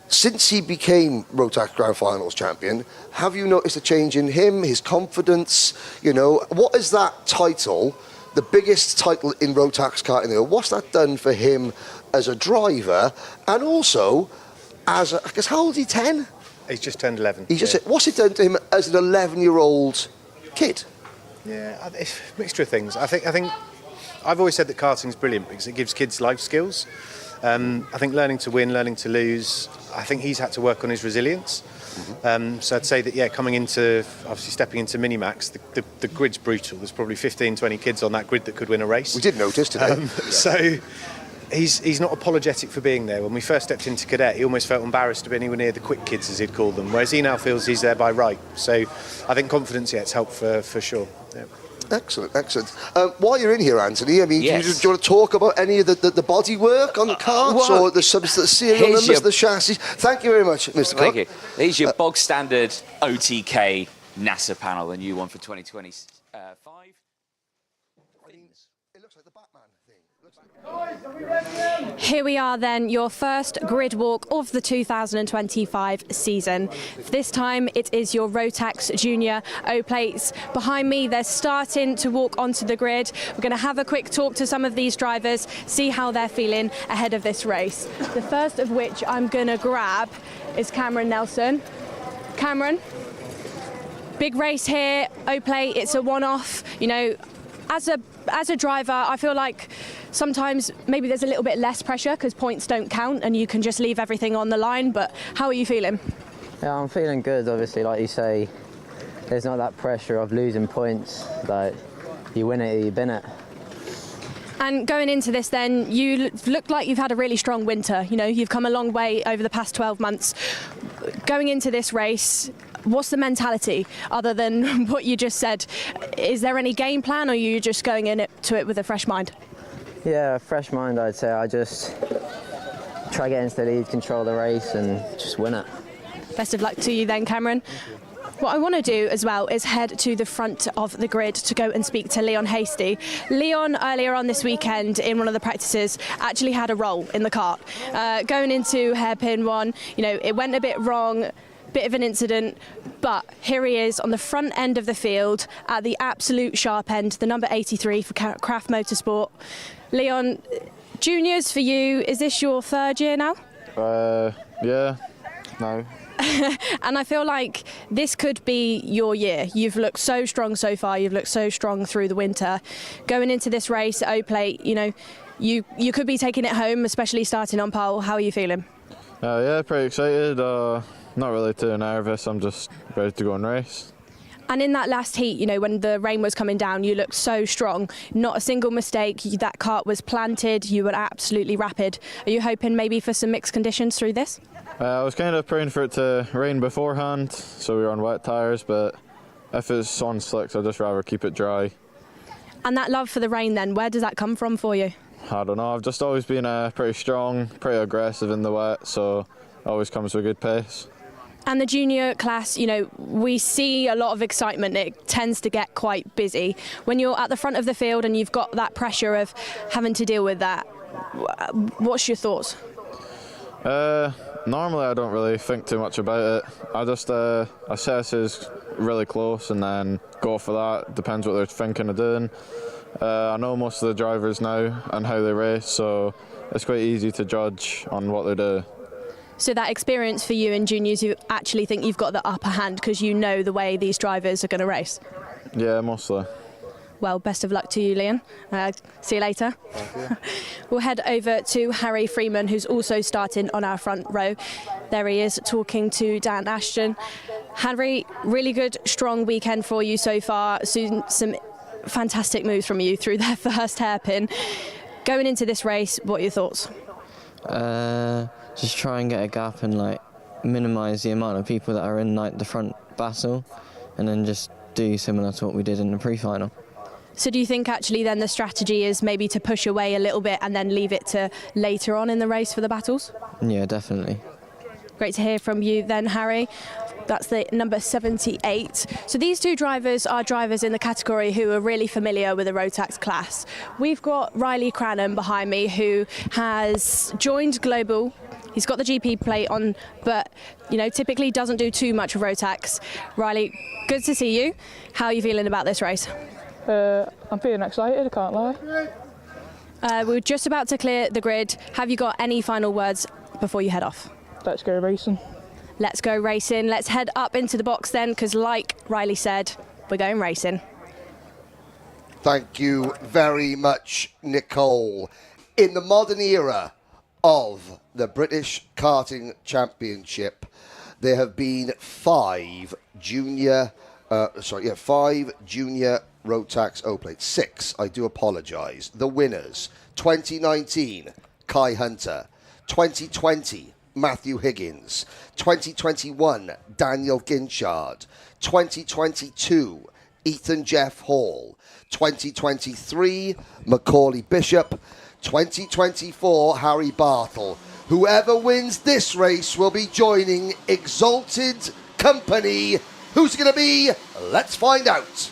Since he became Rotax Grand Finals champion, have you noticed a change in him, his confidence? You know, what is that title, the biggest title in Rotax karting? What's that done for him as a driver, and also as a, because how old is he? 10? He's just turned 11. What's it done to him as an 11-year-old kid? Yeah, it's a mixture of things. I think I've always said that karting's brilliant because it gives kids life skills. I think learning to win, learning to lose, I think he's had to work on his resilience. So I'd say that, yeah, coming into, obviously stepping into Minimax, the grid's brutal. There's probably 15, 20 kids on that grid that could win a race. We did notice today. So he's not apologetic for being there. When we first stepped into Cadet, he almost felt embarrassed to be anywhere near the quick kids, as he'd call them, whereas he now feels he's there by right. So I think confidence, yeah, it's helped for sure. Yeah. Excellent, excellent. While you're in here, Anthony, I mean, yes. do you want to talk about any of the body work on the carts or the serial numbers, the chassis? Thank you very much, Mr. Cook. Thank you. Here's your bog standard OTK NASA panel, the new one for 2025. It looks like the Batman thing. Here we are then, your first grid walk of the 2025 season. This time it is your Rotax Junior O-Plates. Behind me, they're starting to walk onto the grid. We're going to have a quick talk to some of these drivers, see how they're feeling ahead of this race. The first of which I'm going to grab is Cameron Nelson. Cameron, big race here, O-Plate, it's a one-off. You know, as a driver, I feel like sometimes maybe there's a little bit less pressure because points don't count and you can just leave everything on the line, but how are you feeling? Yeah, I'm feeling good, obviously. Like you say, there's not that pressure of losing points. Like, you win it or you bin it. And going into this then, you look like you've had a really strong winter. You know, you've come a long way over the past 12 months. Going into this race, what's the mentality other than what you just said? Is there any game plan or are you just going into it with a fresh mind? Yeah, fresh mind, I'd say. I just try to get into the lead, control the race and just win it. Best of luck to you then, Cameron. What I want to do as well is head to the front of the grid to go and speak to Leon Hasty. Leon, earlier on this weekend in one of the practices, actually had a roll in the kart. Going into hairpin one, you know, it went a bit wrong, bit of an incident, but here he is on the front end of the field at the absolute sharp end, the number 83 for Craft Motorsport. Leon, juniors for you, is this your third year now? Yeah, no. And I feel like this could be your year. You've looked so strong so far, you've looked so strong through the winter. Going into this race at O-Plate, you know, you could be taking it home, especially starting on pole. How are you feeling? Yeah, pretty excited. Not really too nervous, I'm just ready to go and race. And in that last heat, you know, when the rain was coming down, you looked so strong. Not a single mistake. That kart was planted. You were absolutely rapid. Are you hoping maybe for some mixed conditions through this? I was kind of praying for it to rain beforehand, so we were on wet tyres, but if it's on slicks, I'd just rather keep it dry. And that love for the rain then, where does that come from for you? I don't know. I've just always been pretty strong, pretty aggressive in the wet, so it always comes with a good pace. And the junior class, you know, we see a lot of excitement. It tends to get quite busy. When you're at the front of the field and you've got that pressure of having to deal with that, what's your thoughts? Normally I don't really think too much about it. I just assess who's really close and then go for that. Depends what they're thinking of doing. I know most of the drivers now and how they race, so it's quite easy to judge on what they do. So that experience for you in juniors, you actually think you've got the upper hand because you know the way these drivers are going to race? Yeah, mostly. Well, best of luck to you, Leon. See you later. Thank you. We'll head over to Harry Freeman, who's also starting on our front row. There he is, talking to Dan Ashton. Harry, really good, strong weekend for you so far. Some fantastic moves from you through their first hairpin. Going into this race, what are your thoughts? Just try and get a gap and like minimise the amount of people that are in like the front battle, and then just do similar to what we did in the pre-final. So do you think actually then the strategy is maybe to push away a little bit and then leave it to later on in the race for the battles? Yeah, definitely. Great to hear from you then, Harry. That's the number 78. So these two drivers are drivers in the category who are really familiar with the Rotax class. We've got Riley Cranham behind me, who has joined Global. He's got the GP plate on, but you know, typically doesn't do too much of Rotax. Riley, good to see you. How are you feeling about this race? I'm feeling excited, I can't lie. We're just about to clear the grid. Have you got any final words before you head off? Let's go racing. Let's go racing. Let's head up into the box then, because like Riley said, we're going racing. Thank you very much, Nicole. In the modern era of the British Karting Championship, there have been five junior Rotax O-plates. 6, I do apologise. The winners, 2019, Kai Hunter. 2020, Matthew Higgins. 2021, Daniel Ginchard. 2022, Ethan Jeff Hall. 2023, Macaulay Bishop. 2024, Harry Bartle. Whoever wins this race will be joining Exalted Company. Who's it going to be? Let's find out.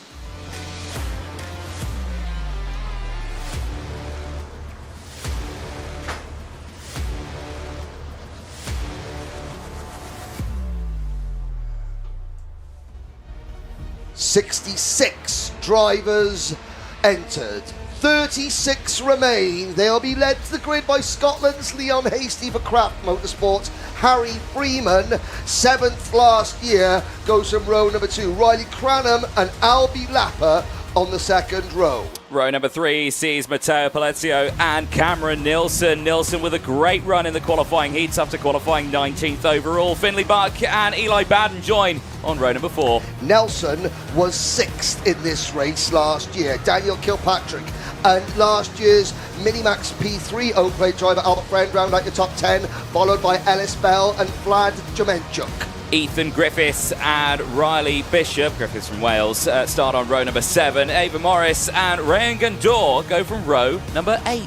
"66 drivers entered. 36 remain. They'll be led to the grid by Scotland's Leon Hastie for Craft Motorsport. Harry Freeman, 7th last year, goes from row number 2. Riley Cranham and Albie Lapper on the second row. Row number 3 sees Matteo Palezzio and Cameron Nilsson. Nilsson with a great run in the qualifying heats after qualifying 19th overall. Finley Buck and Eli Baden join on row number 4. Nelson was 6th in this race last year. Daniel Kilpatrick and last year's Minimax P3 O-Plate driver Albert Friend round out your top 10, followed by Ellis Bell and Vlad Jomenchuk. Ethan Griffiths and Riley Bishop, Griffiths from Wales, start on row number 7. Ava Morris and Ryan Gandor go from row number 8.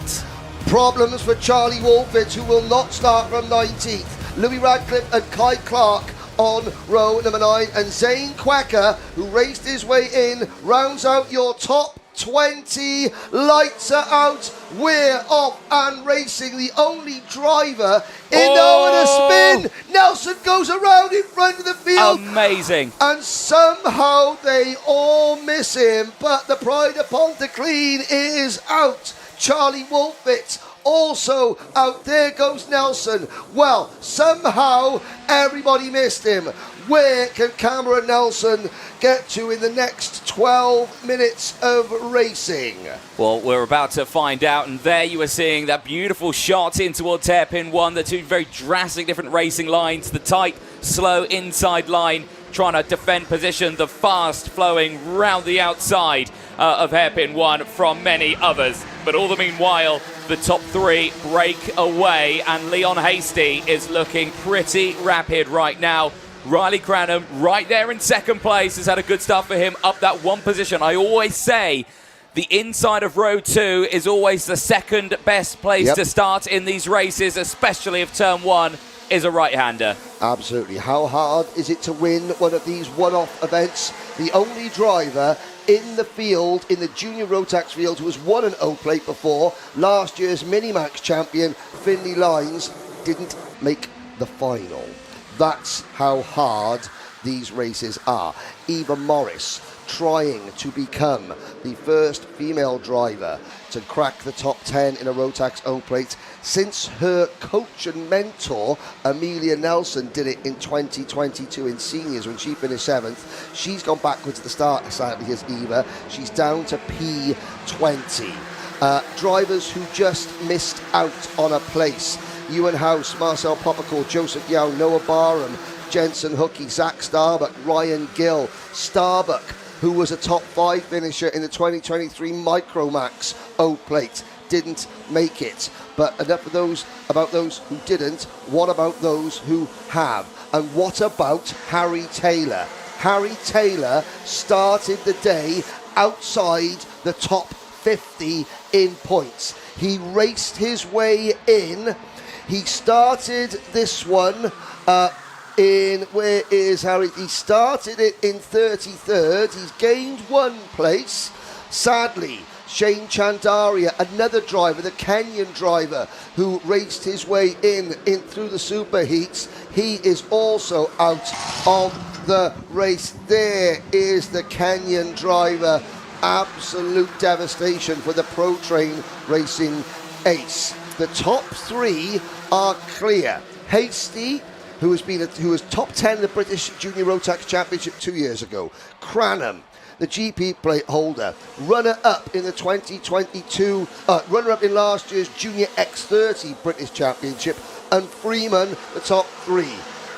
Problems for Charlie Wolfitz, who will not start from 19th. Louis Radcliffe and Kai Clark on row number 9. And Zane Quacker, who raced his way in, rounds out your top 20. Lights are out. We're off and racing. The only driver in over the spin. Nelson goes around in front of the field. Amazing. And somehow they all miss him. But the Pride of Ponteclean is out. Charlie Wolfitz also out. There goes Nelson. Well, somehow everybody missed him. Where can Cameron Nelson get to in the next 12 minutes of racing? Well, we're about to find out, and there you are seeing that beautiful shot in towards hairpin 1, the two very drastic different racing lines, the tight, slow inside line, trying to defend position, the fast flowing round the outside of hairpin 1 from many others. But all the meanwhile, the top 3 break away, and Leon Hastie is looking pretty rapid right now. Riley Cranham right there in second place has had a good start for him, up that one position. I always say the inside of row 2 is always the second best place to start in these races, especially if turn 1 is a right-hander. Absolutely. How hard is it to win one of these one-off events? The only driver in the field, in the junior Rotax field, who has won an O-plate before, last year's Minimax champion, Finley Lines, didn't make the final. That's how hard these races are. Eva Morris trying to become the first female driver to crack the top 10 in a Rotax O-plate since her coach and mentor Amelia Nelson did it in 2022 in seniors when she finished 7th. She's gone backwards at the start, sadly, as Eva. She's down to P20. Drivers who just missed out on a place: Ewan House, Marcel Poppercourt, Joseph Yao, Noah Barham, Jensen Hookie, Zach Starbuck, Ryan Gill. Starbuck, who was a top 5 finisher in the 2023 Micromax O-plate, didn't make it. But enough of those about those who didn't. What about those who have? And what about Harry Taylor? Harry Taylor started the day outside the top 50 in points. He raced his way in. He started this one where is Harry? He started it in 33rd. He's gained 1 place. Sadly, Shane Chandaria, another driver, the Kenyan driver, who raced his way in through the superheats, he is also out of the race. There is the Kenyan driver. Absolute devastation for the Pro Train Racing ace. The top 3 are clear. Hasty, who was top 10 in the British Junior Rotax Championship 2 years ago. Cranham, the GP plate holder, runner-up in the 2022, runner-up in last year's Junior X30 British Championship, and Freeman, the top 3.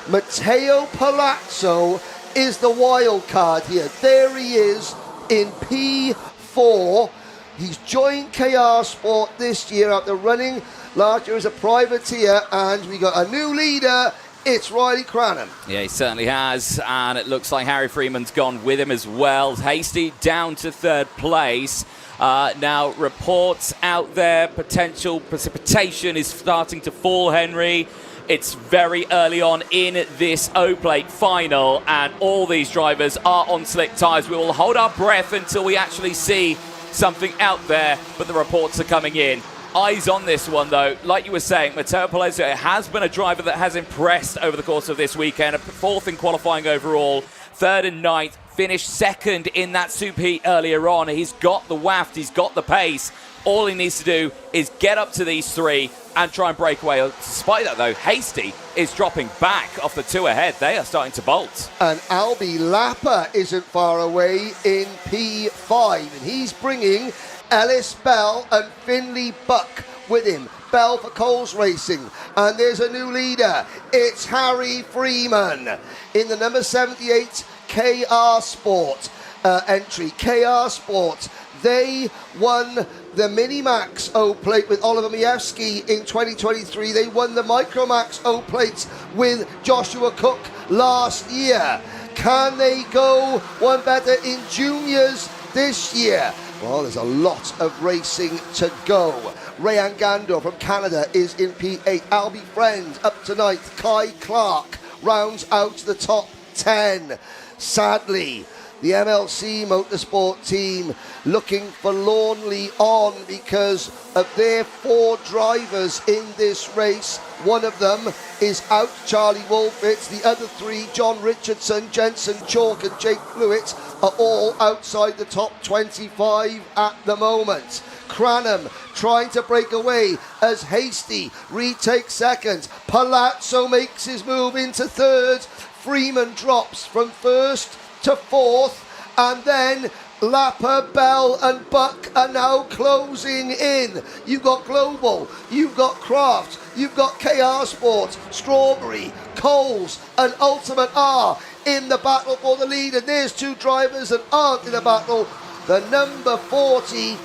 Matteo Palazzo is the wild card here. There he is in P4. He's joined KR Sport this year after running last year as a privateer, and we got a new leader. It's Riley Cranham. Yeah, he certainly has, and it looks like Harry Freeman's gone with him as well. Hasty down to 3rd place. Now, reports out there, potential precipitation is starting to fall, Henry. It's very early on in this O-plate final, and all these drivers are on slick tyres. We will hold our breath until we actually see something out there, but the reports are coming in. Eyes on this one, though. Like you were saying, Matteo Palazzo has been a driver that has impressed over the course of this weekend. 4th in qualifying overall, 3rd and 9th, finished 2nd in that superheat earlier on. He's got the waft, he's got the pace. All he needs to do is get up to these 3 and try and break away. Despite that, though, Hasty is dropping back off the 2 ahead. They are starting to bolt. And Albie Lapper isn't far away in P5, and he's bringing Ellis Bell and Finley Buck with him. Bell for Coles Racing. And there's a new leader. It's Harry Freeman in the number 78 KR Sport entry. KR Sport, they won the Minimax O-plate with Oliver Miewski in 2023. They won the Micromax O-plates with Joshua Cook last year. Can they go one better in juniors this year? Well, there's a lot of racing to go. Rayan Gandor from Canada is in P8. Albie Friend up to 9th. Kai Clark rounds out the top 10. Sadly, the MLC Motorsport team looking forlornly on because of their 4 drivers in this race. One of them is out, Charlie Wolfitz. The other 3, John Richardson, Jensen Chalk and Jake Flewitt, are all outside the top 25 at the moment. Cranham trying to break away as Hasty retakes 2nd. Palazzo makes his move into 3rd. Freeman drops from 1st to 4th, and then Lapper, Bell and Buck are now closing in. You've got Global, you've got Kraft, you've got KR Sport, Strawberry, Coles and Ultimate R in the battle for the lead, and there's 2 drivers that aren't in the battle. The number 40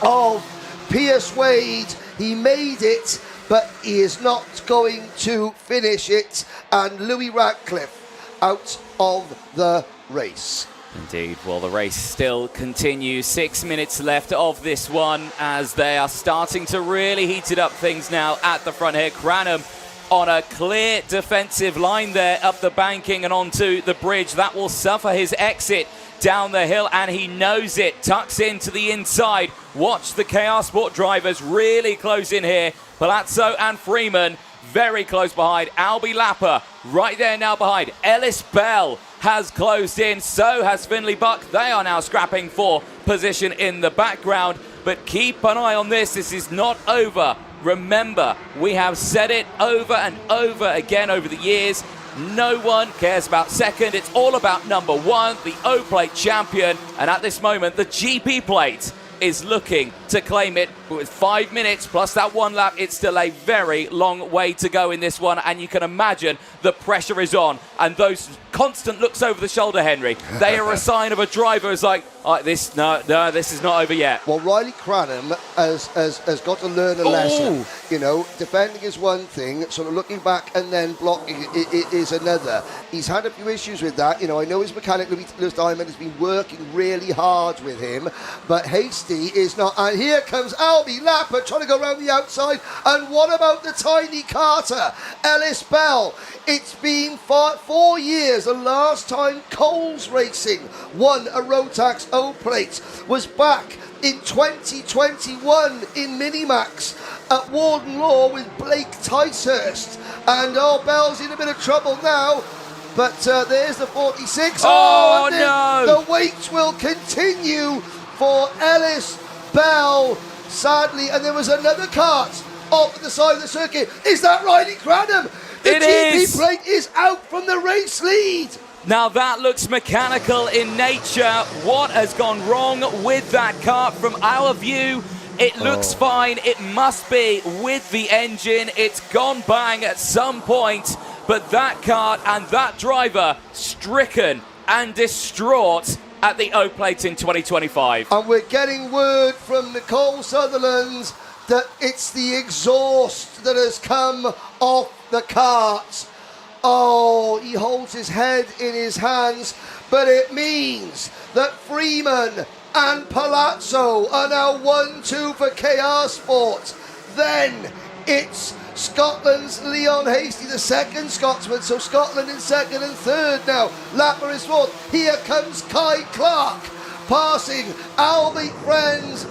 of Pierce Wade, he made it, but he is not going to finish it, and Louis Radcliffe out of the race. Indeed. Well, the race still continues. 6 minutes left of this one as they are starting to really heat it up things now at the front here. Cranham on a clear defensive line there up the banking and onto the bridge. That will suffer his exit down the hill, and he knows it. Tucks into the inside. Watch the KR Sport drivers really close in here. Palazzo and Freeman very close behind. Albie Lapper right there now behind. Ellis Bell has closed in. So has Finley Buck. They are now scrapping for position in the background. But keep an eye on this. This is not over. Remember, we have said it over and over again over the years. No one cares about second. It's all about number one, the O-Plate champion. And at this moment, the GP plate is looking to claim it. But with 5 minutes plus that one lap, it's still a very long way to go in this one. And you can imagine the pressure is on. And those constant looks over the shoulder, Henry, they are a sign of a driver who's like, this is not over yet. Well, Riley Cranham has got to learn a lesson. You know, defending is one thing, sort of looking back and then blocking is another. He's had a few issues with that. You know, I know his mechanic, Lewis Diamond, has been working really hard with him, but Hasty is not. And here comes Albie Lapper trying to go around the outside. And what about the tiny Carter, Ellis Bell? It's been 4 years. The last time Coles Racing won a Rotax O-Plate was back in 2021 in Minimax at Warden Law with Blake Ticehurst. And Bell's in a bit of trouble now. But there's the 46. No! The wait will continue for Ellis Bell, sadly. And there was another kart off the side of the circuit. Is that Riley Cranham? The GP plate is out from the race lead. Now that looks mechanical in nature. What has gone wrong with that kart? From our view, it looks fine. It must be with the engine. It's gone bang at some point. But that kart and that driver stricken and distraught at the O-Plate in 2025. And we're getting word from Nicole Sutherland that it's the exhaust that has come off the kart. He holds his head in his hands, but it means that Freeman and Palazzo are now 1-2 for KR Sport. Then it's Scotland's Leon Hasty, the second Scotsman, so Scotland in second and third now. Lapper is fourth. Here comes Kai Clark, passing Albie Friends.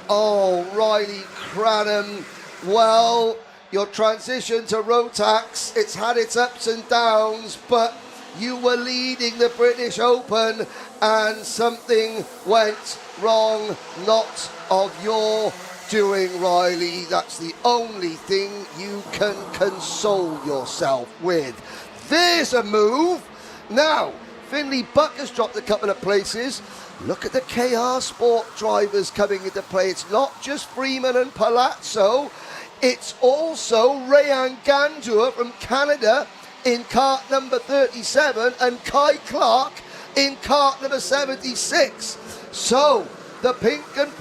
Riley Cranham, well, your transition to Rotax, it's had its ups and downs, but you were leading the British Open and something went wrong, not of your doing, Riley. That's the only thing you can console yourself with. There's a move. Now, Finley Buck has dropped a couple of places. Look at the KR Sport drivers coming into play. It's not just Freeman and Palazzo. It's also Rayan Gandour from Canada in kart number 37 and Kai Clark in kart number 76. So the pink and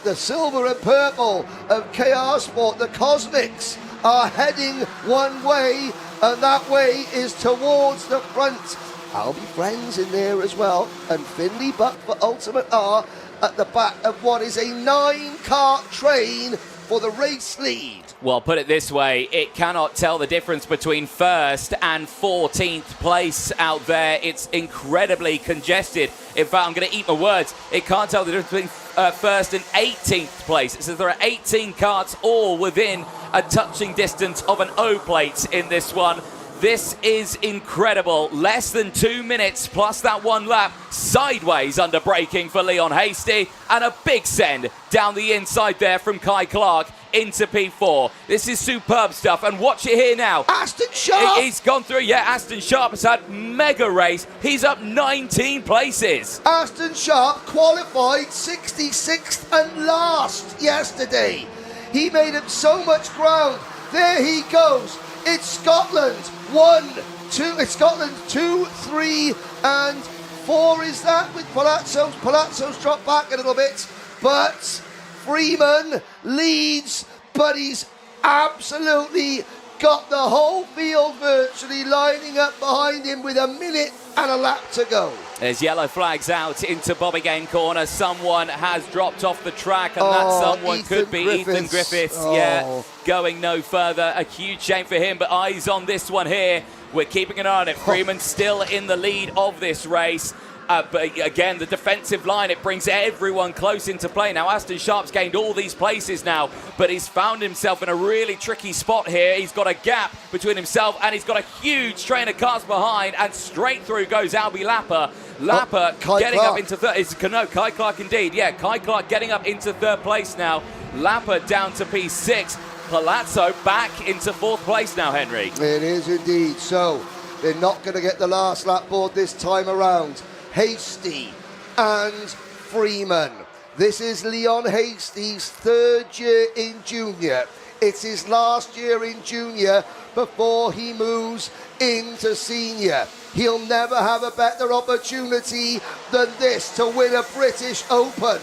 the silver and purple of KR Sport, the Cosmics, are heading one way, and that way is towards the front. I'll be friends in there as well, and Finley Buck for Ultimate R at the back of what is a 9-kart train for the race lead. Well, put it this way, it cannot tell the difference between first and 14th place out there. It's incredibly congested. In fact, I'm going to eat my words. It can't tell the difference between first and 18th place. It says there are 18 karts all within a touching distance of an O-plate in this one. This is incredible. Less than 2 minutes plus that one lap. Sideways under braking for Leon Hasty. And a big send down the inside there from Kai Clark into P4. This is superb stuff. And watch it here now. Aston Sharp! He's gone through. Yeah, Aston Sharp has had mega race. He's up 19 places. Aston Sharp qualified 66th and last yesterday. He made up so much ground. There he goes. It's Scotland 1, 2. It's Scotland 2, 3, and 4. Is that with Palazzo's? Palazzo's dropped back a little bit, but Freeman leads. But he's absolutely got the whole field virtually lining up behind him with a minute and a lap to go. There's yellow flags out into Bobbygane corner. Someone has dropped off the track, and that someone could be Ethan Griffiths. Yeah, going no further. A huge shame for him, but eyes on this one here. We're keeping an eye on it. Freeman still in the lead of this race. But again, the defensive line, it brings everyone close into play. Now, Aston Sharp's gained all these places now, but he's found himself in a really tricky spot here. He's got a gap between himself, and he's got a huge train of cars behind, and straight through goes Albie Lapper. Lapper getting up into third. No, Kai Clark indeed. Yeah, Kai Clark getting up into third place now. Lapper down to P6. Palazzo back into fourth place now, Henry. It is indeed. So they're not going to get the last lap board this time around. Hasty and Freeman. This is Leon Hasty's third year in junior. It's his last year in junior before he moves into senior. He'll never have a better opportunity than this to win a British Open.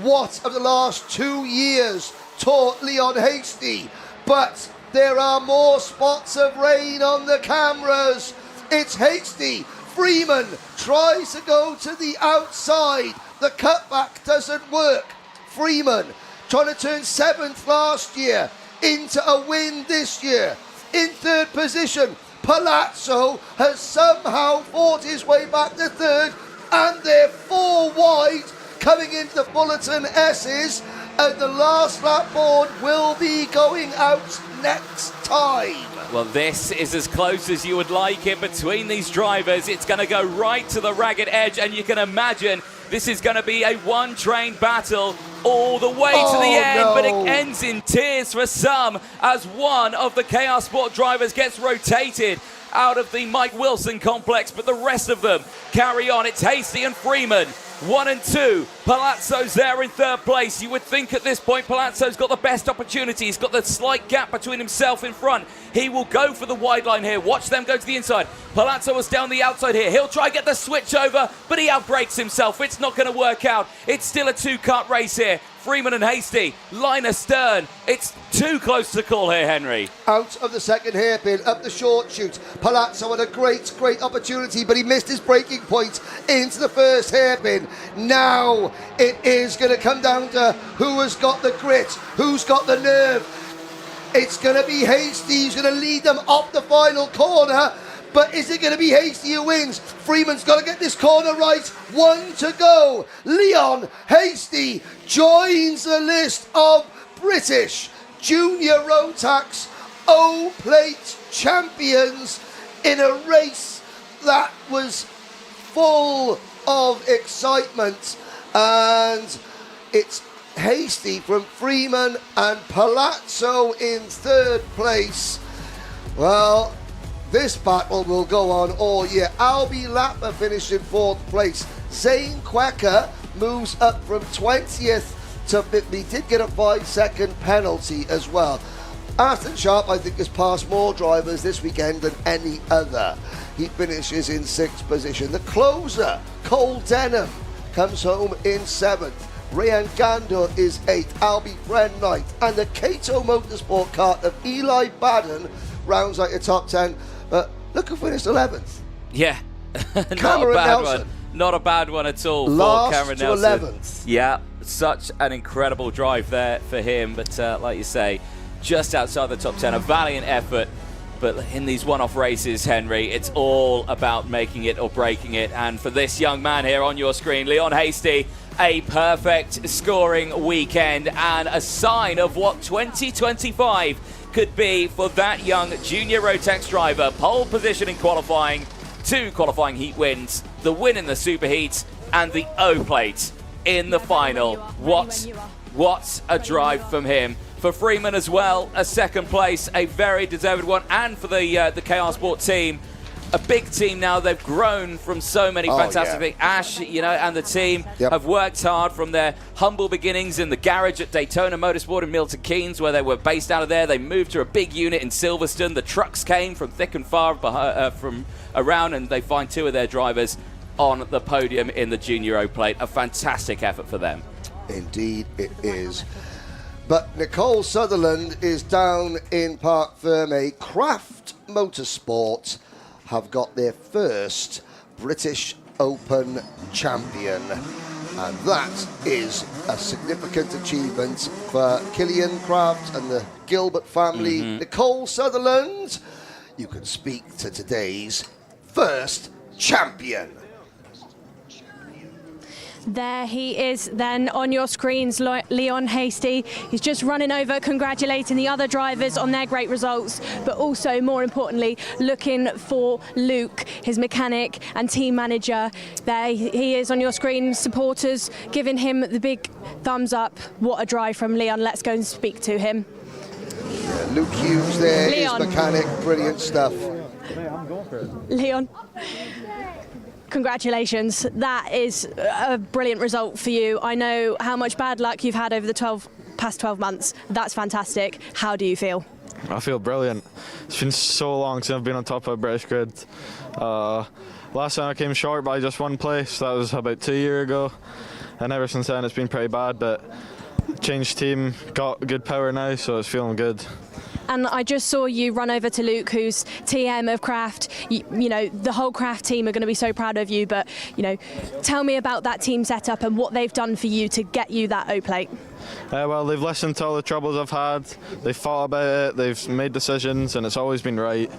What have the last 2 years taught Leon Hasty? But there are more spots of rain on the cameras. It's Hasty. Freeman tries to go to the outside. The cutback doesn't work. Freeman trying to turn 7th last year into a win this year. In third position, Palazzo has somehow fought his way back to third, and they're 4 wide coming into the Fullerton S's, and the last lap board will be going out next time. Well, this is as close as you would like it between these drivers. It's going to go right to the ragged edge, and you can imagine this is going to be a one-train battle all the way to the end, but it ends in tears for some as one of the KR Sport drivers gets rotated out of the Mike Wilson complex, but the rest of them carry on. It's Hasty and Freeman, 1 and 2. Palazzo's there in third place. You would think at this point Palazzo's got the best opportunity. He's got the slight gap between himself in front. He will go for the wide line here. Watch them go to the inside. Palazzo was down the outside here. He'll try to get the switch over, but he outbrakes himself. It's not going to work out. It's still a 2-kart race here. Freeman and Hasty, line astern. It's too close to call here, Henry. Out of the second hairpin, up the short chute. Palazzo had a great opportunity, but he missed his braking point into the first hairpin. Now it is going to come down to who has got the grit, who's got the nerve. It's going to be Hasty who's going to lead them up the final corner. But is it going to be Hasty who wins? Freeman's got to get this corner right. 1 to go. Leon Hasty joins the list of British Junior Rotax O-Plate champions in a race that was full of excitement. And it's Hasty from Freeman and Palazzo in third place. Well, this battle will go on all year. Albie Lapper finished in fourth place. Zane Quecker moves up from 20th to, he did get a 5-second penalty as well. Aston Sharp, I think, has passed more drivers this weekend than any other. He finishes in 6th position. The closer, Cole Denham, comes home in 7th. Rayan Gandor is 8th. Albie Friend 9th. And the Cato Motorsport Kart of Eli Baden rounds out your top 10. But look who finished 11th. Yeah, not a Cameron bad Nelson. one. Not a bad one at all Last for Cameron to Nelson. 11th. Yeah, such an incredible drive there for him. But like you say, just outside the top 10, a valiant effort. But in these one-off races, Henry, it's all about making it or breaking it. And for this young man here on your screen, Leon Hasty, a perfect scoring weekend and a sign of what 2025 could be for that young junior Rotax driver. Pole position in qualifying, 2 qualifying heat wins, the win in the superheats, and the O-plate in the final. What a drive from him. For Freeman as well, a 2nd place, a very deserved one, and for the KR Sport team, a big team now. They've grown from so many fantastic things. Ash, and the team have worked hard from their humble beginnings in the garage at Daytona Motorsport in Milton Keynes, where they were based out of there. They moved to a big unit in Silverstone. The trucks came from thick and far from around, and they find 2 of their drivers on the podium in the Junior O-Plate. A fantastic effort for them. Indeed it is. But Nicole Sutherland is down in Parc Ferme. Craft Motorsport have got their first British Open champion. And that is a significant achievement for Killian Craft and the Gilbert family. Nicole Sutherland, you can speak to today's first champion. There he is then on your screens, Leon Hasty. He's just running over, congratulating the other drivers on their great results, but also, more importantly, looking for Luke, his mechanic and team manager. There he is on your screen, supporters giving him the big thumbs up. What a drive from Leon. Let's go and speak to him. Yeah, Luke Hughes there, Leon. his mechanic, brilliant stuff. Leon. Congratulations. That is a brilliant result for you. I know how much bad luck you've had over the past 12 months. That's fantastic. How do you feel? I feel brilliant. It's been so long since I've been on top of a British grid. Last time I came short by just one place. That was about 2 years ago. And ever since then it's been pretty bad, but changed team, got good power now, so it's feeling good. And I just saw you run over to Luke, who's TM of Craft. You know, the whole Craft team are going to be so proud of you, but, you know, tell me about that team setup and what they've done for you to get you that O-plate. Well, they've listened to all the troubles I've had. They've thought about it, they've made decisions, and it's always been right.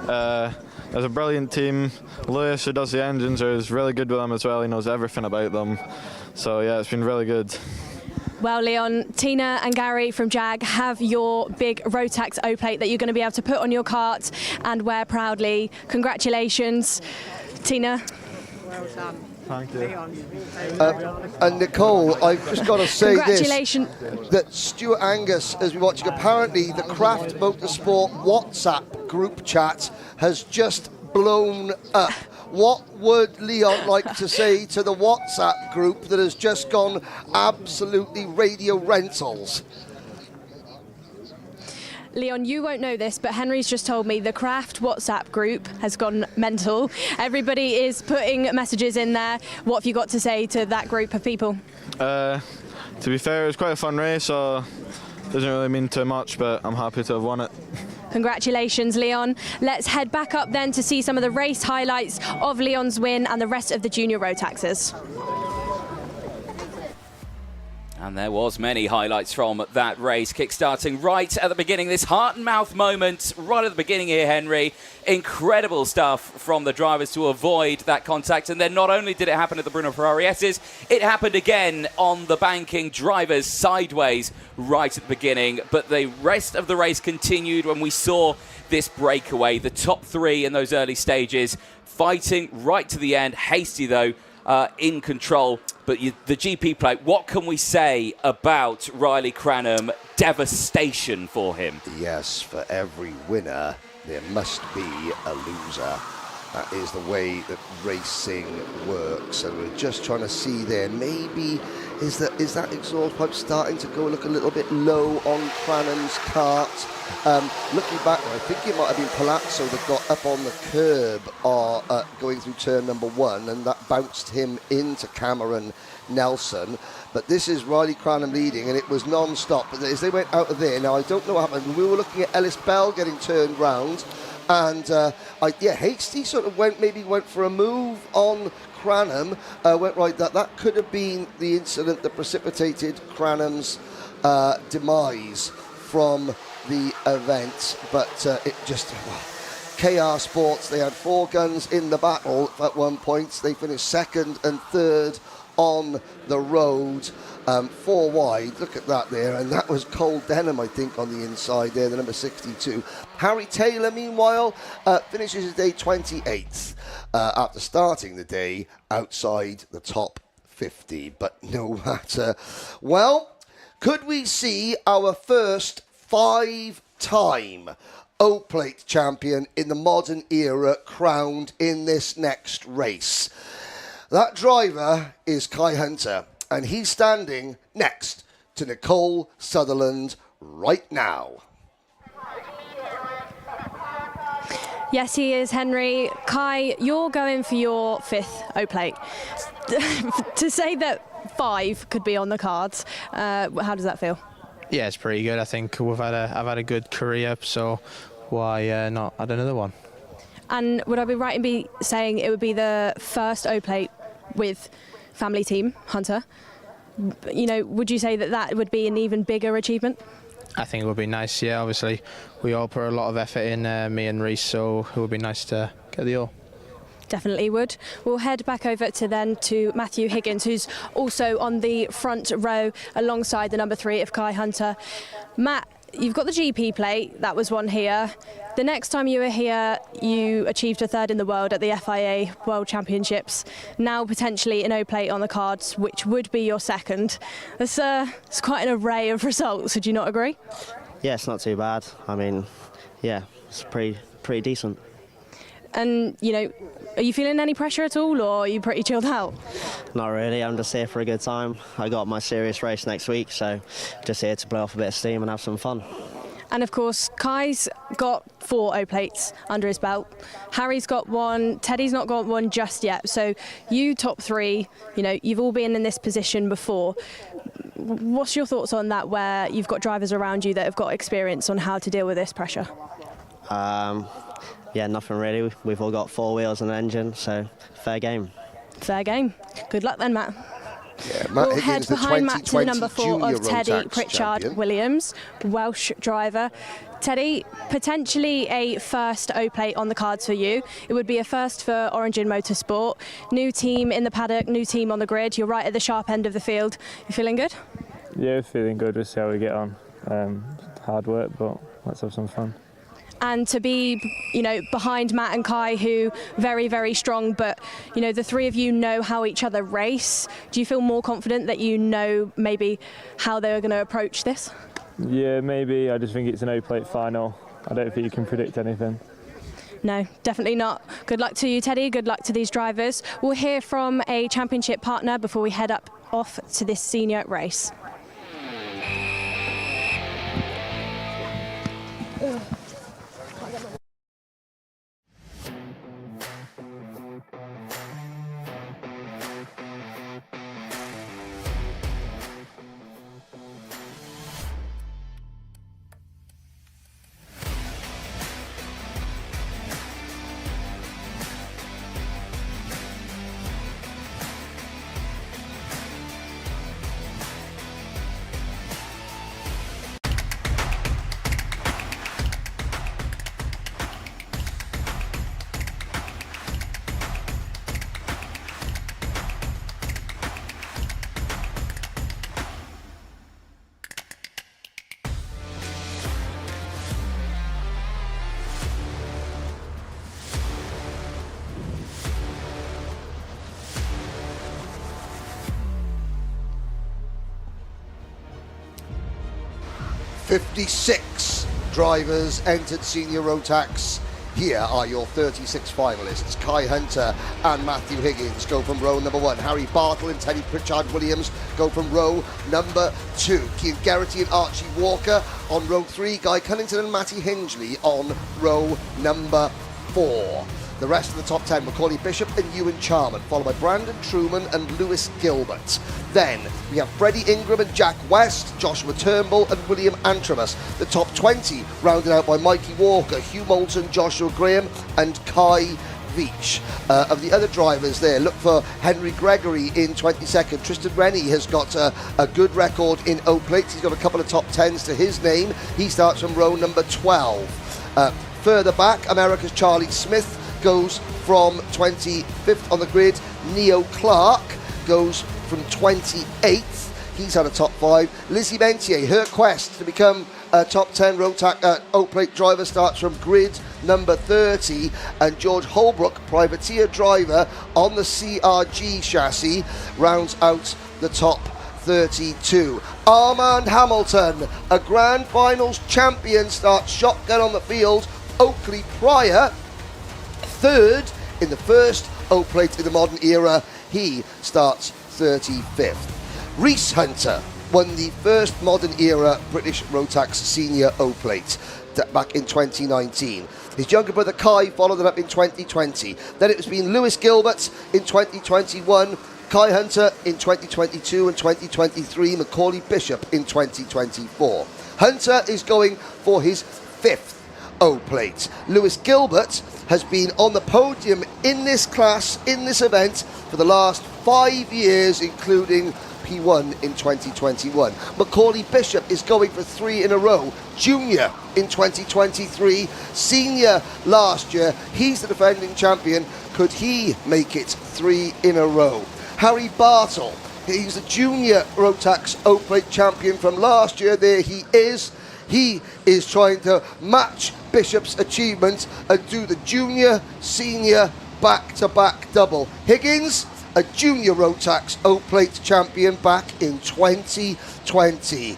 There's a brilliant team. Lewis, who does the engines, is really good with them as well. He knows everything about them. So, yeah, it's been really good. Well, Leon, Tina and Gary from Jag have your big Rotax O-plate that you're going to be able to put on your kart and wear proudly. Congratulations, Tina. Well done. Thank you. And Nicole, I've just got to say Congratulations. this, that Stuart Angus has been watching. Apparently, the Craft Motorsport WhatsApp group chat has just blown up. What would Leon like to say to the WhatsApp group that has just gone absolutely radio rentals? Leon, you won't know this, but Henry's just told me the Craft WhatsApp group has gone mental. Everybody is putting messages in there. What have you got to say to that group of people? To be fair, it was quite a fun race, so it doesn't really mean too much, but I'm happy to have won it. Congratulations, Leon. Let's head back up then to see some of the race highlights of Leon's win and the rest of the junior Rotaxes. And there was many highlights from that race, kick-starting right at the beginning. This heart and mouth moment right at the beginning here, Henry. Incredible stuff from the drivers to avoid that contact. And then not only did it happen at the Bruno Ferrari S's, it happened again on the banking drivers sideways right at the beginning. But the rest of the race continued when we saw this breakaway. The top three in those early stages fighting right to the end. Hasty, though, in control. But the GP plate, what can we say about Riley Cranham? Devastation for him. Yes, for every winner, there must be a loser. That is the way that racing works. And we're just trying to see there, maybe, is that exhaust pipe starting to go look a little bit low on Cranham's kart? Looking back, I think it might have been Palazzo that got up on the curb going through turn number one, and that bounced him into Cameron Nelson. But this is Riley Cranham leading, and it was non-stop. But as they went out of there, now I don't know what happened. We were looking at Ellis Bell getting turned round, and Hasty sort of went for a move on Cranham. Went right. That could have been the incident that precipitated Cranham's demise from the event, but it just... KR Sports, they had four guns in the battle at one point. They finished second and third on the road, four wide. Look at that there, and that was Cole Denham, I think, on the inside there, the number 62. Harry Taylor, meanwhile, finishes his day 28th after starting the day outside the top 50. But no matter. Well, could we see our first five-time O-Plate champion in the modern era crowned in this next race? That driver is Kai Hunter, and he's standing next to Nicole Sutherland right now. Yes, he is, Henry. Kai, you're going for your fifth O-Plate. To say that five could be on the cards, how does that feel? Yeah, it's pretty good. I think I've had a good career, so why not add another one? And would I be right in saying it would be the first O plate with family team Hunter? You know, would you say that would be an even bigger achievement? I think it would be nice. Yeah, obviously we all put a lot of effort in, me and Reece, so it would be nice to get the all. Definitely would. We'll head back over to Matthew Higgins, who's also on the front row alongside the number 3 of Kai Hunter. Matt, you've got the GP plate, that was one here. The next time you were here, you achieved a 3rd in the world at the FIA World Championships. Now potentially an O plate on the cards, which would be your 2nd. It's quite an array of results, would you not agree? Yeah, it's not too bad. I mean, yeah, it's pretty decent. And, you know, are you feeling any pressure at all, or are you pretty chilled out? Not really, I'm just here for a good time. I got my serious race next week, so just here to blow off a bit of steam and have some fun. And of course, Kai's got 4 O plates under his belt. Harry's got 1, Teddy's not got 1 just yet. So you top 3, you know, you've all been in this position before. What's your thoughts on that, where you've got drivers around you that have got experience on how to deal with this pressure? Yeah, nothing really. We've all got 4 wheels and an engine, so fair game. Fair game. Good luck then, Matt. Yeah, Matt we'll Higgins, head behind Matt to the number 4 Junior of Teddy Rotax Pritchard champion. Williams, Welsh driver. Teddy, potentially a first O plate on the cards for you. It would be a first for Origin Motorsport. New team in the paddock, new team on the grid. You're right at the sharp end of the field. You feeling good? Yeah, feeling good. We'll see how we get on. Hard work, but let's have some fun. And to be, you know, behind Matt and Kai, who very, very strong, but, you know, the 3 of you know how each other race. Do you feel more confident that you know maybe how they're going to approach this? Yeah, maybe. I just think it's an O-plate final. I don't think you can predict anything. No, definitely not. Good luck to you, Teddy. Good luck to these drivers. We'll hear from a championship partner before we head off to this senior race. "56 drivers entered Senior Rotax. Here are your 36 finalists. Kai Hunter and Matthew Higgins go from row number 1. Harry Bartle and Teddy Pritchard Williams go from row number 2. Kean Garrity and Archie Walker on row 3. Guy Cunnington and Matty Hingley on row number 4. The rest of the top 10, Macaulay Bishop and Ewan Charman, followed by Brandon Truman and Lewis Gilbert. Then we have Freddie Ingram and Jack West, Joshua Turnbull and William Antramus. The top 20 rounded out by Mikey Walker, Hugh Moulton, Joshua Graham and Kai Veach. Of the other drivers there, look for Henry Gregory in 22nd. Tristan Rennie has got a good record in O-plates. He's got a couple of top 10s to his name. He starts from row number 12. Further back, America's Charlie Smith goes from 25th on the grid. Neo Clark goes from 28th. He's had a top 5. Lizzie Mentier, her quest to become a top 10 Rotax O-plate driver starts from grid number 30. And George Holbrook, privateer driver on the CRG chassis, rounds out the top 32. Armand Hamilton, a Grand Finals champion, starts shotgun on the field. Oakley Pryor, 3rd in the first O-plate in the modern era. He starts 35th. Reece Hunter won the first modern era British Rotax Senior O-plate back in 2019. His younger brother Kai followed it up in 2020. Then it's been Lewis Gilbert in 2021, Kai Hunter in 2022 and 2023, Macaulay Bishop in 2024. Hunter is going for his 5th O-plate. Lewis Gilbert has been on the podium in this class, in this event, for the last 5 years, including P1 in 2021. Macaulay Bishop is going for 3 in a row. Junior in 2023, senior last year. He's the defending champion. Could he make it 3 in a row? Harry Bartle, he's the junior Rotax O-plate champion from last year. There he is. He is trying to match Bishop's achievement and do the junior, senior, back-to-back double. Higgins, a junior Rotax O-plate champion back in 2020.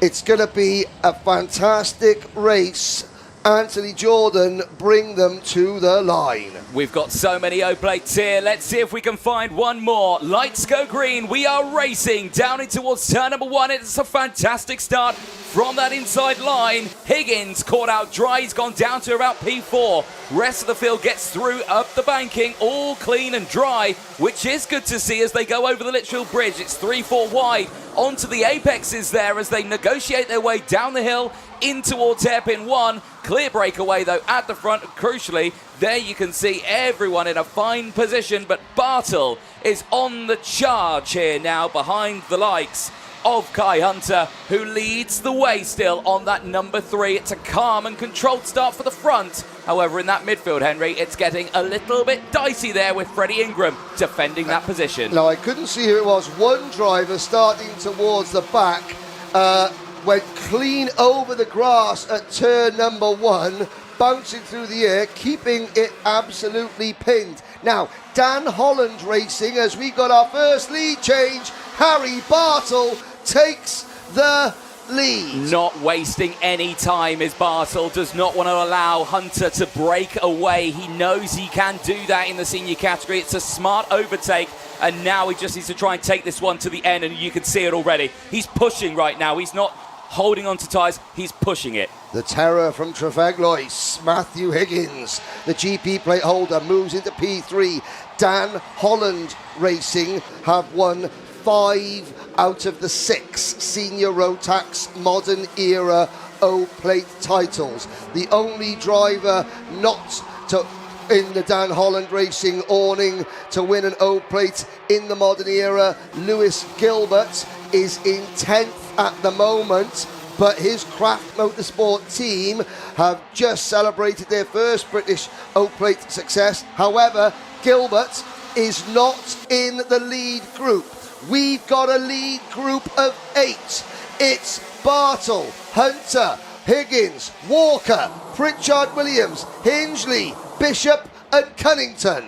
It's going to be a fantastic race. Anthony Jordan, bring them to the line. We've got so many O-plates here. Let's see if we can find one more. Lights go green. We are racing down in towards turn number 1. It's a fantastic start from that inside line. Higgins caught out dry. He's gone down to about P4. Rest of the field gets through up the banking, all clean and dry, which is good to see as they go over the Litchfield Bridge. It's 3-4 wide onto the apexes there as they negotiate their way down the hill in towards hairpin 1. Clear breakaway though at the front. Crucially, there you can see everyone in a fine position, but Bartle is on the charge here now behind the likes of Kai Hunter, who leads the way still on that number 3. It's a calm and controlled start for the front. However, in that midfield, Henry, it's getting a little bit dicey there with Freddie Ingram defending that position. No, I couldn't see who it was. One driver starting towards the back went clean over the grass at turn number 1, bouncing through the air, keeping it absolutely pinned. Now, Dan Holland racing as we got our first lead change. Harry Bartle takes the lead. Not wasting any time is Bartle. Does not want to allow Hunter to break away. He knows he can do that in the senior category. It's a smart overtake, and now he just needs to try and take this one to the end, and you can see it already. He's pushing right now. He's not holding on to tyres, he's pushing it. The terror from Treveglois, Matthew Higgins, the GP plate holder, moves into P3. Dan Holland Racing have won 5 out of the 6 senior Rotax modern era O-plate titles. The only driver not to in the Dan Holland Racing awning to win an O-plate in the modern era, Lewis Gilbert, is in 10th at the moment, but his Craft Motorsport team have just celebrated their first British O-plate success. However, Gilbert is not in the lead group. We've got a lead group of 8. It's Bartle, Hunter, Higgins, Walker, Pritchard Williams, Hingley, Bishop and Cunnington.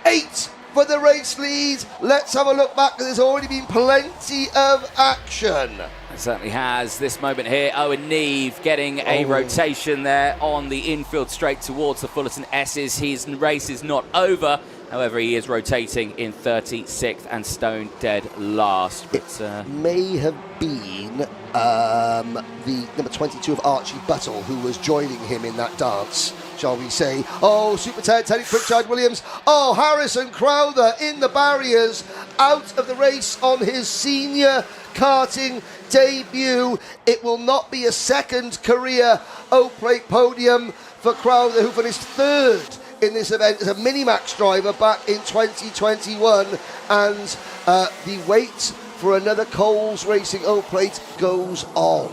8 for the race lead. Let's have a look back. There's already been plenty of action. It certainly has. This moment here, Owen Neve getting a rotation there on the infield straight towards the Fullerton S's. His race is not over. However, he is rotating in 36th and stone dead last. But, it may have been the number 22 of Archie Buttle who was joining him in that dance, shall we say. Oh, Super Teddy Pritchard Williams. Oh, Harrison Crowther in the barriers, out of the race on his senior karting debut. It will not be a second career O-plate podium for Crowther, who finished 3rd in this event as a Minimax driver back in 2021, and the wait for another Coles Racing O-plate goes on.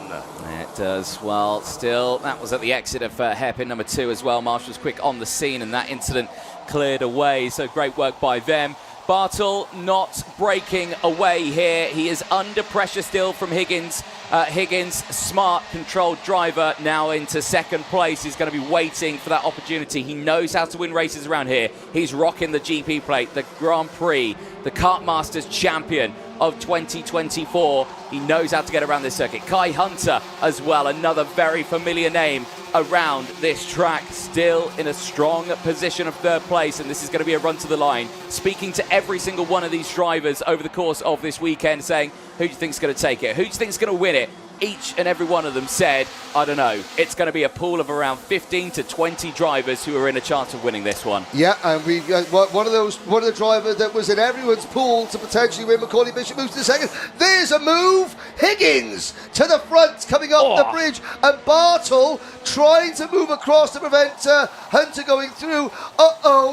It does. Well, still, that was at the exit of hairpin number 2 as well. Marshall's quick on the scene, and that incident cleared away, so great work by them. Bartle not breaking away here. He is under pressure still from Higgins. Higgins, smart, controlled driver, now into 2nd place. He's going to be waiting for that opportunity. He knows how to win races around here. He's rocking the GP plate, the Grand Prix, the Kart Masters champion of 2024. He knows how to get around this circuit. Kai Hunter as well, another very familiar name around this track, still in a strong position of 3rd place, and this is going to be a run to the line. Speaking to every single one of these drivers over the course of this weekend, saying, who do you think is going to take it? Who do you think is going to win it each and every one of them said, I don't know, it's going to be a pool of around 15 to 20 drivers who are in a chance of winning this one. Yeah, and we've got one of the drivers that was in everyone's pool to potentially win. Macaulay Bishop moves to the second. There's a move. Higgins to the front, coming up the bridge, and Bartle trying to move across to prevent Hunter going through.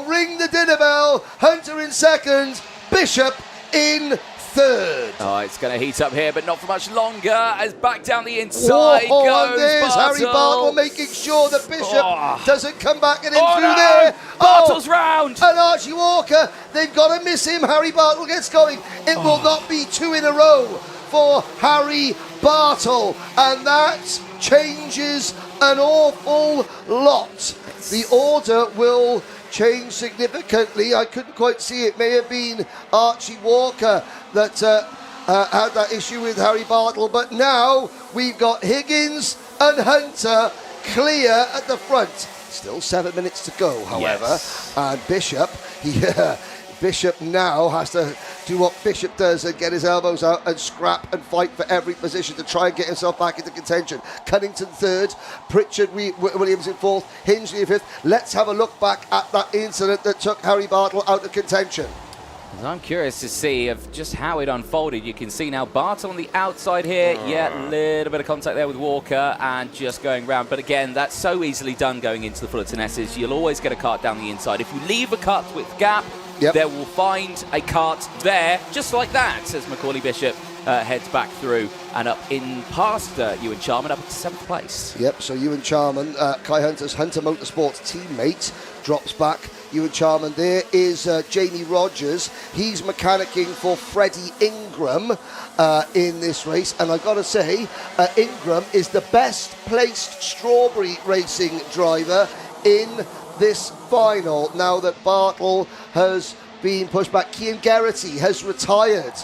Ring the dinner bell. Hunter in second, Bishop in third. Oh, it's going to heat up here, but not for much longer. As back down the inside goes there's Bartle. Harry Bartle making sure that Bishop doesn't come back and in through no! there. Bartle's round. And Archie Walker, they've got to miss him. Harry Bartle gets going. It will not be two in a row for Harry Bartle, and that changes an awful lot. The order will change significantly. I couldn't quite see it. May have been Archie Walker that had that issue with Harry Bartle, but now we've got Higgins and Hunter clear at the front. Still 7 minutes to go, however, and Bishop, Bishop now has to do what Bishop does and get his elbows out and scrap and fight for every position to try and get himself back into contention. Cunnington third, Pritchard Williams in fourth, Hingley in fifth. Let's have a look back at that incident that took Harry Bartle out of contention. I'm curious to see of just how it unfolded. You can see now Bartle on the outside here. Yeah, a little bit of contact there with Walker and just going round. But again, that's so easily done going into the Fullerton S's. You'll always get a kart down the inside. If you leave a cut with gap, there will find a kart there, just like that, as Macaulay Bishop heads back through and up in past Ewan Charman, up into 7th place. Yep, so Ewan Charman, Kai Hunter's Hunter Motorsports teammate, drops back. Ewan Charman, there is Jamie Rogers. He's mechanicking for Freddie Ingram in this race. And I've got to say, Ingram is the best placed Strawberry Racing driver in this final. Now that Bartle has been pushed back, Cian Geraghty has retired.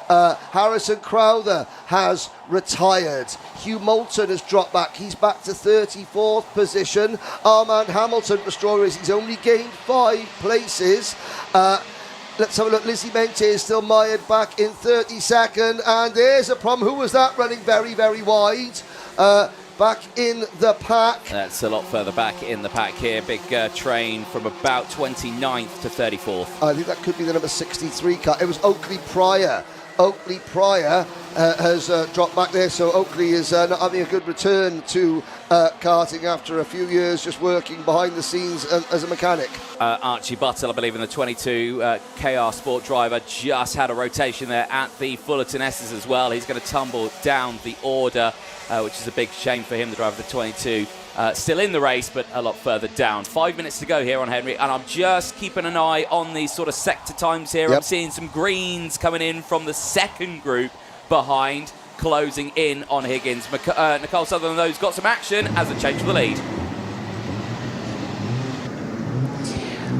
Harrison Crowther has retired. Hugh Moulton has dropped back. He's back to 34th position. Armand Hamilton for Strawberry Racing. He's only gained 5 places. Let's have a look. Lizzie Mente is still mired back in 32nd. And there's a problem. Who was that running very, very wide? Back in the pack. That's a lot further back in the pack here. Big train from about 29th to 34th. I think that could be the number 63 car. It was Oakley Pryor. Oakley Pryor has dropped back there, so Oakley is not having a good return to karting after a few years just working behind the scenes as a mechanic. Archie Buttle, I believe, in the 22 KR Sport driver, just had a rotation there at the Fullerton S's as well. He's going to tumble down the order, which is a big shame for him, the driver of the 22. Still in the race, but a lot further down. 5 minutes to go here on Henry, and I'm just keeping an eye on these sort of sector times here. I'm seeing some greens coming in from the second group behind, closing in on Higgins. Nicole Sutherland, those got some action as a change for the lead.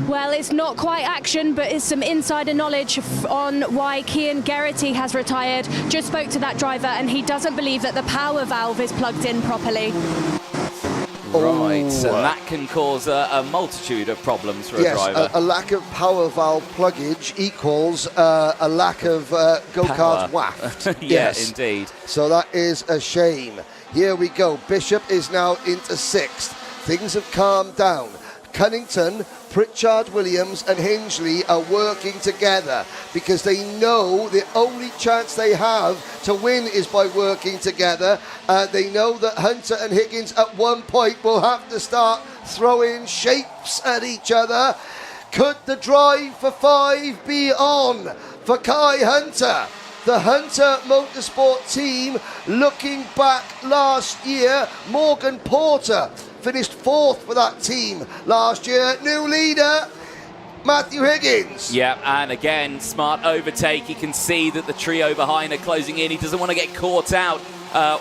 Well, it's not quite action, but it's some insider knowledge on why Cian Geraghty has retired. Just spoke to that driver, and he doesn't believe that the power valve is plugged in properly. Right, so that can cause a multitude of problems for a driver. Yes, a lack of power valve pluggage equals a lack of go-kart waft. Yes, indeed. So that is a shame. Here we go. Bishop is now into 6th. Things have calmed down. Cunnington, Pritchard Williams and Hingley are working together because they know the only chance they have to win is by working together. They know that Hunter and Higgins at one point will have to start throwing shapes at each other. Could the drive for 5 be on for Kai Hunter? The Hunter Motorsport team, looking back last year, Morgan Porter finished 4th for that team last year. New leader, Matthew Higgins. Yeah, and again, smart overtake. You can see that the trio behind are closing in. He doesn't want to get caught out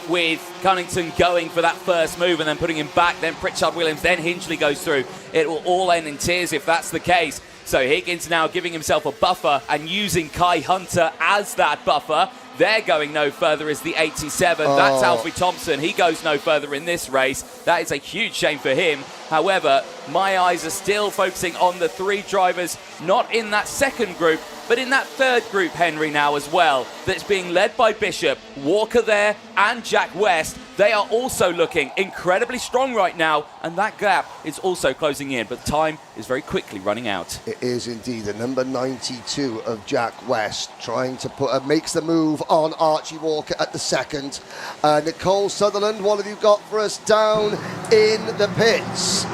with Cunnington going for that first move and then putting him back. Then Pritchard Williams, then Hingley goes through. It will all end in tears if that's the case. So Higgins now giving himself a buffer and using Kai Hunter as that buffer. They're going no further as the 87. That's Alfie Thompson. He goes no further in this race. That is a huge shame for him. However, my eyes are still focusing on the 3 drivers, not in that second group, but in that third group, Henry, now as well, that's being led by Bishop, Walker there, and Jack West. They are also looking incredibly strong right now, and that gap is also closing in, but time is very quickly running out. It is indeed. The number 92 of Jack West trying to makes the move on Archie Walker at the second. Nicole Sutherland, what have you got for us down in the pits?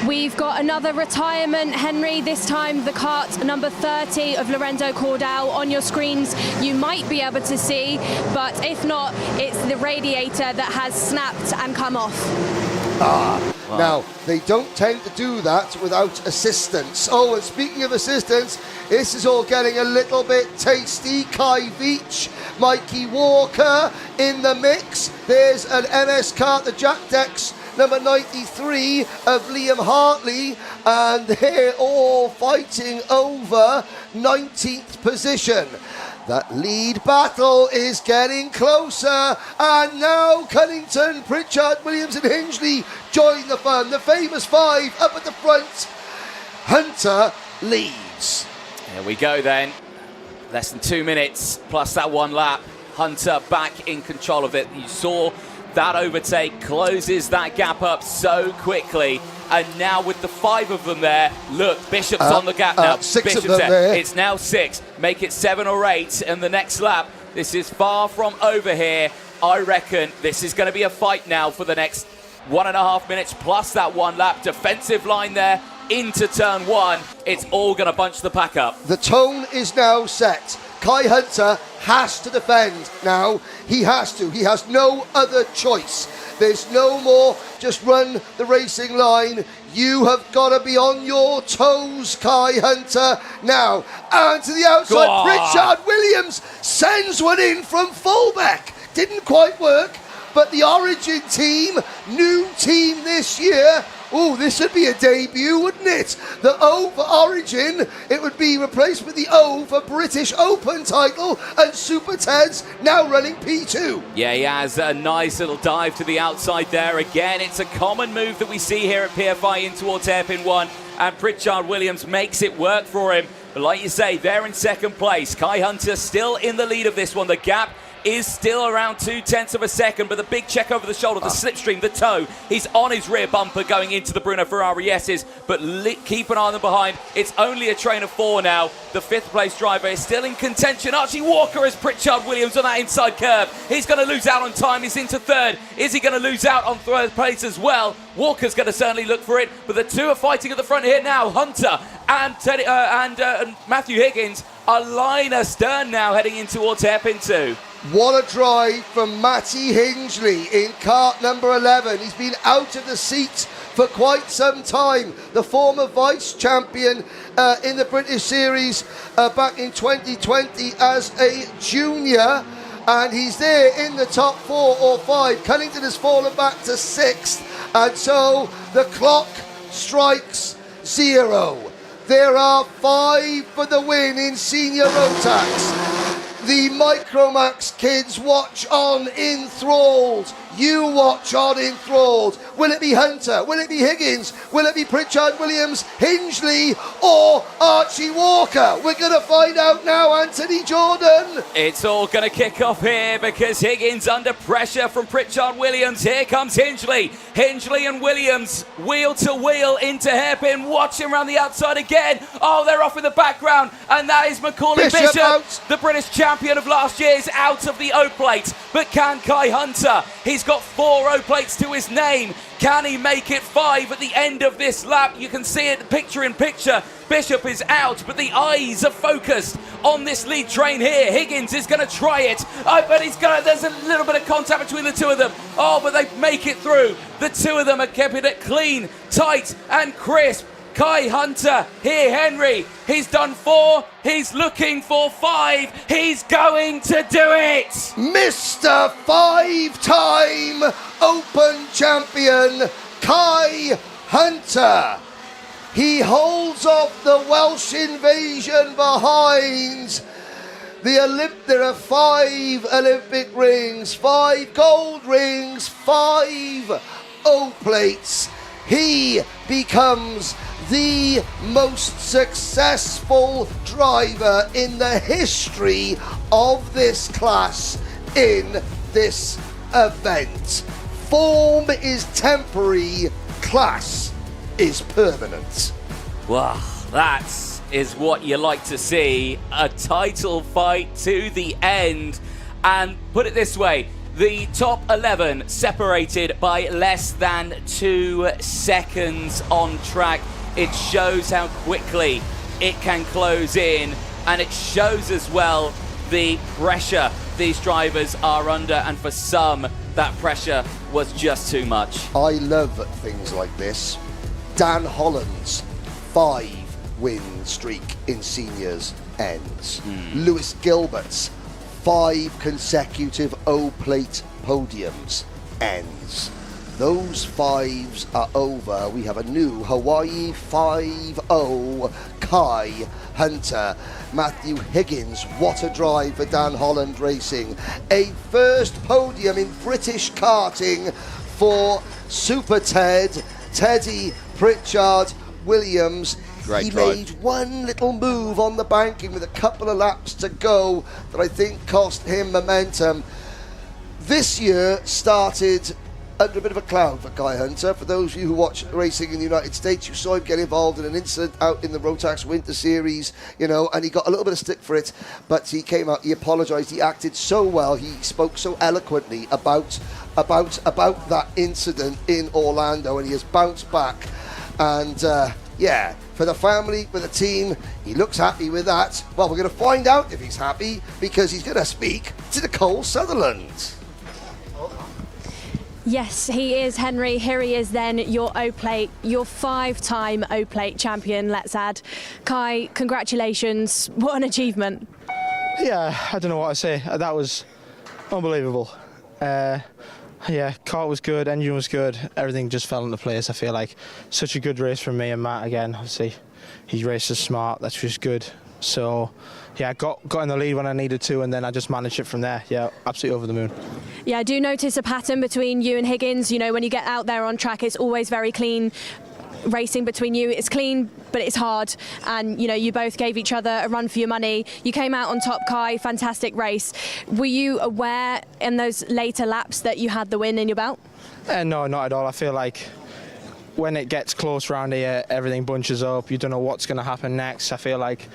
We've got another retirement, Henry, this time the kart number 30 of Lorenzo Cordell on your screens. You might be able to see, but if not, it's the radiator that has snapped and come off. Wow. Now, they don't tend to do that without assistance. Oh, and speaking of assistance, this is all getting a little bit tasty. Kai Veach, Mikey Walker in the mix. There's an MS kart, the Jack Dex, number 93 of Liam Hartley, and they're all fighting over 19th position. That lead battle is getting closer, and now Cunnington, Pritchard, Williams and Hingley join the fun. The famous 5 up at the front. Hunter leads. Here we go then. Less than 2 minutes plus that 1 lap. Hunter back in control of it. You saw that overtake closes that gap up so quickly. And now with the 5 of them there, look, Bishop's on the gap now. 6 Bishop's of them there. It's now 6. Make it 7 or 8 in the next lap. This is far from over here. I reckon this is going to be a fight now for the next 1.5 minutes plus that 1 lap. Defensive line there into turn 1. It's all going to bunch the pack up. The tone is now set. Kai Hunter has to defend now. He has to. He has no other choice. There's no more just run the racing line. You have got to be on your toes, Kai Hunter. Now, and to the outside, Pritchard Williams sends one in from fullback. Didn't quite work, but the Origin team, new team this year. Oh, this would be a debut, wouldn't it? The O for Origin, it would be replaced with the O for British Open title, and Super Ted's now running P2. Yeah, he has a nice little dive to the outside there. Again, it's a common move that we see here at PFI in towards hairpin 1, and Pritchard Williams makes it work for him. But like you say, they're in second place. Kai Hunter still in the lead of this one. The gap is still around 0.2 of a second, but the big check over the shoulder, the slipstream, the toe, he's on his rear bumper going into the Bruno Ferrari S's, but keep an eye on them behind. It's only a train of 4 now. The 5th place driver is still in contention. Archie Walker as Pritchard Williams on that inside curve. He's going to lose out on time. He's into 3rd. Is he going to lose out on 3rd place as well? Walker's going to certainly look for it, but the 2 are fighting at the front here now. Hunter and Matthew Higgins are line astern now heading in towards hairpin 2. What a drive from Matty Hingley in kart number 11. He's been out of the seat for quite some time. The former vice champion in the British Series back in 2020 as a junior. And he's there in the top 4 or 5. Cunnington has fallen back to 6th. And so the clock strikes 0. There are 5 for the win in senior Rotax. The Micromax kids watch on enthralled. You watch on enthralled. Will it be Hunter? Will it be Higgins? Will it be Pritchard Williams, Hingley, or Archie Walker? We're going to find out now, Anthony Jordan. It's all going to kick off here because Higgins under pressure from Pritchard Williams. Here comes Hingley. Hingley and Williams wheel to wheel into hairpin. Watching around the outside again. Oh, they're off in the background. And that is Macaulay Bishop out. The British champion of last year, is out of the O plate. But can Kai Hunter? He's got 4 O plates to his name. Can he make it 5 at the end of this lap? You can see it picture in picture. Bishop is out, but the eyes are focused on this lead train here. Higgins is going to try it, but there's a little bit of contact between the 2 of them. Oh, but they make it through. The 2 of them are keeping it clean, tight and crisp. Kai Hunter, here Henry, he's done 4, he's looking for 5, he's going to do it! Mr. 5-time Open champion, Kai Hunter. He holds off the Welsh invasion behind. There are 5 Olympic rings, 5 gold rings, 5 O plates. He becomes the most successful driver in the history of this class in this event. Form is temporary, class is permanent. Wow, that is what you like to see. A title fight to the end. And put it this way, the top 11 separated by less than 2 seconds on track. It shows how quickly it can close in, and it shows as well the pressure these drivers are under, and for some, that pressure was just too much. I love things like this. Dan Holland's 5-win streak in seniors ends. Lewis Gilbert's 5 consecutive O-plate podiums ends. Those 5s are over. We have a new Hawaii 5-0 Kai Hunter. Matthew Higgins, what a drive for Dan Holland Racing. A first podium in British karting for Super Teddy Pritchard Williams. Great he drive. made one little move on the banking with a couple of laps to go that I think cost him momentum. This year started under a bit of a cloud for Kai Hunter. For those of you who watch racing in the United States, you saw him get involved in an incident out in the Rotax Winter Series, you know, and he got a little bit of stick for it, but he came out, he apologised, he acted so well, he spoke so eloquently about that incident in Orlando, and he has bounced back. And yeah, for the family, for the team, he looks happy with that. Well, we're going to find out if he's happy, because he's going to speak to Nicole Sutherland. Yes, he is, Henry. Here he is then, your O-plate, your 5-time O-plate champion, let's add. Kai, congratulations. What an achievement. Yeah, I don't know what to say. That was unbelievable. Yeah, kart was good, engine was good, everything just fell into place. I feel like such a good race from me and Matt again. Obviously, he races smart, that's just good. So, yeah, got in the lead when I needed to, and then I just managed it from there. Yeah, absolutely over the moon. Yeah, I do notice a pattern between you and Higgins. You know, when you get out there on track, it's always very clean racing between you. It's clean, but it's hard. And, you know, you both gave each other a run for your money. You came out on top, Kai. Fantastic race. Were you aware in those later laps that you had the win in your belt? No, not at all. I feel like when it gets close around here, everything bunches up. You don't know what's going to happen next. I feel like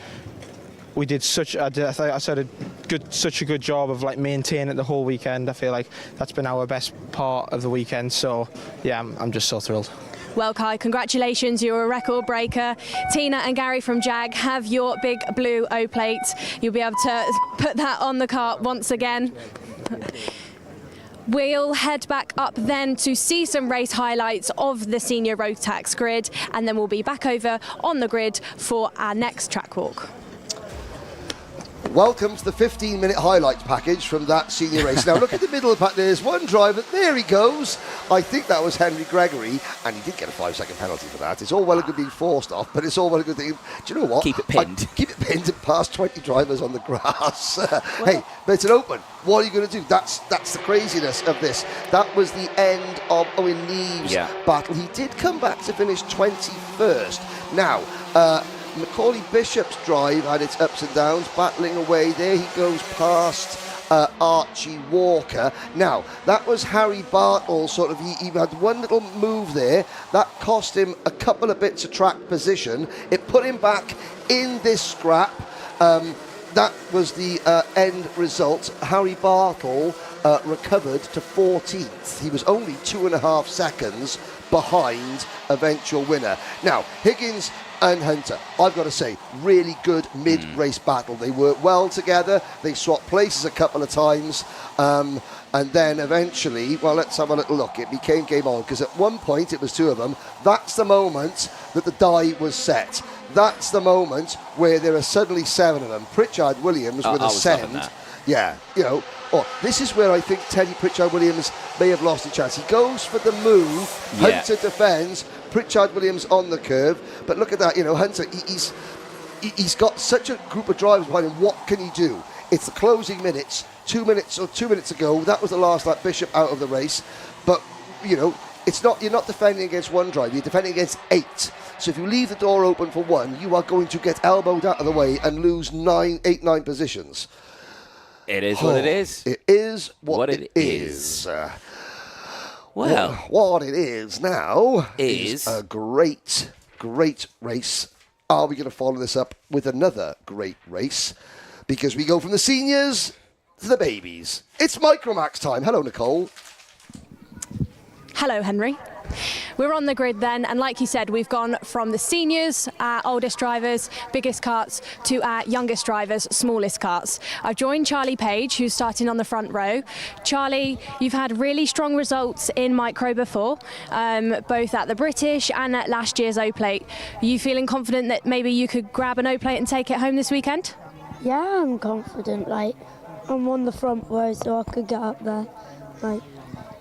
we did such a good job of like maintaining it the whole weekend. I feel like that's been our best part of the weekend. So yeah, I'm just so thrilled. Well, Kai, congratulations, you're a record breaker. Tina and Gary from Jag have your big blue O-plate. You'll be able to put that on the kart once again. We'll head back up then to see some race highlights of the senior Rotax grid, and then we'll be back over on the grid for our next track walk. Welcome to the 15-minute highlights package from that senior race. Now look at the middle of the pack, there's one driver, there he goes. I think that was Henry Gregory, and he did get a 5-second penalty for that. It's all well and good being forced off, but it's all well and good thing. Do you know what? Keep it pinned. Keep it pinned and pass 20 drivers on the grass. Hey, but it's an open. What are you going to do? That's the craziness of this. That was the end of Owen Neve's battle. He did come back to finish 21st. Now, Macaulay Bishop's drive had its ups and downs, battling away. There he goes past Archie Walker. Now, that was Harry Bartle, sort of, he had one little move there. That cost him a couple of bits of track position. It put him back in this scrap. That was the end result. Harry Bartle recovered to 14th. He was only 2.5 seconds behind eventual winner. Now, Higgins and Hunter, I've got to say, really good mid-race battle. They worked well together. They swapped places a couple of times. And then eventually, well, let's have a little look. It became game on, because at one point it was two of them. That's the moment that the die was set. That's the moment where there are suddenly 7 of them. Pritchard Williams with a send. Yeah, you know, this is where I think Teddy Pritchard Williams may have lost a chance. He goes for the move, Hunter defends, Pritchard Williams on the curve, but look at that, you know, Hunter, he's got such a group of drivers behind him. What can he do? It's the closing minutes, 2 minutes to go. That was the last lap, Bishop out of the race, but, you know, it's not, you're not defending against one driver, you're defending against 8. So if you leave the door open for one, you are going to get elbowed out of the way and lose 9 positions. It is what it is. It is what it is. Well, what it is now is a great race. Are we going to follow this up with another great race? Because we go from the seniors to the babies. It's Micromax time. Hello, Nicole. Hello, Henry. We're on the grid then, and like you said, we've gone from the seniors, our oldest drivers, biggest karts, to our youngest drivers, smallest karts. I've joined Charlie Page, who's starting on the front row. Charlie, you've had really strong results in micro before, both at the British and at last year's O-Plate. Are you feeling confident that maybe you could grab an O-Plate and take it home this weekend? Yeah, I'm confident. Like, I'm on the front row, so I could get up there. Like.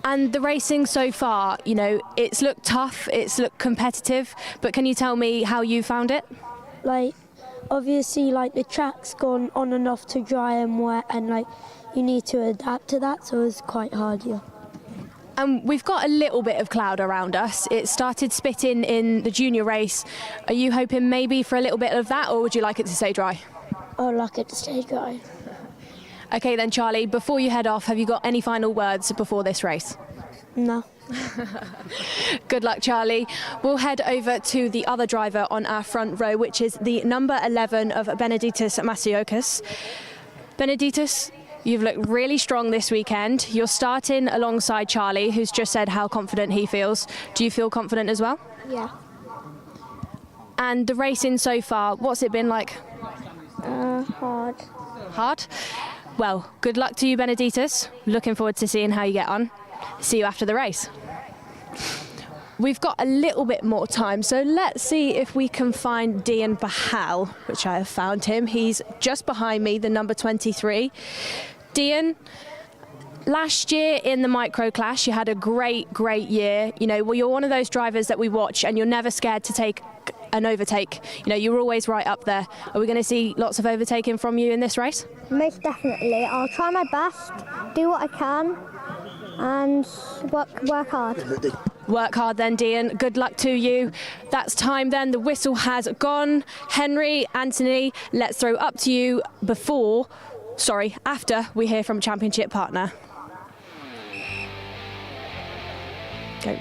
And the racing so far, you know, it's looked tough, it's looked competitive, but can you tell me how you found it? Like, obviously, like, the track's gone on and off to dry and wet, and, like, you need to adapt to that, so it's quite hard, yeah. And we've got a little bit of cloud around us. It started spitting in the junior race. Are you hoping maybe for a little bit of that, or would you like it to stay dry? I'd like it to stay dry. Okay then, Charlie, before you head off, have you got any final words before this race? No. Good luck, Charlie. We'll head over to the other driver on our front row, which is the number 11 of Benedictus Masiokas. Benedictus, you've looked really strong this weekend. You're starting alongside Charlie, who's just said how confident he feels. Do you feel confident as well? Yeah. And the racing so far, what's it been like? Hard. Hard? Well, good luck to you, Benedictus. Looking forward to seeing how you get on. See you after the race. We've got a little bit more time, so let's see if we can find Dian Bahal, which I have found him. He's just behind me, the number 23. Dian, last year in the Micro Clash, you had a great year. You know, well, you're one of those drivers that we watch, and you're never scared to take an overtake. You know, you're always right up there. Are we going to see lots of overtaking from you in this race? Most definitely. I'll try my best, do what I can, and work hard. Work hard then, Dian. Good luck to you. That's time then. The whistle has gone. Henry, Anthony, let's throw up to you after we hear from Championship partner. Go.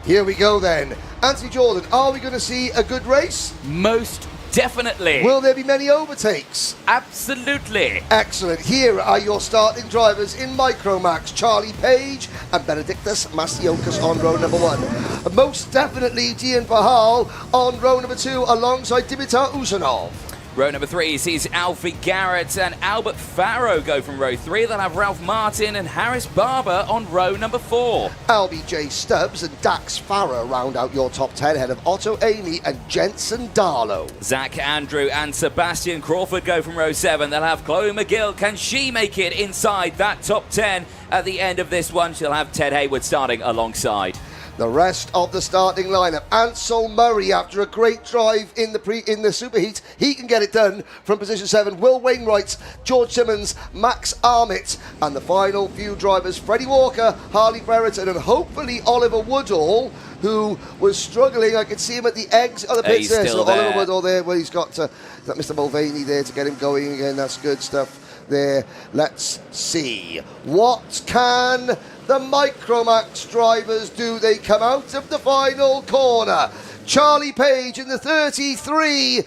Here we go then. Anthony Jordan, are we going to see a good race? Most definitely. Will there be many overtakes? Absolutely. Excellent. Here are your starting drivers in Micromax. Charlie Page and Benedictus Masiokas on row number 1. Most definitely Dian Bahal on row number 2 alongside Dimitar Usanov. Row number 3 sees Alfie Garrett and Albert Farrow go from row 3. They'll have Ralph Martin and Harris Barber on row number 4. Albie J. Stubbs and Dax Farrow round out your top 10 ahead of Otto Amy and Jensen Darlow. Zach Andrew and Sebastian Crawford go from row 7. They'll have Chloe McGill. Can she make it inside that top 10? At the end of this one, she'll have Ted Hayward starting alongside. The rest of the starting lineup. Ansel Murray, after a great drive in the superheat, he can get it done from position 7. Will Wainwright, George Simmons, Max Armitt, and the final few drivers: Freddie Walker, Harley Brereton, and hopefully Oliver Woodall, who was struggling. I could see him at the exit of the pits there. So there. Oliver Woodall there, where he's got that Mr. Mulvaney there to get him going again. That's good stuff there. Let's see. What can the Micromax drivers do? They come out of the final corner. Charlie Page in the 33.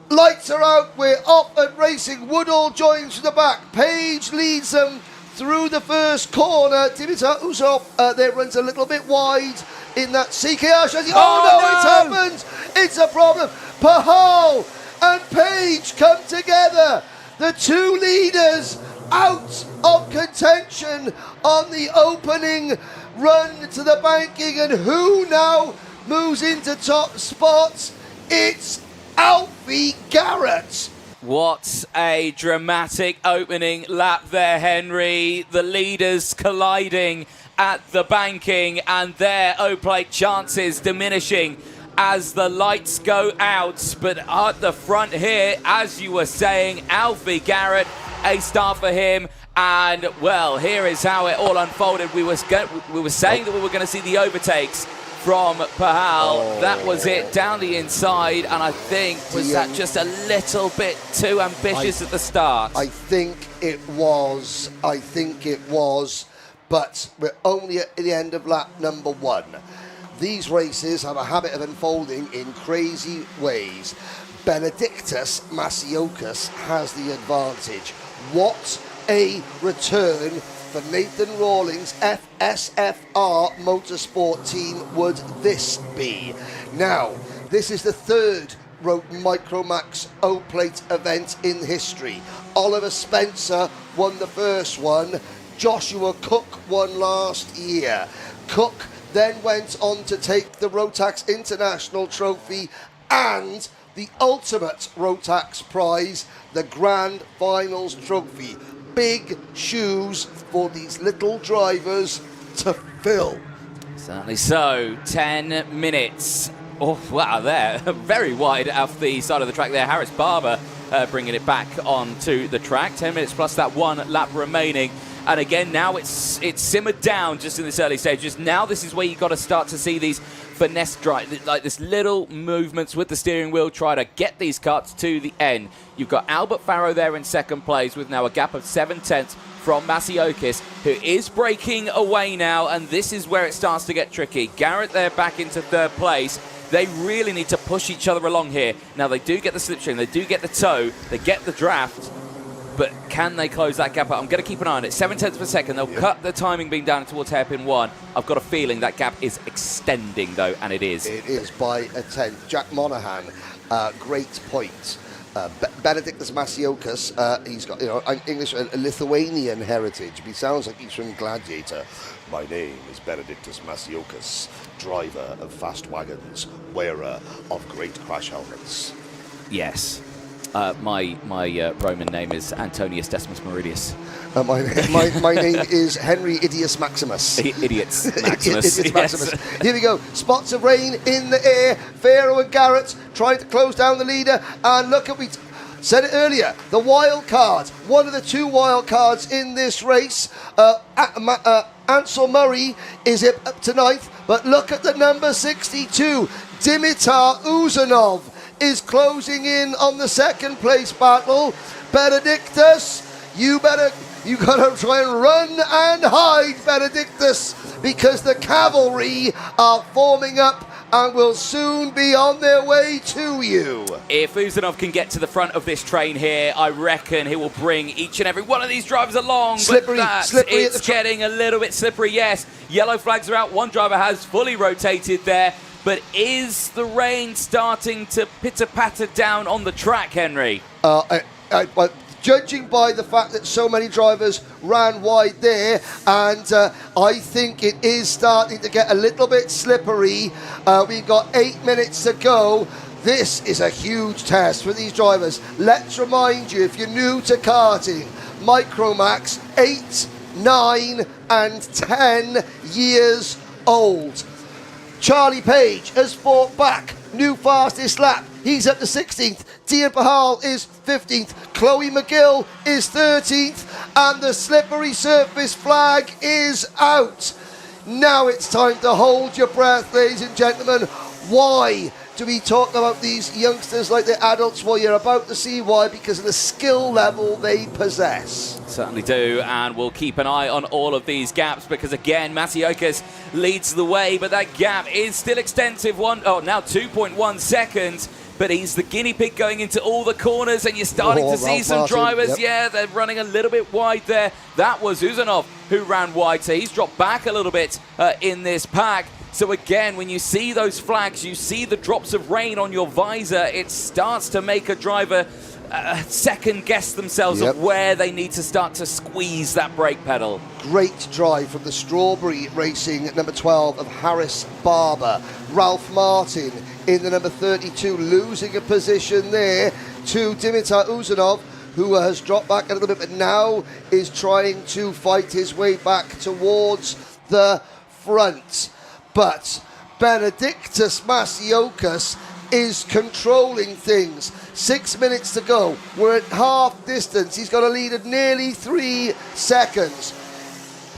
Lights are out, we're off and racing. Woodall joins from the back. Page leads them through the first corner. Dimitar Uzov there runs a little bit wide in that CKR chassis. Oh no, it's happened! It's a problem. Pahal and Page come together. The two leaders out of contention on the opening run to the banking, and who now moves into top spots? It's Alfie Garrett. What a dramatic opening lap there, Henry. The leaders colliding at the banking, and their O-plate chances diminishing as the lights go out. But at the front here, as you were saying, Alfie Garrett, a start for him. And, well, here is how it all unfolded. We were saying that we were going to see the overtakes from Pahal. That was it, down the inside, and I think, was that just a little bit too ambitious at the start? I think it was, but we're only at the end of lap number 1. These races have a habit of unfolding in crazy ways. Benedictus Masiokas has the advantage. What a return for Nathan Rawlings' FSFR Motorsport team would this be? Now, this is the third Micromax O-Plate event in history. Oliver Spencer won the first one. Joshua Cook won last year. Cook then went on to take the Rotax International Trophy and the ultimate Rotax prize, the Grand Finals Trophy. Big shoes for these little drivers to fill. Certainly so. 10 minutes. Oh, wow, there. Very wide off the side of the track there. Harris Barber bringing it back onto the track. 10 minutes plus that one lap remaining. And again, now it's simmered down just in this early stages. Now this is where you've got to start to see these finesse drive, like this little movements with the steering wheel, try to get these karts to the end. You've got Albert Farrow there in second place with now a gap of 7/10 from Masiokis, who is breaking away now, and this is where it starts to get tricky. Garrett there back into third place. They really need to push each other along here. Now they do get the slipstream, they do get the tow, they get the draft, but can they close that gap up? I'm going to keep an eye on it. 7/10 per second. They'll cut the timing being down towards hairpin 1. I've got a feeling that gap is extending, though, and it is. It is by a 10th. Jack Monaghan, great point. Benedictus Masiokas, he's got an English and Lithuanian heritage, but he sounds like he's from Gladiator. My name is Benedictus Masiokas, driver of fast wagons, wearer of great crash helmets. Yes. My Roman name is Antonius Decimus Meridius. My name is Henry Idius Maximus. Idiots Maximus. Idiots Maximus. Yes. Here we go. Spots of rain in the air. Farrow and Garrett trying to close down the leader. And look at, we said it earlier, the wild card. One of the two wild cards in this race. Ansel Murray is up to 9th. But look at the number 62. Dimitar Uzanov is closing in on the second place battle. Benedictus, you gotta try and run and hide, Benedictus, because the cavalry are forming up and will soon be on their way to you. If Uzanov can get to the front of this train here, I reckon he will bring each and every one of these drivers along. Slippery, slippery. It's getting a little bit slippery, yes. Yellow flags are out. One driver has fully rotated there. But is the rain starting to pitter-patter down on the track, Henry? Judging by the fact that so many drivers ran wide there, and I think it is starting to get a little bit slippery. We've got 8 minutes to go. This is a huge test for these drivers. Let's remind you, if you're new to karting, Micromax 8, 9 and 10 years old. Charlie Page has fought back. New fastest lap. He's up to 16th. Dian Pahal is 15th. Chloe McGill is 13th. And the slippery surface flag is out. Now it's time to hold your breath, ladies and gentlemen. Why do we talk about these youngsters like they're adults? Well, you're about to see why, because of the skill level they possess. Certainly do, and we'll keep an eye on all of these gaps because, again, Masiokas leads the way, but that gap is still extensive. Now 2.1 seconds. but he's the guinea pig going into all the corners, and you're starting to see Ralph some Martin, drivers. yep. Yeah, they're running a little bit wide there. That was Uzanov who ran wide, so he's dropped back a little bit in this pack. So again, when you see those flags, you see the drops of rain on your visor, it starts to make a driver second guess themselves of where they need to start to squeeze that brake pedal. Great drive from the Strawberry Racing number 12 of Harris Barber. Ralph Martin in the number 32, losing a position there to Dimitar Uzanov, who has dropped back a little bit, but now is trying to fight his way back towards the front. But Benedictus Masiokas is controlling things. 6 minutes to go. We're at half distance. He's got a lead of nearly 3 seconds.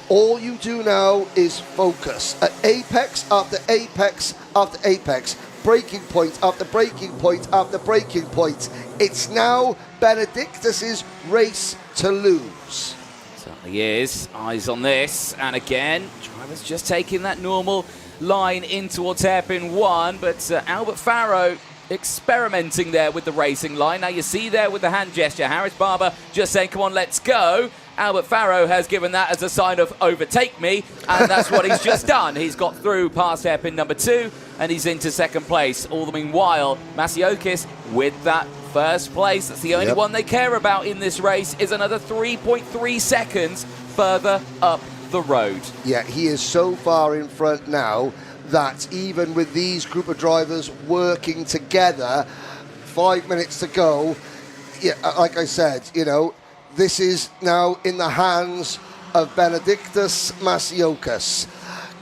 All you do now is focus at apex after apex after apex, breaking point after breaking point after breaking point. It's now Benedictus's race to lose. Certainly is. Eyes on this, and again, drivers just taking that normal line in towards hairpin 1, but Albert Farrow experimenting there with the racing line. Now you see there with the hand gesture, Harris Barber just saying, come on, let's go. Albert Farrow has given that as a sign of overtake me, and that's what he's just done. He's got through past hairpin number 2, and he's into second place. All the meanwhile, Masiokas with that first place. That's the only one they care about in this race, is another 3.3 seconds further up the road. Yeah, he is so far in front now that even with these group of drivers working together, 5 minutes to go, yeah, like I said, you know, this is now in the hands of Benedictus Masiokas.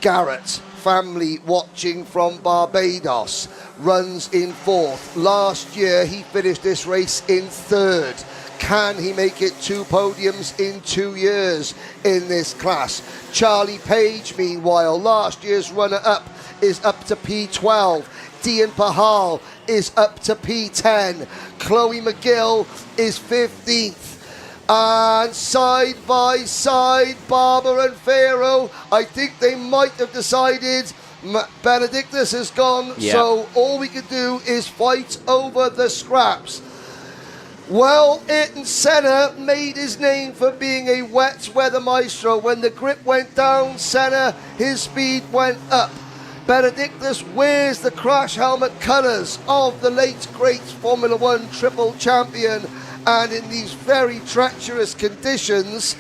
Garrett, family watching from Barbados, runs in 4th. Last year he finished this race in 3rd. Can he make it 2 podiums in 2 years in this class? Charlie Page, meanwhile, last year's runner-up, is up to P12. Dean Pahal is up to P10. Chloe McGill is 15th. And side by side, Barber and Farrow, I think they might have decided Benedictus has gone, so all we can do is fight over the scraps. Well, Ayrton Senna made his name for being a wet weather maestro. When the grip went down, Senna, his speed went up. Benedictus wears the crash helmet colours of the late great Formula One triple champion, and in these very treacherous conditions,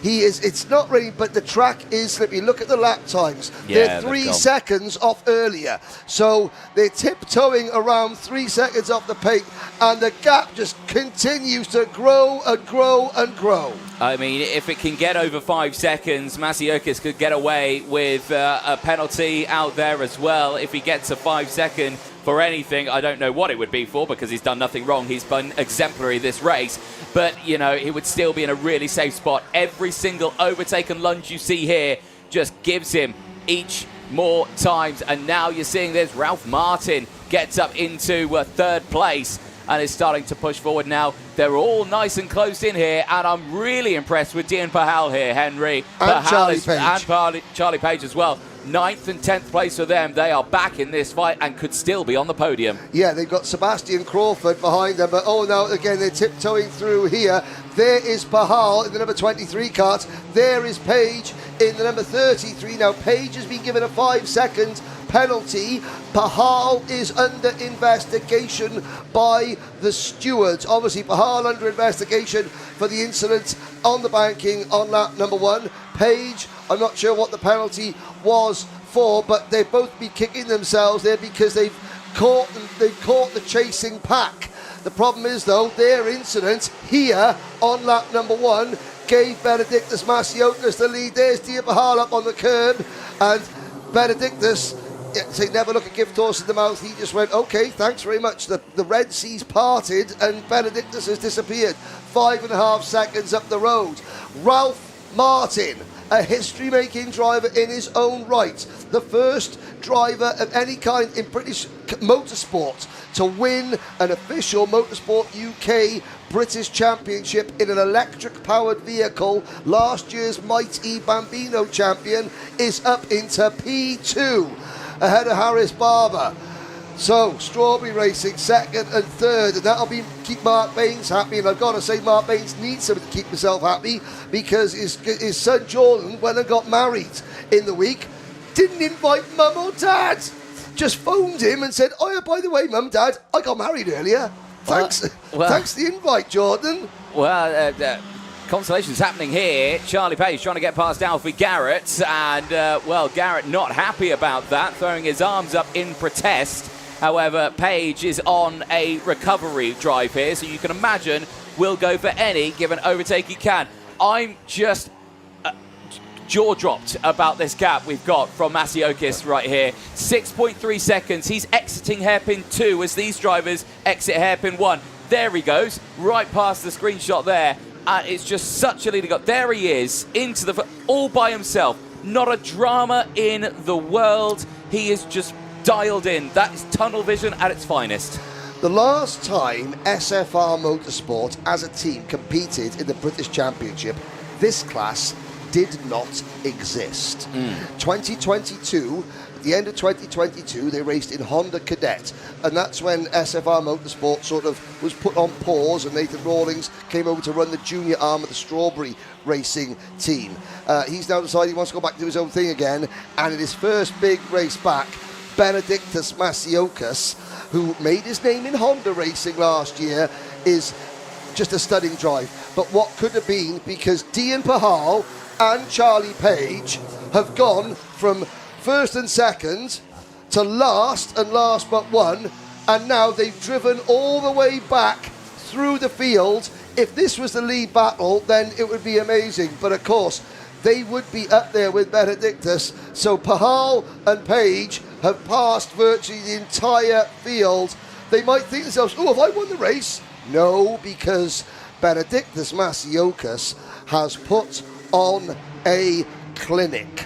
it's not raining, but the track is slippery. Look at the lap times. They're 3 seconds off earlier. So they're tiptoeing around 3 seconds off the pace, and the gap just continues to grow and grow and grow. I mean, if it can get over 5 seconds, Masiokas could get away with a penalty out there as well. If he gets a 5 second for anything, I don't know what it would be for, because he's done nothing wrong. He's been exemplary this race. But, you know, he would still be in a really safe spot. Every single overtake and lunge you see here just gives him each more times. And now you're seeing this. Ralph Martin gets up into 3rd place and is starting to push forward now. They're all nice and close in here, and I'm really impressed with Dean Pahal here, Henry. And Charlie Page. And Charlie Page as well. 9th and 10th place for them. They are back in this fight and could still be on the podium. Yeah, they've got Sebastian Crawford behind them, but oh no, again, they're tiptoeing through here. There is Pahal in the number 23 kart. There is Page in the number 33. Now, Page has been given a 5 second penalty. Pahal is under investigation by the stewards. Obviously, Pahal under investigation for the incident on the banking on lap number 1. Page, I'm not sure what the penalty was for, but they've both been kicking themselves there because they've caught the chasing pack. The problem is, though, their incident here on lap number 1 gave Benedictus Masiokas the lead. There's Dean Pahal up on the curb, and Benedictus, say never look a gift horse in the mouth. He just went, okay, thanks very much. The Red Sea's parted and Benedictus has disappeared. 5.5 seconds up the road. Ralph Martin, a history-making driver in his own right. The first driver of any kind in British motorsport to win an official Motorsport UK British Championship in an electric-powered vehicle. Last year's Mighty Bambino champion is up into P2 ahead of Harris Barber. So, Strawberry Racing second and third, and that'll keep Mark Baines happy. And I've got to say, Mark Baines needs something to keep himself happy because his son Jordan went and got married in the week. Didn't invite mum or dad. Just phoned him and said, "Oh, yeah, by the way, mum, dad, I got married earlier. Thanks, thanks for the invite, Jordan." Well, consolation's happening here. Charlie Page trying to get past Alfie Garrett, and Garrett not happy about that, throwing his arms up in protest. However, Page is on a recovery drive here, so you can imagine will go for any given overtake he can. I'm just jaw-dropped about this gap we've got from Masiokis right here. 6.3 seconds. He's exiting hairpin 2 as these drivers exit hairpin 1. There he goes, right past the screenshot there. It's just such a lead he got. There he is, into the all by himself. Not a drama in the world. He is just dialed in. That is tunnel vision at its finest. The last time SFR Motorsport as a team competed in the British Championship, this class did not exist. 2022, at the end of 2022, they raced in Honda Cadet, and that's when SFR Motorsport sort of was put on pause, and Nathan Rawlings came over to run the junior arm of the Strawberry Racing team. He's now decided he wants to go back to his own thing again, and in his first big race back, Benedictus Masiokis, who made his name in Honda racing last year, is just a stunning drive. But what could have been, because Dean Pahal and Charlie Page have gone from first and second to last and last but one, and now they've driven all the way back through the field. If this was the lead battle, then it would be amazing. But of course, they would be up there with Benedictus. So Pahal and Page have passed virtually the entire field. They might think to themselves, "Oh, have I won the race?" No, because Benedictus Masiokis has put on a clinic.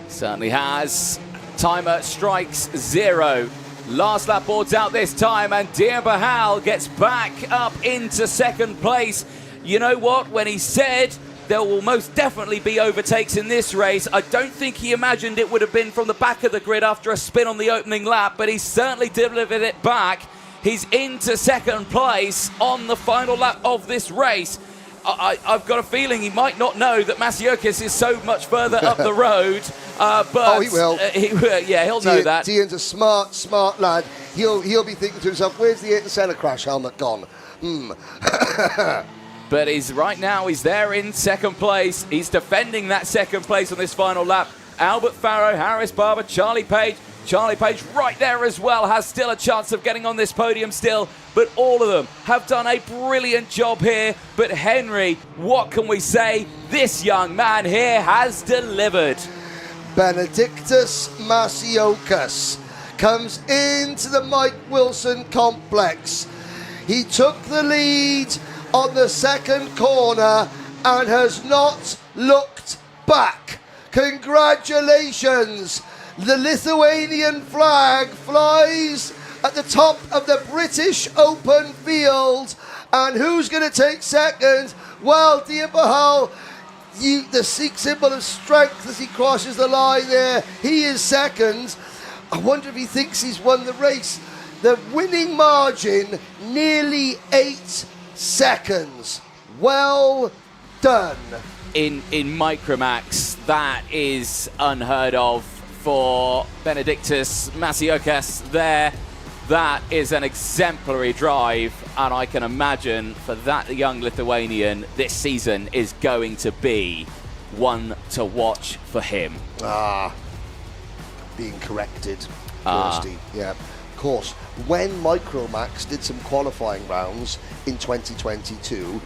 Certainly has. Timer strikes 0. Last lap board's out this time, and Dean Pahal gets back up into second place. You know what? When he said there will most definitely be overtakes in this race, I don't think he imagined it would have been from the back of the grid after a spin on the opening lap, but he certainly delivered it back. He's into second place on the final lap of this race. I've got a feeling he might not know that Masiokis is so much further up the road, but he will. He'll know that. Dean's a smart lad. He'll be thinking to himself, "Where's the Ayrton Senna crash helmet gone?" But he's right now, he's there in second place. He's defending that second place on this final lap. Albert Farrow, Harris Barber, Charlie Page. Charlie Page right there as well, has still a chance of getting on this podium still, but all of them have done a brilliant job here. But Henry, what can we say? This young man here has delivered. Benedictus Masiokis comes into the Mike Wilson complex. He took the lead on the second corner and has not looked back. Congratulations. The Lithuanian flag flies at the top of the British Open field. And who's going to take second? Well, Dean Pahal, the Sikh symbol of strength as he crosses the line there. He is second. I wonder if he thinks he's won the race. The winning margin, nearly 8 seconds. Well done. In Micromax, that is unheard of for Benedictus Masiokis there. That is an exemplary drive, and I can imagine for that young Lithuanian, this season is going to be one to watch for him. Being corrected, Kirsty. Yeah, of course. When Micromax did some qualifying rounds in 2022,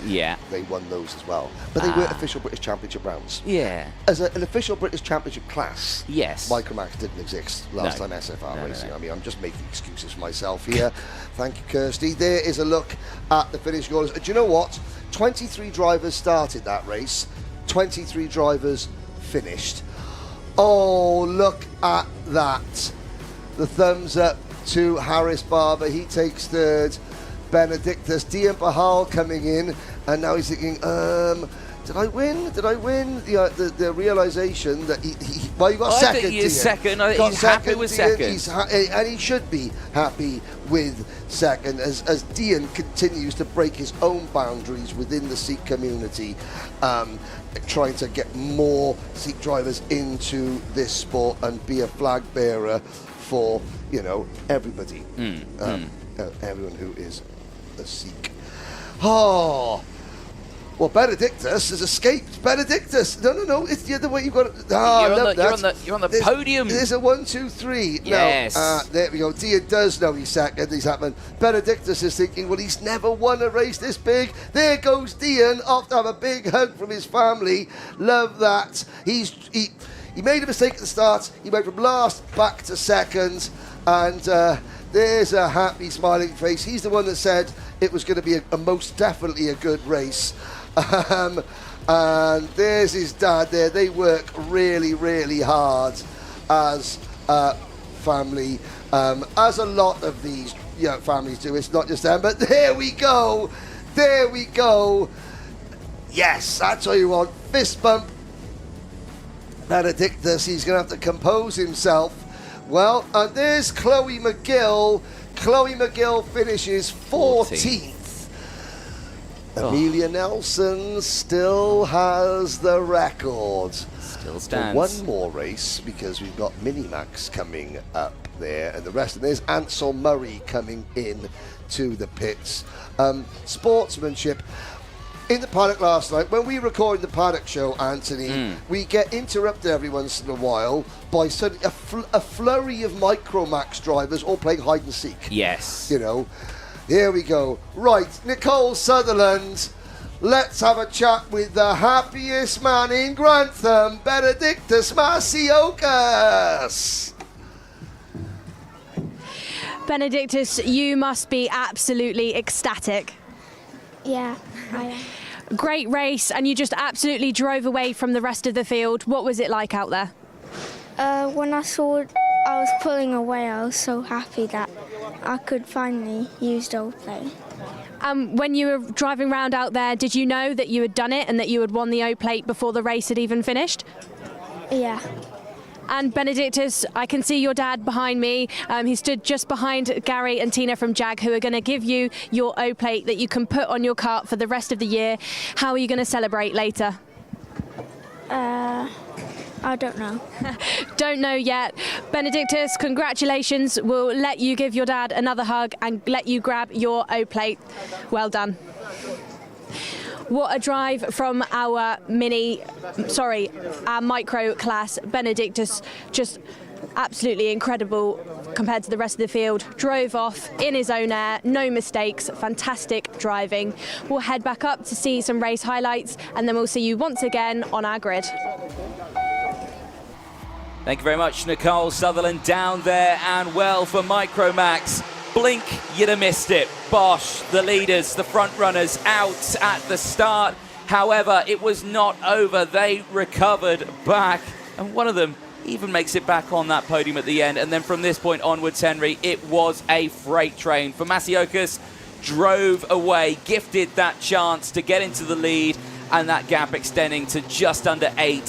they won those as well. But they weren't official British Championship rounds. Yeah. As an official British Championship class, yes, Micromax didn't exist last time SFR racing. I mean, I'm just making excuses for myself here. Thank you, Kirsty. There is a look at the finish scores. Do you know what? 23 drivers started that race. 23 drivers finished. Oh, look at that. The thumbs up to Harris Barber. He takes third. Benedictus. Dean Pahal coming in, and now he's thinking, Did I win? The realisation that he well, you got I second. think he's second. I think Got he's happy with Dean. second. And he should be happy with second as Dean continues to break his own boundaries within the Sikh community, trying to get more Sikh drivers into this sport and be a flag bearer for, everybody. Everyone who is a Sikh. Oh. Well, Benedictus has escaped. Benedictus. No. It's the other way. You've got it. You're on the podium. There's a 1, 2, 3. Yes. No, there we go. Dean does know he's second. He's happened. Benedictus is thinking, well, he's never won a race this big. There goes Dean off to have a big hug from his family. Love that. He made a mistake at the start. He went from last back to second, and there's a happy, smiling face. He's the one that said it was going to be a most definitely a good race. And there's his dad there. They work really, really hard as a family, as a lot of these families do. It's not just them, but there we go. Yes, that's what you want. Fist bump. Benedictus, he's going to have to compose himself. Well, and there's Chloe McGill. Chloe McGill finishes 14th. Amelia Nelson still has the record. Still stands. One more race, because we've got Minimax coming up there, and the rest. And there's Ansel Murray coming in to the pits. Sportsmanship. In the paddock last night, when we record the Paddock Show, Anthony, we get interrupted every once in a while by suddenly a flurry of Micromax drivers all playing hide and seek. Yes. Here we go. Right, Nicole Sutherland. Let's have a chat with the happiest man in Grantham, Benedictus Masiokas. Benedictus, you must be absolutely ecstatic. Yeah, I am. Great race, and you just absolutely drove away from the rest of the field. What was it like out there? When I saw I was pulling away, I was so happy that I could finally use double play. When you were driving around out there, did you know that you had done it and that you had won the O plate before the race had even finished? Yeah. And Benedictus, I can see your dad behind me. He stood just behind Gary and Tina from Jag, who are going to give you your O plate that you can put on your kart for the rest of the year. How are you going to celebrate later? I don't know. Don't know yet. Benedictus, congratulations. We'll let you give your dad another hug and let you grab your O plate. Well done. What a drive from our micro class. Benedictus, just absolutely incredible compared to the rest of the field. Drove off in his own air, no mistakes, fantastic driving. We'll head back up to see some race highlights, and then we'll see you once again on our grid. Thank you very much, Nicole Sutherland down there, and well for Micromax. Blink, you'd have missed it. Bosch, the leaders, the front runners out at the start. However, it was not over. They recovered back, and one of them even makes it back on that podium at the end. And then from this point onwards, Henry, it was a freight train. For Masiokas, drove away, gifted that chance to get into the lead, and that gap extending to just under 8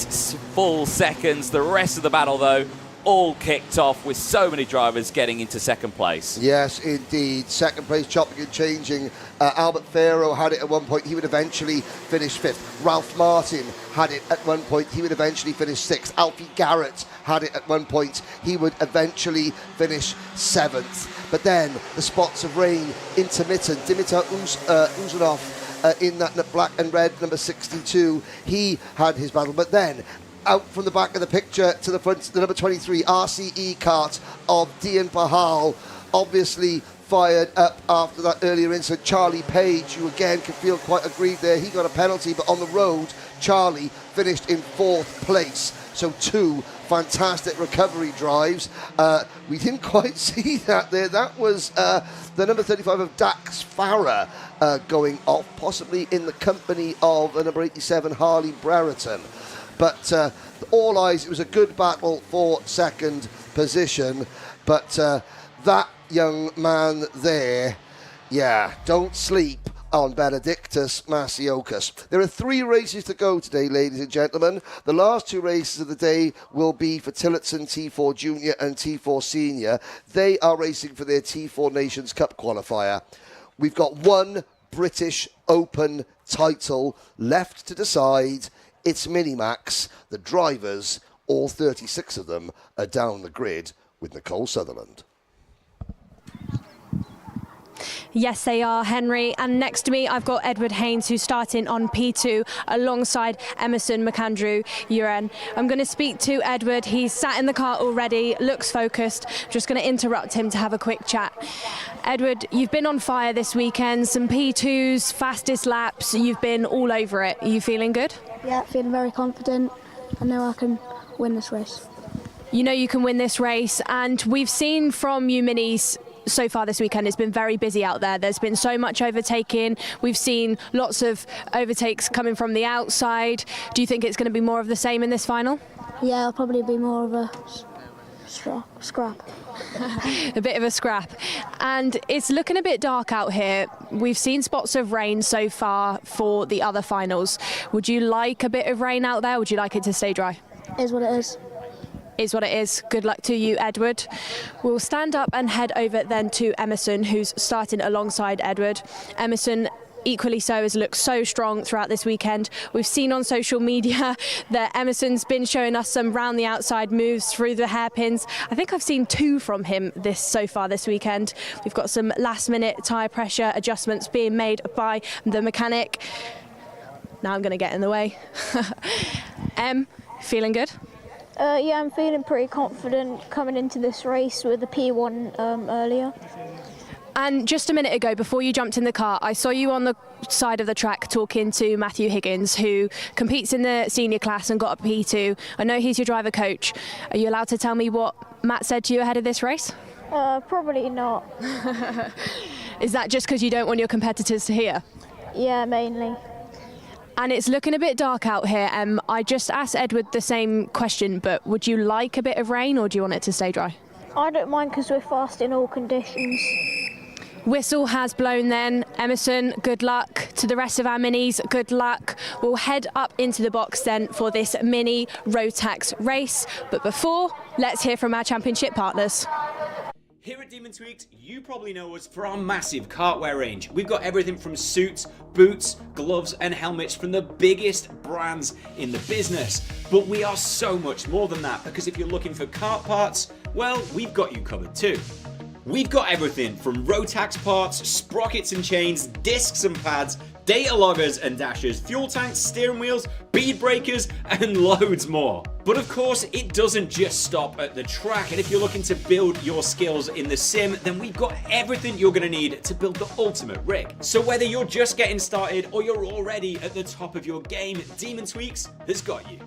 full seconds. The rest of the battle, though, all kicked off with so many drivers getting into second place. Yes, indeed. Second place, chopping and changing. Albert Farrow had it at one point. He would eventually finish 5th. Ralph Martin had it at one point. He would eventually finish 6th. Alfie Garrett had it at one point. He would eventually finish 7th. But then the spots of rain, intermittent. Dimitar Uzunov in that black and red number 62. He had his battle. But then out from the back of the picture to the front, the number 23 RCE kart of Dean Pahal, obviously fired up after that earlier incident. Charlie Page, who again could feel quite aggrieved there, he got a penalty, but on the road, Charlie finished in 4th place. So 2 fantastic recovery drives. We didn't quite see that there. That was the number 35 of Dax Farah going off, possibly in the company of the number 87 Harley Brereton. But all eyes, it was a good battle for second position. But that young man there, yeah, don't sleep on Benedictus Masiokas. There are 3 races to go today, ladies and gentlemen. The last 2 races of the day will be for Tillotson T4 Junior and T4 Senior. They are racing for their T4 Nations Cup qualifier. We've got 1 British Open title left to decide. It's Minimax. The drivers, all 36 of them, are down the grid with Nicole Sutherland. Yes, they are, Henry. And next to me, I've got Edward Haynes, who's starting on P2 alongside Emerson McAndrew Uren. I'm going to speak to Edward. He's sat in the car already, looks focused. Just going to interrupt him to have a quick chat. Edward, you've been on fire this weekend. Some P2s, fastest laps. You've been all over it. Are you feeling good? Yeah, feeling very confident. I know I can win this race. You know you can win this race, and we've seen from you minis so far this weekend, it's been very busy out there. There's been so much overtaking. We've seen lots of overtakes coming from the outside. Do you think it's going to be more of the same in this final? Yeah, it'll probably be more of a scrap. A bit of a scrap. And it's looking a bit dark out here. We've seen spots of rain so far for the other finals. Would you like a bit of rain out there? Would you like it to stay dry? Is what it is. Is what it is. Good luck to you, Edward. We'll stand up and head over then to Emerson, who's starting alongside Edward. Emerson, equally so, has looked so strong throughout this weekend. We've seen on social media that Emerson's been showing us some round the outside moves through the hairpins. I think I've seen 2 from him so far this weekend. We've got some last minute tyre pressure adjustments being made by the mechanic. Now I'm going to get in the way. Feeling good? Yeah, I'm feeling pretty confident coming into this race with the P1 earlier. And just a minute ago, before you jumped in the car, I saw you on the side of the track talking to Matthew Higgins, who competes in the senior class and got a P2. I know he's your driver coach. Are you allowed to tell me what Matt said to you ahead of this race? Probably not. Is that just because you don't want your competitors to hear? Yeah, mainly. And it's looking a bit dark out here. I just asked Edward the same question, but would you like a bit of rain or do you want it to stay dry? I don't mind because we're fast in all conditions. Whistle has blown then. Emerson, good luck. To the rest of our minis, good luck. We'll head up into the box then for this mini Rotax race. But before, let's hear from our championship partners. Here at Demon Tweaked, you probably know us for our massive cartwear range. We've got everything from suits, boots, gloves and helmets from the biggest brands in the business. But we are so much more than that, because if you're looking for kart parts, well, we've got you covered too. We've got everything from Rotax parts, sprockets and chains, discs and pads, data loggers and dashers, fuel tanks, steering wheels, bead breakers, and loads more. But of course, it doesn't just stop at the track, and if you're looking to build your skills in the sim, then we've got everything you're going to need to build the ultimate rig. So whether you're just getting started or you're already at the top of your game, Demon Tweaks has got you.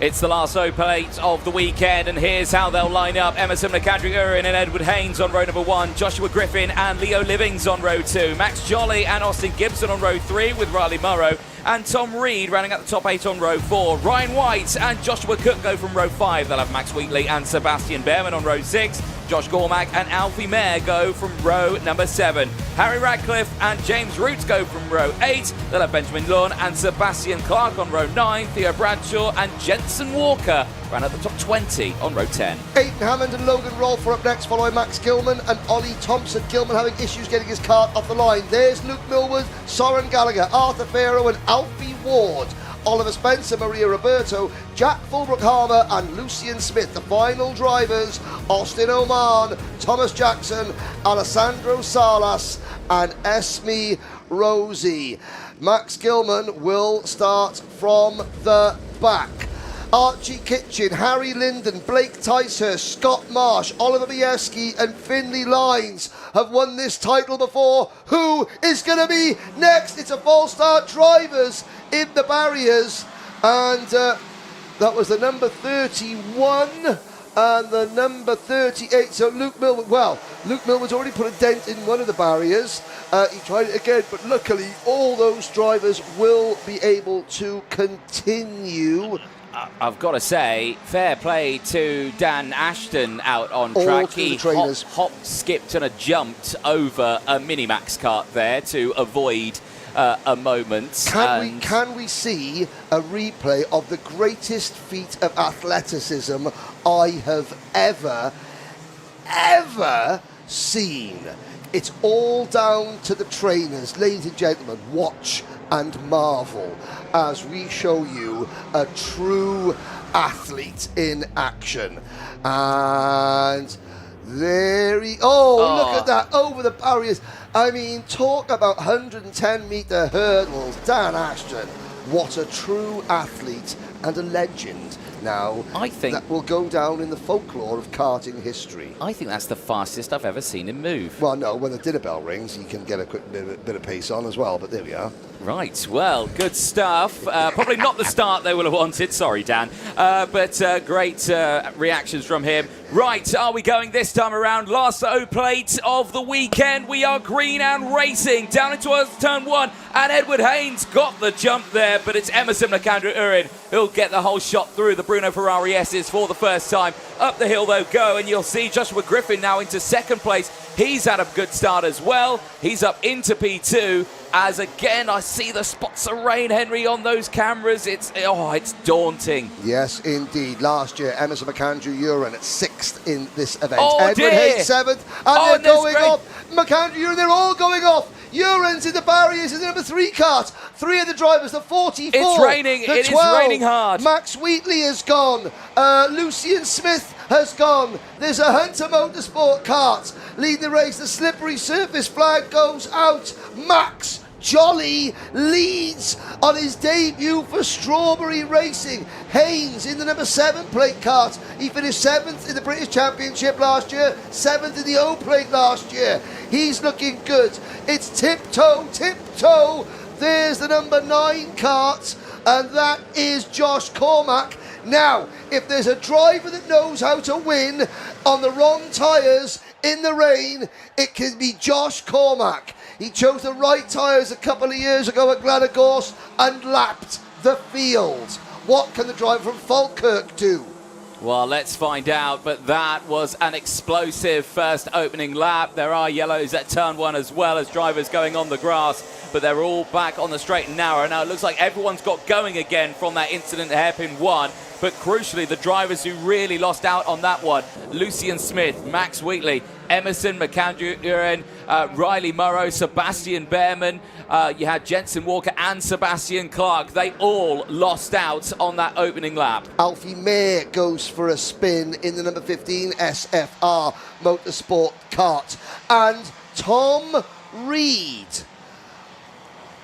It's the last Open 8 of the weekend, and here's how they'll line up. Emerson McAndrew and Edward Haynes on row number 1, Joshua Griffin and Leo Livings on row 2, Max Jolly and Austin Gibson on row 3 with Riley Morrow, and Tom Reed rounding out the top 8 on row 4. Ryan White and Joshua Cook go from row 5. They'll have Max Wheatley and Sebastian Behrman on row 6. Josh Gormack and Alfie Mayer go from row number 7. Harry Radcliffe and James Root go from row 8. They'll have Benjamin Lunn and Sebastian Clark on row 9. Theo Bradshaw and Jensen Walker round at the top 20 on row 10. Aidan Hammond and Logan Rolfe are up next, following Max Gilman and Ollie Thompson. Gilman having issues getting his kart off the line. There's Luke Millward, Soren Gallagher, Arthur Farrow and Alfie Ward. Oliver Spencer, Maria Roberto, Jack Fulbrook-Harmer and Lucian Smith. The final drivers, Austin Oman, Thomas Jackson, Alessandro Salas and Esme Rosie. Max Gilman will start from the back. Archie Kitchen, Harry Linden, Blake Ticehurst, Scott Marsh, Oliver Bieski and Finlay Lines have won this title before. Who is going to be next? It's a false start. Drivers in the barriers, and that was the number 31 and the number 38. So Luke Millman's already put a dent in one of the barriers. He tried it again, but luckily all those drivers will be able to continue. I've got to say, fair play to Dan Ashton out on All track. through the He trainers. hopped, skipped and jumped over a Minimax kart there to avoid a moment. Can we see a replay of the greatest feat of athleticism I have ever seen? It's all down to the trainers. Ladies and gentlemen, watch and marvel as we show you a true athlete in action. And there he... look at that, over the barriers. I mean, talk about 110-metre hurdles. Dan Ashton, what a true athlete and a legend. Now, I think that will go down in the folklore of karting history. I think that's the fastest I've ever seen him move. Well, no, when the dinner bell rings, you can get a quick bit of pace on as well, but there we are. Right, well, good stuff. Probably not the start they will have wanted, sorry, Dan. But great reactions from him. Right, are we going this time around? Last O-plate of the weekend. We are green and racing down into our turn one. And Edward Haynes got the jump there, but it's Emerson McAndrew-Urin who'll get the whole shot through the Bruno Ferrari S's for the first time. Up the hill they'll go, and you'll see Joshua Griffin now into second place. He's had a good start as well. He's up into P2. As again, I see the spots of rain, Henry, on those cameras. It's daunting. Yes, indeed. Last year, Emerson McAndrew-Urin at 6th in this event. Oh, Edward dear. Hayes 7th, and they're going great. off. McAndrew-Urin, they're all going off. Urin's in the barriers in the number 3 kart. 3 of the drivers, the 44. It's raining. The It 12. is raining hard. Max Wheatley has gone. Lucian Smith has gone. There's a Hunter Motorsport kart leading the race. The slippery surface flag goes out. Max Jolly leads on his debut for Strawberry Racing. Haynes in the number 7 plate kart. He finished 7th in the British Championship last year, 7th in the O plate last year. He's looking good. It's tiptoe. There's the number 9 kart, and that is Josh Cormack. Now, if there's a driver that knows how to win on the wrong tyres in the rain, it can be Josh Cormack. He chose the right tyres a couple of years ago at Glenagorse and lapped the field. What can the driver from Falkirk do? Well, let's find out, but that was an explosive first opening lap. There are yellows at turn 1 as well as drivers going on the grass, but they're all back on the straight and narrow. Now it looks like everyone's got going again from that incident at hairpin 1, but crucially the drivers who really lost out on that one, Lucian Smith, Max Wheatley, Emerson McAndrew-Urin, Riley Murrow, Sebastian Behrman, you had Jensen Walker and Sebastian Clark. They all lost out on that opening lap. Alfie Mayer goes for a spin in the number 15 SFR Motorsport kart. And Tom Reed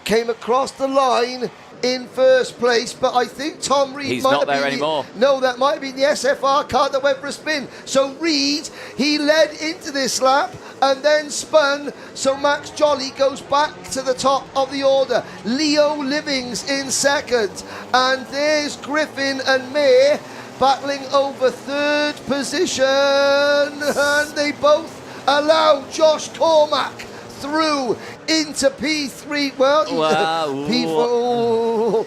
came across the line in first place, but I think Tom Reed He's might not have there been anymore. No, that might have been the SFR car that went for a spin. So Reed, he led into this lap and then spun, so Max Jolly goes back to the top of the order. Leo Livings in second, and there's Griffin and May battling over third position, and they both allow Josh Cormack through into P3. P4.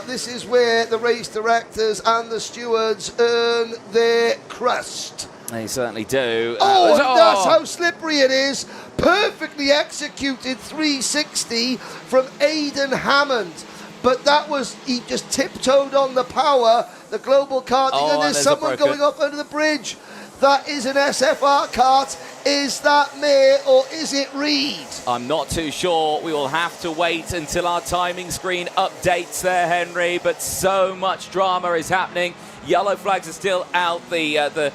This is where the race directors and the stewards earn their crust. They certainly do. That's how slippery it is. Perfectly executed 360 from Aidan Hammond. But that was, he just tiptoed on the power, the global karting, and there's someone going off under the bridge. That is an SFR kart. Is that May or is it Reed? I'm not too sure. We will have to wait until our timing screen updates there, Henry. But so much drama is happening. Yellow flags are still out. The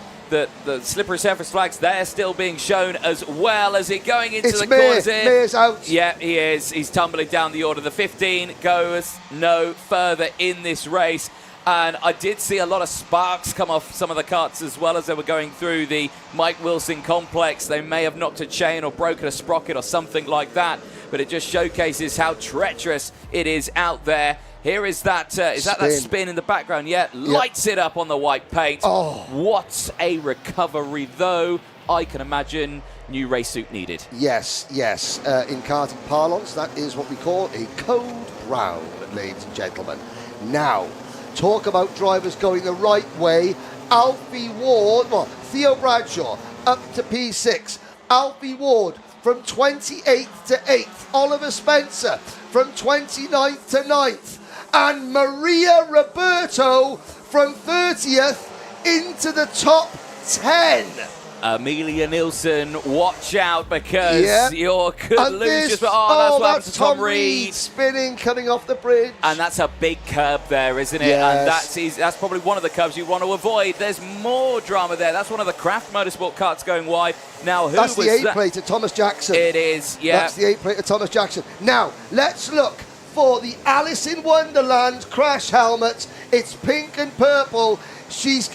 slippery surface flags, they're still being shown as well. As it going into the corners here. May's out. Yeah, he is. He's tumbling down the order. The 15 goes no further in this race. And I did see a lot of sparks come off some of the karts as well as they were going through the Mike Wilson complex. They may have knocked a chain or broken a sprocket or something like that, but it just showcases how treacherous it is out there. Here is that spin in the background? Yeah, lights it up on the white paint. Oh. What a recovery, though. I can imagine new race suit needed. Yes. In karting parlance, that is what we call a code brown, ladies and gentlemen. Now, talk about drivers going the right way. Theo Bradshaw up to P6. Alfie Ward from 28th to 8th. Oliver Spencer from 29th to 9th. And Maria Roberto from 30th into the top 10. Amelia Nielsen, watch out because you could lose just. That's what happened to Tom Reed. Spinning, coming off the bridge. And that's a big curb there, isn't it? Yes. And that's probably one of the curbs you want to avoid. There's more drama there. That's one of the Kraft Motorsport karts going wide. Now, who that's was the A-plate of Thomas Jackson. It is, yeah. That's the A-plate of Thomas Jackson. Now, let's look for the Alice in Wonderland crash helmet. It's pink and purple. She's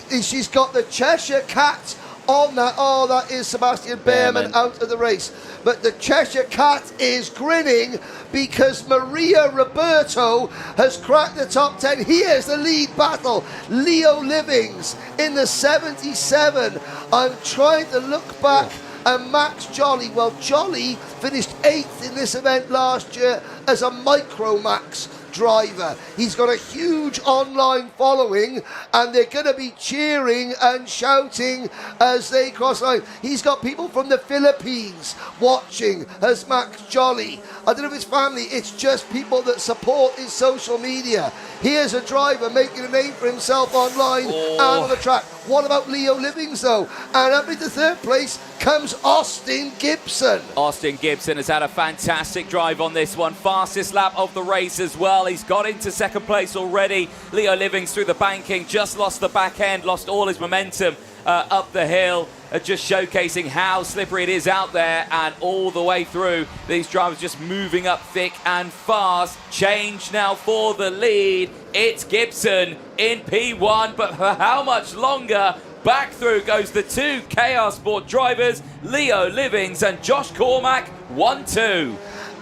got the Cheshire Cat on that. Oh, that is Sebastian Behrman out of the race. But the Cheshire Cat is grinning because Maria Roberto has cracked the top 10. Here's the lead battle. Leo Livings in the 77. I'm trying to look back. And Max Jolly, well, Jolly finished 8th in this event last year as a Micromax driver. He's got a huge online following and they're going to be cheering and shouting as they cross line. He's got people from the Philippines watching as Max Jolly. I don't know if it's family, it's just people that support his social media. Here's a driver making a name for himself online and on the track. What about Leo Livings though? And up into third place comes Austin Gibson. Austin Gibson has had a fantastic drive on this one. Fastest lap of the race as well. He's got into second place already. Leo Livings through the banking, just lost the back end, lost all his momentum up the hill. Just showcasing how slippery it is out there and all the way through. These drivers just moving up thick and fast. Change now for the lead. It's Gibson in P1, but for how much longer? Back through goes the two KR Sport drivers, Leo Livings and Josh Cormack, 1-2.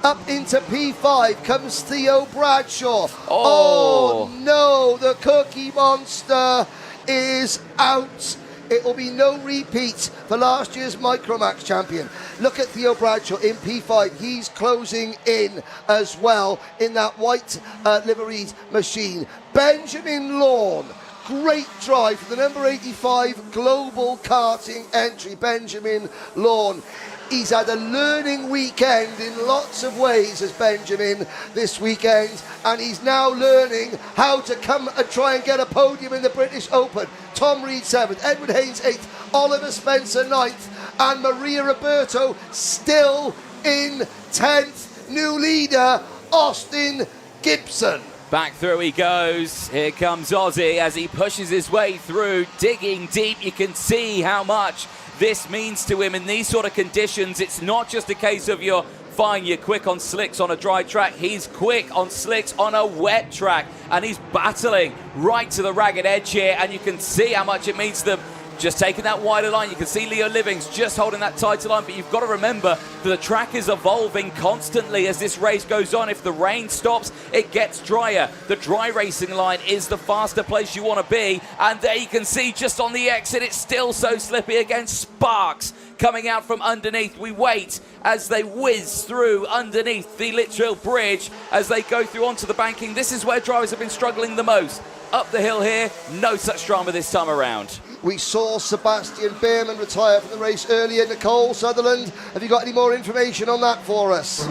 Up into P5 comes Theo Bradshaw. Oh no, the Cookie Monster is out. It will be no repeat for last year's Micromax champion. Look at Theo Bradshaw in P5. He's closing in as well in that white liveried machine. Benjamin Lawn. Great drive for the number 85 global karting entry, Benjamin Lawn. He's had a learning weekend in lots of ways as Benjamin this weekend, and he's now learning how to come and try and get a podium in the British Open. Tom Reed 7th, Edward Haynes 8th, Oliver Spencer 9th, and Maria Roberto still in 10th. New leader, Austin Gibson. Back through he goes. Here comes Ozzy as he pushes his way through, digging deep. You can see how much this means to him in these sort of conditions. It's not just a case of you're fine, you're quick on slicks on a dry track. He's quick on slicks on a wet track, and he's battling right to the ragged edge here, and you can see how much it means to them. Just taking that wider line. You can see Leo Livings just holding that tighter line, but you've got to remember that the track is evolving constantly as this race goes on. If the rain stops, it gets drier. The dry racing line is the faster place you want to be, and there you can see just on the exit, it's still so slippy again. Sparks coming out from underneath. We wait as they whiz through underneath the Litchfield Bridge as they go through onto the banking. This is where drivers have been struggling the most. Up the hill here, no such drama this time around. We saw Sebastian Behrman retire from the race earlier. Nicole Sutherland, have you got any more information on that for us?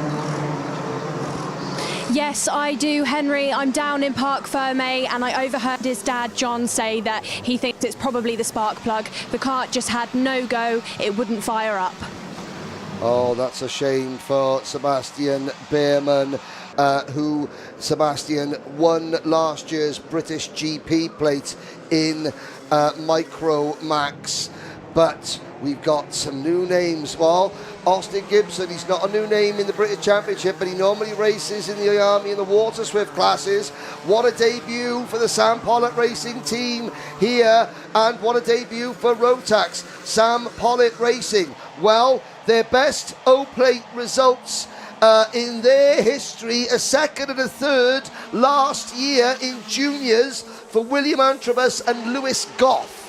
Yes, I do, Henry. I'm down in Parc Ferme and I overheard his dad, John, say that he thinks it's probably the spark plug. The kart just had no go. It wouldn't fire up. Oh, that's a shame for Sebastian Behrman, who Sebastian won last year's British GP plate in Micromax. But we've got some new names. Well, Austin Gibson, he's not a new name in the British Championship, but he normally races in the Army and the Water Swift classes. What a debut for the Sam Pollitt Racing team here, and what a debut for Rotax. Sam Pollitt Racing, well, their best O-Plate results in their history, a second and a third last year in juniors for William Antrobus and Lewis Goff.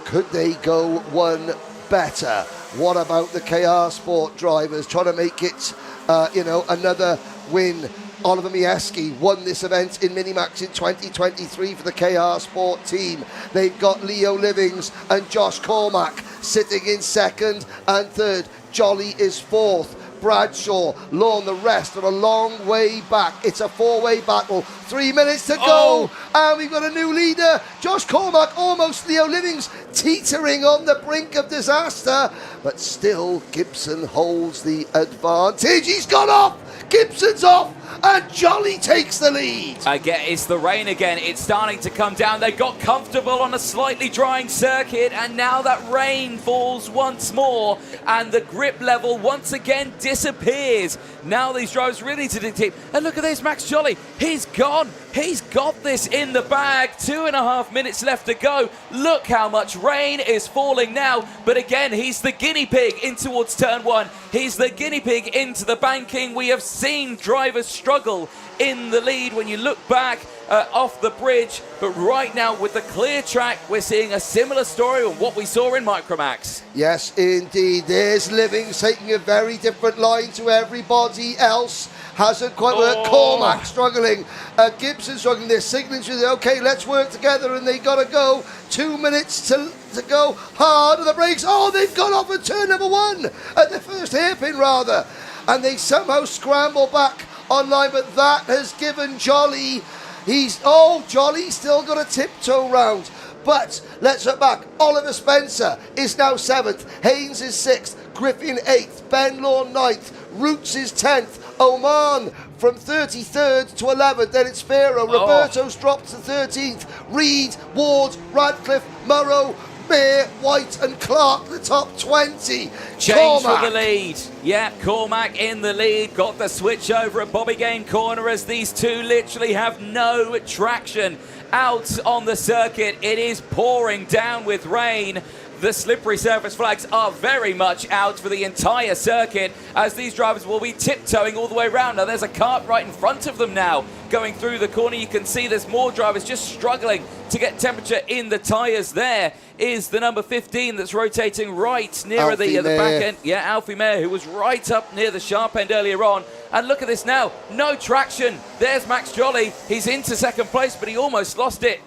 Could they go one better? What about the KR Sport drivers trying to make it, another win? Oliver Mieski won this event in Minimax in 2023 for the KR Sport team. They've got Leo Livings and Josh Cormack sitting in second and third. Jolly is fourth. Bradshaw, Lawn, the rest are a long way back. It's a four-way battle. 3 minutes to go, and we've got a new leader. Josh Cormack, almost Leo Livings, teetering on the brink of disaster, but still Gibson holds the advantage. He's gone off. Gibson's off, and Jolly takes the lead. Again, it's the rain again. It's starting to come down. They got comfortable on a slightly drying circuit, and now that rain falls once more, and the grip level once again disappears. Now these drivers really need to dictate. And look at this, Max Jolly. He's gone. He's got this in the bag. 2.5 minutes left to go. Look how much rain is falling now. But again, he's the guinea pig in towards turn one. He's the guinea pig into the banking. We have seen drivers struggle in the lead when you look back off the bridge, but right now with the clear track, we're seeing a similar story of what we saw in Micromax. Yes, indeed. There's Livings taking a very different line to everybody else. Hasn't quite worked. Cormac struggling. Gibson struggling. They're signaling to the okay, let's work together, and they got to go. 2 minutes to go. Hard on the brakes. Oh, they've gone off at turn number one at the first hairpin, rather. And they somehow scramble back online, but that has given Jolly. Jolly's still got a tiptoe round. But let's look back. Oliver Spencer is now 7th. Haynes is 6th. Griffin 8th. Ben Law 9th. Roots is 10th. Oman from 33rd to 11th. Then it's Pharaoh. Roberto's dropped to 13th. Reed, Ward, Radcliffe, Murrow, Bear, White and Clark, the top 20. Change for the lead. Yeah, Cormac in the lead. Got the switch over at Bobby Game Corner as these two literally have no traction out on the circuit. It is pouring down with rain. The slippery surface flags are very much out for the entire circuit as these drivers will be tiptoeing all the way around. Now there's a kart right in front of them now going through the corner. You can see there's more drivers just struggling to get temperature in the tyres. There is the number 15 that's rotating right nearer the back end. Yeah, Alfie Mayer, who was right up near the sharp end earlier on. And look at this now, no traction. There's Max Jolly. He's into second place, but he almost lost it.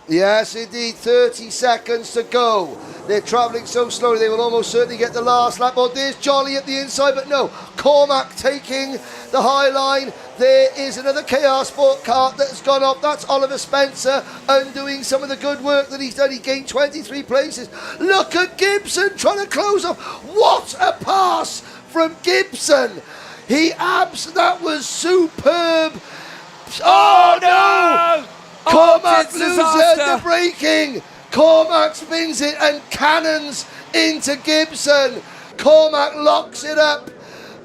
Yes, indeed, 30 seconds to go. They're travelling so slowly, they will almost certainly get the last lap. Oh, there's Jolly at the inside, but no. Cormac taking the high line. There is another KR Sport kart that has gone off. That's Oliver Spencer undoing some of the good work that he's done. He gained 23 places. Look at Gibson trying to close off. What a pass from Gibson. That was superb. Oh, no! Cormac loses the braking. Cormac spins it and cannons into Gibson. Cormac locks it up.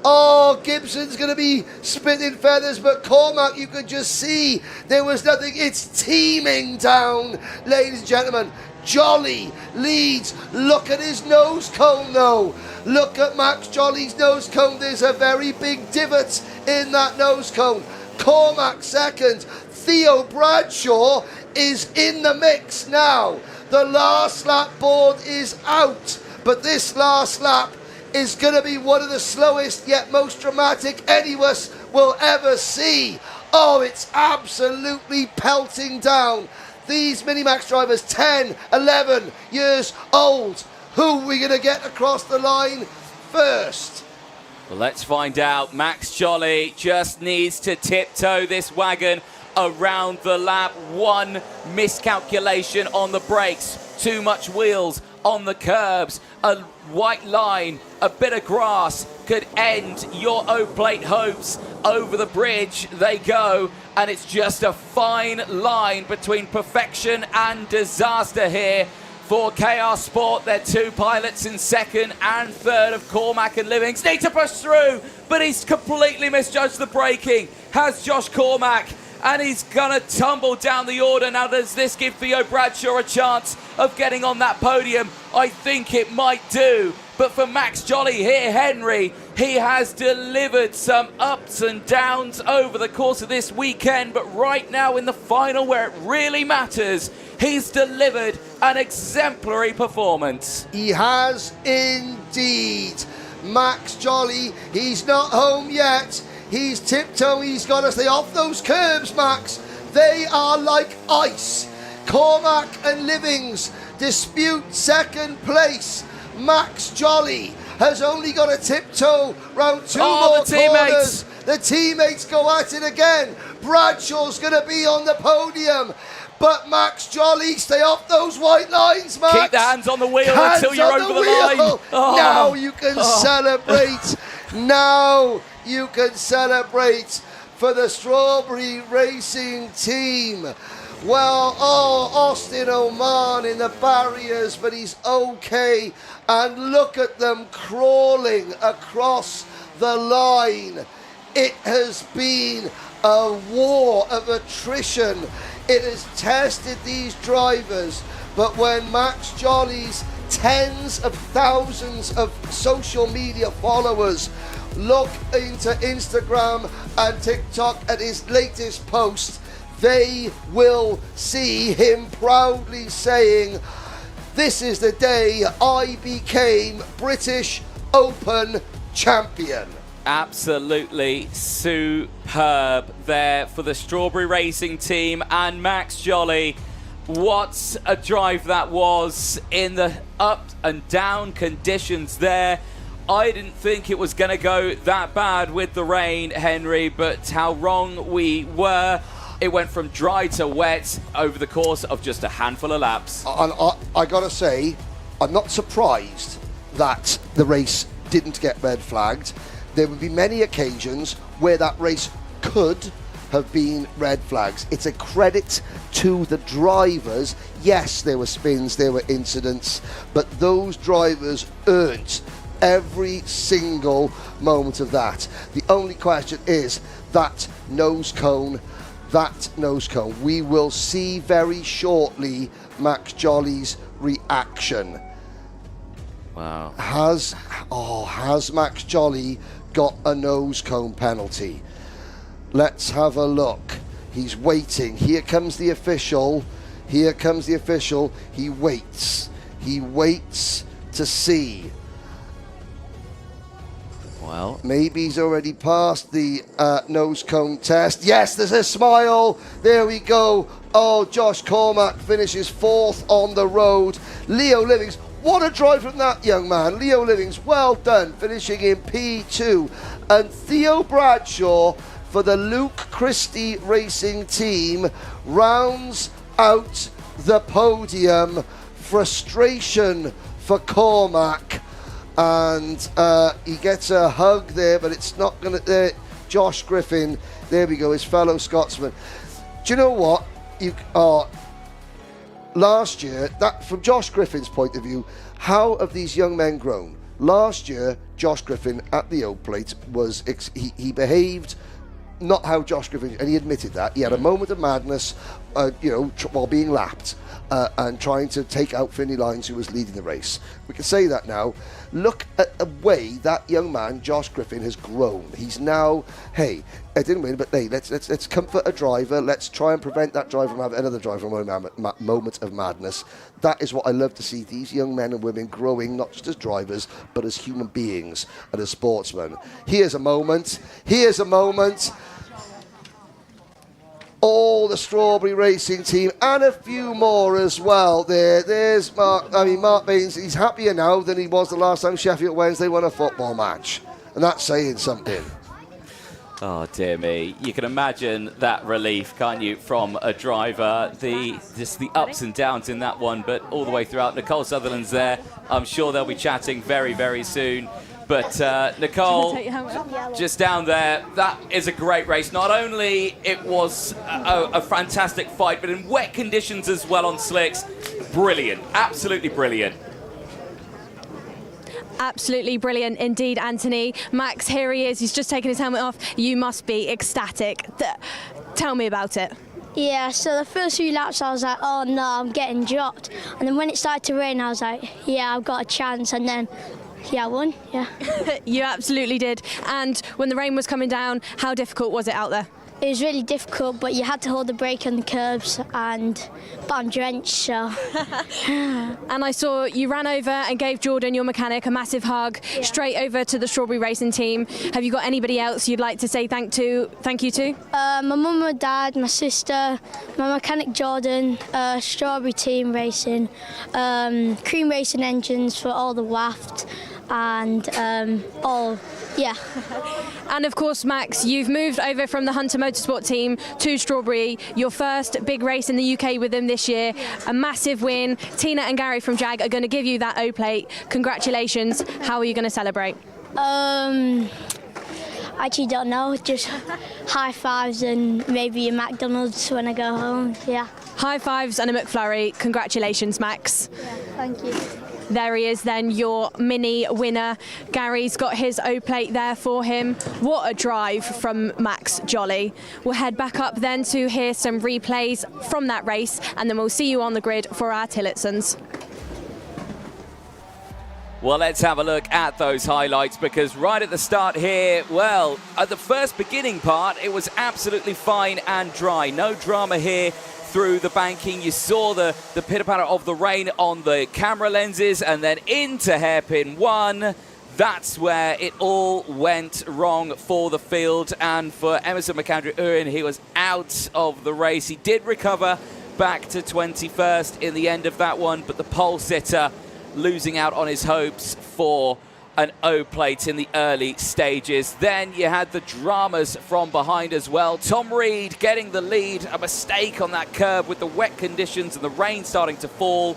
Oh, Gibson's going to be spitting feathers, but Cormac, you could just see there was nothing. It's teeming down, ladies and gentlemen. Jolly leads. Look at his nose cone, though. Look at Max Jolly's nose cone. There's a very big divot in that nose cone. Cormac second. Theo Bradshaw is in the mix now. The last lap board is out, but this last lap is going to be one of the slowest yet most dramatic any of us will ever see. Oh, it's absolutely pelting down. These Minimax drivers, 10, 11 years old. Who are we going to get across the line first? Well, let's find out. Max Jolly just needs to tiptoe this wagon around the lap. One miscalculation on the brakes, too much wheels on the curbs, a white line, a bit of grass could end your O-plate hopes. Over the bridge they go, and it's just a fine line between perfection and disaster here for KR Sport. Their two pilots in second and third of Cormac and Livings. Need to push through, but he's completely misjudged the braking. Has Josh Cormac, and he's going to tumble down the order. Now, does this give Theo Bradshaw a chance of getting on that podium? I think it might do. But for Max Jolly here, Henry, he has delivered some ups and downs over the course of this weekend. But right now in the final where it really matters, he's delivered an exemplary performance. He has indeed. Max Jolly, he's not home yet. He's tiptoeing, he's got to stay off those curbs, Max. They are like ice. Cormac and Livings dispute second place. Max Jolly has only got to tiptoe round two more corners. The teammates go at it again. Bradshaw's going to be on the podium. But Max Jolly, stay off those white lines, Max. Keep the hands on the wheel until you're over the line. Oh. Now you can celebrate. Now you can celebrate for the Strawberry Racing team. Well, Austin Oman in the barriers, but he's okay. And look at them crawling across the line. It has been a war of attrition. It has tested these drivers, but when Max Jolly's tens of thousands of social media followers look into Instagram and TikTok at his latest post, they will see him proudly saying, "This is the day I became British Open champion." Absolutely superb there for the Strawberry Racing team and Max Jolly. What a drive that was in the up and down conditions there. I didn't think it was going to go that bad with the rain, Henry, but how wrong we were. It went from dry to wet over the course of just a handful of laps. I got to say, I'm not surprised that the race didn't get red flagged. There would be many occasions where that race could have been red flags. It's a credit to the drivers. Yes, there were spins, there were incidents, but those drivers earned every single moment of that. The only question is that nose cone. We will see very shortly Max Jolly's reaction. Wow. Has Max Jolly got a nose cone penalty? Let's have a look. He's waiting. Here comes the official. He waits. He waits to see. Well, maybe he's already passed the nose cone test. Yes, there's a smile. There we go. Oh, Josh Cormac finishes fourth on the road. Leo Livings, what a drive from that young man. Leo Livings, well done, finishing in P2. And Theo Bradshaw for the Luke Christie Racing team rounds out the podium. Frustration for Cormac. And he gets a hug there, but it's not going to... Josh Griffin, there we go, his fellow Scotsman. Do you know what? Last year, from Josh Griffin's point of view, how have these young men grown? Last year, Josh Griffin at the Oak Plate he behaved not how Josh Griffin, and he admitted that. He had a moment of madness, while being lapped and trying to take out Finley Lyons, who was leading the race. We can say that now. Look at the way that young man, Josh Griffin, has grown. He's now, hey, I didn't win, but hey, let's comfort a driver. Let's try and prevent that driver from having another driver moment of madness. That is what I love to see, these young men and women growing, not just as drivers, but as human beings and as sportsmen. Here's a moment. All the Strawberry Racing team and a few more as well there. There's Mark Baines. He's happier now than he was the last time Sheffield Wednesday won a football match. And that's saying something. Oh, dear me. You can imagine that relief, can't you, from a driver. The ups and downs in that one, but all the way throughout. Nicole Sutherland's there. I'm sure they'll be chatting very, very soon. But Nicole, just down there, that is a great race. Not only it was a fantastic fight, but in wet conditions as well on slicks. brilliant. Absolutely brilliant. Absolutely brilliant indeed, Anthony. Max, here he is. He's just taken his helmet off. You must be ecstatic. Tell me about it. Yeah, so the first few laps I was like, oh no, I'm getting dropped. And then when it started to rain, I was like, yeah, I've got a chance. And then, yeah, I won, yeah. You absolutely did. And when the rain was coming down, how difficult was it out there? It was really difficult, but you had to hold the brake on the curbs, but I'm drenched, so. And I saw you ran over and gave Jordan, your mechanic, a massive hug, straight over to the Strawberry Racing team. Have you got anybody else you'd like to say thank you to? My mum and dad, my sister, my mechanic Jordan, Strawberry Team Racing, Cream Racing Engines for all the waft, and all, yeah. And of course, Max, you've moved over from the Hunter Motorsport team to Strawberry, your first big race in the UK with them this year, a massive win. Tina and Gary from Jag are going to give you that O-plate. Congratulations. How are you going to celebrate? I actually don't know, just high fives and maybe a McDonald's when I go home, yeah. High fives and a McFlurry. Congratulations, Max. Yeah, thank you. There he is then, your mini winner. Gary's got his O-plate there for him. What a drive from Max Jolly. We'll head back up then to hear some replays from that race, and then we'll see you on the grid for our Tillotsons. Well, let's have a look at those highlights, because right at the start here, well, at the first beginning part, it was absolutely fine and dry. No drama here through the banking. You saw the pitter-patter of the rain on the camera lenses, and then into hairpin 1. That's where it all went wrong for the field, and for Emerson McAndrew-Urin, he was out of the race. He did recover back to 21st in the end of that one, but the pole sitter losing out on his hopes for an O-plate in the early stages. Then you had the dramas from behind as well. Tom Reed getting the lead, a mistake on that curb with the wet conditions and the rain starting to fall,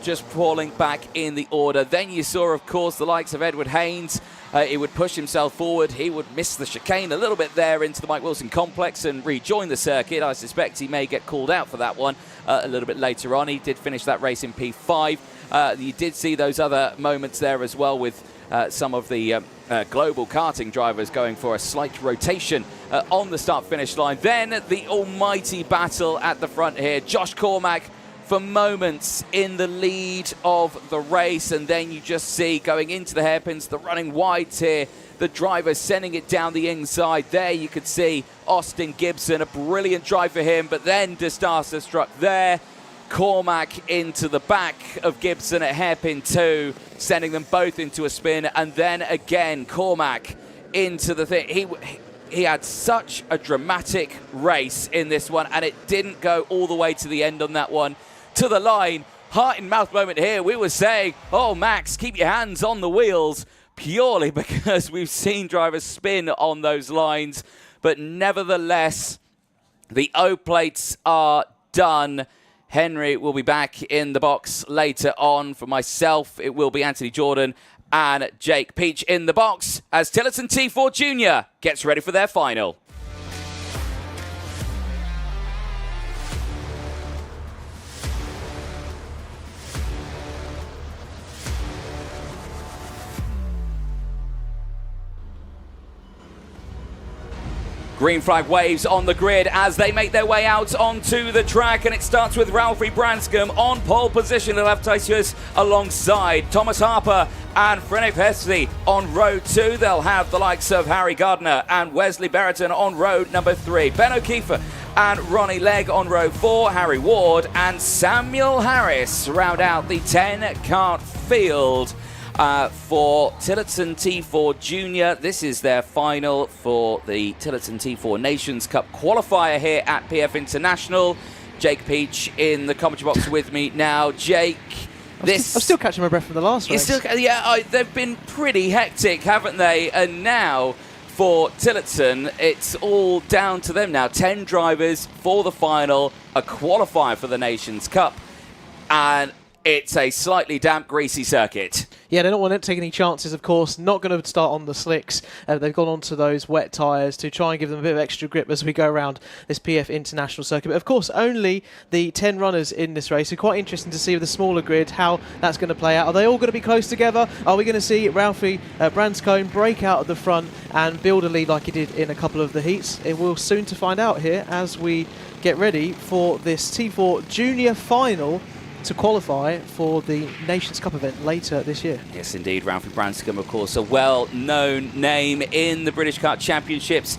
just falling back in the order. Then you saw, of course, the likes of Edward Haynes. He would push himself forward. He would miss the chicane a little bit there into the Mike Wilson complex and rejoin the circuit. I suspect he may get called out for that one a little bit later on. He did finish that race in P5. You did see those other moments there as well with some of the global karting drivers going for a slight rotation on the start-finish line. Then the almighty battle at the front here. Josh Cormack for moments in the lead of the race, and then you just see going into the hairpins, the running wides here, the driver sending it down the inside. There you could see Austin Gibson, a brilliant drive for him, but then disaster struck there. Cormack into the back of Gibson at hairpin 2, sending them both into a spin, and then again Cormack into the thing. He had such a dramatic race in this one, and it didn't go all the way to the end on that one. To the line, heart in mouth moment here. We were saying, oh Max, keep your hands on the wheels, purely because we've seen drivers spin on those lines, but nevertheless the O-plates are done. Henry will be back in the box later on. For myself, it will be Anthony Jordan and Jake Peach in the box as Tillotson T4 Jr. gets ready for their final. Green flag waves on the grid as they make their way out onto the track, and it starts with Ralphie Branscombe on pole position. They'll have Tisius alongside Thomas Harper and Frederick Hesse on row 2. They'll have the likes of Harry Gardner and Wesley Berriton on row number 3. Ben O'Keefe and Ronnie Legg on row 4. Harry Ward and Samuel Harris round out the 10-kart field. For Tillotson T4 Junior, this is their final for the Tillotson T4 Nations Cup qualifier here at PF International. Jake Peach in the commentary box with me now. Jake, I'm still catching my breath from the last race. They've been pretty hectic, haven't they? And now for Tillotson, it's all down to them now. 10 drivers for the final, a qualifier for the Nations Cup, and it's a slightly damp, greasy circuit. Yeah, they don't want to take any chances, of course. Not going to start on the slicks. They've gone on to those wet tyres to try and give them a bit of extra grip as we go around this PF International circuit. But of course, only the 10 runners in this race. So quite interesting to see with the smaller grid how that's going to play out. Are they all going to be close together? Are we going to see Ralphie Branscombe break out at the front and build a lead like he did in a couple of the heats? It will soon to find out here as we get ready for this T4 Junior Final to qualify for the Nations Cup event later this year. Yes, indeed. Ralphie Branscombe, of course, a well-known name in the British Kart Championships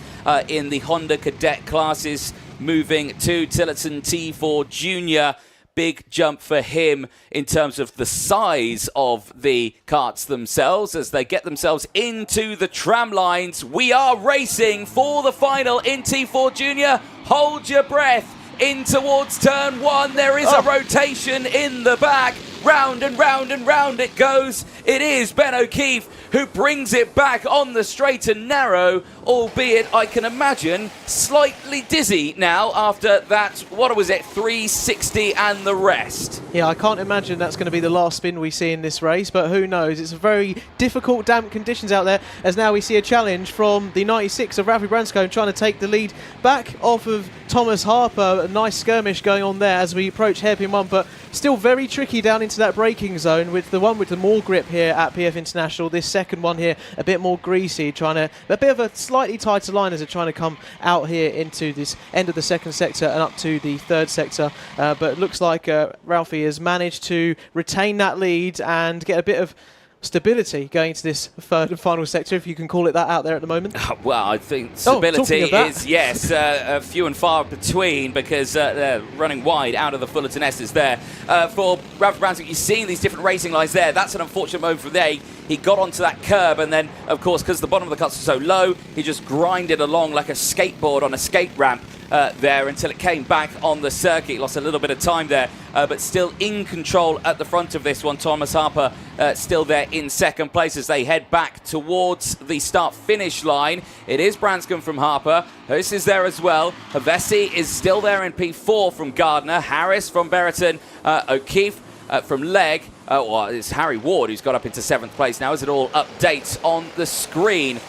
in the Honda Cadet classes, moving to Tillotson T4 Junior. Big jump for him in terms of the size of the karts themselves as they get themselves into the tram lines. We are racing for the final in T4 Junior. Hold your breath. In towards turn 1, there is a rotation in the back. Round and round and round it goes. It is Ben O'Keefe who brings it back on the straight and narrow, albeit I can imagine slightly dizzy now after that, what was it, 360 and the rest. Yeah, I can't imagine that's going to be the last spin we see in this race, but who knows? It's very difficult, damp conditions out there, as now we see a challenge from the 96 of Ralphie Branscombe trying to take the lead back off of Thomas Harper. A nice skirmish going on there as we approach hairpin 1, but still very tricky down into that braking zone with the one with the more grip here at PF International. This second one here a bit more greasy, trying to a bit of a slightly tighter line as they're trying to come out here into this end of the second sector and up to the third sector, but it looks like Ralphie has managed to retain that lead and get a bit of stability going into this third and final sector, if you can call it that, out there at the moment. Well, I think stability is, yes, few and far between, because they're running wide out of the Fullerton S's there. For Ralphie Branscombe, you've seen these different racing lines there. That's an unfortunate moment for there. He got onto that curb, and then, of course, because the bottom of the cuts was so low, he just grinded along like a skateboard on a skate ramp there until it came back on the circuit. Lost a little bit of time there, but still in control at the front of this one. Thomas Harper still there in second place as they head back towards the start-finish line. It is Branscombe from Harper. Huss is there as well. Havesi is still there in P4 from Gardner. Harris from Berriton. O'Keefe from Legg. Well, it's Harry Ward who's got up into 7th place now as it all updates on the screen.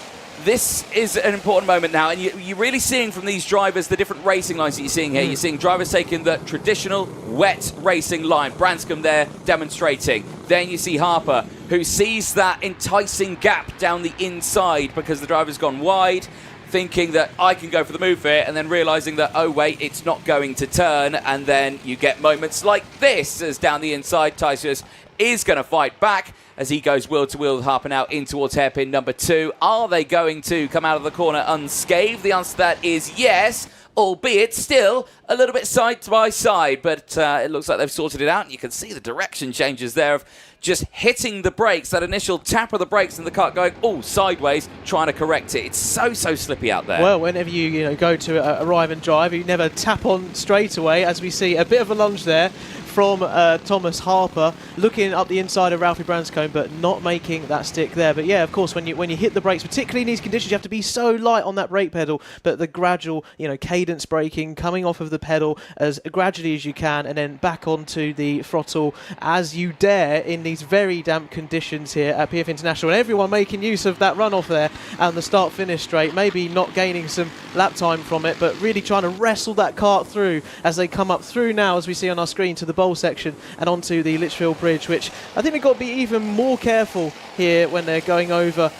This is an important moment now, and you're really seeing from these drivers the different racing lines that you're seeing here. You're seeing drivers taking the traditional wet racing line. Branscombe there demonstrating. Then you see Harper, who sees that enticing gap down the inside because the driver's gone wide, thinking that I can go for the move here, and then realising that, oh wait, it's not going to turn, and then you get moments like this as down the inside, Tysus is going to fight back as he goes wheel to wheel with Harper now in towards hairpin number 2. Are they going to come out of the corner unscathed? The answer to that is yes, albeit still a little bit side by side, but it looks like they've sorted it out, and you can see the direction changes there of just hitting the brakes, that initial tap of the brakes and the kart going sideways, trying to correct it. It's so slippy out there. Well, whenever you go to arrive and drive, you never tap on straight away, as we see a bit of a lunge there from Thomas Harper, looking up the inside of Ralphie Branscombe, but not making that stick there. But yeah, of course, when you hit the brakes, particularly in these conditions, you have to be so light on that brake pedal, but the gradual, cadence braking, coming off of the pedal as gradually as you can, and then back onto the throttle as you dare in these very damp conditions here at PF International. And everyone making use of that runoff there and the start-finish straight, maybe not gaining some lap time from it, but really trying to wrestle that kart through as they come up through now, as we see on our screen, to the bowl section and onto the Litchfield Bridge, which I think they've got to be even more careful here when they're going over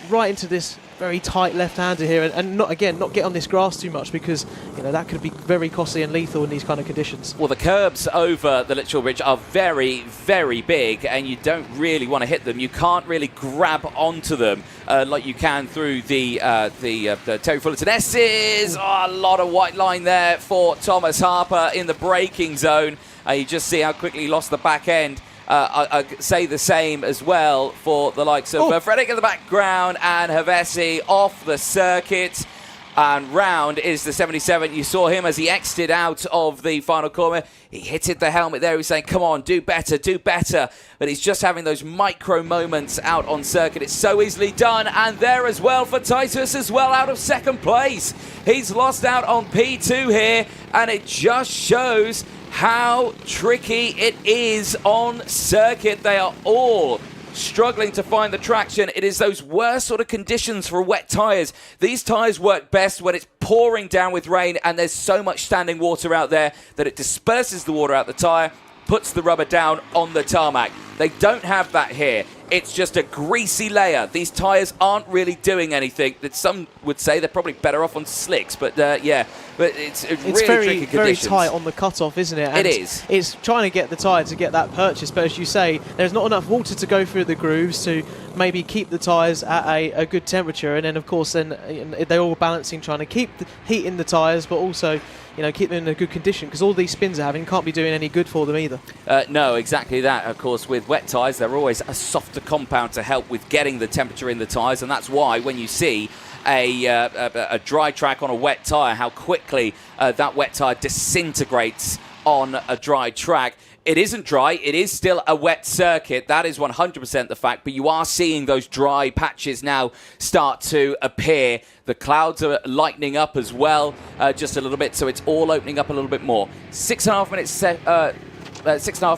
right into this very tight left-hander here, and not get on this grass too much, because that could be very costly and lethal in these kind of conditions. Well, the curbs over the Litchfield Bridge are very, very big, and you don't really want to hit them. You can't really grab onto them like you can through the Terry Fullerton S's. A lot of white line there for Thomas Harper in the braking zone. You just see how quickly he lost the back end. I say the same as well for the likes of Frederick in the background and Havesi off the circuit. And round is the 77. You saw him as he exited out of the final corner. He hitted the helmet there. He was saying, come on, do better, do better. But he's just having those micro moments out on circuit. It's so easily done. And there as well for Titus as well, out of second place. He's lost out on P2 here. And it just shows how tricky it is on circuit. They are all struggling to find the traction. It is those worst sort of conditions for wet tyres. These tyres work best when it's pouring down with rain and there's so much standing water out there that it disperses the water out the tyre, puts the rubber down on the tarmac. They don't have that here. It's just a greasy layer. These tyres aren't really doing anything. That some would say they're probably better off on slicks, but yeah, but it's really tricky conditions. Very tight on the cutoff, isn't it? And it is. It's trying to get the tyre to get that purchase, but as you say, there's not enough water to go through the grooves to maybe keep the tyres at a good temperature, and then of course they're all balancing, trying to keep the heat in the tyres, but also keep them in a good condition, because all these spins they're having can't be doing any good for them either. No, exactly that. Of course, with wet tyres, they're always a softer compound to help with getting the temperature in the tyres, and that's why when you see a dry track on a wet tyre, how quickly that wet tyre disintegrates on a dry track. It isn't dry, it is still a wet circuit, that is 100% the fact, but you are seeing those dry patches now start to appear. The clouds are lightening up as well, just a little bit, so it's all opening up a little bit more. 6.5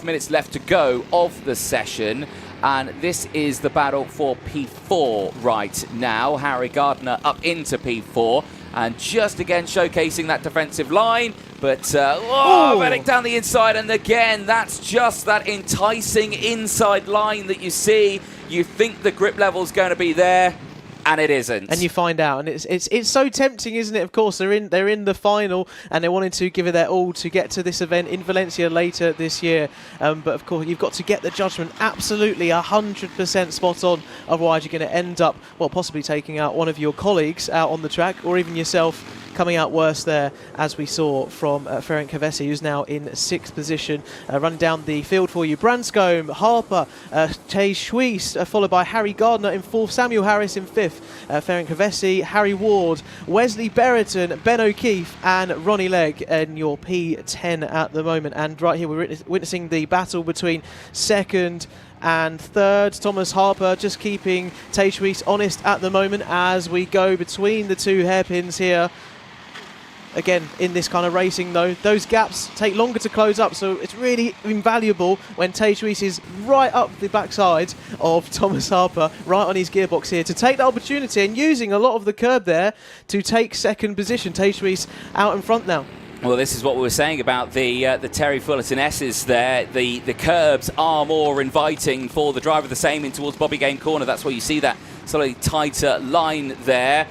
minutes left to go of the session, and this is the battle for P4 right now. Harry Gardner up into P4, and just again showcasing that defensive line, but Paddock down the inside, and again that's just that enticing inside line that you see. You think the grip level's going to be there, and it isn't. And you find out, and it's so tempting, isn't it? Of course, they're in the final, and they're wanting to give it their all to get to this event in Valencia later this year. But of course, you've got to get the judgment absolutely 100% spot on. Otherwise, you're going to end up, possibly taking out one of your colleagues out on the track, or even yourself coming out worse there, as we saw from Ferenc Kövesi, who's now in 6th position. Running down the field for you, Branscombe, Harper, Tay Schweis, followed by Harry Gardner in 4th, Samuel Harris in 5th, Ferenc Kövesi, Harry Ward, Wesley Berriton, Ben O'Keefe and Ronnie Legg in your P10 at the moment. And right here we're witnessing the battle between 2nd and 3rd. Thomas Harper just keeping Tay Schweis honest at the moment as we go between the two hairpins here. Again, in this kind of racing, though, those gaps take longer to close up, so it's really invaluable when Tay Schweis is right up the backside of Thomas Harper, right on his gearbox here, to take the opportunity and using a lot of the curb there to take 2nd position. Tay Schweis out in front now. Well, this is what we were saying about the Terry Fullerton S's there. The curbs are more inviting for the driver, the same in towards Bobby Game Corner. That's where you see that slightly tighter line there.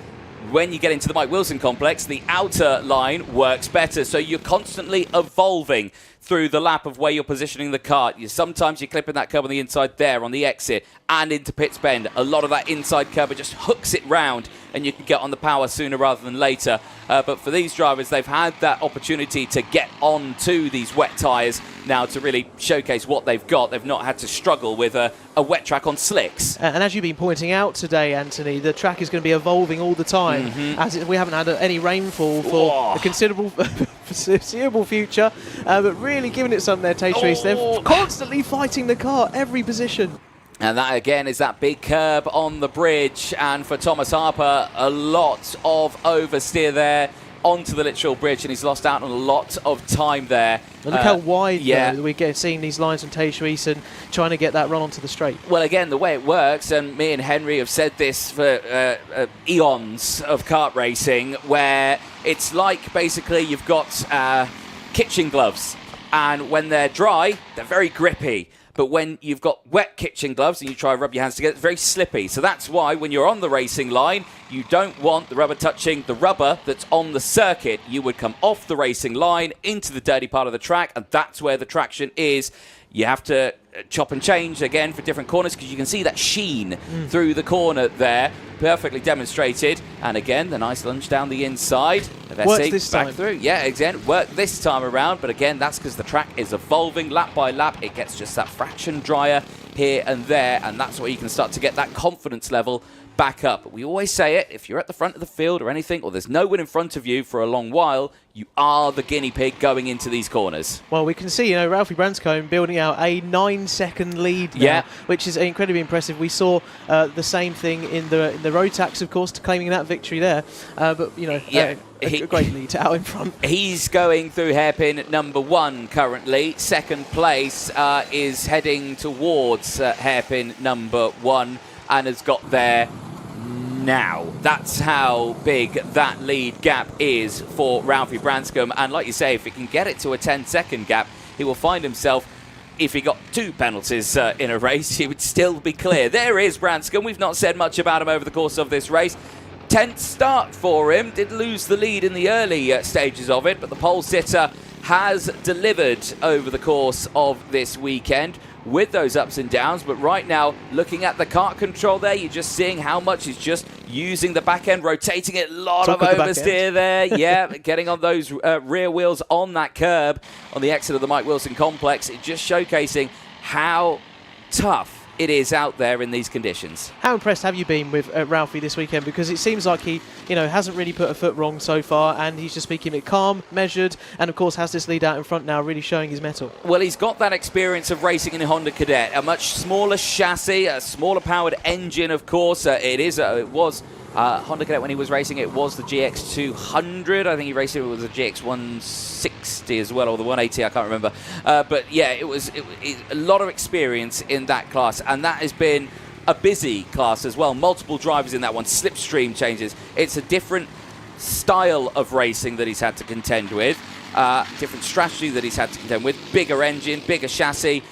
When you get into the Mike Wilson complex, the outer line works better, so you're constantly evolving through the lap of where you're positioning the kart. Sometimes you're clipping that curb on the inside there on the exit and into Pitts Bend. A lot of that inside curb just hooks it round and you can get on the power sooner rather than later. But for these drivers, they've had that opportunity to get onto these wet tyres now to really showcase what they've got. They've not had to struggle with a wet track on slicks. And as you've been pointing out today, Anthony, the track is going to be evolving all the time, as we haven't had any rainfall for a considerable foreseeable future. But really giving it some there, Tay Schweis. They're constantly fighting the car, every position. And that, again, is that big curb on the bridge. And for Thomas Harper, a lot of oversteer there onto the literal bridge, and he's lost out on a lot of time there. And look how wide we're seeing these lines from Tay Schweis and trying to get that run onto the straight. Well, again, the way it works, and me and Henry have said this for eons of kart racing, where it's like basically you've got kitchen gloves, and when they're dry, they're very grippy. But when you've got wet kitchen gloves and you try to rub your hands together, it's very slippy. So that's why when you're on the racing line, you don't want the rubber touching the rubber that's on the circuit. You would come off the racing line into the dirty part of the track, and that's where the traction is. You have to chop and change again for different corners because you can see that sheen through the corner there. Perfectly demonstrated. And again, the nice lunge down the inside. Worked this time. Back through. Yeah, again, worked this time around. But again, that's because the track is evolving lap by lap. It gets just that fraction drier here and there. And that's where you can start to get that confidence level back up. But we always say it, if you're at the front of the field or anything, or there's no one in front of you for a long while, you are the guinea pig going into these corners. Well, we can see, Ralphie Branscombe building out a 9-second lead now, which is incredibly impressive. We saw the same thing in the Rotax, of course, claiming that victory there. But, a great lead out in front. He's going through hairpin number 1 currently. Second place is heading towards hairpin number 1 and has got there now. That's how big that lead gap is for Ralphie Branscombe. And like you say, if he can get it to a 10-second gap, he will find himself, if he got 2 penalties in a race, he would still be clear. There is Branscombe. We've not said much about him over the course of this race. 10th start for him. Did lose the lead in the early stages of it, but the pole sitter has delivered over the course of this weekend with those ups and downs. But right now, looking at the kart control there, you're just seeing how much he's just using the back end, rotating it. A lot of oversteer there. Yeah, getting on those rear wheels on that curb on the exit of the Mike Wilson complex. It just showcasing how tough it is out there in these conditions. How impressed have you been with Ralphie this weekend? Because it seems like he, hasn't really put a foot wrong so far, and he's just keeping it calm, measured, and of course has this lead out in front now, really showing his mettle. Well, he's got that experience of racing in a Honda Cadet, a much smaller chassis, a smaller powered engine, of course. It was Honda Cadet when he was racing. It was the GX200. I think he raced it with the GX160 as well, or the 180. I can't remember. But yeah, it was a lot of experience in that class, and that has been a busy class as well. Multiple drivers in that one, slipstream changes. It's a different style of racing that he's had to contend with, different strategy that he's had to contend with. Bigger engine, bigger chassis,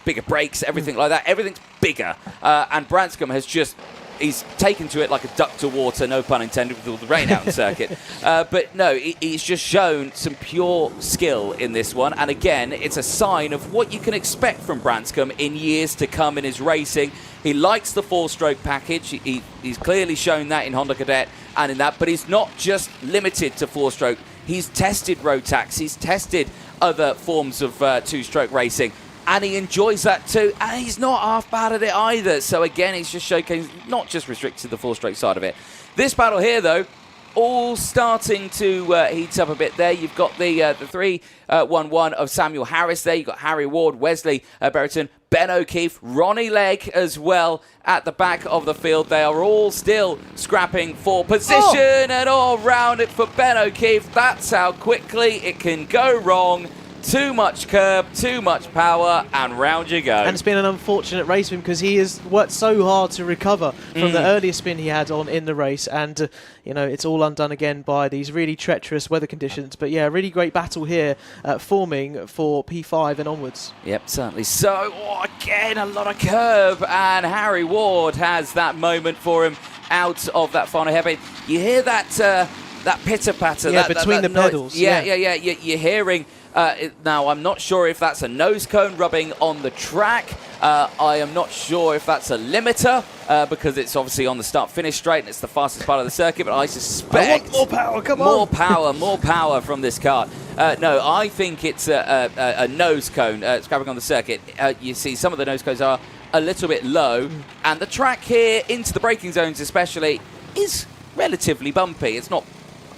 bigger brakes, everything like that. Everything's bigger, and Branscombe has just. He's taken to it like a duck to water, no pun intended, with all the rain out in circuit. But no, he's just shown some pure skill in this one. And again, it's a sign of what you can expect from Branscombe in years to come in his racing. He likes the 4-stroke package. He's clearly shown that in Honda Cadet and in that. But he's not just limited to 4-stroke. He's tested Rotax. He's tested other forms of 2-stroke racing. And he enjoys that too, and he's not half bad at it either. So again, he's just showcasing, not just restricted to the 4-stroke side of it. This battle here, though, all starting to heat up a bit there. You've got the 3-1-1 of Samuel Harris there. You've got Harry Ward, Wesley Berriton, Ben O'Keefe, Ronnie Legg as well at the back of the field. They are all still scrapping for position, and all round it for Ben O'Keefe. That's how quickly it can go wrong. Too much curb, too much power, and round you go. And it's been an unfortunate race for him because he has worked so hard to recover from the earlier spin he had on in the race. And, it's all undone again by these really treacherous weather conditions. But, yeah, really great battle here forming for P5 and onwards. Yep, certainly. So, again, a lot of curb. And Harry Ward has that moment for him out of that final hairpin. You hear that pitter-patter. Yeah, between the pedals. Yeah. You're hearing... now, I'm not sure if that's a nose cone rubbing on the track. I am not sure if that's a limiter because it's obviously on the start-finish straight and it's the fastest part of the circuit, but I suspect... I want more power, come on! More power from this kart. No, I think it's a nose cone scrapping on the circuit. You see some of the nose cones are a little bit low, and the track here, into the braking zones especially, is relatively bumpy. It's not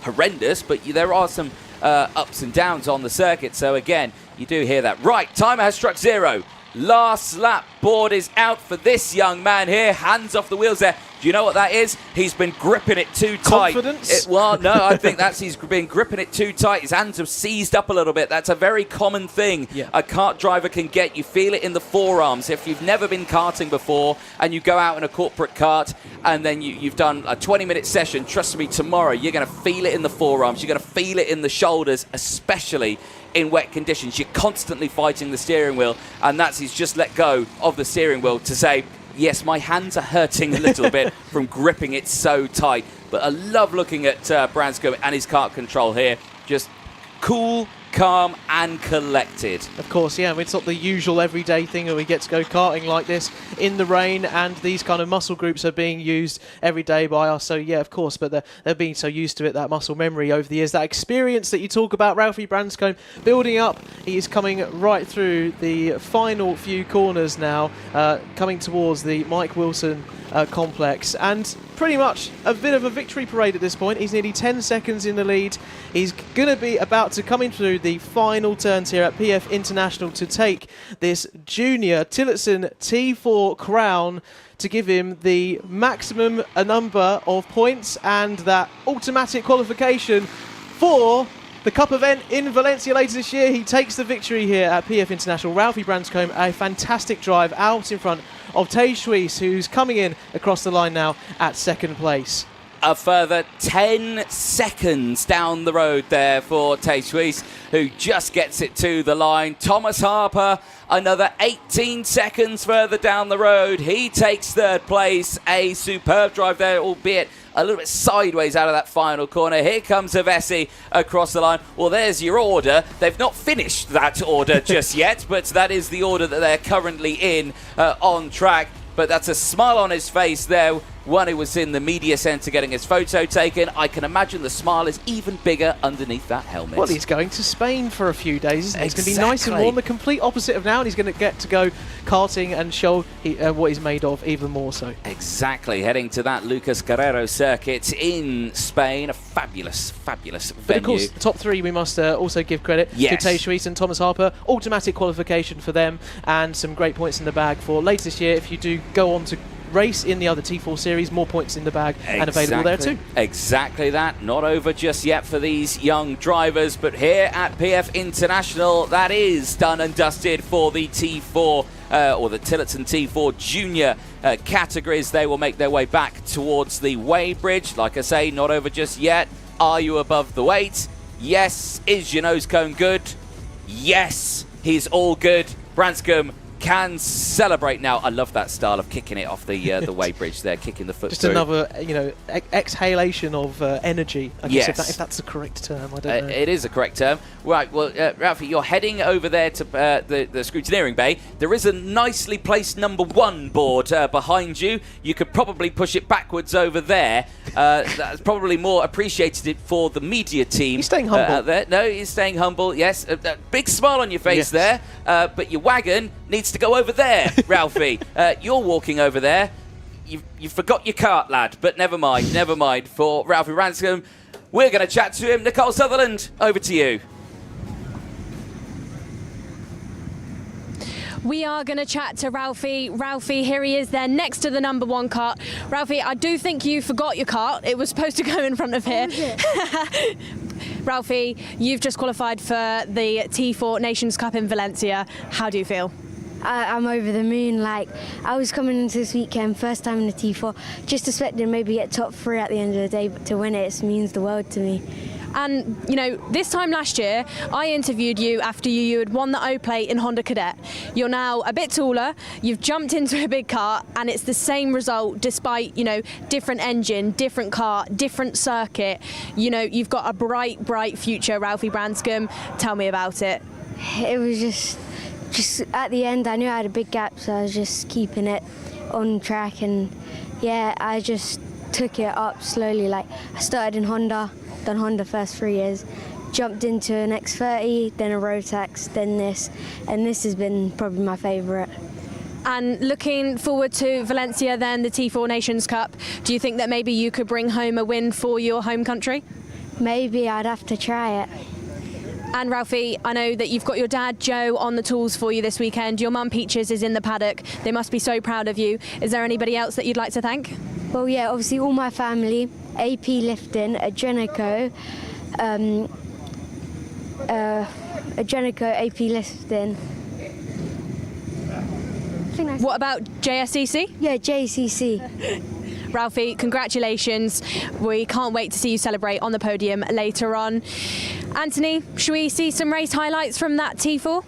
horrendous, but there are some... ups and downs on the circuit. So again, you do hear that. Right, timer has struck 0. Last lap board is out for this young man here. Hands off the wheels there. Do you know what that is? He's been gripping it too tight. Confidence? Well, no, I think he's been gripping it too tight. His hands have seized up a little bit. That's a very common thing a kart driver can get. You feel it in the forearms. If you've never been karting before and you go out in a corporate kart and then you've done a 20-minute session, trust me, tomorrow you're going to feel it in the forearms. You're going to feel it in the shoulders, especially in wet conditions. You're constantly fighting the steering wheel, and he's just let go of the steering wheel to say, yes, my hands are hurting a little bit from gripping it so tight. But I love looking at Branscombe and his kart control here. Just cool, calm and collected. Of course, yeah, it's not the usual everyday thing that we get to go karting like this in the rain, and these kind of muscle groups are being used every day by us. So yeah, of course, but they're being so used to it, that muscle memory over the years, that experience that you talk about, Ralphie Branscombe building up. He is coming right through the final few corners now, coming towards the Mike Wilson complex, and pretty much a bit of a victory parade at this point. He's nearly 10 seconds in the lead. He's going to be about to come in through the final turns here at PF International to take this junior Tillotson T4 crown, to give him the maximum number of points and that automatic qualification for the Cup event in Valencia later this year. He takes the victory here at PF International. Ralphie Branscombe, a fantastic drive out in front of Tej Suisse, who's coming in across the line now at second place. A further 10 seconds down the road there for Tej Suisse, who just gets it to the line. Thomas Harper, another 18 seconds further down the road. He takes third place. A superb drive there, albeit a little bit sideways out of that final corner. Here comes Avesi across the line. Well, there's your order. They've not finished that order just yet, but that is the order that they're currently in on track. But that's a smile on his face there. One who was in the media centre getting his photo taken. I can imagine the smile is even bigger underneath that helmet. Well, he's going to Spain for a few days, isn't he? It's going to be nice and warm, the complete opposite of now, and he's going to get to go karting and show what he's made of even more so. Exactly, heading to that Lucas Guerrero circuit in Spain. A fabulous, fabulous venue. But of course, the top three, we must also give credit to Tej Suisse and Thomas Harper. Automatic qualification for them, and some great points in the bag for later this year. If you do go on to race in the other T4 series, more points in the bag and available there too. Exactly that. Not over just yet for these young drivers, but here at PF International, that is done and dusted for the T4 or the Tillotson T4 Junior categories. They will make their way back towards the weighbridge. Like I say, not over just yet. Are you above the weight? Yes. Is your nose cone good? Yes. He's all good. Branscombe can celebrate now. I love that style of kicking it off the weighbridge there, kicking the foot just through. Another, exhalation of energy, I guess, if that's the correct term. I don't know. It is a correct term. Right, well, Ralphie, you're heading over there to the scrutineering bay. There is a nicely placed number 1 board behind you. You could probably push it backwards over there. That's probably more appreciated for the media team. He's staying humble. Out there. No, he's staying humble, yes. Big smile on your face there, but your wagon needs to go over there, Ralphie. You're walking over there. You forgot your cart, lad, but never mind. For Ralphie Branscombe, we're going to chat to him. Nicole Sutherland, over to you. We are going to chat to Ralphie. Ralphie, here he is there next to the number 1 cart. Ralphie, I do think you forgot your cart. It was supposed to go in front of here. Ralphie, you've just qualified for the T4 Nations Cup in Valencia. How do you feel? I'm over the moon. Like, I was coming into this weekend, first time in the T4, just expecting maybe get top 3 at the end of the day, but to win it means the world to me. And, this time last year, I interviewed you after you had won the O-Plate in Honda Cadet. You're now a bit taller, you've jumped into a big car, and it's the same result despite, different engine, different car, different circuit. You've got a bright, bright future, Ralphie Branscombe. Tell me about it. It was just at the end, I knew I had a big gap, so I was just keeping it on track, and I just took it up slowly. Like, I started in Honda, done Honda first 3 years, jumped into an X30, then a Rotax, then this, and this has been probably my favourite. And looking forward to Valencia then, the T4 Nations Cup, do you think that maybe you could bring home a win for your home country? Maybe, I'd have to try it. And Ralphie, I know that you've got your dad Joe on the tools for you this weekend. Your mum Peaches is in the paddock. They must be so proud of you. Is there anybody else that you'd like to thank? Well, yeah, obviously all my family, AP Lifting, Adrenico, AP Lifting. What about JSCC? Yeah, JCC. Ralphie, congratulations. We can't wait to see you celebrate on the podium later on. Anthony, should we see some race highlights from that T4?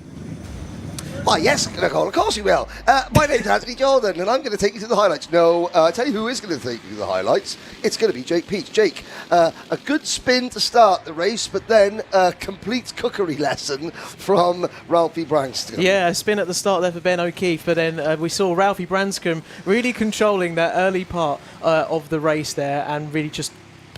Why, yes, Nicole, of course you will. My name's Anthony Jordan, and I'm going to take you through the highlights. No, I tell you who is going to take you through the highlights. It's going to be Jake Peach. Jake, a good spin to start the race, but then a complete cookery lesson from Ralphie Branscombe. Yeah, a spin at the start there for Ben O'Keefe, but then we saw Ralphie Branscombe really controlling that early part of the race there and really just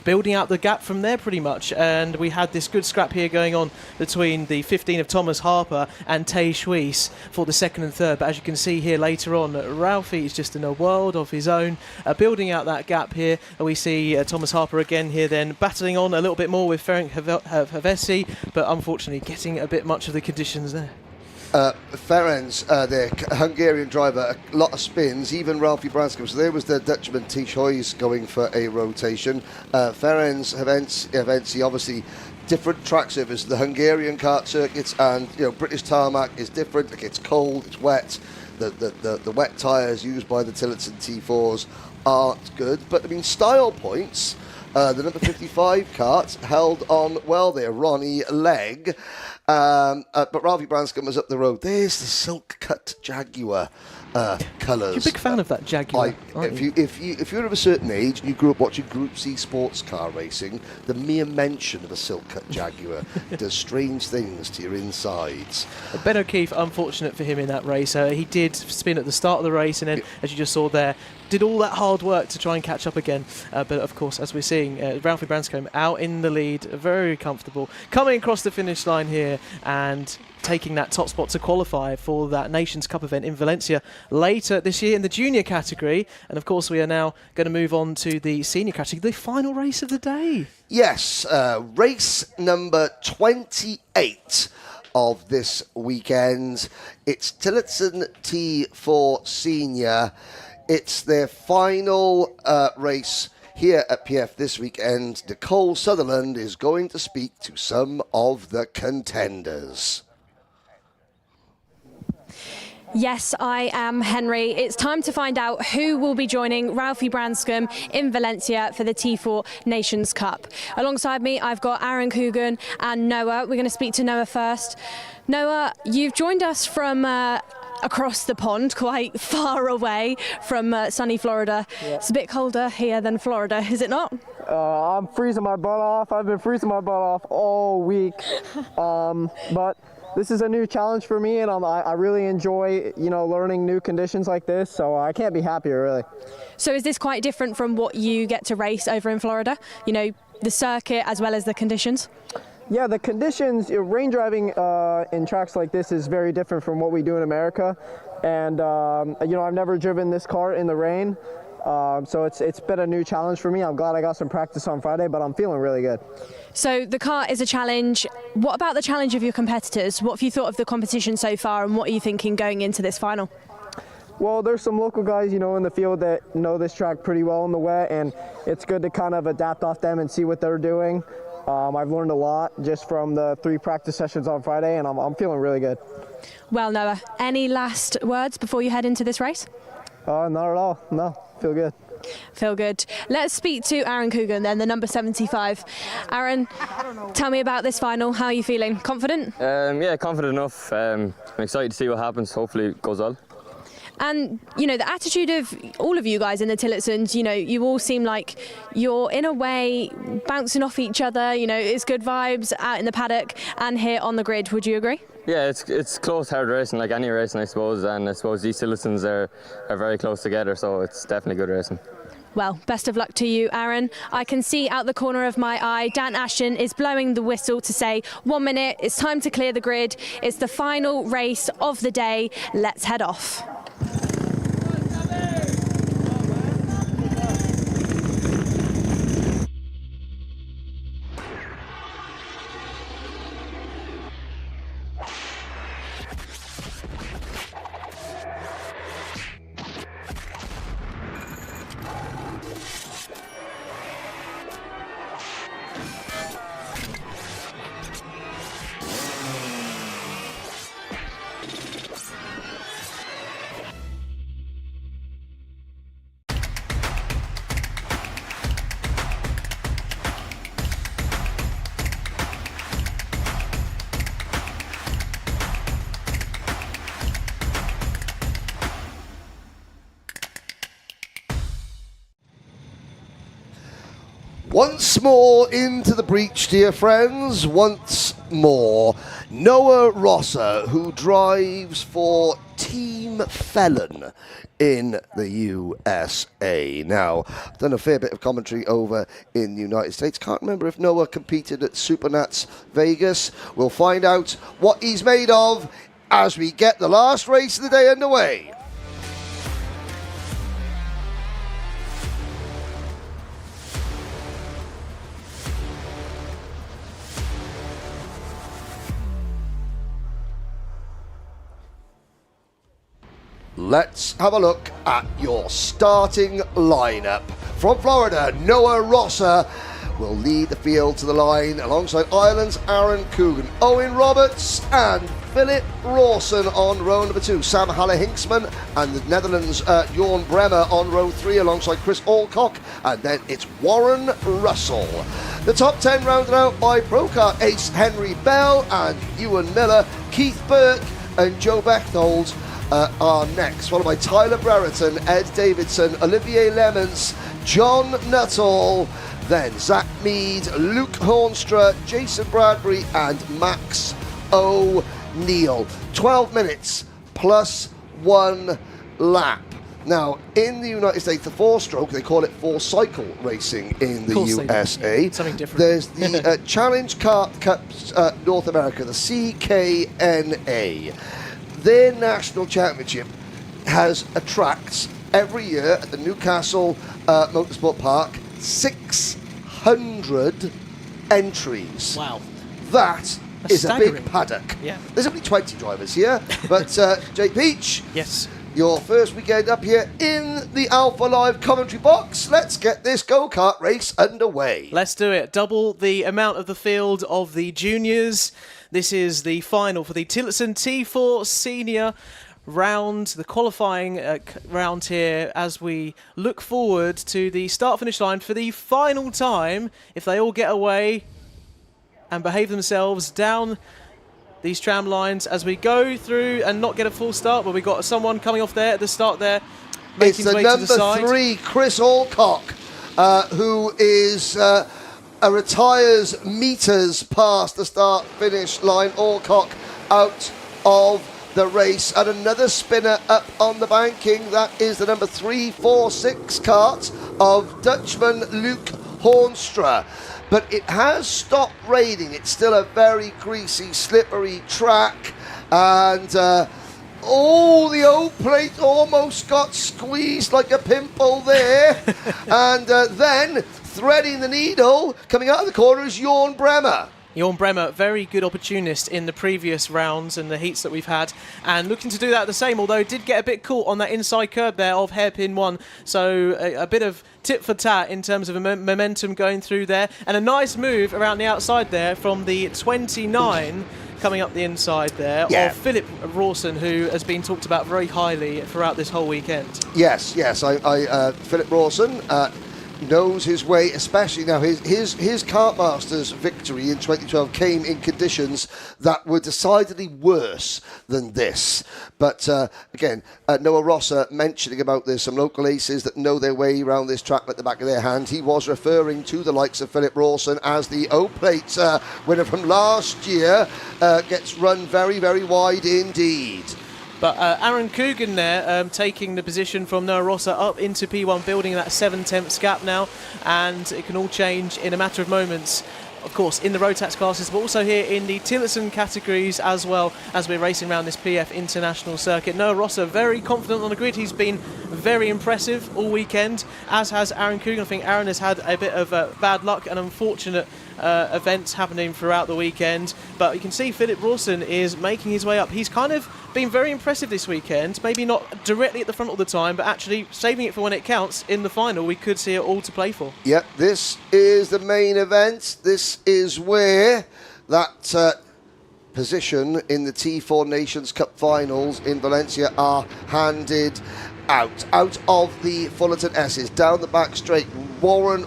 building out the gap from there pretty much. And we had this good scrap here going on between the 15 of Thomas Harper and Tay Schwiess for the second and third. But as you can see here later on, Ralphie is just in a world of his own, building out that gap here. We see Thomas Harper again here then battling on a little bit more with Ferenc Havesi, but unfortunately getting a bit much of the conditions there. Ferenc, the Hungarian driver, a lot of spins, even Ralphie Branscombe. So there was the Dutchman Tish Hoyes going for a rotation. Ferenc Havesi, obviously different track surface. The Hungarian kart circuits and British tarmac is different. It gets cold, it's wet. The wet tyres used by the Tillotson T4s aren't good. But I mean, style points. The number 55 kart held on well there, Ronnie Legg. But Ralphie Branscombe was up the road. There's the silk cut Jaguar colours. You're a big fan of that Jaguar. If you're of a certain age and you grew up watching Group C sports car racing, the mere mention of a silk cut Jaguar does strange things to your insides. Ben O'Keefe, unfortunate for him in that race. He did spin at the start of the race and then, as you just saw there, did all that hard work to try and catch up again. But of course, as we're seeing, Ralphie Branscombe out in the lead, very comfortable, coming across the finish line here and taking that top spot to qualify for that Nations Cup event in Valencia later this year in the junior category. And of course, we are now going to move on to the senior category, the final race of the day. Yes, race number 28 of this weekend. It's Tillotson T4 Senior. It's their final race here at PF this weekend. Nicole Sutherland is going to speak to some of the contenders. Yes, I am Henry. It's time to find out who will be joining Ralphie Branscombe in Valencia for the T4 Nations Cup. Alongside me, I've got Aaron Coogan and Noah. We're going to speak to Noah first. Noah, you've joined us from across the pond, quite far away from sunny Florida. Yeah. It's a bit colder here than Florida, is it not? I'm freezing my butt off. I've been freezing my butt off all week. But this is a new challenge for me, and I really enjoy, learning new conditions like this, so I can't be happier, really. So is this quite different from what you get to race over in Florida? The circuit as well as the conditions? Yeah, the conditions, rain driving in tracks like this is very different from what we do in America. And, I've never driven this kart in the rain. So it's been a new challenge for me. I'm glad I got some practice on Friday, but I'm feeling really good. So the kart is a challenge. What about the challenge of your competitors? What have you thought of the competition so far, and what are you thinking going into this final? Well, there's some local guys, in the field that know this track pretty well in the wet, and it's good to kind of adapt off them and see what they're doing. I've learned a lot just from the 3 practice sessions on Friday, and I'm feeling really good. Well, Noah, any last words before you head into this race? Not at all. No, feel good. Feel good. Let's speak to Aaron Coogan then, the number 75. Aaron, tell me about this final. How are you feeling? Confident? Yeah, confident enough. I'm excited to see what happens. Hopefully it goes well. And, the attitude of all of you guys in the Tillotsons, you all seem like you're, in a way, bouncing off each other. It's good vibes out in the paddock and here on the grid. Would you agree? Yeah, it's close, hard racing, like any racing, I suppose. And I suppose these Tillotsons are very close together, so it's definitely good racing. Well, best of luck to you, Aaron. I can see out the corner of my eye, Dan Ashton is blowing the whistle to say 1 minute, it's time to clear the grid. It's the final race of the day. Let's head off. Once more into the breach, dear friends. Once more. Noah Rosser, who drives for Team Felon in the USA. Now, I've done a fair bit of commentary over in the United States. Can't remember if Noah competed at Supernats Vegas. We'll find out what he's made of as we get the last race of the day underway. Let's have a look at your starting lineup. From Florida, Noah Rosser will lead the field to the line alongside Ireland's Aaron Coogan, Owen Roberts and Philip Rawson on row number 2. Sam Halle-Hinksman and the Netherlands' Jorn Bremer on row 3 alongside Chris Alcock, and then it's Warren Russell. The top 10 rounded out by Pro Kart ace Henry Bell and Ewan Miller. Keith Burke and Joe Bechtold are next, followed by Tyler Brereton, Ed Davidson, Olivier Lemons, John Nuttall, then Zach Mead, Luke Hornstra, Jason Bradbury and Max O'Neill. 12 minutes plus 1 lap. Now, in the United States, the 4-stroke, they call it 4-cycle racing in the USA. Something different. There's the Challenge Kart Cups North America, the CKNA. Their national championship attracts every year at the Newcastle Motorsport Park 600 entries. Wow. That's is staggering. a big paddock. Yeah. There's only 20 drivers here, but Jake Peach. Yes. Your first weekend up here in the Alpha Live commentary box. Let's get this go-kart race underway. Let's do it. Double the amount of the field of the juniors. This is the final for the Tillotson T4 Senior round, the qualifying round here, as we look forward to the start-finish line for the final time. If they all get away and behave themselves down these tram lines as we go through and not get a full start, but we've got someone coming off there at the start there, It's making the his way to the number side. 3, Chris Alcock, who is retires meters past the start-finish line. Alcock out of the race, and another spinner up on the banking. That is the number 346 kart of Dutchman Luke Hornstra. But it has stopped raining. It's still a very greasy, slippery track, and the O plate almost got squeezed like a pimple there. And then, threading the needle, coming out of the corner is Jorn Bremer. Jorn Bremer, very good opportunist in the previous rounds and the heats that we've had, and looking to do that the same, although did get a bit caught on that inside curb there of hairpin 1. So a bit of tit for tat in terms of momentum going through there, and a nice move around the outside there from the 29 coming up the inside there of Philip Rawson, who has been talked about very highly throughout this whole weekend. Yes, Philip Rawson knows his way, especially now. His Kartmasters victory in 2012 came in conditions that were decidedly worse than this. But again, Noah Rosser mentioning about there's some local aces that know their way around this track at the back of their hand. He was referring to the likes of Philip Rawson as the O-Plate winner from last year. Gets run very, very wide indeed. But Aaron Coogan there taking the position from Noah Rosser up into P1, building that 7/10 gap now, and it can all change in a matter of moments. Of course, in the Rotax classes, but also here in the Tillotson categories as well, as we're racing around this PF International circuit. Noah Rosser very confident on the grid. He's been very impressive all weekend, as has Aaron Coogan. I think Aaron has had a bit of bad luck and unfortunate events happening throughout the weekend. But you can see Philip Rawson is making his way up. He's kind of been very impressive this weekend. Maybe not directly at the front all the time, but actually saving it for when it counts in the final. We could see it all to play for. Yep, this is the main event. This is where that position in the T4 Nations Cup finals in Valencia are handed out of the Fullerton S's, down the back straight. I'll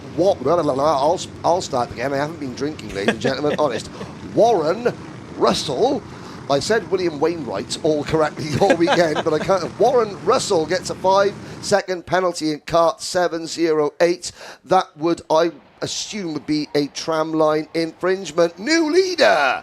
start again. I haven't been drinking, ladies and gentlemen, honest. Warren Russell. I said William Wainwright all correctly all weekend, but I can't. Warren Russell gets a 5-second penalty in kart 708. That would, I assume would be a tramline infringement. New leader,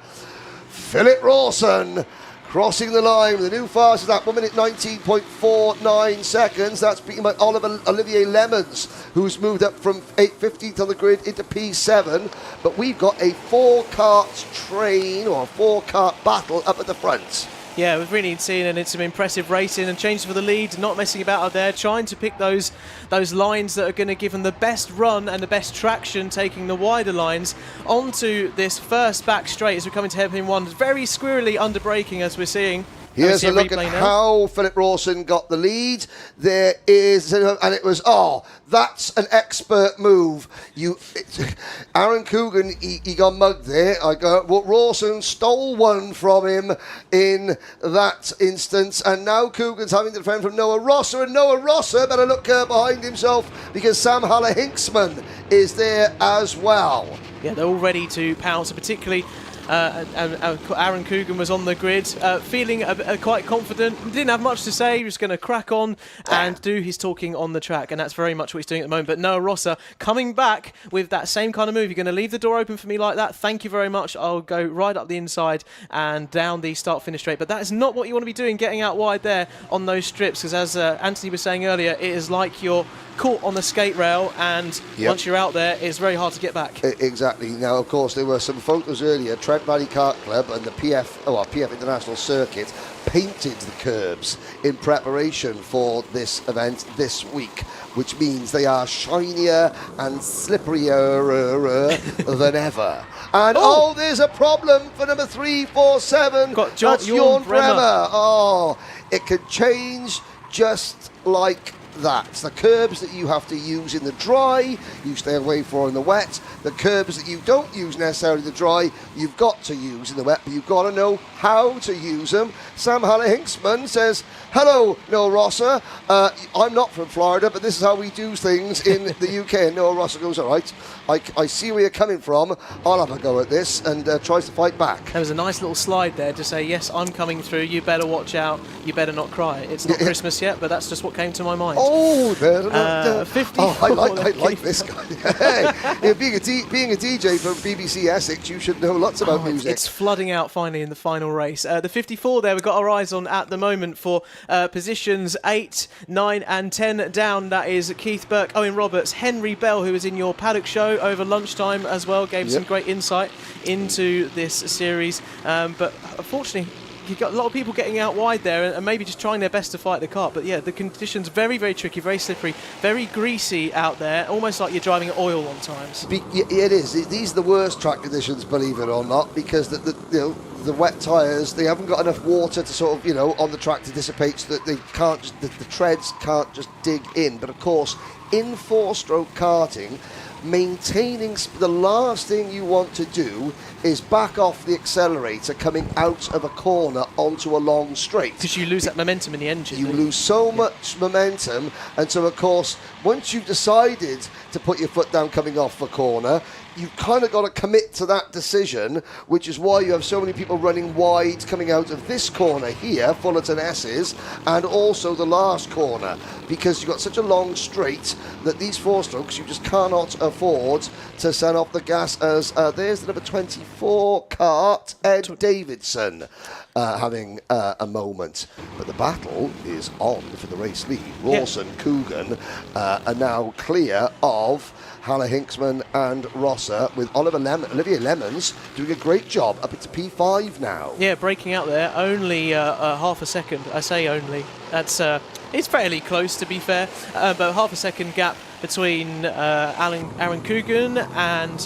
Philip Rawson, crossing the line with a new fastest lap, 1 minute 19.49 seconds. That's beaten by Olivier Lemons, who's moved up from 15th on the grid into P7. But we've got a 4-kart train, or a 4-kart battle up at the front. Yeah, we've really seen and it's some impressive racing and changes for the lead, not messing about out there, trying to pick those lines that are going to give them the best run and the best traction, taking the wider lines onto this first back straight as we come into hairpin 1. Very squirrely under braking as we're seeing. Here's a look at how Philip Rawson got the lead. There is, and it was, that's an expert move. Aaron Coogan, he got mugged there. Rawson stole one from him in that instance, and now Coogan's having to defend from Noah Rosser, and Noah Rosser better look behind himself because Sam Haller-Hinksman is there as well. Yeah, they're all ready to pounce, particularly Aaron Coogan was on the grid, feeling quite confident. Didn't have much to say. He was going to crack on and do his talking on the track, and that's very much what he's doing at the moment. But Noah Rosser coming back with that same kind of move. You're going to leave the door open for me like that? Thank you very much. I'll go right up the inside and down the start-finish straight. But that is not what you want to be doing, getting out wide there on those strips, because as Anthony was saying earlier, it is like you're caught on the skate rail, and once you're out there, it's very hard to get back. Exactly. Now, of course, there were some photos earlier. Trent Valley Kart Club and the PF International Circuit painted the curbs in preparation for this event this week, which means they are shinier and slipperier than ever. And there's a problem for number 347. That's Jorn Bremer. It could change just like that. The curbs that you have to use in the dry, you stay away from in the wet. The curbs that you don't use necessarily in the dry, you've got to use in the wet, but you've got to know how to use them. Sam Haller-Hinksman says, hello, Noah Rosser. I'm not from Florida, but this is how we do things in the UK. And Noah Rosser goes, all right, I see where you're coming from. I'll have a go at this, and tries to fight back. There was a nice little slide there to say, yes, I'm coming through. You better watch out. You better not cry. It's not Christmas yet, but that's just what came to my mind. 54. I like this guy. Hey, being a DJ from BBC Essex, you should know lots about music. It's flooding out finally in the final race. The 54 there, we've got our eyes on at the moment for positions 8, 9 and 10 down. That is Keith Burke, Owen Roberts, Henry Bell, who was in your Paddock Show over lunchtime as well, gave some great insight into this series. But unfortunately, you've got a lot of people getting out wide there and maybe just trying their best to fight the kart. But yeah, the conditions very, very tricky, very slippery, very greasy out there, almost like you're driving oil on times. It is. These are the worst track conditions, believe it or not, because the wet tyres, they haven't got enough water to sort of, on the track to dissipate, so that they can't just, the treads can't just dig in. But of course, in 4-stroke karting, maintaining the last thing you want to do is back off the accelerator coming out of a corner onto a long straight, because you lose that momentum in the engine. You lose so much momentum, and so of course once you've decided to put your foot down coming off the corner, you've kind of got to commit to that decision, which is why you have so many people running wide coming out of this corner here, Fullerton S's, and also the last corner, because you've got such a long straight that these 4-strokes you just cannot afford to send off the gas. As there's the number 24 kart, Ed Davidson, having a moment. But the battle is on for the race lead. Rawson, Coogan are now clear of Haller-Hinksman and Rosser, with Olivier Lemons doing a great job up into P5 now. Yeah, breaking out there, only half a second. I say only. That's it's fairly close, to be fair, but half a second gap between Aaron Coogan and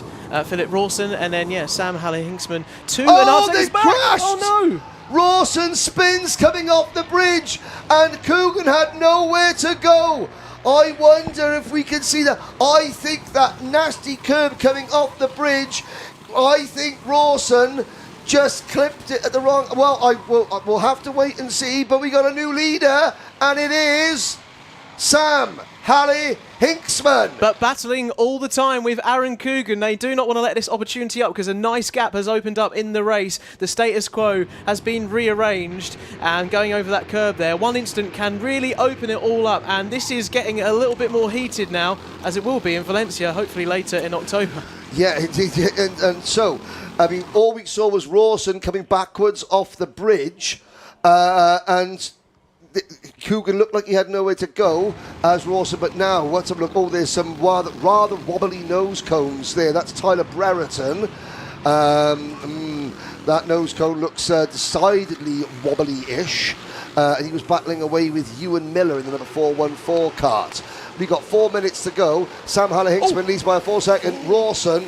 Philip Rawson, and then Sam Haller-Hinksman. They crashed! Oh no! Rawson spins coming off the bridge, and Coogan had nowhere to go. I wonder if we can see that. I think that nasty curb coming off the bridge, I think Rawson just clipped it at the wrong... Well, we'll have to wait and see, but we got a new leader, and it is Sam Halley Hinksman. But battling all the time with Aaron Coogan. They do not want to let this opportunity up because a nice gap has opened up in the race. The status quo has been rearranged, and going over that curb there, one instant can really open it all up, and this is getting a little bit more heated now, as it will be in Valencia, hopefully later in October. Yeah, indeed. And so, I mean, all we saw was Rawson coming backwards off the bridge, and Coogan looked like he had nowhere to go as Rawson, but now, let's have a look. Oh, there's some rather wobbly nose cones there. That's Tyler Brereton. That nose cone looks decidedly wobbly-ish. And he was battling away with Ewan Miller in the number 414 cart. We got 4 minutes to go. Sam Haller-Hinksman leads by a 4-second. Rawson.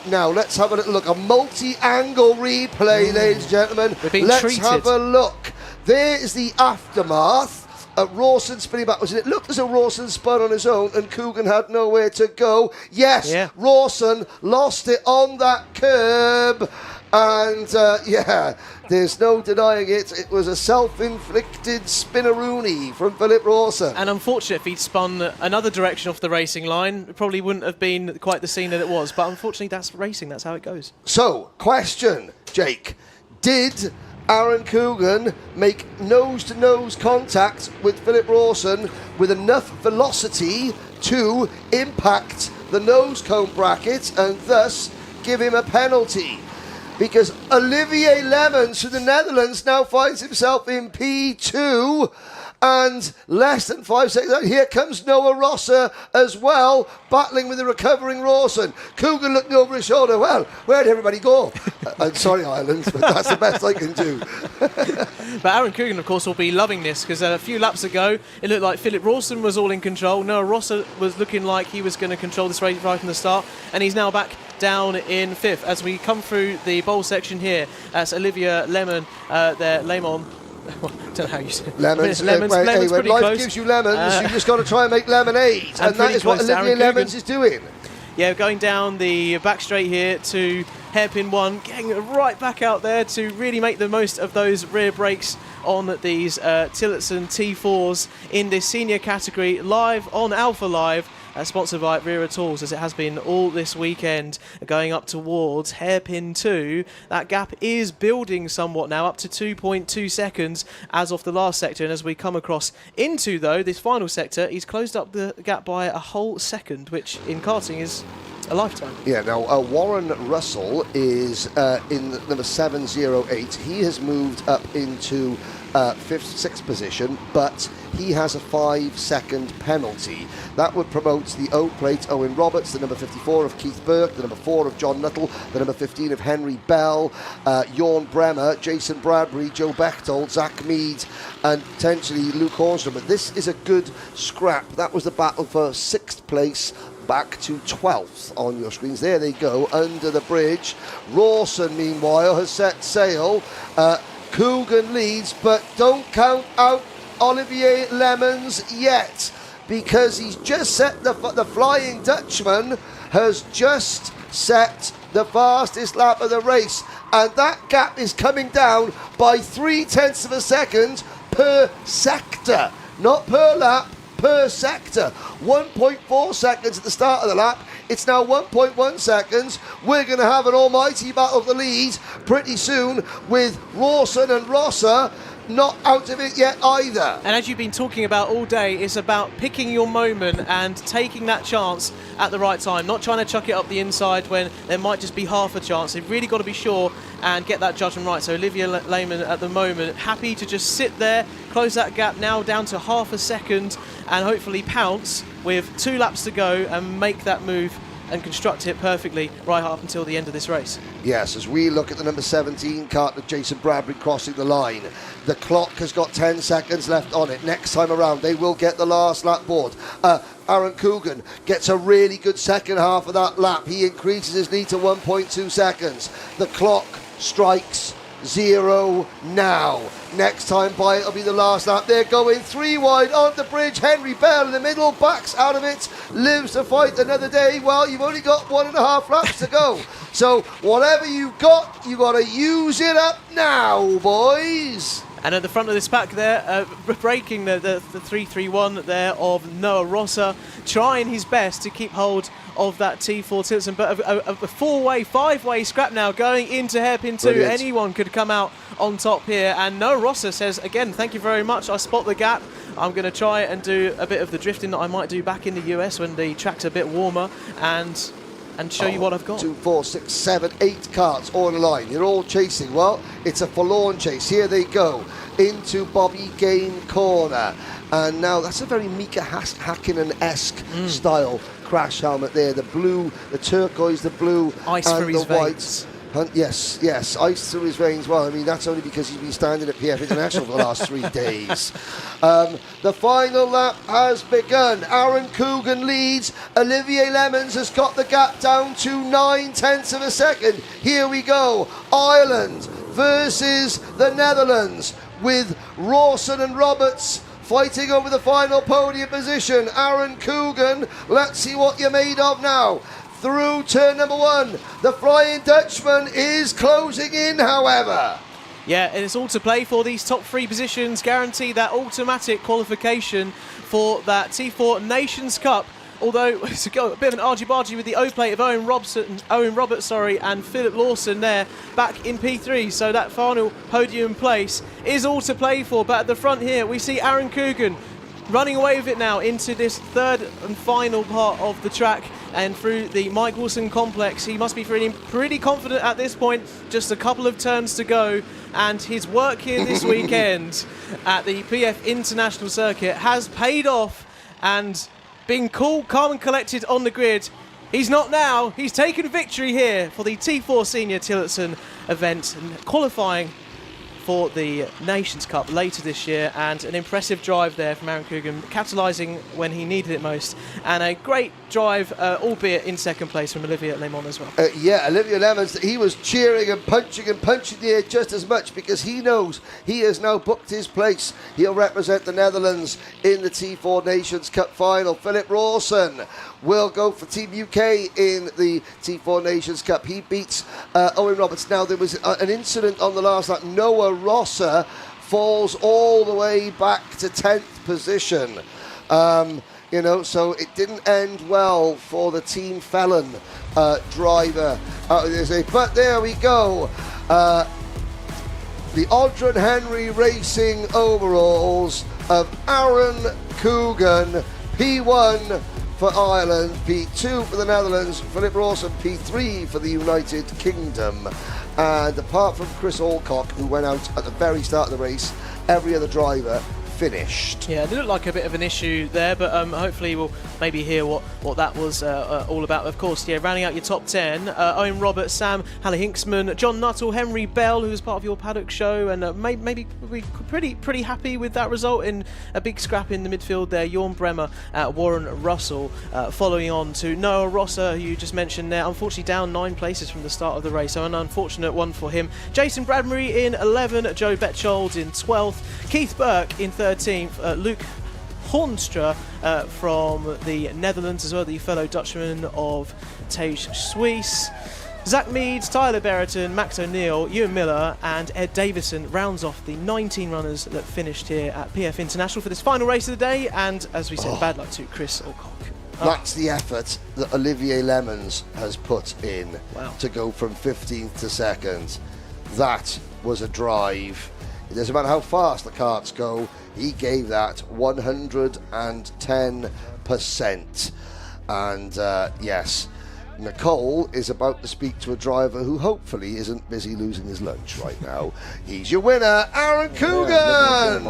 Now, let's have a little look. A multi-angle replay, ladies and gentlemen. Let's have a look. There is the aftermath. Rawson spinning backwards, and it looked as though Rawson spun on his own and Coogan had nowhere to go. Yes, yeah. Rawson lost it on that curb, and there's no denying it. It was a self-inflicted spinneroony from Philip Rawson. And unfortunately, if he'd spun another direction off the racing line, it probably wouldn't have been quite the scene that it was. But unfortunately, that's racing. That's how it goes. So, question, Jake. Did Aaron Coogan make nose-to-nose contact with Philip Rawson with enough velocity to impact the nose cone bracket and thus give him a penalty? Because Olivier Lemmens from the Netherlands now finds himself in P2 and less than 5 seconds out. Here comes Noah Rosser as well, battling with the recovering Rawson. Coogan looking over his shoulder. Well, where'd everybody go? I'm sorry, Ireland, but that's the best I can do. But Aaron Coogan, of course, will be loving this because a few laps ago, it looked like Philip Rawson was all in control. Noah Rosser was looking like he was going to control this race right from the start, and he's now back down in 5th. As we come through the bowl section here, that's Olivia Lemon there, Lemon. I don't know how you say it. Lemons. Lemons When life close. gives you lemons, you just got to try and make lemonade. And that is what Olivier Lemmens is doing. Yeah, going down the back straight here to hairpin 1, getting right back out there to really make the most of those rear brakes on these Tillotson T4s in this senior category, live on Alpha Live. Sponsored by Wera Tools, as it has been all this weekend, going up towards hairpin 2. That gap is building somewhat now, up to 2.2 seconds as of the last sector. And as we come across into, though, this final sector, he's closed up the gap by a whole second, which in karting is a lifetime. Yeah, now Warren Russell is in number 708. He has moved up into 6th position, but he has a 5-second penalty. That would promote the O plate Owen Roberts, the number 54 of Keith Burke, the number 4 of John Nuttall, the number 15 of Henry Bell, Jorn Bremer, Jason Bradbury, Joe Bechtold, Zach Mead, and potentially Luke Hornstrom. But this is a good scrap. That was the battle for 6th place, back to 12th on your screens. There they go, under the bridge. Rawson, meanwhile, has set sail. Coogan leads, but don't count out Olivier Lemmens yet, because he's just set the Flying Dutchman has just set the fastest lap of the race, and that gap is coming down by 0.3 of a second per sector, not per lap, per sector. 1.4 seconds at the start of the lap. It's now 1.1 seconds. We're going to have an almighty battle of the lead pretty soon with Rawson and Rosser not out of it yet either. And as you've been talking about all day, it's about picking your moment and taking that chance at the right time, not trying to chuck it up the inside when there might just be half a chance. They've really got to be sure and get that judgment right. So Olivia Lehman at the moment happy to just sit there, close that gap now down to half a second, and hopefully pounce with 2 laps to go and make that move and construct it perfectly right up until the end of this race. Yes, as we look at the number 17 cart of Jason Bradbury crossing the line, the clock has got 10 seconds left on it. Next time around, they will get the last lap board. Aaron Coogan gets a really good second half of that lap. He increases his lead to 1.2 seconds. The clock strikes 0 now. Next time by, it'll be the last lap. They're going 3 wide on the bridge. Henry Bell in the middle, backs out of it, lives to fight another day. Well, you've only got 1.5 laps to go. So whatever you've got to use it up now, boys. And at the front of this pack there, breaking the 3-3-1 there of Noah Rosser, trying his best to keep hold of that T4 Tillotson, but a 4-way, 5-way scrap now going into hairpin 2. Brilliant. Anyone could come out on top here, and Noah Rosser says, again, thank you very much, I spot the gap. I'm going to try and do a bit of the drifting that I might do back in the US when the track's a bit warmer, and show you what I've got. 2, 4, 6, 7, 8 carts on the line. You're all chasing. Well, it's a forlorn chase. Here they go into Bobby Gain corner. And now that's a very Mika Hakkinen-esque style crash helmet there. The blue, the turquoise, the blue, ice and through his the white. veins. Yes, ice through his veins. Well, I mean, that's only because he's been standing at PF International for the last 3 days. The final lap has begun. Aaron Coogan leads. Olivier Lemons has got the gap down to 9/10 of a second. Here we go. Ireland versus the Netherlands with Rawson and Roberts fighting over the final podium position. Aaron Coogan, let's see what you're made of now. Through turn number 1, the Flying Dutchman is closing in, however. Yeah, and it's all to play for. These top 3 positions guarantee that automatic qualification for that T4 Nations Cup. Although it's a bit of an argy-bargy with the O-plate of Owen Roberts, and Philip Lawson there back in P3. So that final podium place is all to play for. But at the front here, we see Aaron Coogan running away with it now into this 3rd and final part of the track and through the Mike Wilson complex. He must be feeling pretty confident at this point. Just a couple of turns to go, and his work here this weekend at the PF International Circuit has paid off, and being cool, calm and collected on the grid. He's not now. He's taken victory here for the T4 Senior Tillotson event and qualifying for the Nations Cup later this year, and an impressive drive there from Aaron Coogan, capitalising when he needed it most, and a great drive, albeit in 2nd place, from Olivier Lemon as well. Yeah, Olivier Lemons, he was cheering and punching the air just as much because he knows he has now booked his place. He'll represent the Netherlands in the T4 Nations Cup final. Philip Rawson will go for Team UK in the T4 Nations Cup. He beats Owen Roberts. Now, there was an incident on the last lap. Noah Rosser falls all the way back to 10th position. So it didn't end well for the Team Felon driver out of this. But there we go. The Audron Henry Racing overalls of Aaron Coogan, P1 for Ireland, P2 for the Netherlands, Philip Rawson, P3 for the United Kingdom. And apart from Chris Alcock, who went out at the very start of the race, every other driver finished. Yeah, it looked like a bit of an issue there, but hopefully we'll maybe hear what that was all about. Of course, yeah, rounding out your top 10, Owen Roberts, Sam Halle-Hinksman, John Nuttall, Henry Bell, who was part of your Paddock Show, and maybe we're pretty happy with that result in a big scrap in the midfield there. Jorn Bremer, Warren Russell, following on to Noah Rosser, who you just mentioned there, unfortunately down 9 places from the start of the race, so an unfortunate one for him. Jason Bradbury in 11th, Joe Betchold in 12th, Keith Burke in 13th, Luke Hornstra from the Netherlands as well, the fellow Dutchman of Tej Suisse. Zach Meads, Tyler Berriton, Max O'Neill, Ewan Miller and Ed Davison rounds off the 19 runners that finished here at PF International for this final race of the day, and as we said, bad luck to Chris Alcock. That's the effort that Olivier Lemons has put in to go from 15th to 2nd. That was a drive. It doesn't matter how fast the karts go, he gave that 110%. And yes, Nicole is about to speak to a driver who hopefully isn't busy losing his lunch right now. He's your winner, Aaron Coogan!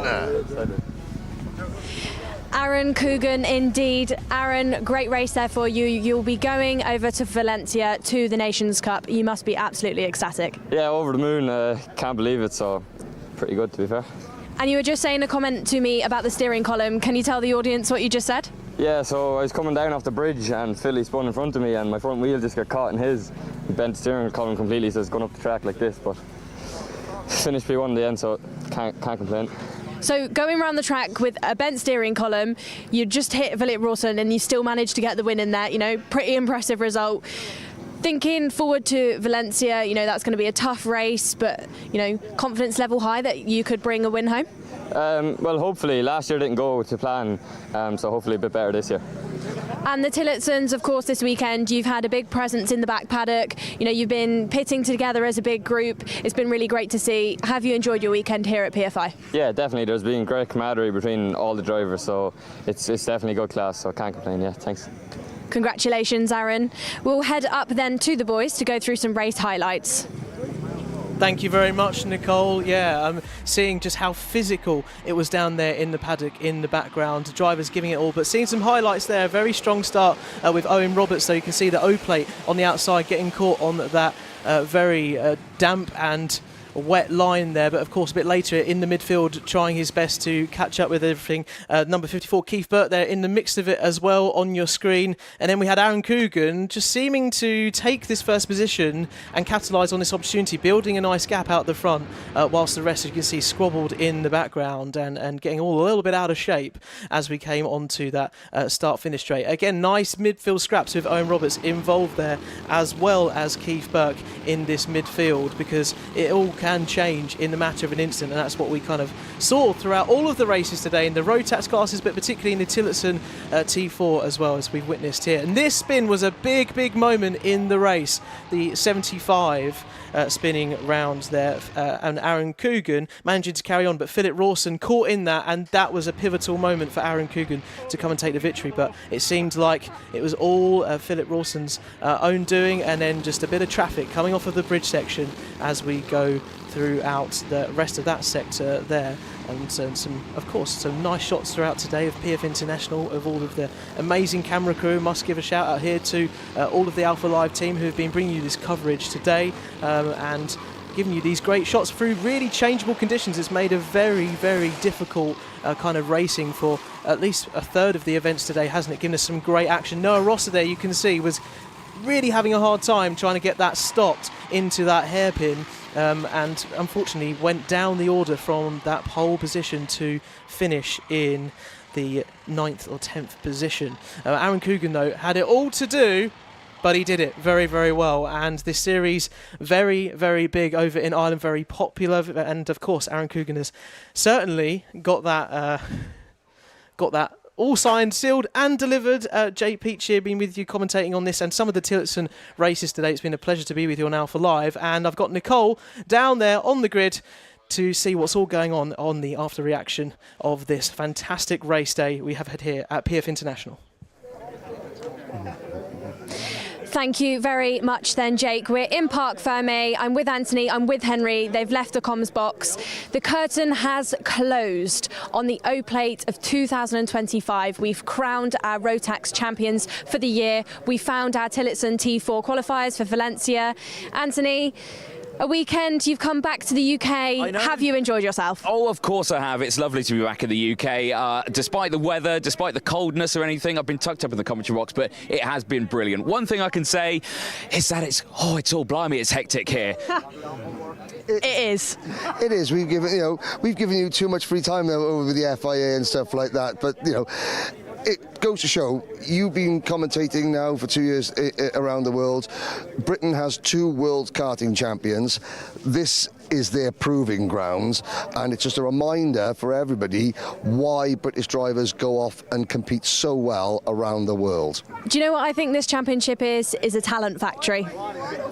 Aaron Coogan, indeed. Aaron, great race there for you. You'll be going over to Valencia to the Nations Cup. You must be absolutely ecstatic. Yeah, over the moon. Can't believe it, so pretty good to be fair. And you were just saying a comment to me about the steering column. Can you tell the audience what you just said? Yeah, so I was coming down off the bridge and Philly spun in front of me and my front wheel just got caught in his. He bent the steering column completely, so it's going up the track like this, but finished P1 in the end, so can't complain. So going around the track with a bent steering column, you just hit Philip Rawson and you still managed to get the win in there. You know, pretty impressive result. Thinking forward to Valencia, you know, that's going to be a tough race, but, you know, confidence level high that you could bring a win home? Well, hopefully. Last year didn't go to plan, so hopefully a bit better this year. And the Tillotsons, of course, this weekend, you've had a big presence in the back paddock. You know, you've been pitting together as a big group. It's been really great to see. Have you enjoyed your weekend here at PFI? Yeah, definitely. There's been great camaraderie between all the drivers, so it's definitely good class, so can't complain. Yeah, thanks. Congratulations, Aaron. We'll head up then to the boys to go through some race highlights. Thank you very much, Nicole. Yeah, I'm seeing just how physical it was down there in the paddock in the background. Drivers giving it all, but seeing some highlights there. Very strong start with Owen Roberts, so you can see the O-plate on the outside getting caught on that very damp and wet line there, but of course a bit later in the midfield trying his best to catch up with everything. Number 54 Keith Burt there in the mix of it as well on your screen, and then we had Aaron Coogan just seeming to take this first position and capitalise on this opportunity, building a nice gap out the front, whilst the rest, you can see, squabbled in the background and getting all a little bit out of shape as we came onto that start-finish straight. Again, nice midfield scraps with Owen Roberts involved there, as well as Keith Burke in this midfield, because it all can change in the matter of an instant, and that's what we kind of saw throughout all of the races today in the Rotax classes, but particularly in the Tillotson T4 as well, as we've witnessed here. And this spin was a big moment in the race, the 75 spinning round there, and Aaron Coogan managing to carry on, but Philip Rawson caught in that, and that was a pivotal moment for Aaron Coogan to come and take the victory. But it seemed like it was all Philip Rawson's own doing, and then just a bit of traffic coming off of the bridge section as we go throughout the rest of that sector there. And some nice shots throughout today of PF International, of all of the amazing camera crew. Must give a shout out here to all of the Alpha Live team who have been bringing you this coverage today, and giving you these great shots through really changeable conditions. It's made a very difficult kind of racing for at least a third of the events today, hasn't it? Given us some great action. Noah Rosser there, you can see, was really having a hard time trying to get that stopped into that hairpin, and unfortunately went down the order from that pole position to finish in the 9th or 10th position. Aaron Coogan, though, had it all to do, but he did it very well, and this series very big over in Ireland, very popular, and of course Aaron Coogan has certainly got that all signed, sealed and delivered. Jake Peach here, been with you commentating on this and some of the Tillotson races today. It's been a pleasure to be with you on Alpha Live, and I've got Nicole down there on the grid to see what's all going on the after reaction of this fantastic race day we have had here at PF International. Thank you very much then, Jake. We're in Parc Fermé. I'm with Anthony, I'm with Henry. They've left the comms box. The curtain has closed on the O-Plate of 2025. We've crowned our Rotax champions for the year. We found our Tillotson T4 qualifiers for Valencia. Anthony, a weekend, you've come back to the UK. Have you enjoyed yourself? Oh, of course I have. It's lovely to be back in the UK. Despite the weather, despite the coldness or anything, I've been tucked up in the commentary box, but it has been brilliant. One thing I can say is that it's all blimey, it's hectic here. It is. It is. We've given you too much free time now over the FIA and stuff like that, but it goes to show, you've been commentating now for 2 years around the world. Britain has 2 world karting champions. This is their proving grounds, and it's just a reminder for everybody why British drivers go off and compete so well around the world. Do you know what I think this championship is a talent factory?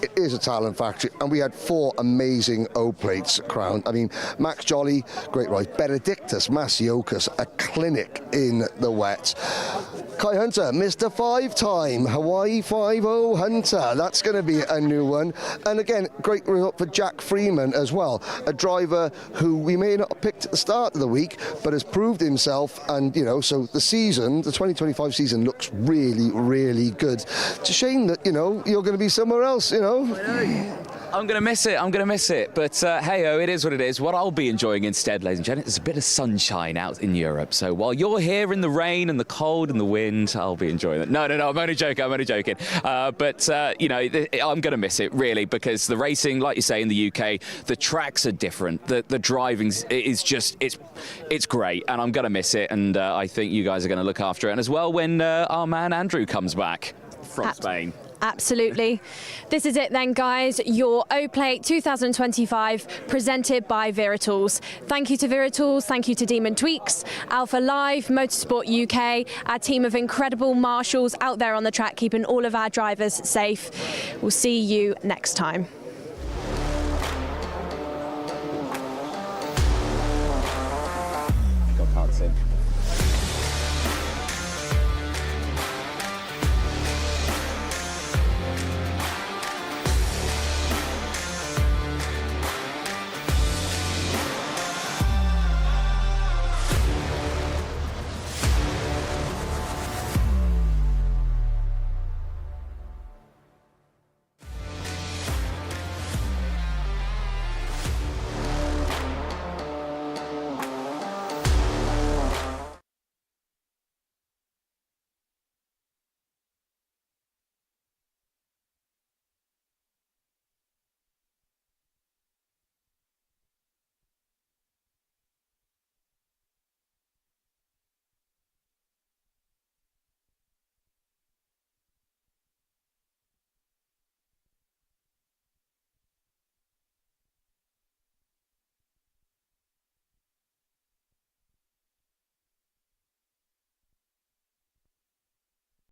It is a talent factory, and we had 4 amazing O-plates crowned. I mean, Max Jolly, great ride. Benedictus Masiokas, a clinic in the wet. Kai Hunter, Mr. 5-time Hawaii 5-0 Hunter. That's going to be a new one. And again, great result for Jack Freeman as well, a driver who we may not have picked at the start of the week, but has proved himself. And so the season, the 2025 season, looks really good. It's a shame that you're going to be somewhere else. I'm going to miss it. But hey-oh, it is what it is. What I'll be enjoying instead, ladies and gentlemen, is a bit of sunshine out in Europe. So while you're here in the rain and the cold and the wind, I'll be enjoying it. No, I'm only joking. But I'm going to miss it, really, because the racing, like you say, in the UK, the tracks are different. The driving is just, it's great, and I'm going to miss it. And I think you guys are going to look after it. And as well when our man Andrew comes back from Spain. Absolutely. This is it then, guys. Your O-Plate 2025 presented by Wera Tools. Thank you to Wera Tools. Thank you to Demon Tweaks, Alpha Live, Motorsport UK, our team of incredible marshals out there on the track, keeping all of our drivers safe. We'll see you next time. Got Karts in.